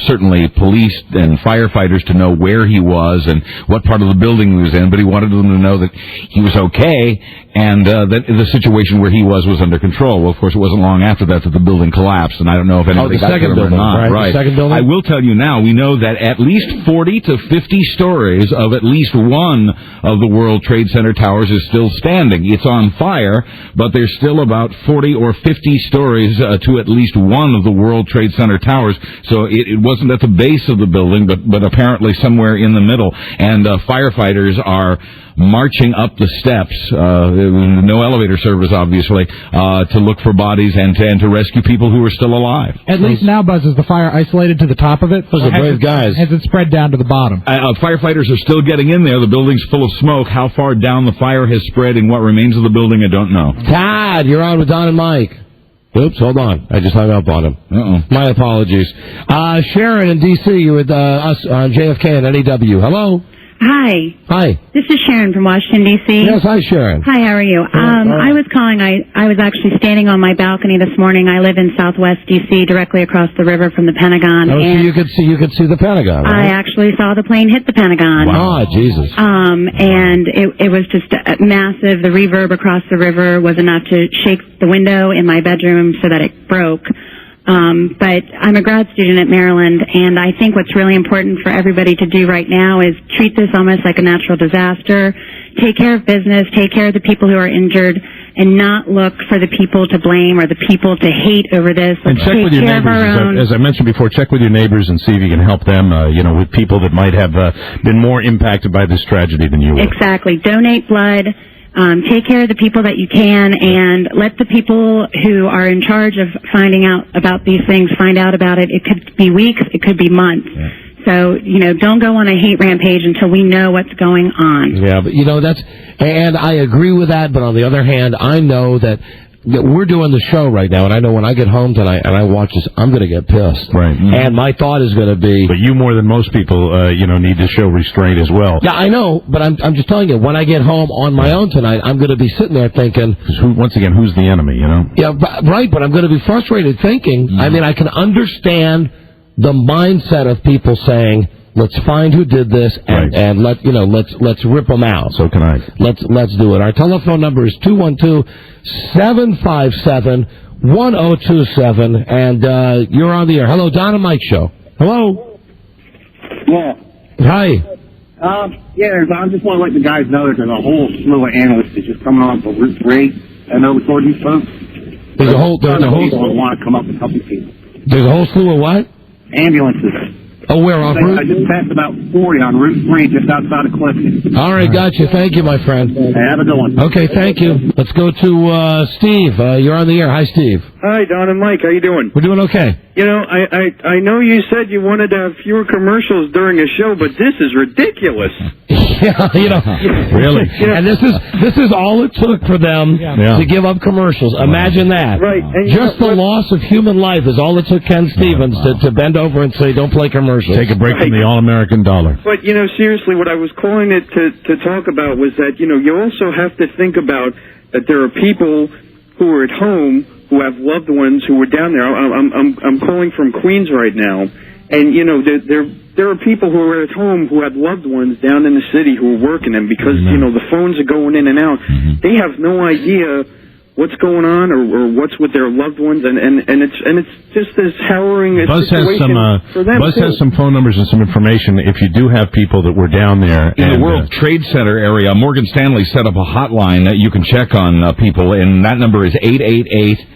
certainly police and firefighters to know where he was and what part of the building he was in, but he wanted them to know that he was okay and that the situation where he was under control. Well, of course, it wasn't long after that the building collapsed, and I don't know if anybody got there or not. Right. The second building? I will tell you now, we know that at least 40 to 50 stories of at least one of the World Trade Center towers is still standing. It's on fire, but there's still about 40 or 50 stories to at least one of the World Trade Center towers. So it wasn't at the base of the building, but apparently somewhere in the middle. And firefighters are marching up the steps, no elevator service, obviously, to look for bodies and to rescue people who are still alive. At least now, Buzz, is the fire isolated to the top of it? Those are brave guys. Has it spread down to the bottom? Firefighters are still getting in there. The building's full of smoke. How far down the fire has spread and what remains of the building, I don't know. Todd, you're on with Don and Mike. Oops, hold on. I just hung up on him. Uh-oh. My apologies. Sharon in D.C., you're with us on JFK and NEW. Hello? Hi. Hi. This is Sharon from Washington, D.C. Yes, hi, Sharon. Hi, how are you? I was calling. I was actually standing on my balcony this morning. I live in Southwest D.C., directly across the river from the Pentagon. Oh, and so you could see the Pentagon, right? I actually saw the plane hit the Pentagon. Wow, Jesus. And it was just massive. The reverb across the river was enough to shake the window in my bedroom so that it broke. But I'm a grad student at Maryland, and I think what's really important for everybody to do right now is treat this almost like a natural disaster, take care of business, take care of the people who are injured, and not look for the people to blame or the people to hate over this. And check with your neighbors. As I mentioned before, check with your neighbors and see if you can help them, with people that might have been more impacted by this tragedy than you were. Exactly. Donate blood. Take care of the people that you can, and let the people who are in charge of finding out about these things find out about it. It could be weeks, it could be months. Yeah. So, don't go on a hate rampage until we know what's going on. Yeah, but, and I agree with that, but on the other hand, I know that we're doing the show right now, and I know when I get home tonight and I watch this, I'm going to get pissed. Right. Mm-hmm. And my thought is going to be... But you, more than most people, need to show restraint as well. Yeah, I know, but I'm just telling you, when I get home on my own tonight, I'm going to be sitting there thinking... Once again, who's the enemy, Yeah, right, but I'm going to be frustrated thinking... I mean, I can understand the mindset of people saying, let's find who did this and let's rip them out. So can I. Let's do it. Our telephone number is 212-757-1027, and you're on the air. Hello, Don and Mike Show. Hello. Yeah. Hi. I just want to let the guys know that there's a whole slew of analysts that's just coming on for Route 3 and over toward these folks. There's a whole people want to come up and help these people. There's a whole slew of what? Ambulances. Oh, where, off route? I just passed about 40 on Route 3 just outside of Clifton. All right, gotcha. Thank you, my friend. Hey, have a good one. Okay, thank you. Let's go to Steve. You're on the air. Hi, Steve. Hi, Don and Mike. How you doing? We're doing okay. You know, I know you said you wanted to have fewer commercials during a show, but this is ridiculous. Yeah, really. And this is all it took for them to give up commercials. Imagine that. Right. And just the loss of human life is all it took Ken Stevens to bend over and say, don't play commercials. Take a break from the all-American dollar. But, seriously, what I was calling it to talk about was that, you also have to think about that there are people who are at home who have loved ones who were down there. I'm calling from Queens right now, and there are people who are at home who have loved ones down in the city who are working, and because the phones are going in and out, they have no idea what's going on or what's with their loved ones, and it's just this harrowing situation for them. Buzz has some phone numbers and some information if you do have people that were down there. In the World Trade Center area, Morgan Stanley set up a hotline that you can check on people, and that number is 888-4394.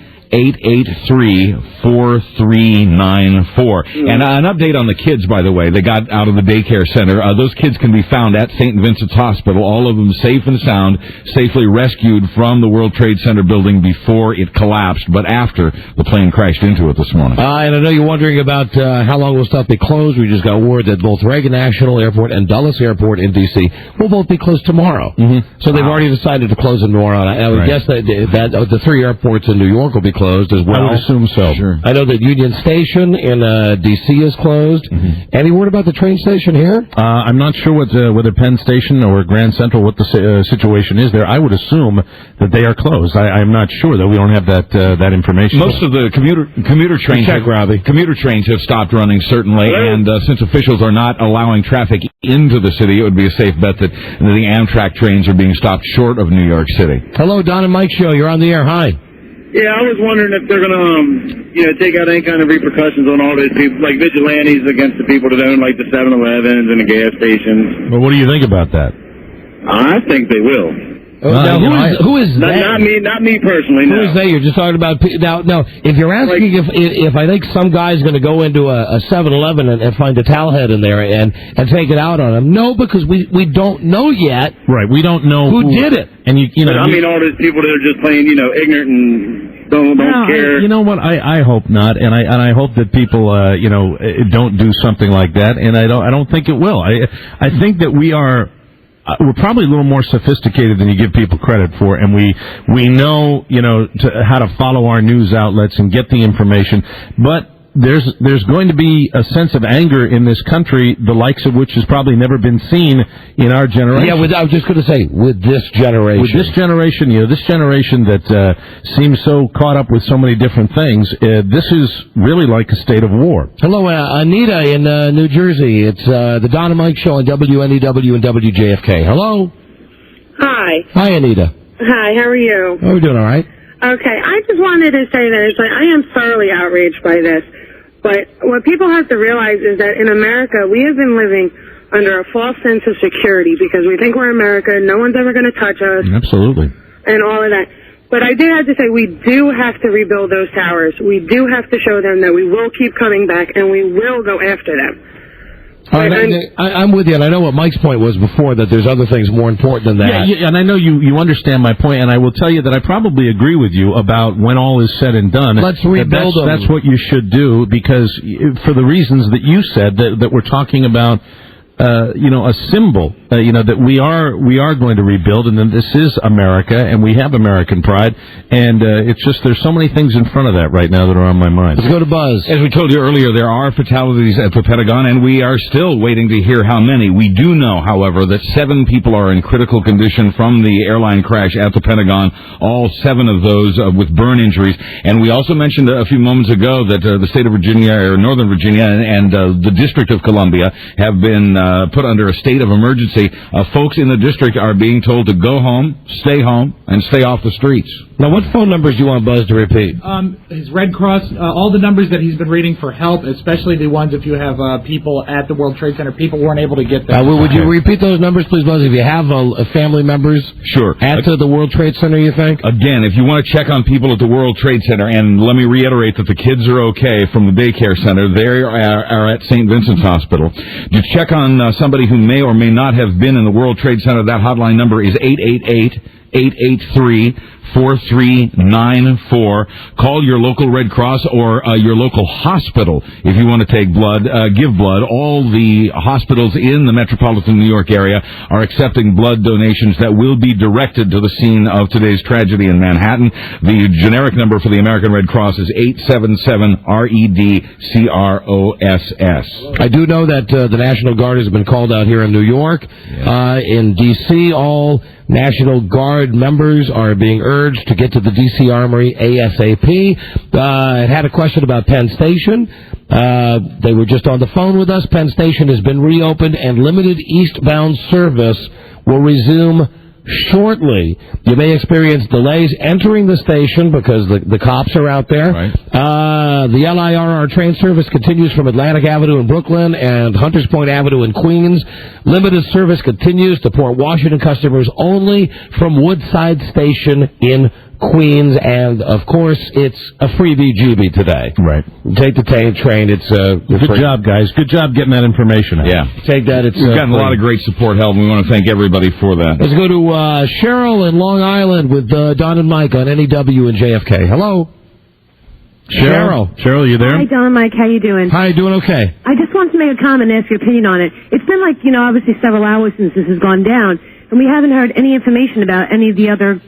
And an update on the kids, by the way. They got out of the daycare center. Those kids can be found at St. Vincent's Hospital, all of them safe and sound, safely rescued from the World Trade Center building before it collapsed, but after the plane crashed into it this morning. And I know you're wondering about how long will stuff be closed. We just got word that both Reagan National Airport and Dulles Airport in D.C. will both be closed tomorrow. So they've already decided to close them tomorrow. I would guess that the 3 airports in New York will be closed as well. I would assume so. Sure. I know that Union Station in D.C. is closed. Any word about the train station here? I'm not sure whether Penn Station or Grand Central, what the situation is there. I would assume that they are closed. I'm not sure, though. We don't have that information. Most of the commuter trains have stopped running, certainly, and since officials are not allowing traffic into the city, it would be a safe bet that the Amtrak trains are being stopped short of New York City. Hello, Don and Mike Show. You're on the air. Hi. Yeah, I was wondering if they're going to, take out any kind of repercussions on all these people, like vigilantes against the people that own, like, the 7-Elevens and the gas stations. Well, what do you think about that? I think they will. Who is they? Not me personally. Who is they? You're just talking about now. If you're asking if I think some guy's going to go into a 7-Eleven and find a towel head in there and take it out on him, no, because we don't know yet. Right, we don't know who did it. And all these people that are just plain, ignorant and don't care. You know what? I hope not, and I hope that people don't do something like that, and I don't think it will. I think that we're probably a little more sophisticated than you give people credit for, and we know how to follow our news outlets and get the information, but there's going to be a sense of anger in this country, the likes of which has probably never been seen in our generation. Yeah, I was just going to say, with this generation. With this generation, this generation that seems so caught up with so many different things, this is really like a state of war. Hello, Anita in New Jersey. It's the Don and Mike Show on WNEW and WJFK. Hello. Hi. Hi, Anita. Hi, how are you? Oh, we're doing all right. Okay, I just wanted to say that I am thoroughly outraged by this. But what people have to realize is that in America, we have been living under a false sense of security because we think we're America, no one's ever going to touch us. Absolutely. And all of that. But I do have to say we do have to rebuild those towers. We do have to show them that we will keep coming back and we will go after them. I'm with you, and I know what Mike's point was before, that there's other things more important than that. Yeah, and I know you understand my point, and I will tell you that I probably agree with you about when all is said and done. Let's rebuild them. That's what you should do, because for the reasons that you said, that we're talking about, a symbol that we are going to rebuild, and then this is America, and we have American pride, and it's just there's so many things in front of that right now that are on my mind. Let's go to Buzz. As we told you earlier, there are fatalities at the Pentagon, and we are still waiting to hear how many. We do know, however, that 7 people are in critical condition from the airline crash at the Pentagon, all 7 of those with burn injuries. And we also mentioned a few moments ago that the state of Virginia, or Northern Virginia, and the District of Columbia have been put under a state of emergency. Folks in the district are being told to go home, and stay off the streets. Now, what phone numbers do you want Buzz to repeat? His Red Cross, all the numbers that he's been reading for help, especially the ones if you have people at the World Trade Center, people weren't able to get them. Would you repeat those numbers, please, Buzz, if you have family members at the World Trade Center, you think? Again, if you want to check on people at the World Trade Center, and let me reiterate that the kids are okay from the daycare center, they are at St. Vincent's Hospital. You check on somebody who may or may not have been in the World Trade Center, that hotline number is 888-883-4394. Call your local Red Cross or your local hospital if you want to take blood, give blood. All the hospitals in the metropolitan New York area are accepting blood donations that will be directed to the scene of today's tragedy in Manhattan. The generic number for the American Red Cross is 877-REDCROSS. I do know that the National Guard has been called out here in New York. In D.C., all National Guard members are being urged to get to the D.C. Armory ASAP. I had a question about Penn Station. They were just on the phone with us. Penn Station has been reopened, and limited eastbound service will resume shortly. You may experience delays entering the station because the cops are out there. Right. The LIRR train service continues from Atlantic Avenue in Brooklyn and Hunters Point Avenue in Queens. Limited service continues to Port Washington customers only from Woodside Station in Queens, and of course it's a freebie GB today. Right. Take the train. It's good job, guys. Good job getting that information out. Yeah. Take that. It's we've gotten a lot of great support help, and we want to thank everybody for that. Let's go to Cheryl in Long Island with Don and Mike on NEW and JFK. Hello. Cheryl, you there? Hi, Don and Mike. How you doing? Hi, doing okay. I just wanted to make a comment and ask your opinion on it. It's been obviously several hours since this has gone down, and we haven't heard any information about any of the other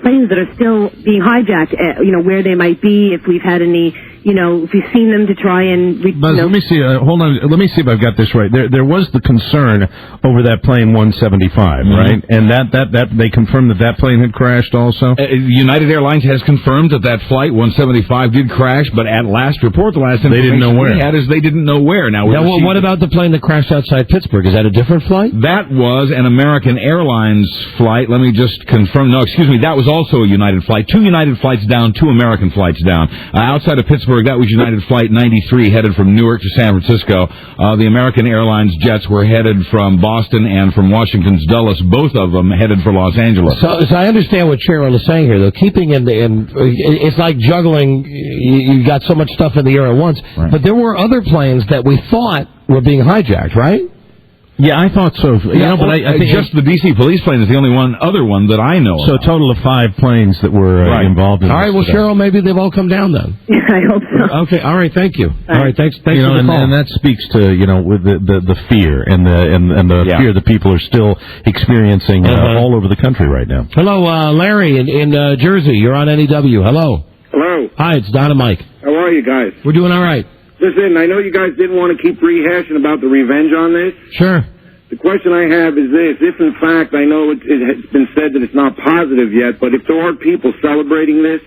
planes that are still being hijacked, where they might be, if we've had any, if we've seen them to try and... Buzz, let me see, hold on, let me see if I've got this right. There was the concern over that plane 175, right? And that they confirmed that plane had crashed also? United Airlines has confirmed that flight 175 did crash, but at last report, the last information they didn't know where. We had is they didn't know where. Now what about the plane that crashed outside Pittsburgh? Is that a different flight? That was an American Airlines flight. Let me just confirm. No, excuse me, that was also a United flight. 2 United flights down, 2 American flights down. Outside of Pittsburgh, that was United Flight 93 headed from Newark to San Francisco. The American Airlines jets were headed from Boston and from Washington's Dulles, both of them headed for Los Angeles. So I understand what Cheryl is saying here, though. Keeping it's like juggling. You got so much stuff in the air at once. Right. But there were other planes that we thought were being hijacked, right? Yeah, I thought so. But I think just the D.C. police plane is the only other one that I know. So a total of 5 planes that were involved in this. All right, well, Cheryl, maybe they've all come down then. I hope so. Okay, all right, thank you. All right, thanks for the call. And that speaks to with the fear and the fear that people are still experiencing all over the country right now. Hello, Larry in Jersey. You're on NEW. Hello. Hello. Hi, it's Don and Mike. How are you guys? We're doing all right. Listen, I know you guys didn't want to keep rehashing about the revenge on this. Sure. The question I have is this. If, in fact, I know it has been said that it's not positive yet, but if there are people celebrating this,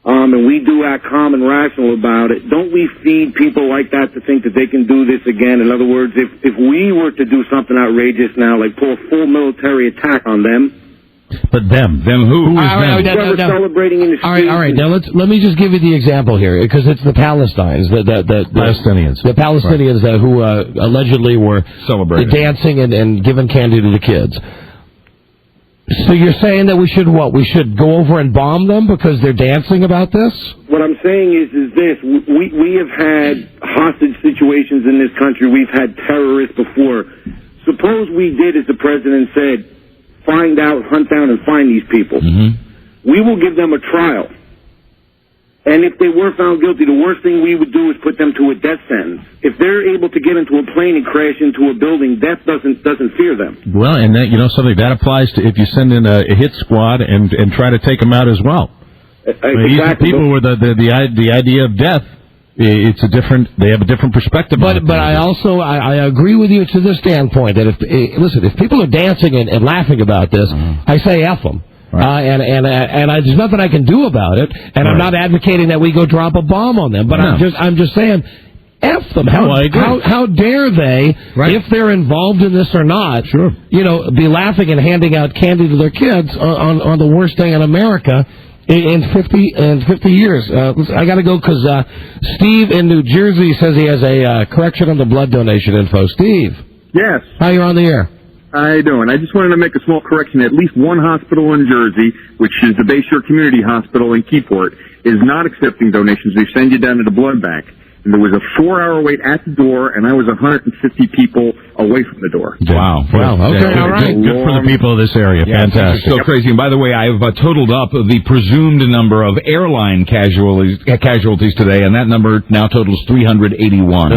and we do act calm and rational about it, don't we feed people like that to think that they can do this again? In other words, if we were to do something outrageous now, like pull a full military attack on them, but them who is them? Celebrating in the streets. All right. Now let me just give you the example here, because it's the Palestinians, the Palestinians who allegedly were celebrating, dancing and giving candy to the kids. So you're saying that we should what? We should go over and bomb them because they're dancing about this? What I'm saying is this: we have had hostage situations in this country. We've had terrorists before. Suppose we did, as the president said, find out, hunt down, and find these people. Mm-hmm. We will give them a trial. And if they were found guilty, the worst thing we would do is put them to a death sentence. If they're able to get into a plane and crash into a building, death doesn't fear them. Well, and that, something that applies to if you send in a hit squad and try to take them out as well. Exactly. People with the idea of death, they have a different perspective. But I also I agree with you to the standpoint that if people are dancing and laughing about this, I say F them. Right. And there's nothing I can do about it, and I'm not advocating that we go drop a bomb on them. But I'm just saying, F them. How dare they, if they're involved in this or not, be laughing and handing out candy to their kids on the worst day in America in 50 years. I got to go because Steve in New Jersey says he has a correction on the blood donation info. Steve. Yes. How you're on the air? How you doing? I just wanted to make a small correction. At least one hospital in Jersey, which is the Bayshore Community Hospital in Keyport, is not accepting donations. They send you down to the blood bank. And there was a 4-hour wait at the door, and I was 150 people away from the door. Wow. Okay, all right. Good for the people of this area. Yeah, fantastic. So crazy. And by the way, I've totaled up the presumed number of airline casualties today, and that number now totals 381.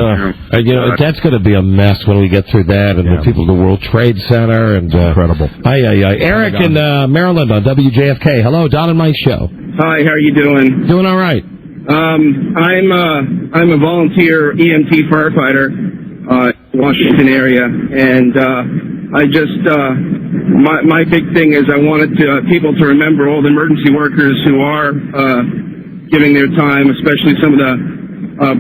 That's going to be a mess when we get through that, and the people at the World Trade Center. And incredible. Eric in Maryland on WJFK. Hello, Don and Mike show. Hi, how are you doing? Doing all right. I'm a volunteer EMT firefighter, Washington area, and my big thing is I wanted people to remember all the emergency workers who are giving their time, especially some of the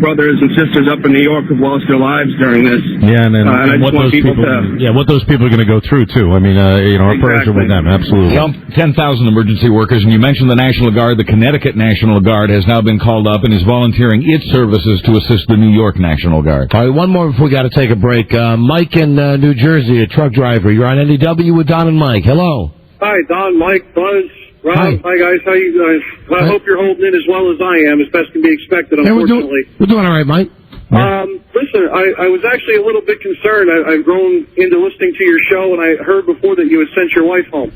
brothers and sisters up in New York who've lost their lives during this. Yeah, and I just want people to... what those people are going to go through, too. I mean, our prayers are with them, absolutely. 10,000 emergency workers, and you mentioned the National Guard. The Connecticut National Guard has now been called up and is volunteering its services to assist the New York National Guard. All right, one more before we got to take a break. Mike in New Jersey, a truck driver. You're on NEW with Don and Mike. Hello. Hi, Don, Mike, Buzz. Rob, hi guys, how you guys? I hope you're holding in as well as I am, as best can be expected, unfortunately. We're doing all right, Mike. Listen, I was actually a little bit concerned. I've grown into listening to your show, and I heard before that you had sent your wife home.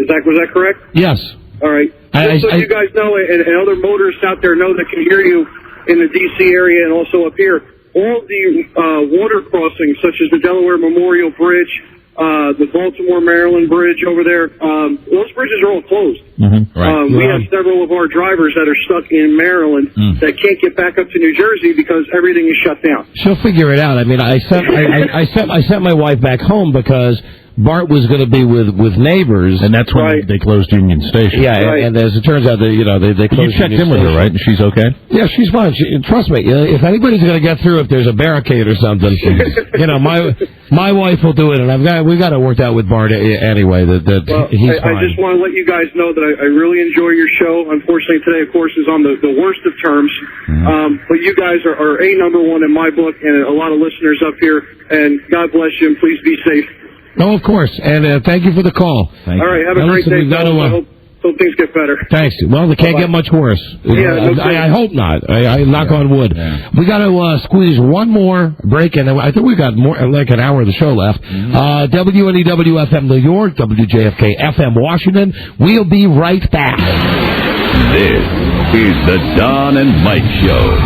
Was that correct? Yes. All right. Just so you guys know, and other motorists out there know that can hear you in the D.C. area and also up here, all the water crossings, such as the Delaware Memorial Bridge, the Baltimore, Maryland bridge over there, those bridges are all closed. We have several of our drivers that are stuck in Maryland that can't get back up to New Jersey because everything is shut down. She'll figure it out. I mean, I sent my wife back home because Bart was going to be with neighbors, and that's when they closed Union Station. Yeah, and as it turns out, they closed. You checked in with her, right? And she's okay. Yeah, she's fine. Trust me. If anybody's going to get through, if there's a barricade or something, my wife will do it, and we got it worked out with Bart anyway. He's fine. I just want to let you guys know that I really enjoy your show. Unfortunately, today, of course, is on the worst of terms, but you guys are a number one in my book, and a lot of listeners up here. And God bless you, and please be safe. Oh, of course, and thank you for the call. All right, have a great day. I hope things get better. Thanks. Well, they can't get much worse. Yeah, I hope not. I knock on wood. Yeah. We got to squeeze one more break, and I think we got more like an hour of the show left. WNEW-FM New York, WJFK-FM Washington. We'll be right back. This is the Don and Mike Show.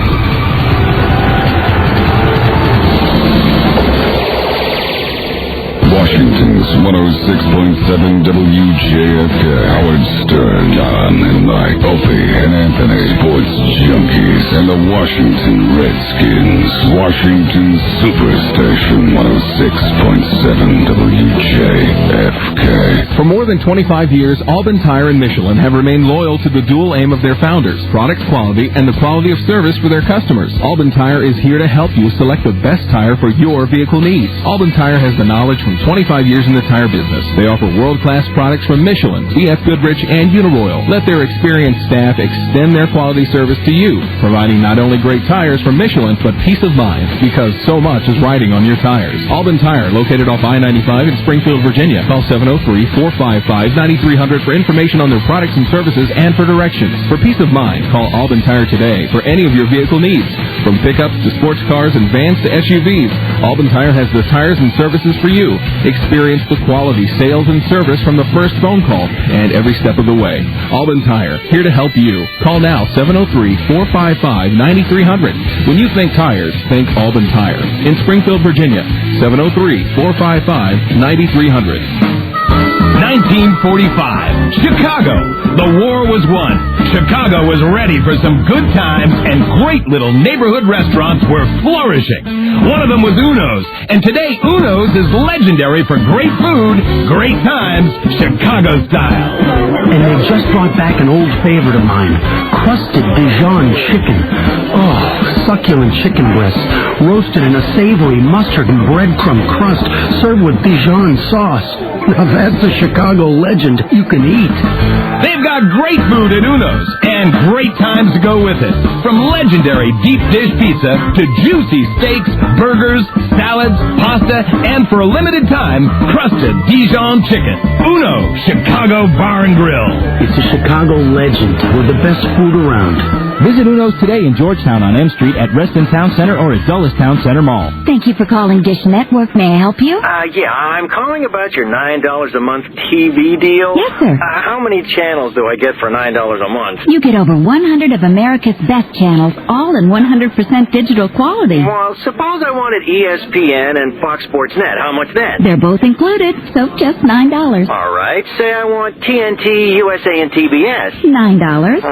Washington's 106.7 WJFK. Howard Stern, Don and Mike, Opie and Anthony, sports junkies, and the Washington Redskins. Washington Superstation 106.7 WJFK. For more than 25 years, Auburn Tire and Michelin have remained loyal to the dual aim of their founders, product quality and the quality of service for their customers. Auburn Tire is here to help you select the best tire for your vehicle needs. Auburn Tire has the knowledge from 25 years in the tire business. They offer world-class products from Michelin, B.F. Goodrich, and Uniroyal. Let their experienced staff extend their quality service to you, providing not only great tires from Michelin, but peace of mind, because so much is riding on your tires. Auburn Tire, located off I-95 in Springfield, Virginia. Call 703-455-9300 for information on their products and services and for directions. For peace of mind, call Auburn Tire today for any of your vehicle needs. From pickups to sports cars and vans to SUVs, Auburn Tire has the tires and services for you. Experience Experience the quality, sales, and service from the first phone call and every step of the way. Alban Tire, here to help you. Call now, 703-455-9300. When you think tires, think Alban Tire. In Springfield, Virginia, 703-455-9300. 1945, Chicago. The war was won. Chicago was ready for some good times, and great little neighborhood restaurants were flourishing. One of them was Uno's, and today Uno's is legendary for great food, great times, Chicago style. And they just brought back an old favorite of mine, crusted Dijon chicken. Oh, succulent chicken breasts, roasted in a savory mustard and breadcrumb crust, served with Dijon sauce. Now that's a Chicago legend you can eat. They've got great food at Uno's and great times to go with it. From legendary deep dish pizza to juicy steaks, burgers, salads, pasta, and for a limited time, crusted Dijon chicken. Uno, Chicago Bar and Grill. It's a Chicago legend with the best food around. Visit Uno's today in Georgetown on M Street at Reston Town Center or at Dulles Town Center Mall. Thank you for calling Dish Network. May I help you? Yeah, I'm calling about your $9 a month TV deal. Yes, sir. How many channels do I get for $9 a month? You get over 100 of America's best channels, all in 100% digital quality. Well, suppose I wanted ESPN and Fox Sports Net. How much then? They're both included, so just $9. All right. Say I want TNT, USA, and TBS. $9.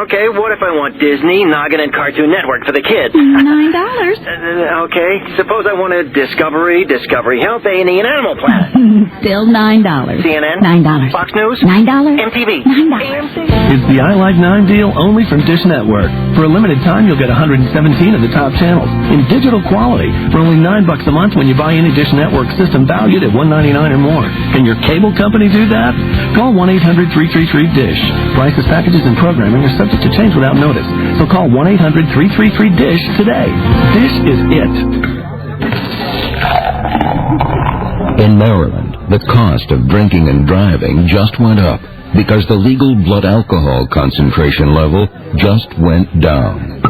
Okay, what if I want Disney, Noggin, and Cartoon Network for the kids? $9. Okay, suppose I wanted Discovery, Discovery Health, A&E, and Animal Planet. Still $9. CNN? $9. Fox News? $9. MTV? $9. It's the I Like 9 deal only from Dish Network. For a limited time, you'll get 117 of the top channels in digital quality for only $9 a month when you buy any Dish Network system valued at $199 or more. Can your cable company do that? Call 1-800-333-DISH. Prices, packages, and programming are subject to change without notice. So call 1-800-333-DISH today. Dish is it. In Maryland, the cost of drinking and driving just went up because the legal blood alcohol concentration level just went down.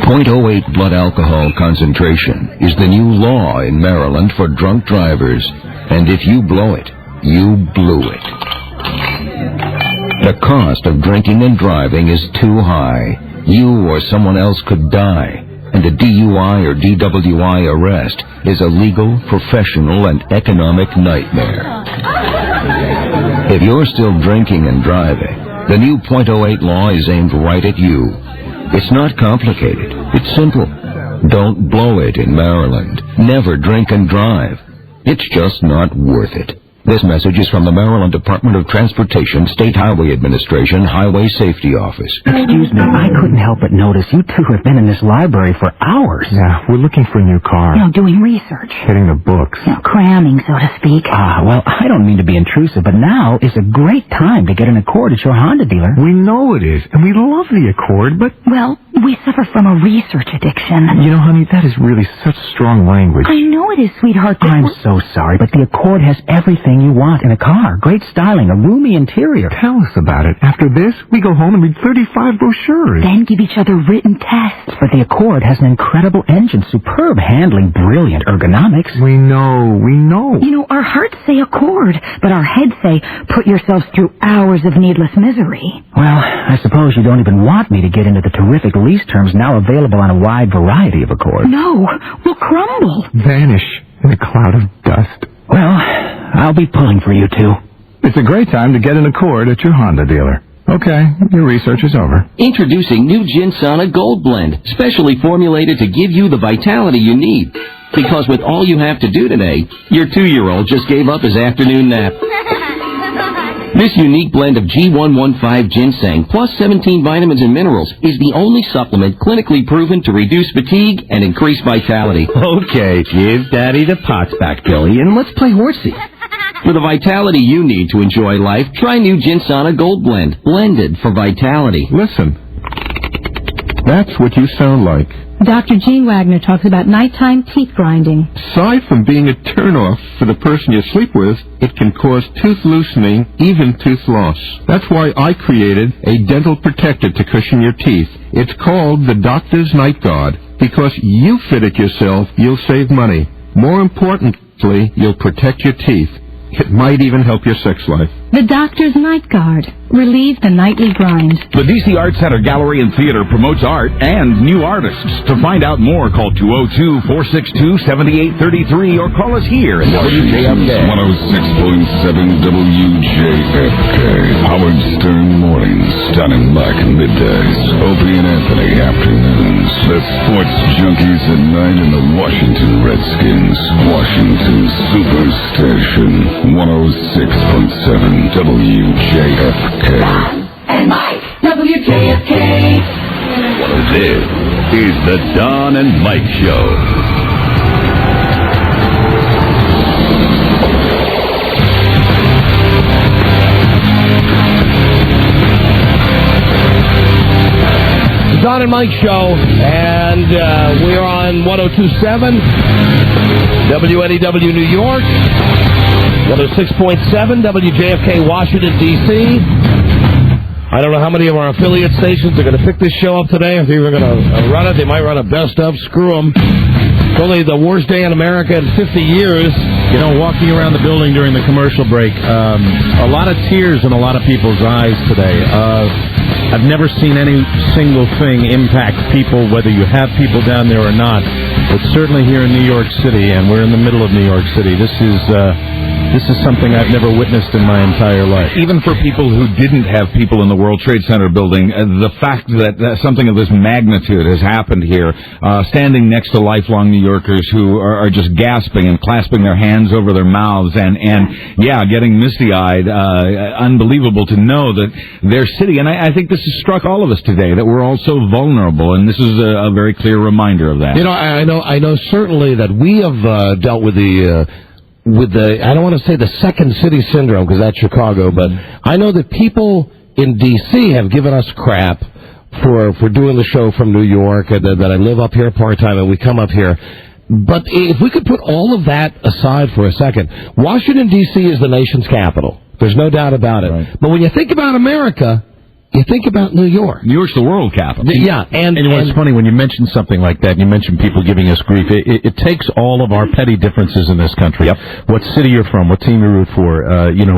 0.08 blood alcohol concentration is the new law in Maryland for drunk drivers, and if you blow it, you blew it. The cost of drinking and driving is too high. You or someone else could die, and a DUI or DWI arrest is a legal, professional, and economic nightmare. If you're still drinking and driving, the new .08 law is aimed right at you. It's not complicated. It's simple. Don't blow it in Maryland. Never drink and drive. It's just not worth it. This message is from the Maryland Department of Transportation, State Highway Administration, Highway Safety Office. Excuse me, I couldn't help but notice you two have been in this library for hours. Yeah, we're looking for a new car. Doing research. Hitting the books. Cramming, so to speak. Well, I don't mean to be intrusive, but now is a great time to get an Accord at your Honda dealer. We know it is, and we love the Accord, but... Well, we suffer from a research addiction. You know, honey, that is really such strong language. I know it is, sweetheart. I'm so sorry, but the Accord has everything you want in a car. Great styling, a roomy interior. Tell us about it. After this, we go home and read 35 brochures. Then give each other written tests. But the Accord has an incredible engine, superb handling, brilliant ergonomics. We know. Our hearts say Accord, but our heads say put yourselves through hours of needless misery. Well, I suppose you don't even want me to get into the terrific lease terms now available on a wide variety of Accords. No, we'll crumble. Vanish in a cloud of dust. Well, I'll be pulling for you two. It's a great time to get an Accord at your Honda dealer. Okay, your research is over. Introducing new Ginsana Gold Blend, specially formulated to give you the vitality you need. Because with all you have to do today, your 2-year-old just gave up his afternoon nap. This unique blend of G115 ginseng plus 17 vitamins and minerals is the only supplement clinically proven to reduce fatigue and increase vitality. Okay, give Daddy the pots back, Billy, and let's play horsey. For the vitality you need to enjoy life, try new Ginsana Gold Blend, blended for vitality. Listen, that's what you sound like. Dr. Gene Wagner talks about nighttime teeth grinding. Aside from being a turnoff for the person you sleep with, it can cause tooth loosening, even tooth loss. That's why I created a dental protector to cushion your teeth. It's called the Doctor's Night Guard. Because you fit it yourself, you'll save money. More importantly, you'll protect your teeth. It might even help your sex life. The Doctor's Night Guard. Relieve the nightly grind. The DC Art Center Gallery and Theater promotes art and new artists. To find out more, call 202-462-7833 or call us here at WJFK. 106.7 WJFK. Howard Stern mornings. Don and Mike middays. Opie and Anthony afternoons. The sports junkies at night and the Washington Redskins. Washington Superstation. 106.7 WJFK. And Mike, WJFK. This is the Don and Mike Show. Don and Mike Show, and we're on 102.7 WNEW New York, 106.7 WJFK Washington, D.C. I don't know how many of our affiliate stations are going to pick this show up today. If they're going to run it, they might run a best of. Screw them. It's only the worst day in America in 50 years. You know, walking around the building during the commercial break, a lot of tears in a lot of people's eyes today. I've never seen any single thing impact people, whether you have people down there or not. But certainly here in New York City, and we're in the middle of New York City, this is something I've never witnessed in my entire life. Even for people who didn't have people in the World Trade Center building, the fact that something of this magnitude has happened here, standing next to lifelong New Yorkers who are just gasping and clasping their hands over their mouths and getting misty-eyed, unbelievable to know that their city, and I think this has struck all of us today, that we're all so vulnerable, and this is a very clear reminder of that. You know, I know certainly that we have dealt with the I don't want to say the second city syndrome because that's Chicago, but I know that people in D.C. have given us crap for doing the show from New York, that I live up here part-time and we come up here. But if we could put all of that aside for a second, Washington, D.C. is the nation's capital. There's no doubt about it. Right. But when you think about America, you think about New York. New York's the world capital. Yeah, and you know, it's funny when you mention something like that, you mention people giving us grief. It takes all of our petty differences in this country. Yep. What city you're from, what team you root for,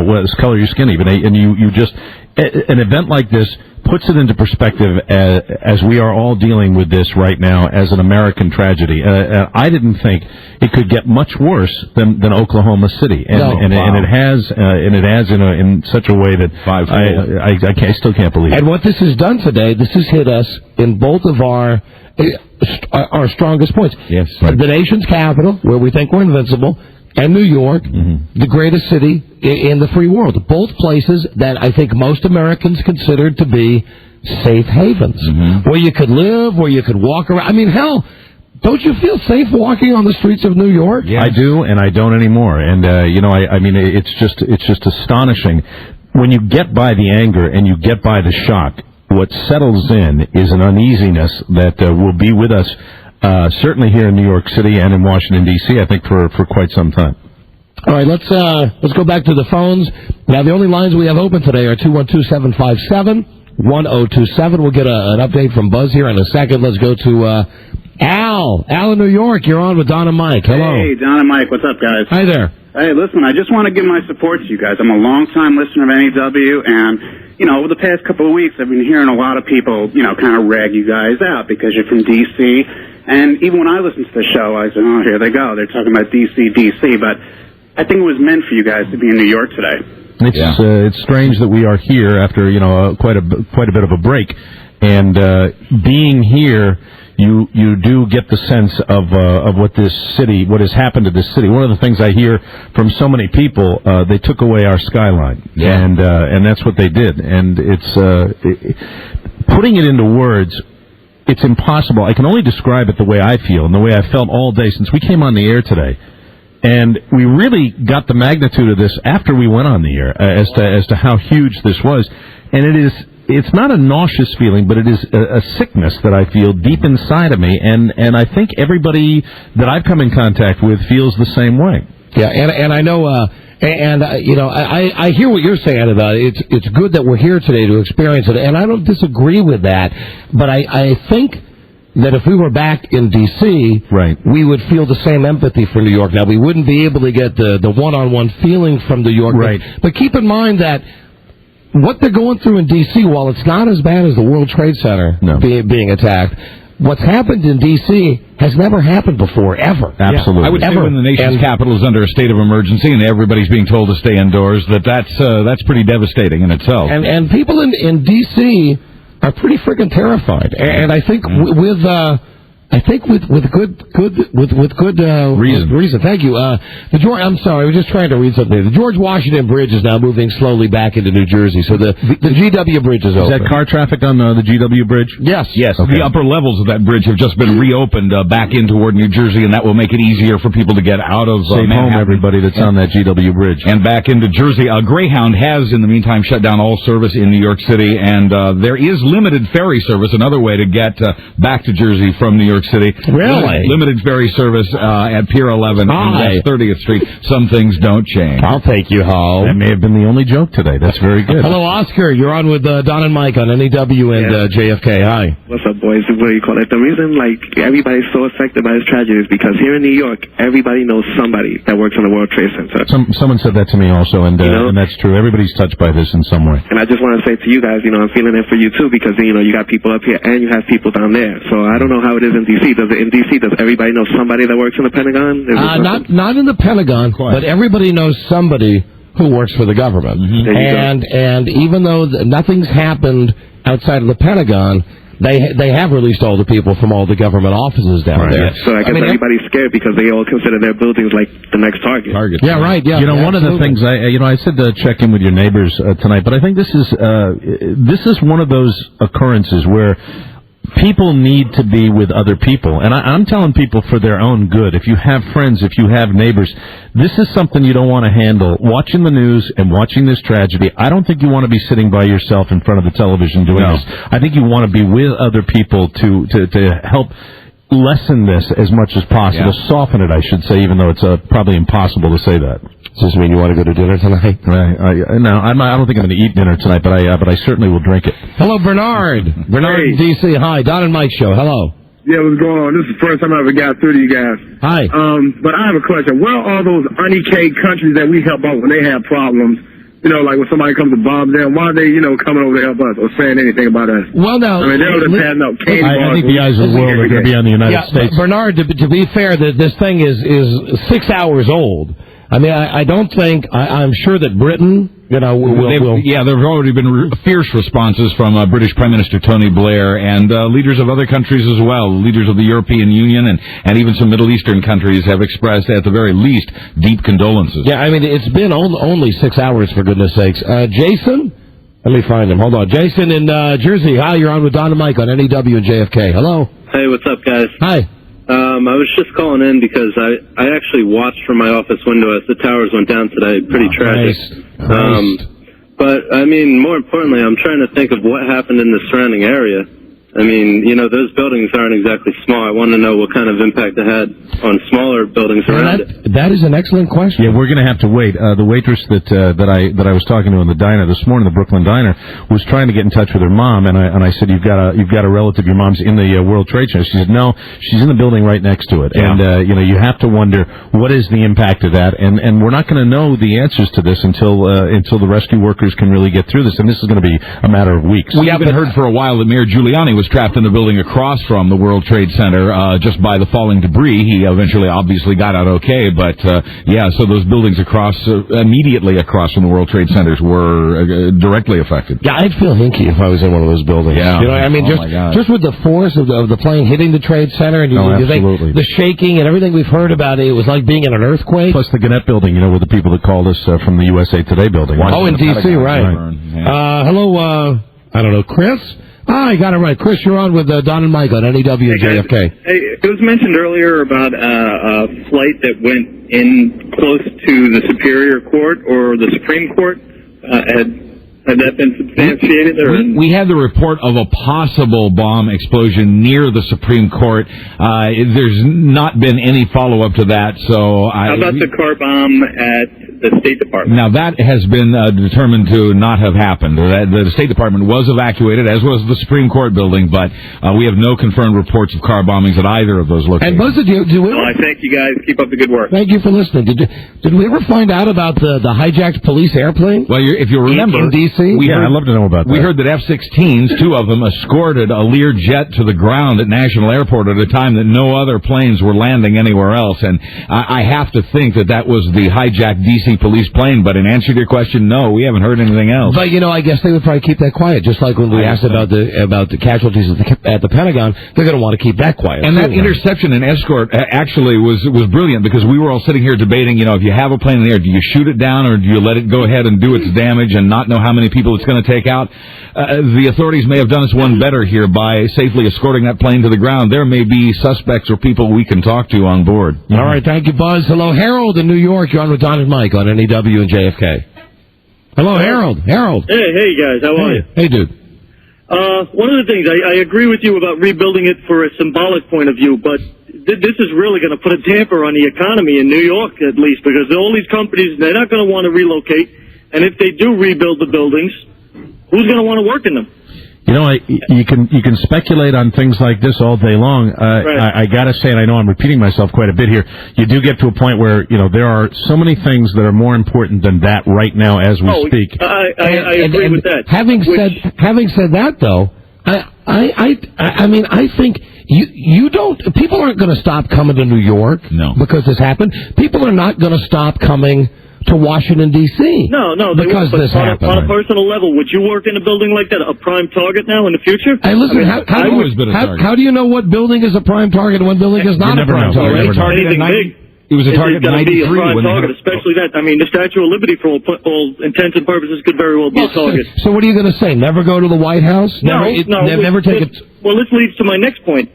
what color your skin even, and you just, an event like this puts it into perspective as we are all dealing with this right now as an American tragedy. I didn't think it could get much worse than Oklahoma City, and it has in such a way that I still can't believe it. And what this has done today, this has hit us in both of our strongest points. Yes, right. The nation's capital, where we think we're invincible, and New York, the greatest city in the free world. Both places that I think most Americans consider to be safe havens, where you could live, where you could walk around. I mean, hell, don't you feel safe walking on the streets of New York? Yes. I do, and I don't anymore. And I mean, it's just astonishing when you get by the anger and you get by the shock. What settles in is an uneasiness that will be with us. Certainly here in New York City and in Washington, D.C., I think for quite some time. All right, let's go back to the phones. Now, the only lines we have open today are 212-757-1027. We'll get an update from Buzz here in a second. Let's go to Al. Al in New York, you're on with Don and Mike. Hello. Hey, Don and Mike, what's up, guys? Hi there. Hey, listen, I just want to give my support to you guys. I'm a long-time listener of NEW, and over the past couple of weeks, I've been hearing a lot of people, kind of rag you guys out because you're from D.C., and even when I listen to the show, I say, oh, here they go. They're talking about D.C., but I think it was meant for you guys to be in New York today. It's strange that we are here after, quite a bit of a break, and being here, you do get the sense of what this city, what has happened to this city. One of the things I hear from so many people, they took away our skyline, and that's what they did, and it's putting it into words. It's impossible. I can only describe it the way I feel and the way I felt all day since we came on the air today. And we really got the magnitude of this after we went on the air as to how huge this was. And it's not a nauseous feeling, but it is a sickness that I feel deep inside of me. And I think everybody that I've come in contact with feels the same way. Yeah, and I know, I hear what you're saying about it. It's good that we're here today to experience it, and I don't disagree with that. But I think that if we were back in D.C., we would feel the same empathy for New York. Now, we wouldn't be able to get the one-on-one feeling from New York. Right. But keep in mind that what they're going through in D.C., while it's not as bad as the World Trade Center being attacked, what's happened in D.C. has never happened before, ever. Absolutely. I would say when the nation's capital is under a state of emergency and everybody's being told to stay indoors, that's pretty devastating in itself. And people in D.C. are pretty freaking terrified. And I think with good reason. Thank you. I'm sorry, I was just trying to read something. The George Washington Bridge is now moving slowly back into New Jersey, so the GW Bridge is open. Is that car traffic on the GW Bridge? Yes. Okay. The upper levels of that bridge have just been reopened back in toward New Jersey, and that will make it easier for people to get out of Safe Manhattan. home, everybody that's on that GW Bridge. And back into Jersey. Greyhound has, in the meantime, shut down all service in New York City, and there is limited ferry service, another way to get back to Jersey from New York City. Really? Limited ferry service at Pier 11 and West 30th Street. Some things don't change. I'll take you home. That may have been the only joke today. That's very good. Hello, Oscar. You're on with Don and Mike on NEW and JFK. Hi. What's up, boys? What do you call it? The reason, everybody's so affected by this tragedy is because here in New York, everybody knows somebody that works on the World Trade Center. Someone said that to me also, and that's true. Everybody's touched by this in some way. And I just want to say to you guys, I'm feeling it for you, too, because, you got people up here and you have people down there. So I don't know how it is in D.C. Does everybody know somebody that works in the Pentagon? Not in the Pentagon, but everybody knows somebody who works for the government. Mm-hmm. And even though nothing's happened outside of the Pentagon, they have released all the people from all the government offices down there. So I guess everybody's scared because they all consider their buildings like the next target. Yeah, right. Yeah. One of the things I said to check in with your neighbors tonight, but I think this is one of those occurrences where people need to be with other people. And I'm telling people for their own good. If you have friends, if you have neighbors, this is something you don't want to handle. Watching the news and watching this tragedy, I don't think you want to be sitting by yourself in front of the television doing this. I think you want to be with other people to help lessen this as much as possible. Soften it, I should say, even though it's probably impossible to say that. Does this mean you want to go to dinner tonight? No, I don't think I'm going to eat dinner tonight, but I certainly will drink it. Hello, Bernard. Bernard in D.C. Hi, Don and Mike show. Hello. Yeah, what's going on? This is the first time I ever got through to you guys. Hi. But I have a question. Where are all those uneducated countries that we help out when they have problems? Like when somebody comes to bomb them, why are they, coming over to help us or saying anything about us? Well, now, I mean, they're just passing out candy bars. I think the eyes of the world are going to be on the United States. Bernard, to be fair, this thing is 6 hours old. I mean, I don't think, I'm sure that Britain, will... Yeah, there have already been fierce responses from British Prime Minister Tony Blair and leaders of other countries as well. Leaders of the European Union and even some Middle Eastern countries have expressed, at the very least, deep condolences. Yeah, I mean, it's been only 6 hours, for goodness sakes. Jason? Let me find him. Hold on. Jason in Jersey. Hi, you're on with Don and Mike on NEW and JFK. Hello. Hey, what's up, guys? Hi. I was just calling in because I actually watched from my office window as the towers went down today. Pretty tragic. But, I mean, more importantly, I'm trying to think of what happened in the surrounding area. I mean, those buildings aren't exactly small. I want to know what kind of impact it had on smaller buildings around it. That is an excellent question. Yeah, we're going to have to wait. The waitress that I was talking to in the diner this morning, the Brooklyn diner, was trying to get in touch with her mom, and I said, you've got a relative, your mom's in the World Trade Center. She said, no, she's in the building right next to it. Yeah. And you have to wonder what is the impact of that, and we're not going to know the answers to this until the rescue workers can really get through this, and this is going to be a matter of weeks. We haven't heard for a while that Mayor Giuliani was trapped in the building across from the World Trade Center just by the falling debris. He eventually obviously got out okay, but so those buildings immediately across from the World Trade Centers were directly affected. Yeah, I'd feel hinky if I was in one of those buildings. Yeah. I mean, just with the force of the plane hitting the Trade Center and you think the shaking and everything we've heard about it was like being in an earthquake. Plus the Gannett building, with the people that called us from the USA Today building. Oh, in D.C., right. Hello, I don't know, Chris? I got it right. Chris, you're on with Don and Mike on NEW and JFK. Hey, it was mentioned earlier about a flight that went in close to the Superior Court or the Supreme Court. Had that been substantiated? We had the report of a possible bomb explosion near the Supreme Court. There's not been any follow-up to that. So how about the car bomb at the State Department. Now, that has been determined to not have happened. The State Department was evacuated, as was the Supreme Court building, but we have no confirmed reports of car bombings at either of those locations. And Buzz, I thank you guys. Keep up the good work. Thank you for listening. Did we ever find out about the hijacked police airplane? Well, if you remember, in D.C., I'd love to know about that. We heard that F-16s, 2 of them, escorted a Lear jet to the ground at National Airport at a time that no other planes were landing anywhere else. And I have to think that was the hijacked D.C. police plane. But in answer to your question, no, we haven't heard anything else. But, I guess they would probably keep that quiet, just like when we asked about the casualties at the Pentagon. They're going to want to keep that quiet. And that interception and escort actually was brilliant, because we were all sitting here debating, if you have a plane in the air, do you shoot it down or do you let it go ahead and do its damage and not know how many people it's going to take out? The authorities may have done us one better here by safely escorting that plane to the ground. There may be suspects or people we can talk to on board. Mm-hmm. All right, thank you, Buzz. Hello, Harold in New York. You're on with Don and Mike on NEW and JFK. Hello, Harold. Hey, guys. How are you? Hey, dude. One of the things, I agree with you about rebuilding it for a symbolic point of view, but this is really going to put a damper on the economy in New York, at least, because all these companies, they're not going to want to relocate, and if they do rebuild the buildings, who's going to want to work in them? You can speculate on things like this all day long. I got to say, and I know I'm repeating myself quite a bit here, you do get to a point where, there are so many things that are more important than that right now as we speak. I agree with that. Having said that, though, I think people aren't going to stop coming to New York because this happened. People are not going to stop coming to Washington, D.C. No, because this happened. On a personal level, would you work in a building like that, a prime target now in the future? Hey, listen, how do you know what building is a prime target and what building is not a prime target? Anything big. It was a target in 93. Especially that. I mean, the Statue of Liberty, for all intents and purposes, could very well be a target. So what are you going to say? Never go to the White House? Never take it. Well, this leads to my next point.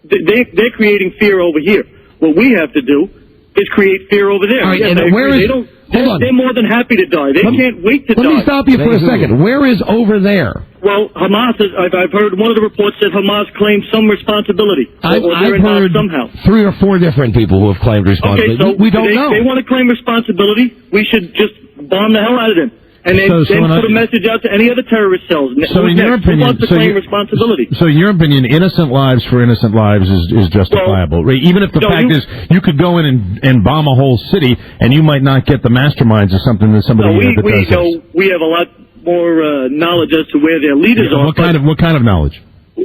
They're creating fear over here. What we have to do is create fear over there. All right, and where is... They're more than happy to die. They can't wait to die. Let me stop you for a second. Where is over there? Well, Hamas is, I've heard one of the reports said Hamas claims some responsibility. I've heard somehow 3 or 4 different people who have claimed responsibility. Okay, so we don't know. They want to claim responsibility. We should just bomb the hell out of them. And then put a message out to any other terrorist cells. So in your opinion, who wants to claim responsibility? So in your opinion, innocent lives for innocent lives is justifiable, right? Even if the fact is you could go in and bomb a whole city and you might not get the masterminds or something that somebody we have a lot more knowledge as to where their leaders are. What kind of knowledge?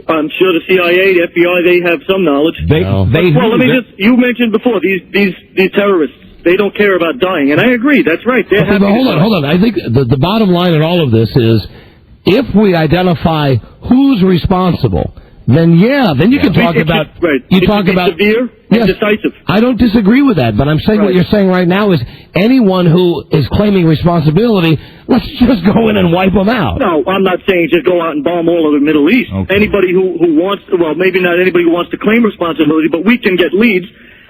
I'm sure the CIA, the FBI, they have some knowledge. You mentioned before these terrorists. They don't care about dying, and I agree. That's right. Hold on. I think the bottom line in all of this is, if we identify who's responsible, then you can talk about. Severe and decisive. I don't disagree with that, but I'm saying what you're saying right now is anyone who is claiming responsibility, let's just go in and wipe them out. No, I'm not saying just go out and bomb all of the Middle East. Okay. Anybody who wants, maybe not anybody who wants to claim responsibility, but we can get leads.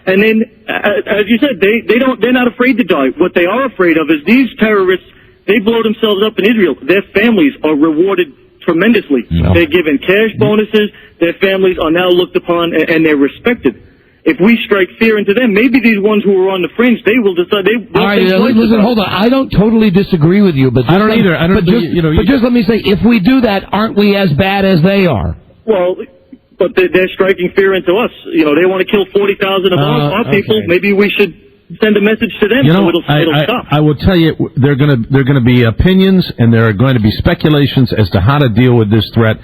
And then, as you said, they're not afraid to die. What they are afraid of is these terrorists, they blow themselves up in Israel. Their families are rewarded tremendously. No. They're given cash bonuses. Their families are now looked upon and they're respected. If we strike fear into them, maybe these ones who are on the fringe, they will decide. All right, listen, hold on. I don't totally disagree with you, but I don't either. But just let me say, if we do that, aren't we as bad as they are? Well, but they're striking fear into us. They want to kill 40,000 of our people. Maybe we should send a message to them so it'll stop. I will tell you, there are going to be opinions and there are going to be speculations as to how to deal with this threat.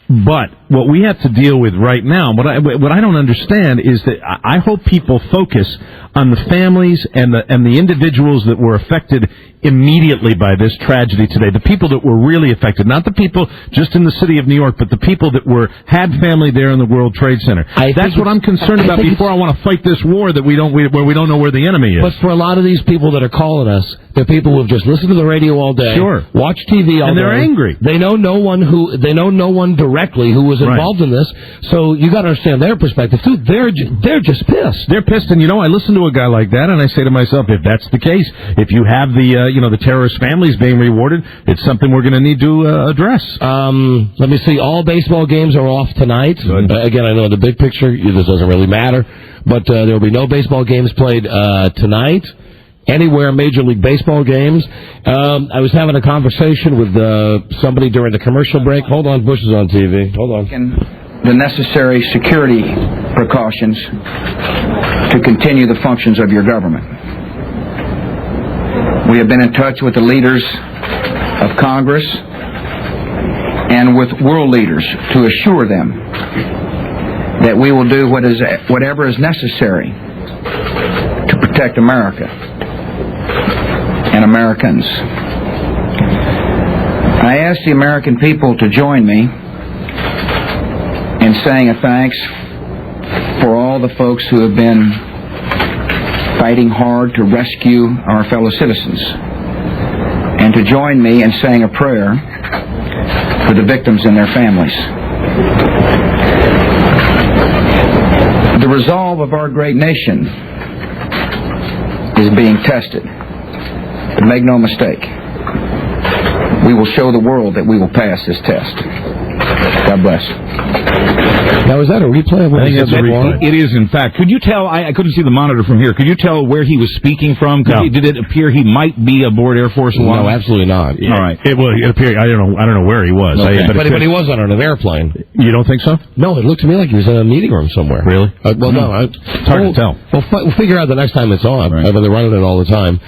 But what we have to deal with right now, what I don't understand is that I hope people focus on the families and the individuals that were affected immediately by this tragedy today. The people that were really affected, not the people just in the city of New York, but the people that had family there in the World Trade Center. That's what I'm concerned about before I want to fight this war where we don't know where the enemy is. But for a lot of these people that are calling us, they're people who have just listened to the radio all day, watch TV all day, and they're angry. They know no one directly who was involved in this. So you got to understand their perspective too. They're just pissed. They're pissed, and I listen to a guy like that, and I say to myself, if that's the case, if you have the terrorist families being rewarded, it's something we're going to need to address. Let me see. All baseball games are off tonight. Again, I know in the big picture this doesn't really matter, but there will be no baseball games played tonight. anywhere Major League Baseball games. I was having a conversation with somebody during the commercial break. Hold on, Bush is on TV. Hold on. The necessary security precautions to continue the functions of your government. We have been in touch with the leaders of Congress and with world leaders to assure them that we will do whatever is necessary to protect America and Americans. I ask the American people to join me in saying a thanks for all the folks who have been fighting hard to rescue our fellow citizens, and to join me in saying a prayer for the victims and their families. The resolve of our great nation is being tested. But make no mistake, we will show the world that we will pass this test. God bless. Now, is that a replay of what he said? It is, in fact. Could you tell, I couldn't see the monitor from here, could you tell where he was speaking from? No. Did it appear he might be aboard Air Force One? No, absolutely not. All right. It appeared, I don't know where he was. Okay. But he was on an airplane. You don't think so? No, it looked to me like he was in a meeting room somewhere. Really? No. It's hard to tell. We'll figure out the next time it's on. Right. They're running it all the time.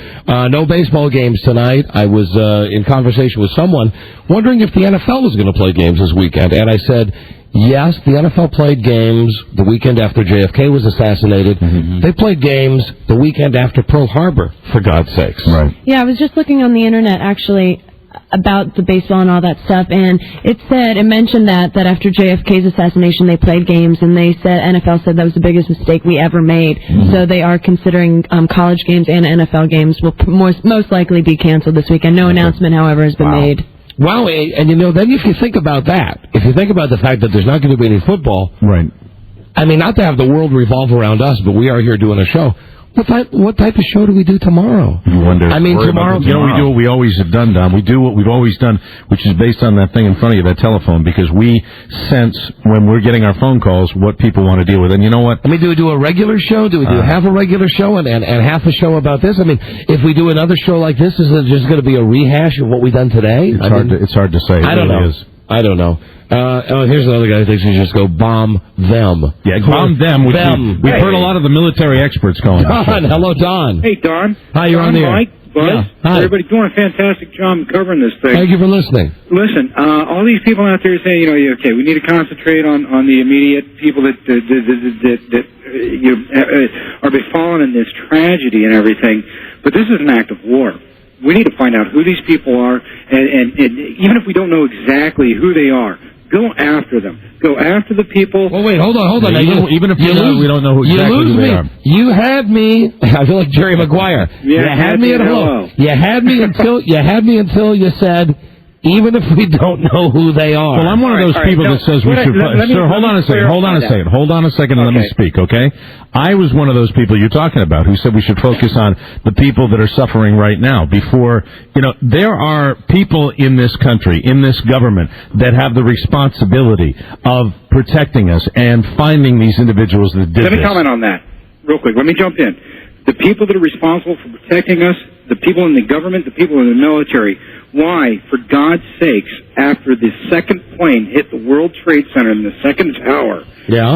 No baseball games tonight. I was in conversation with someone wondering if the NFL was going to play games this weekend, and I said, yes, the NFL played games the weekend after JFK was assassinated. Mm-hmm. They played games the weekend after Pearl Harbor, for God's sakes. Right. Yeah, I was just looking on the internet, actually, about the baseball and all that stuff, and it mentioned that after JFK's assassination they played games, and NFL said that was the biggest mistake we ever made. Mm-hmm. So they are considering college games and NFL games will most likely be canceled this weekend. No announcement, however, has been made. Wow, and then if you think about that, if you think about the fact that there's not going to be any football, right? I mean, not to have the world revolve around us, but we are here doing a show. What type of show do we do tomorrow? You wonder. I mean, tomorrow. We do what we always have done, Don. We do what we've always done, which is based on that thing in front of you, that telephone, because we sense when we're getting our phone calls what people want to deal with. And you know what? I mean, do we do a regular show? Do we do half a regular show and half a show about this? I mean, if we do another show like this, is it just going to be a rehash of what we've done today? It's hard to say. I don't know. I don't know. Here's another guy who thinks you just go bomb them. Yeah, bomb them. We've heard a lot of the military experts going. Don, hello, Don. Hey, Don. Hi, you're on the air. Mike, Buzz. Yeah. Hi. Everybody doing a fantastic job covering this thing. Thank you for listening. Listen, all these people out there saying, okay, we need to concentrate on the immediate people that are befallen in this tragedy and everything. But this is an act of war. We need to find out who these people are, and even if we don't know exactly who they are, go after them. Go after the people. Well, wait, hold on. Even if we don't know exactly who they are. You had me. I feel like Jerry Maguire. Yeah, you had me at hello. You had me until you said, even if we don't know who they are. Well, I'm one of those people that says we should... Sir, hold on a second. Hold on a second and let me speak, okay? I was one of those people you're talking about who said we should focus on the people that are suffering right now before... there are people in this country, in this government, that have the responsibility of protecting us and finding these individuals that did this. Let me comment on that real quick. Let me jump in. The people that are responsible for protecting us, the people in the government, the people in the military, why, for God's sakes, after the second plane hit the World Trade Center in the second tower,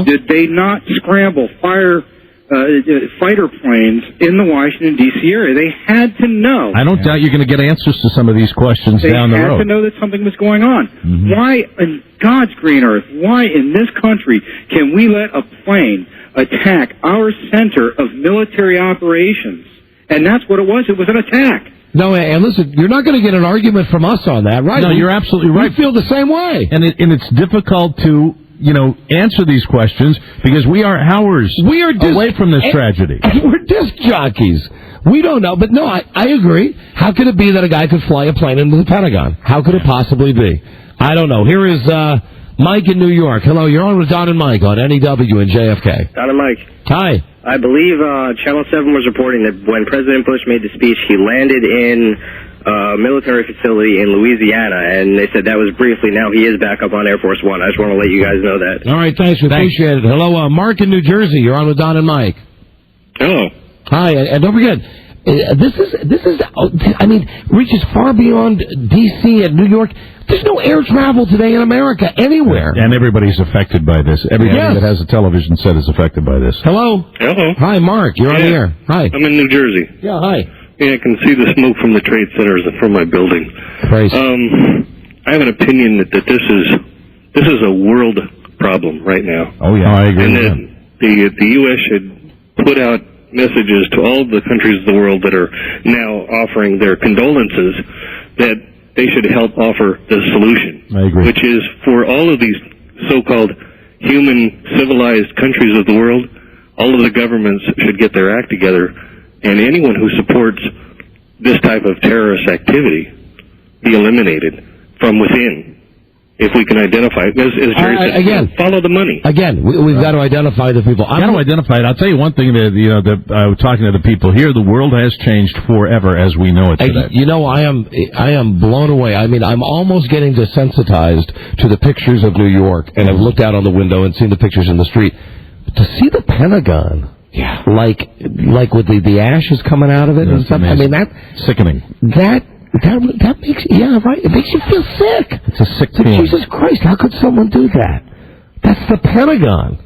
did they not scramble fighter planes in the Washington, D.C. area? They had to know. I don't doubt you're going to get answers to some of these questions down the road. They had to know that something was going on. Mm-hmm. Why, in God's green earth, why in this country can we let a plane attack our center of military operations? And that's what it was. It was an attack. No, and listen, you're not going to get an argument from us on that, right? No, you're absolutely right. We feel the same way. And it's difficult to, answer these questions because we are hours away from this tragedy. We're disc jockeys. We don't know. But no, I agree. How could it be that a guy could fly a plane into the Pentagon? How could it possibly be? I don't know. Here is Mike in New York. Hello, you're on with Don and Mike on NEW and JFK. Don and Mike. Hi. I believe Channel 7 was reporting that when President Bush made the speech, he landed in a military facility in Louisiana, and they said that was briefly. Now he is back up on Air Force One. I just want to let you guys know that. All right, thanks. We appreciate it. Hello, Mark in New Jersey. You're on with Don and Mike. Hello. Hi, and don't forget, This is. I mean, reaches far beyond D.C. and New York. There's no air travel today in America anywhere. And everybody's affected by this. Everybody that has a television set is affected by this. Hello. Hello. Hi, Mark. You're on the air. Hi. I'm in New Jersey. Yeah. Hi. Yeah, I can see the smoke from the trade centers from my building. Praise. I have an opinion that this is a world problem right now. Oh yeah, I agree. And the U.S. should put out messages to all the countries of the world that are now offering their condolences that they should help offer the solution. I agree. Which is for all of these so-called human civilized countries of the world, all of the governments should get their act together, and anyone who supports this type of terrorist activity be eliminated from within. If we can identify it, as Jerry said, again, follow the money. Again, we've got to identify the people. Got to identify it. I'll tell you one thing that talking to the people here, the world has changed forever as we know it today. I am blown away. I mean, I'm almost getting desensitized to the pictures of New York, and I've looked out on the window and seen the pictures in the street. To see the Pentagon, like with the ashes coming out of it and stuff. Amazing. I mean, that's sickening. That makes it makes you feel sick. It's a sick feeling. Jesus Christ, how could someone do that? That's the Pentagon.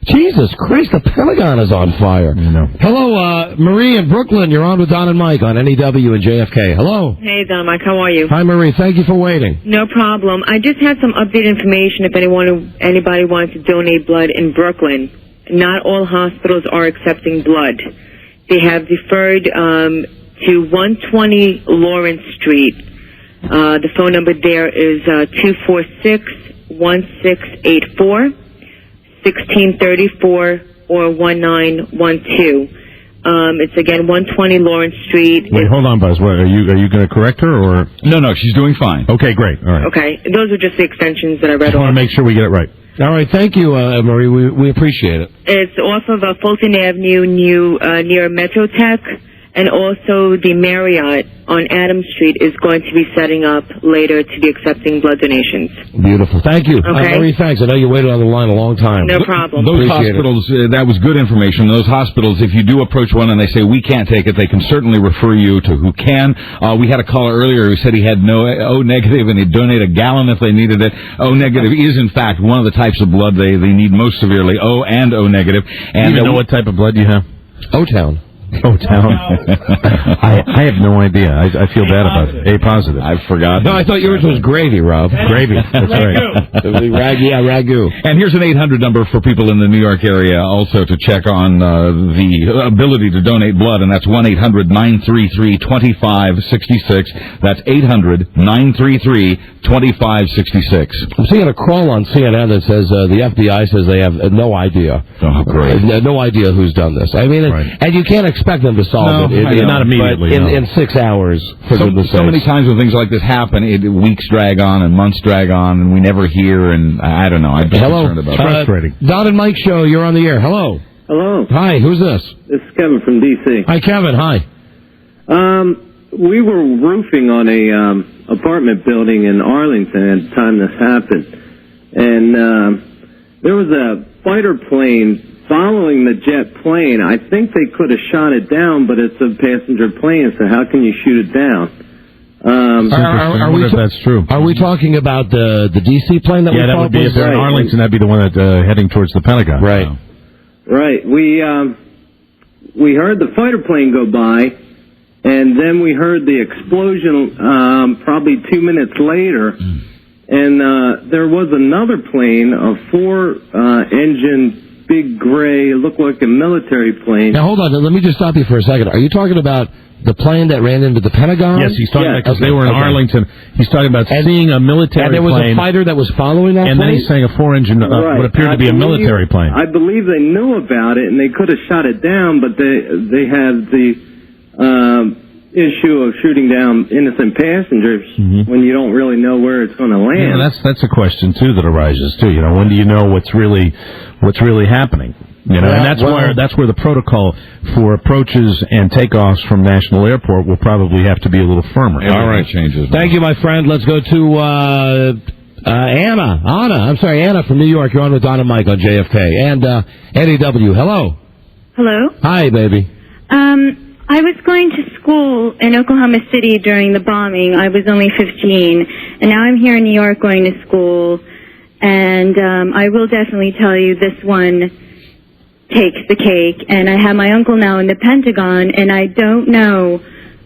Jesus Christ, the Pentagon is on fire. Hello, Marie in Brooklyn. You're on with Don and Mike on NEW and JFK. Hello. Hey, Don, Mike, how are you? Hi, Marie. Thank you for waiting. No problem. I just had some updated information if anybody wanted to donate blood in Brooklyn. Not all hospitals are accepting blood. They have deferred to 120 Lawrence Street. The phone number there is 246-1684, 1634, or 1912. It's again 120 Lawrence Street. Wait, hold on, Buzz. What, are you going to correct her or? No, she's doing fine. Okay, great. All right. Okay, those are just the extensions that I read. I want to make sure we get it right. All right, thank you, Marie. We appreciate it. It's off of Fulton Avenue, near Metrotech. And also the Marriott on Adams Street is going to be setting up later to be accepting blood donations. Beautiful. Thank you. Okay. Marie, thanks. I know you waited on the line a long time. No problem. Those Appreciate hospitals, that was good information. Those hospitals, if you do approach one and they say, we can't take it, they can certainly refer you to who can. We had a caller earlier who said he had no O negative and he'd donate a gallon if they needed it. O negative is, in fact, one of the types of blood they need most severely, O and O negative. And you know what type of blood you have? O-Town. O-Town. I have no idea. I feel bad about it. A positive. I forgot. No, I thought yours was gravy, Rob. Gravy. That's right. Ragu. And here's an 800 number for people in the New York area also to check on the ability to donate blood, and that's 1-800-933-2566. That's 800-933-2566. I'm seeing a crawl on CNN that says the FBI says they have no idea. Oh, great. No idea who's done this. I mean, and you can't expect them to solve it. Not immediately. But in 6 hours, for goodness sakes. So many times when things like this happen, weeks drag on and months drag on, and we never hear, and I don't know. I'm just concerned about it. Frustrating. Don and Mike show, you're on the air. Hello. Hello. Hi, who's this? This is Kevin from D.C. Hi, Kevin. Hi. We were roofing on a apartment building in Arlington at the time this happened, and there was a fighter plane following the jet plane. I think they could have shot it down, but it's a passenger plane, so how can you shoot it down? I wonder if that's true. Are we talking about the D.C. plane that we that would be if they're in Arlington. That'd be the one that heading towards the Pentagon. Right. Right. We heard the fighter plane go by, and then we heard the explosion probably 2 minutes later, and there was another plane, a 4-engine big gray, looked like a military plane. Now, hold on. Let me just stop you for a second. Are you talking about the plane that ran into the Pentagon? Yes, he's talking about because they were in Arlington. He's talking about seeing a military plane. And there was a fighter that was following that plane? And then he's saying a 4-engine, what appeared to be a military plane. I believe they knew about it, and they could have shot it down, but they had the issue of shooting down innocent passengers when you don't really know where it's going to land. Yeah, that's a question, too, that arises, too. You know, when do you know what's really happening? You know, and that's where the protocol for approaches and takeoffs from National Airport will probably have to be a little firmer. All right, changes. Thank you, my friend. Let's go to Anna from New York. You're on with Don and Mike on JFK and NEW. Hello. Hello. Hi, baby. I was going to school in Oklahoma City during the bombing. I was only 15, and now I'm here in New York going to school. And I will definitely tell you this one takes the cake. And I have my uncle now in the Pentagon, and I don't know.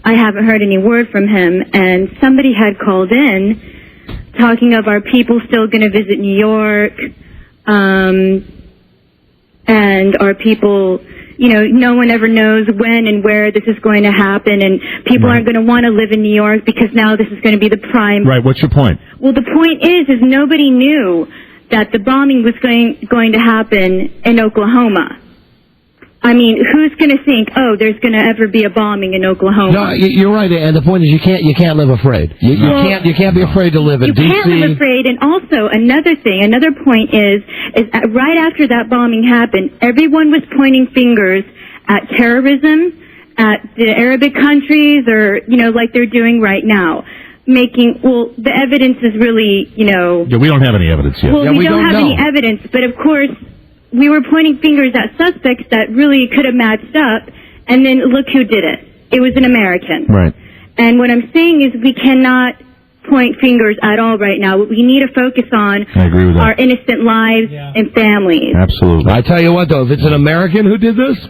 I haven't heard any word from him. And somebody had called in talking of our people still going to visit New York, and our people. You know, no one ever knows when and where this is going to happen, and people aren't going to want to live in New York because now this is going to be the prime. Right. What's your point? Well, the point is nobody knew that the bombing was going to happen in Oklahoma. I mean, who's going to think, oh, there's going to ever be a bombing in Oklahoma? No, you're right, and the point is you can't live afraid. You can't be afraid to live in D.C. You can't live afraid, and also another point is right after that bombing happened, everyone was pointing fingers at terrorism, at the Arabic countries, or like they're doing right now. The evidence is really, Yeah, we don't have any evidence yet. Well, we don't have any evidence, but of course, we were pointing fingers at suspects that really could have matched up, and then look who did it. It was an American. Right. And what I'm saying is we cannot point fingers at all right now. What we need to focus on I agree with that. are innocent lives and families. Absolutely. I tell you what, though, if it's an American who did this,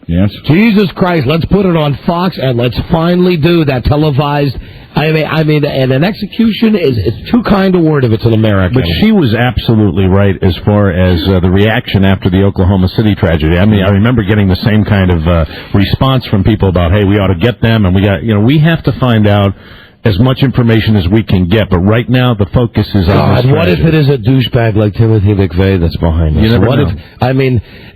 yes, Jesus Christ, let's put it on Fox and let's finally do that televised. I mean, and an execution it's too kind a word if it's an American. But she was absolutely right as far as the reaction after the Oklahoma City tragedy. I mean, I remember getting the same kind of response from people about, hey, we ought to get them, and we have to find out as much information as we can get. But right now, the focus is on this what if it is a douchebag like Timothy McVeigh that's behind this? You never know.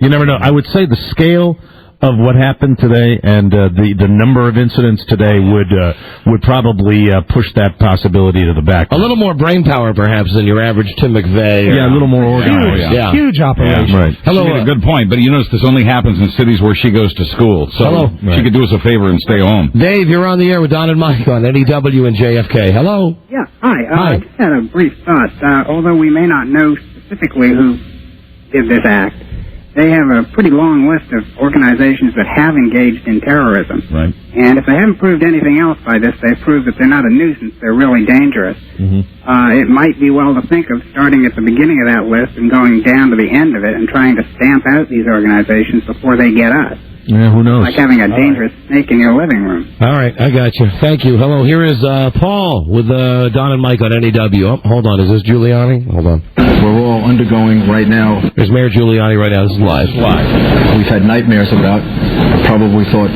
You never know. I would say the scale of what happened today and the number of incidents today would probably push that possibility to the back. A little more brain power, perhaps, than your average Tim McVeigh. Yeah, a little more organized. Huge operation. Yeah, right. Hello, she made a good point, but you notice this only happens in cities where she goes to school. So she could do us a favor and stay home. Dave, you're on the air with Don and Mike on NEW and JFK. Hello. Yeah, hi. I just had a brief thought. Although we may not know specifically who did this act, they have a pretty long list of organizations that have engaged in terrorism. Right. And if they haven't proved anything else by this, they've proved that they're not a nuisance, they're really dangerous. Mm-hmm. It might be well to think of starting at the beginning of that list and going down to the end of it and trying to stamp out these organizations before they get us. Yeah, who knows? Like having a dangerous snake in your living room. All right, I got you. Thank you. Hello, here is Paul with Don and Mike on NEW. Oh, hold on, is this Giuliani? Hold on. We're all undergoing right now. There's Mayor Giuliani right now. This is live. We've had nightmares about, probably thought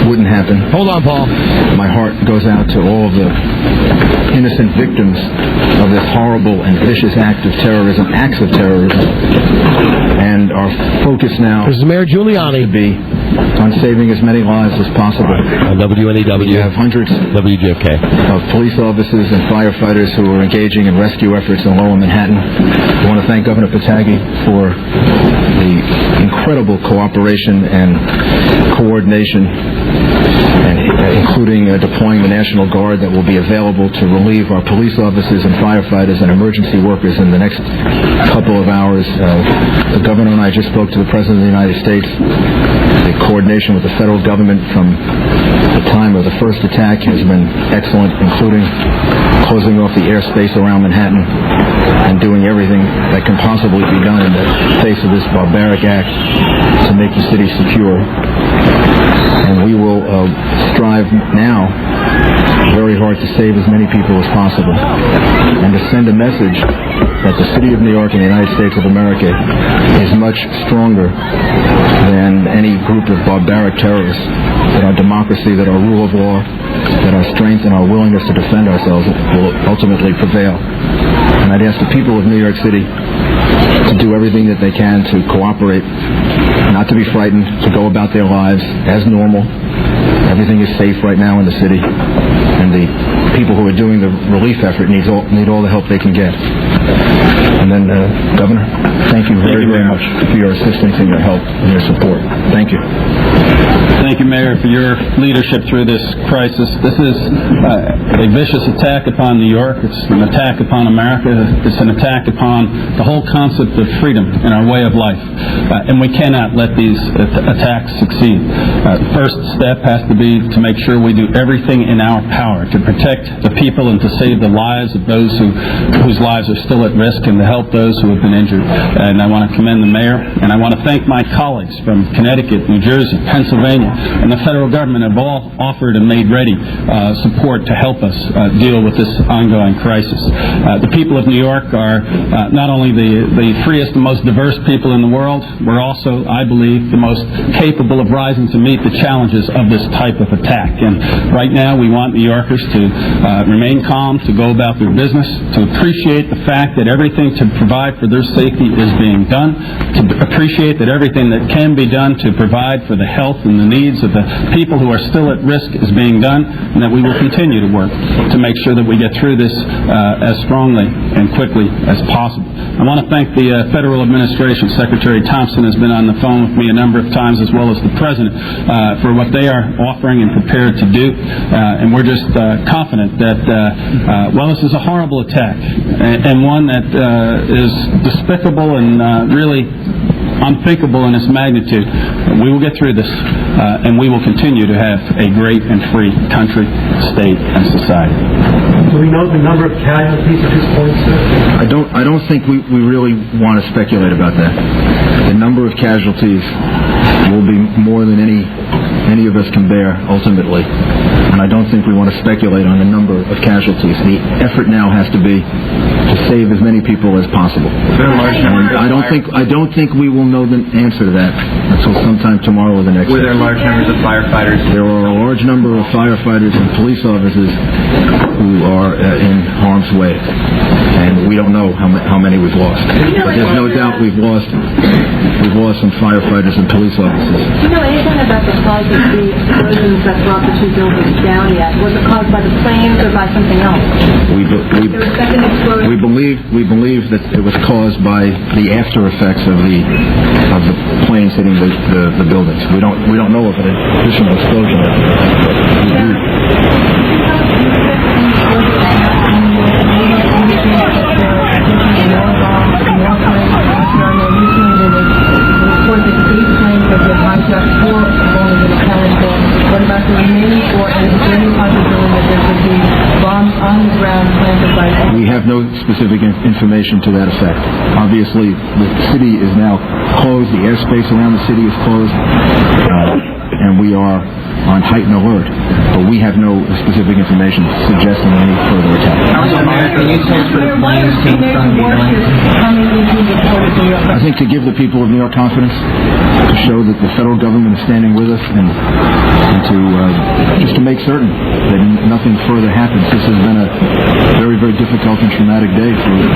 wouldn't happen. Hold on, Paul. My heart goes out to all of the innocent victims of this horrible and vicious acts of terrorism. And our focus now this is Mayor Giuliani. Should be on saving as many lives as possible. WNEW. We have hundreds WJFK. of police officers and firefighters who are engaging in rescue efforts in Lower Manhattan. I want to thank Governor Pataghi for the incredible cooperation and coordination, and including deploying the National Guard that will be available to relieve our police officers and firefighters and emergency workers in the next couple of hours. The governor and I just spoke to the President of the United States. The coordination with the federal government from the time of the first attack has been excellent, including closing off the airspace around Manhattan and doing everything that can possibly be done in the face of this barbaric act to make the city secure. And we will strive now very hard to save as many people as possible and to send a message that the city of New York and the United States of America is much stronger than any group of barbaric terrorists, that our democracy, that our rule of law, that our strength and our willingness to defend ourselves will ultimately prevail. And I'd ask the people of New York City to do everything that they can to cooperate, not to be frightened, to go about their lives as normal. Everything is safe right now in the city, and the people who are doing the relief effort need all the help they can get. And then, Governor, thank you very, very much for your assistance and your help and your support. Thank you. Thank you, Mayor, for your leadership through this crisis. This is a vicious attack upon New York. It's an attack upon America. It's an attack upon the whole concept of freedom and our way of life. And we cannot let these attacks succeed. The first step has to be to make sure we do everything in our power to protect the people and to save the lives of those whose lives are still at risk and to help those who have been injured. And I want to commend the Mayor, and I want to thank my colleagues from Connecticut, New Jersey, Pennsylvania, and the federal government have all offered and made ready support to help us deal with this ongoing crisis. The people of New York are not only the freest and most diverse people in the world, we're also, I believe, the most capable of rising to meet the challenges of this type of attack. And right now we want New Yorkers to remain calm, to go about their business, to appreciate the fact that everything to provide for their safety is being done, to appreciate that everything that can be done to provide for the health and the needs of the people who are still at risk is being done, and that we will continue to work to make sure that we get through this as strongly and quickly as possible. I want to thank the federal administration. Secretary Thompson has been on the phone with me a number of times, as well as the President, for what they are offering and prepared to do. And we're just confident that, while this is a horrible attack and one that is despicable and really unthinkable in its magnitude, we will get through this, and we will continue to have a great and free country, state, and society. Do we know the number of casualties at this point, sir? I don't think we really want to speculate about that. The number of casualties will be more than any of us can bear ultimately, and I don't think we want to speculate on the number of casualties. The effort now has to be to save as many people as possible. And I don't think we will know the answer to that until sometime tomorrow or the next day. Were there large numbers of firefighters? There are a large number of firefighters and police officers who are in harm's way, and we don't know how many we've lost. But there's no doubt we've lost some firefighters and police officers. Do you know anything about the cause of the explosions that brought the two buildings down yet? Was it caused by the planes or by something else? We believe that it was caused by the after effects of the planes hitting the buildings. We don't know of an additional explosion. What about the remaining four, and is there any possibility that there could be bombs on the ground planted by them? We have no specific information to that effect. Obviously, the city is now closed. The airspace around the city is closed, and we are on heightened alert. But we have no specific information suggesting any further attack. I think to give the people of New York confidence, to show that the federal government is standing with us, and to just to make certain that nothing further happens. This has been a very, very difficult and traumatic day for the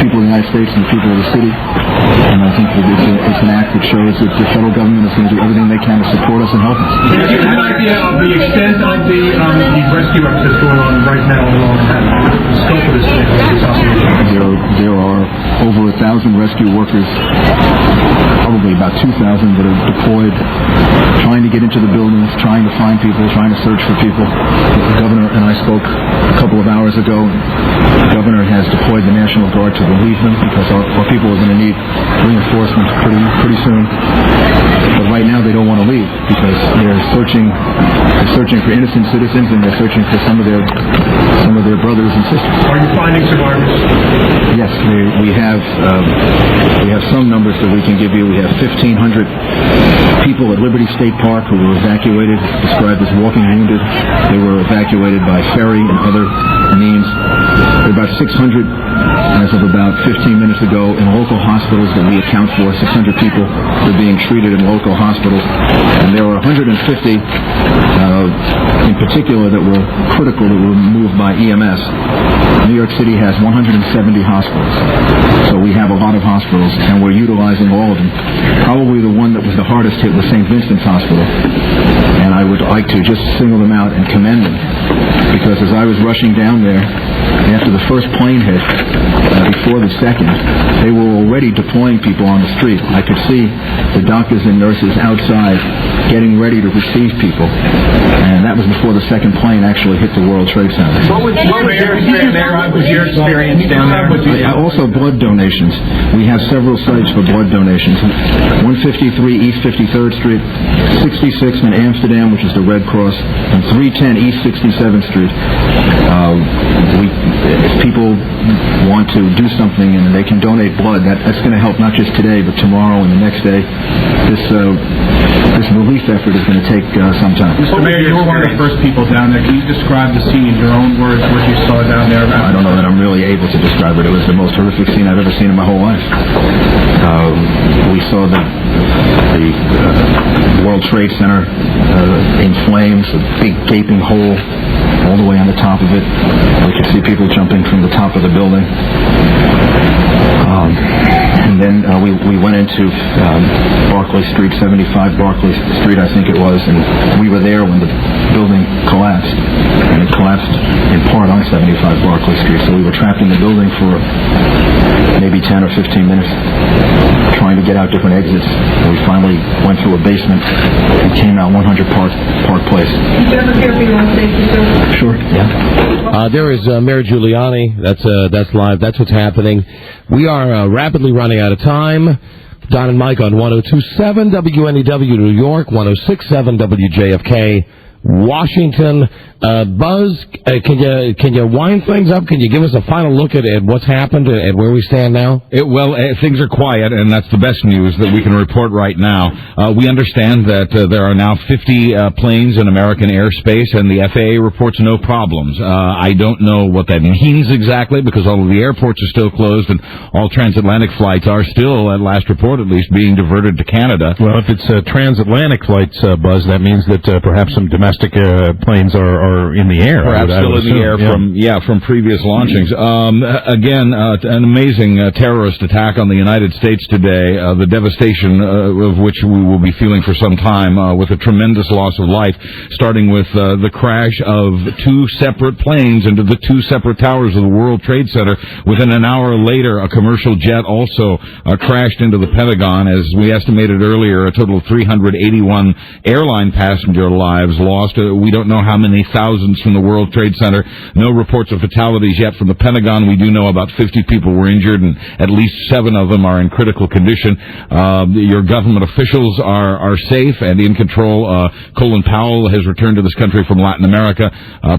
people of the United States and the people of the city. And I think that it's an act that shows that the federal government is going to do everything they can to support us and help us. Do you have an idea of the extent of the rescue effort that's going on right now along the scope of this operation? There are over 1,000 rescue workers, probably about 2,000 that are deployed, trying to get into the buildings, trying to find people, trying to search for people. The governor and I spoke a couple of hours ago. The governor has deployed the National Guard to relieve them because our people are going to need reinforcements pretty soon. But right now they don't want to leave because they're searching for innocent citizens, and they're searching for some of their brothers and sisters. Are you finding survivors? Yes, we have some numbers that we can give you. We have 1,500 people at Liberty State Park who were evacuated, described as walking wounded. They were evacuated by ferry and other means. There are about 600, as of about 15 minutes ago, in local hospitals that we account for. 600 people are being treated in local hospitals, and there are 150 in particular that were critical that were moved by EMS. New York City has 170 hospitals, so we have a lot of hospitals, and we're utilizing all of them. Probably the one that was the hardest hit was St. Vincent's Hospital, and I would like to just single them out and commend them, because as I was rushing down there after the first plane hit, before the second, they were already deploying people on the street. I could see the doctors and nurses outside getting ready to receive people, and that was before the second plane actually hit the World Trade Center. What was your experience down there? Also, blood donations. We have several sites for blood donations. 153 East 53rd Street, 66 in Amsterdam, which is the Red Cross, and 310 East 67th Street. If people want to do something and they can donate blood, that's going to help not just today, but tomorrow and the next day. This relief effort is going to take some time. Mr. Mayor, you were one of the first people down there. Can you describe the scene in your own words, what you saw down there? I don't know that I'm really able to describe it. It was the most horrific scene I've ever seen in my whole life. We saw the World Trade Center in flames, a big gaping hole all the way on the top of it. We could see people jumping from the top of the building. And then we went into Barclay Street, 75 Barclay Street, I think it was, and we were there when the building collapsed. And it collapsed in part on 75 Barclay Street, so we were trapped in the building for maybe 10 or 15 minutes trying to get out different exits. And we finally went through a basement and came out 100 Park Place. Did you ever fear for your own safety, sir? Sure, yeah. There is Mayor Giuliani. That's live. That's what's happening. We are rapidly running out of time. Don and Mike on 102.7 WNEW New York, 106.7 WJFK Washington. Buzz, can you wind things up? Can you give us a final look at what's happened and where we stand now? Things are quiet, and that's the best news that we can report right now. We understand that there are now 50 planes in American airspace, and the FAA reports no problems. I don't know what that means exactly, because all of the airports are still closed, and all transatlantic flights are still, at last report at least, being diverted to Canada. Well, if it's transatlantic flights, Buzz, that means that perhaps some domestic planes are in the air. Perhaps still in the air from previous launchings. Again, an amazing terrorist attack on the United States today, the devastation of which we will be feeling for some time, with a tremendous loss of life, starting with the crash of two separate planes into the two separate towers of the World Trade Center. Within an hour later, a commercial jet also crashed into the Pentagon. As we estimated earlier, a total of 381 airline passenger lives lost. We don't know how many thousands from the World Trade Center. No reports of fatalities yet from the Pentagon. We do know about 50 people were injured, and at least 7 of them are in critical condition. Your government officials are safe and in control. Colin Powell has returned to this country from Latin America.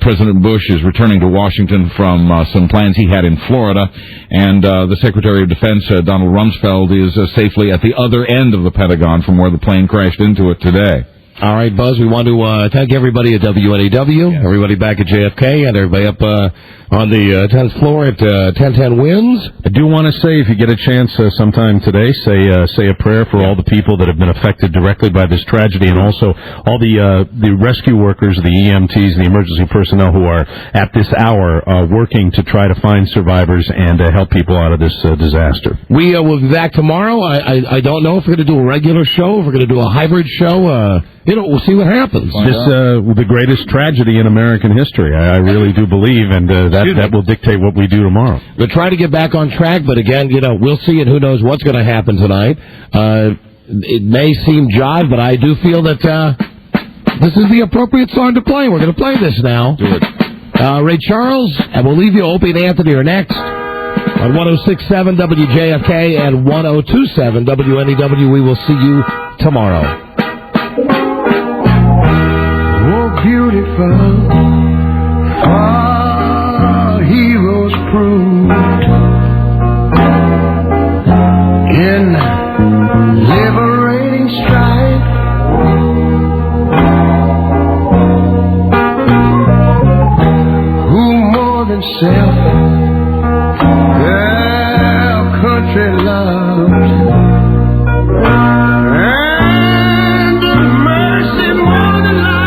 President Bush is returning to Washington from some plans he had in Florida. And the Secretary of Defense, Donald Rumsfeld, is safely at the other end of the Pentagon from where the plane crashed into it today. All right, Buzz, we want to thank everybody at WNEW, everybody back at JFK, and everybody up on the 10th floor at 1010 Winds. I do want to say, if you get a chance sometime today, say a prayer for all the people that have been affected directly by this tragedy, and also all the rescue workers, the EMTs, the emergency personnel who are at this hour working to try to find survivors and help people out of this disaster. We will be back tomorrow. I don't know if we're going to do a regular show, if we're going to do a hybrid show. We'll see what happens. This the greatest tragedy in American history, I really do believe, and that will dictate what we do tomorrow. We'll try to get back on track, but again, we'll see, and who knows what's going to happen tonight. It may seem jive, but I do feel that this is the appropriate song to play. We're going to play this now. Do it. Ray Charles, and we'll leave you. Opie and Anthony are next on 106.7 WJFK and 102.7 WNEW. We will see you tomorrow. Beautiful, our heroes proved in liberating strife. Who more than self their country loved. And mercy more than life.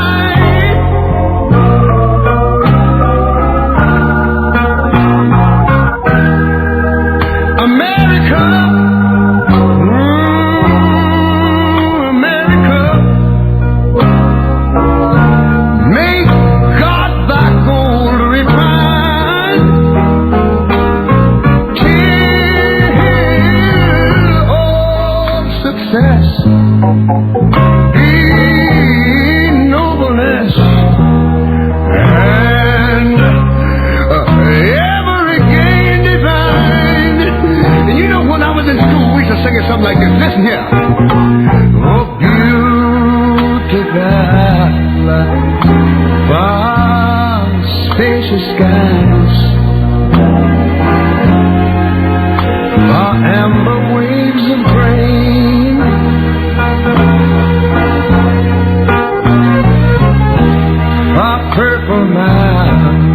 nobleness, and every gain divine. And you know, when I was in school, we used to sing it something like this. Listen here. Oh, beautiful, far spacious skies, far amber waves of grain, far purple mountain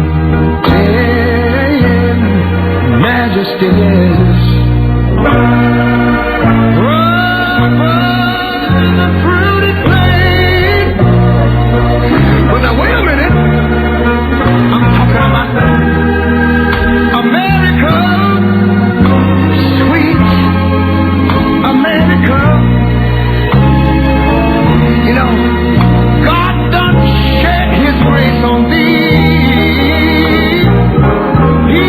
majesties, fruited plain. But now wait a minute, I'm talking about America, sweet America. You know, God done shed His grace on thee. He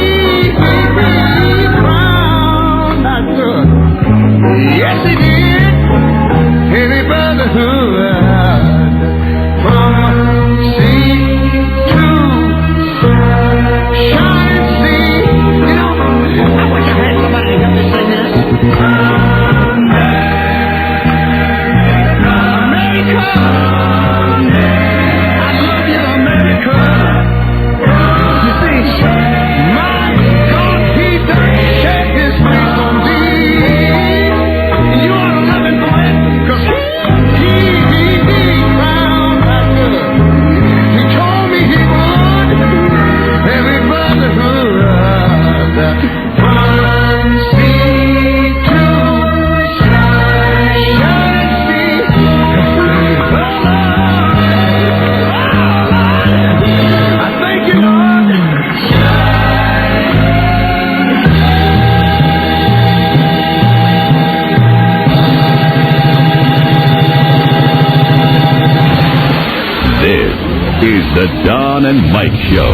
crowned thy good. Yes, He did. Any brotherhood from sea to shining sea. You know, I wish I had somebody to help me sing this. America, I love you, America. You see, my God, He done shed His grace on thee. And you ought to love Him for it, 'cause He crowned thy good. He told me He would. Every brotherhood from sea to shining sea. I thank you, Lord. This is the Don and Mike Show.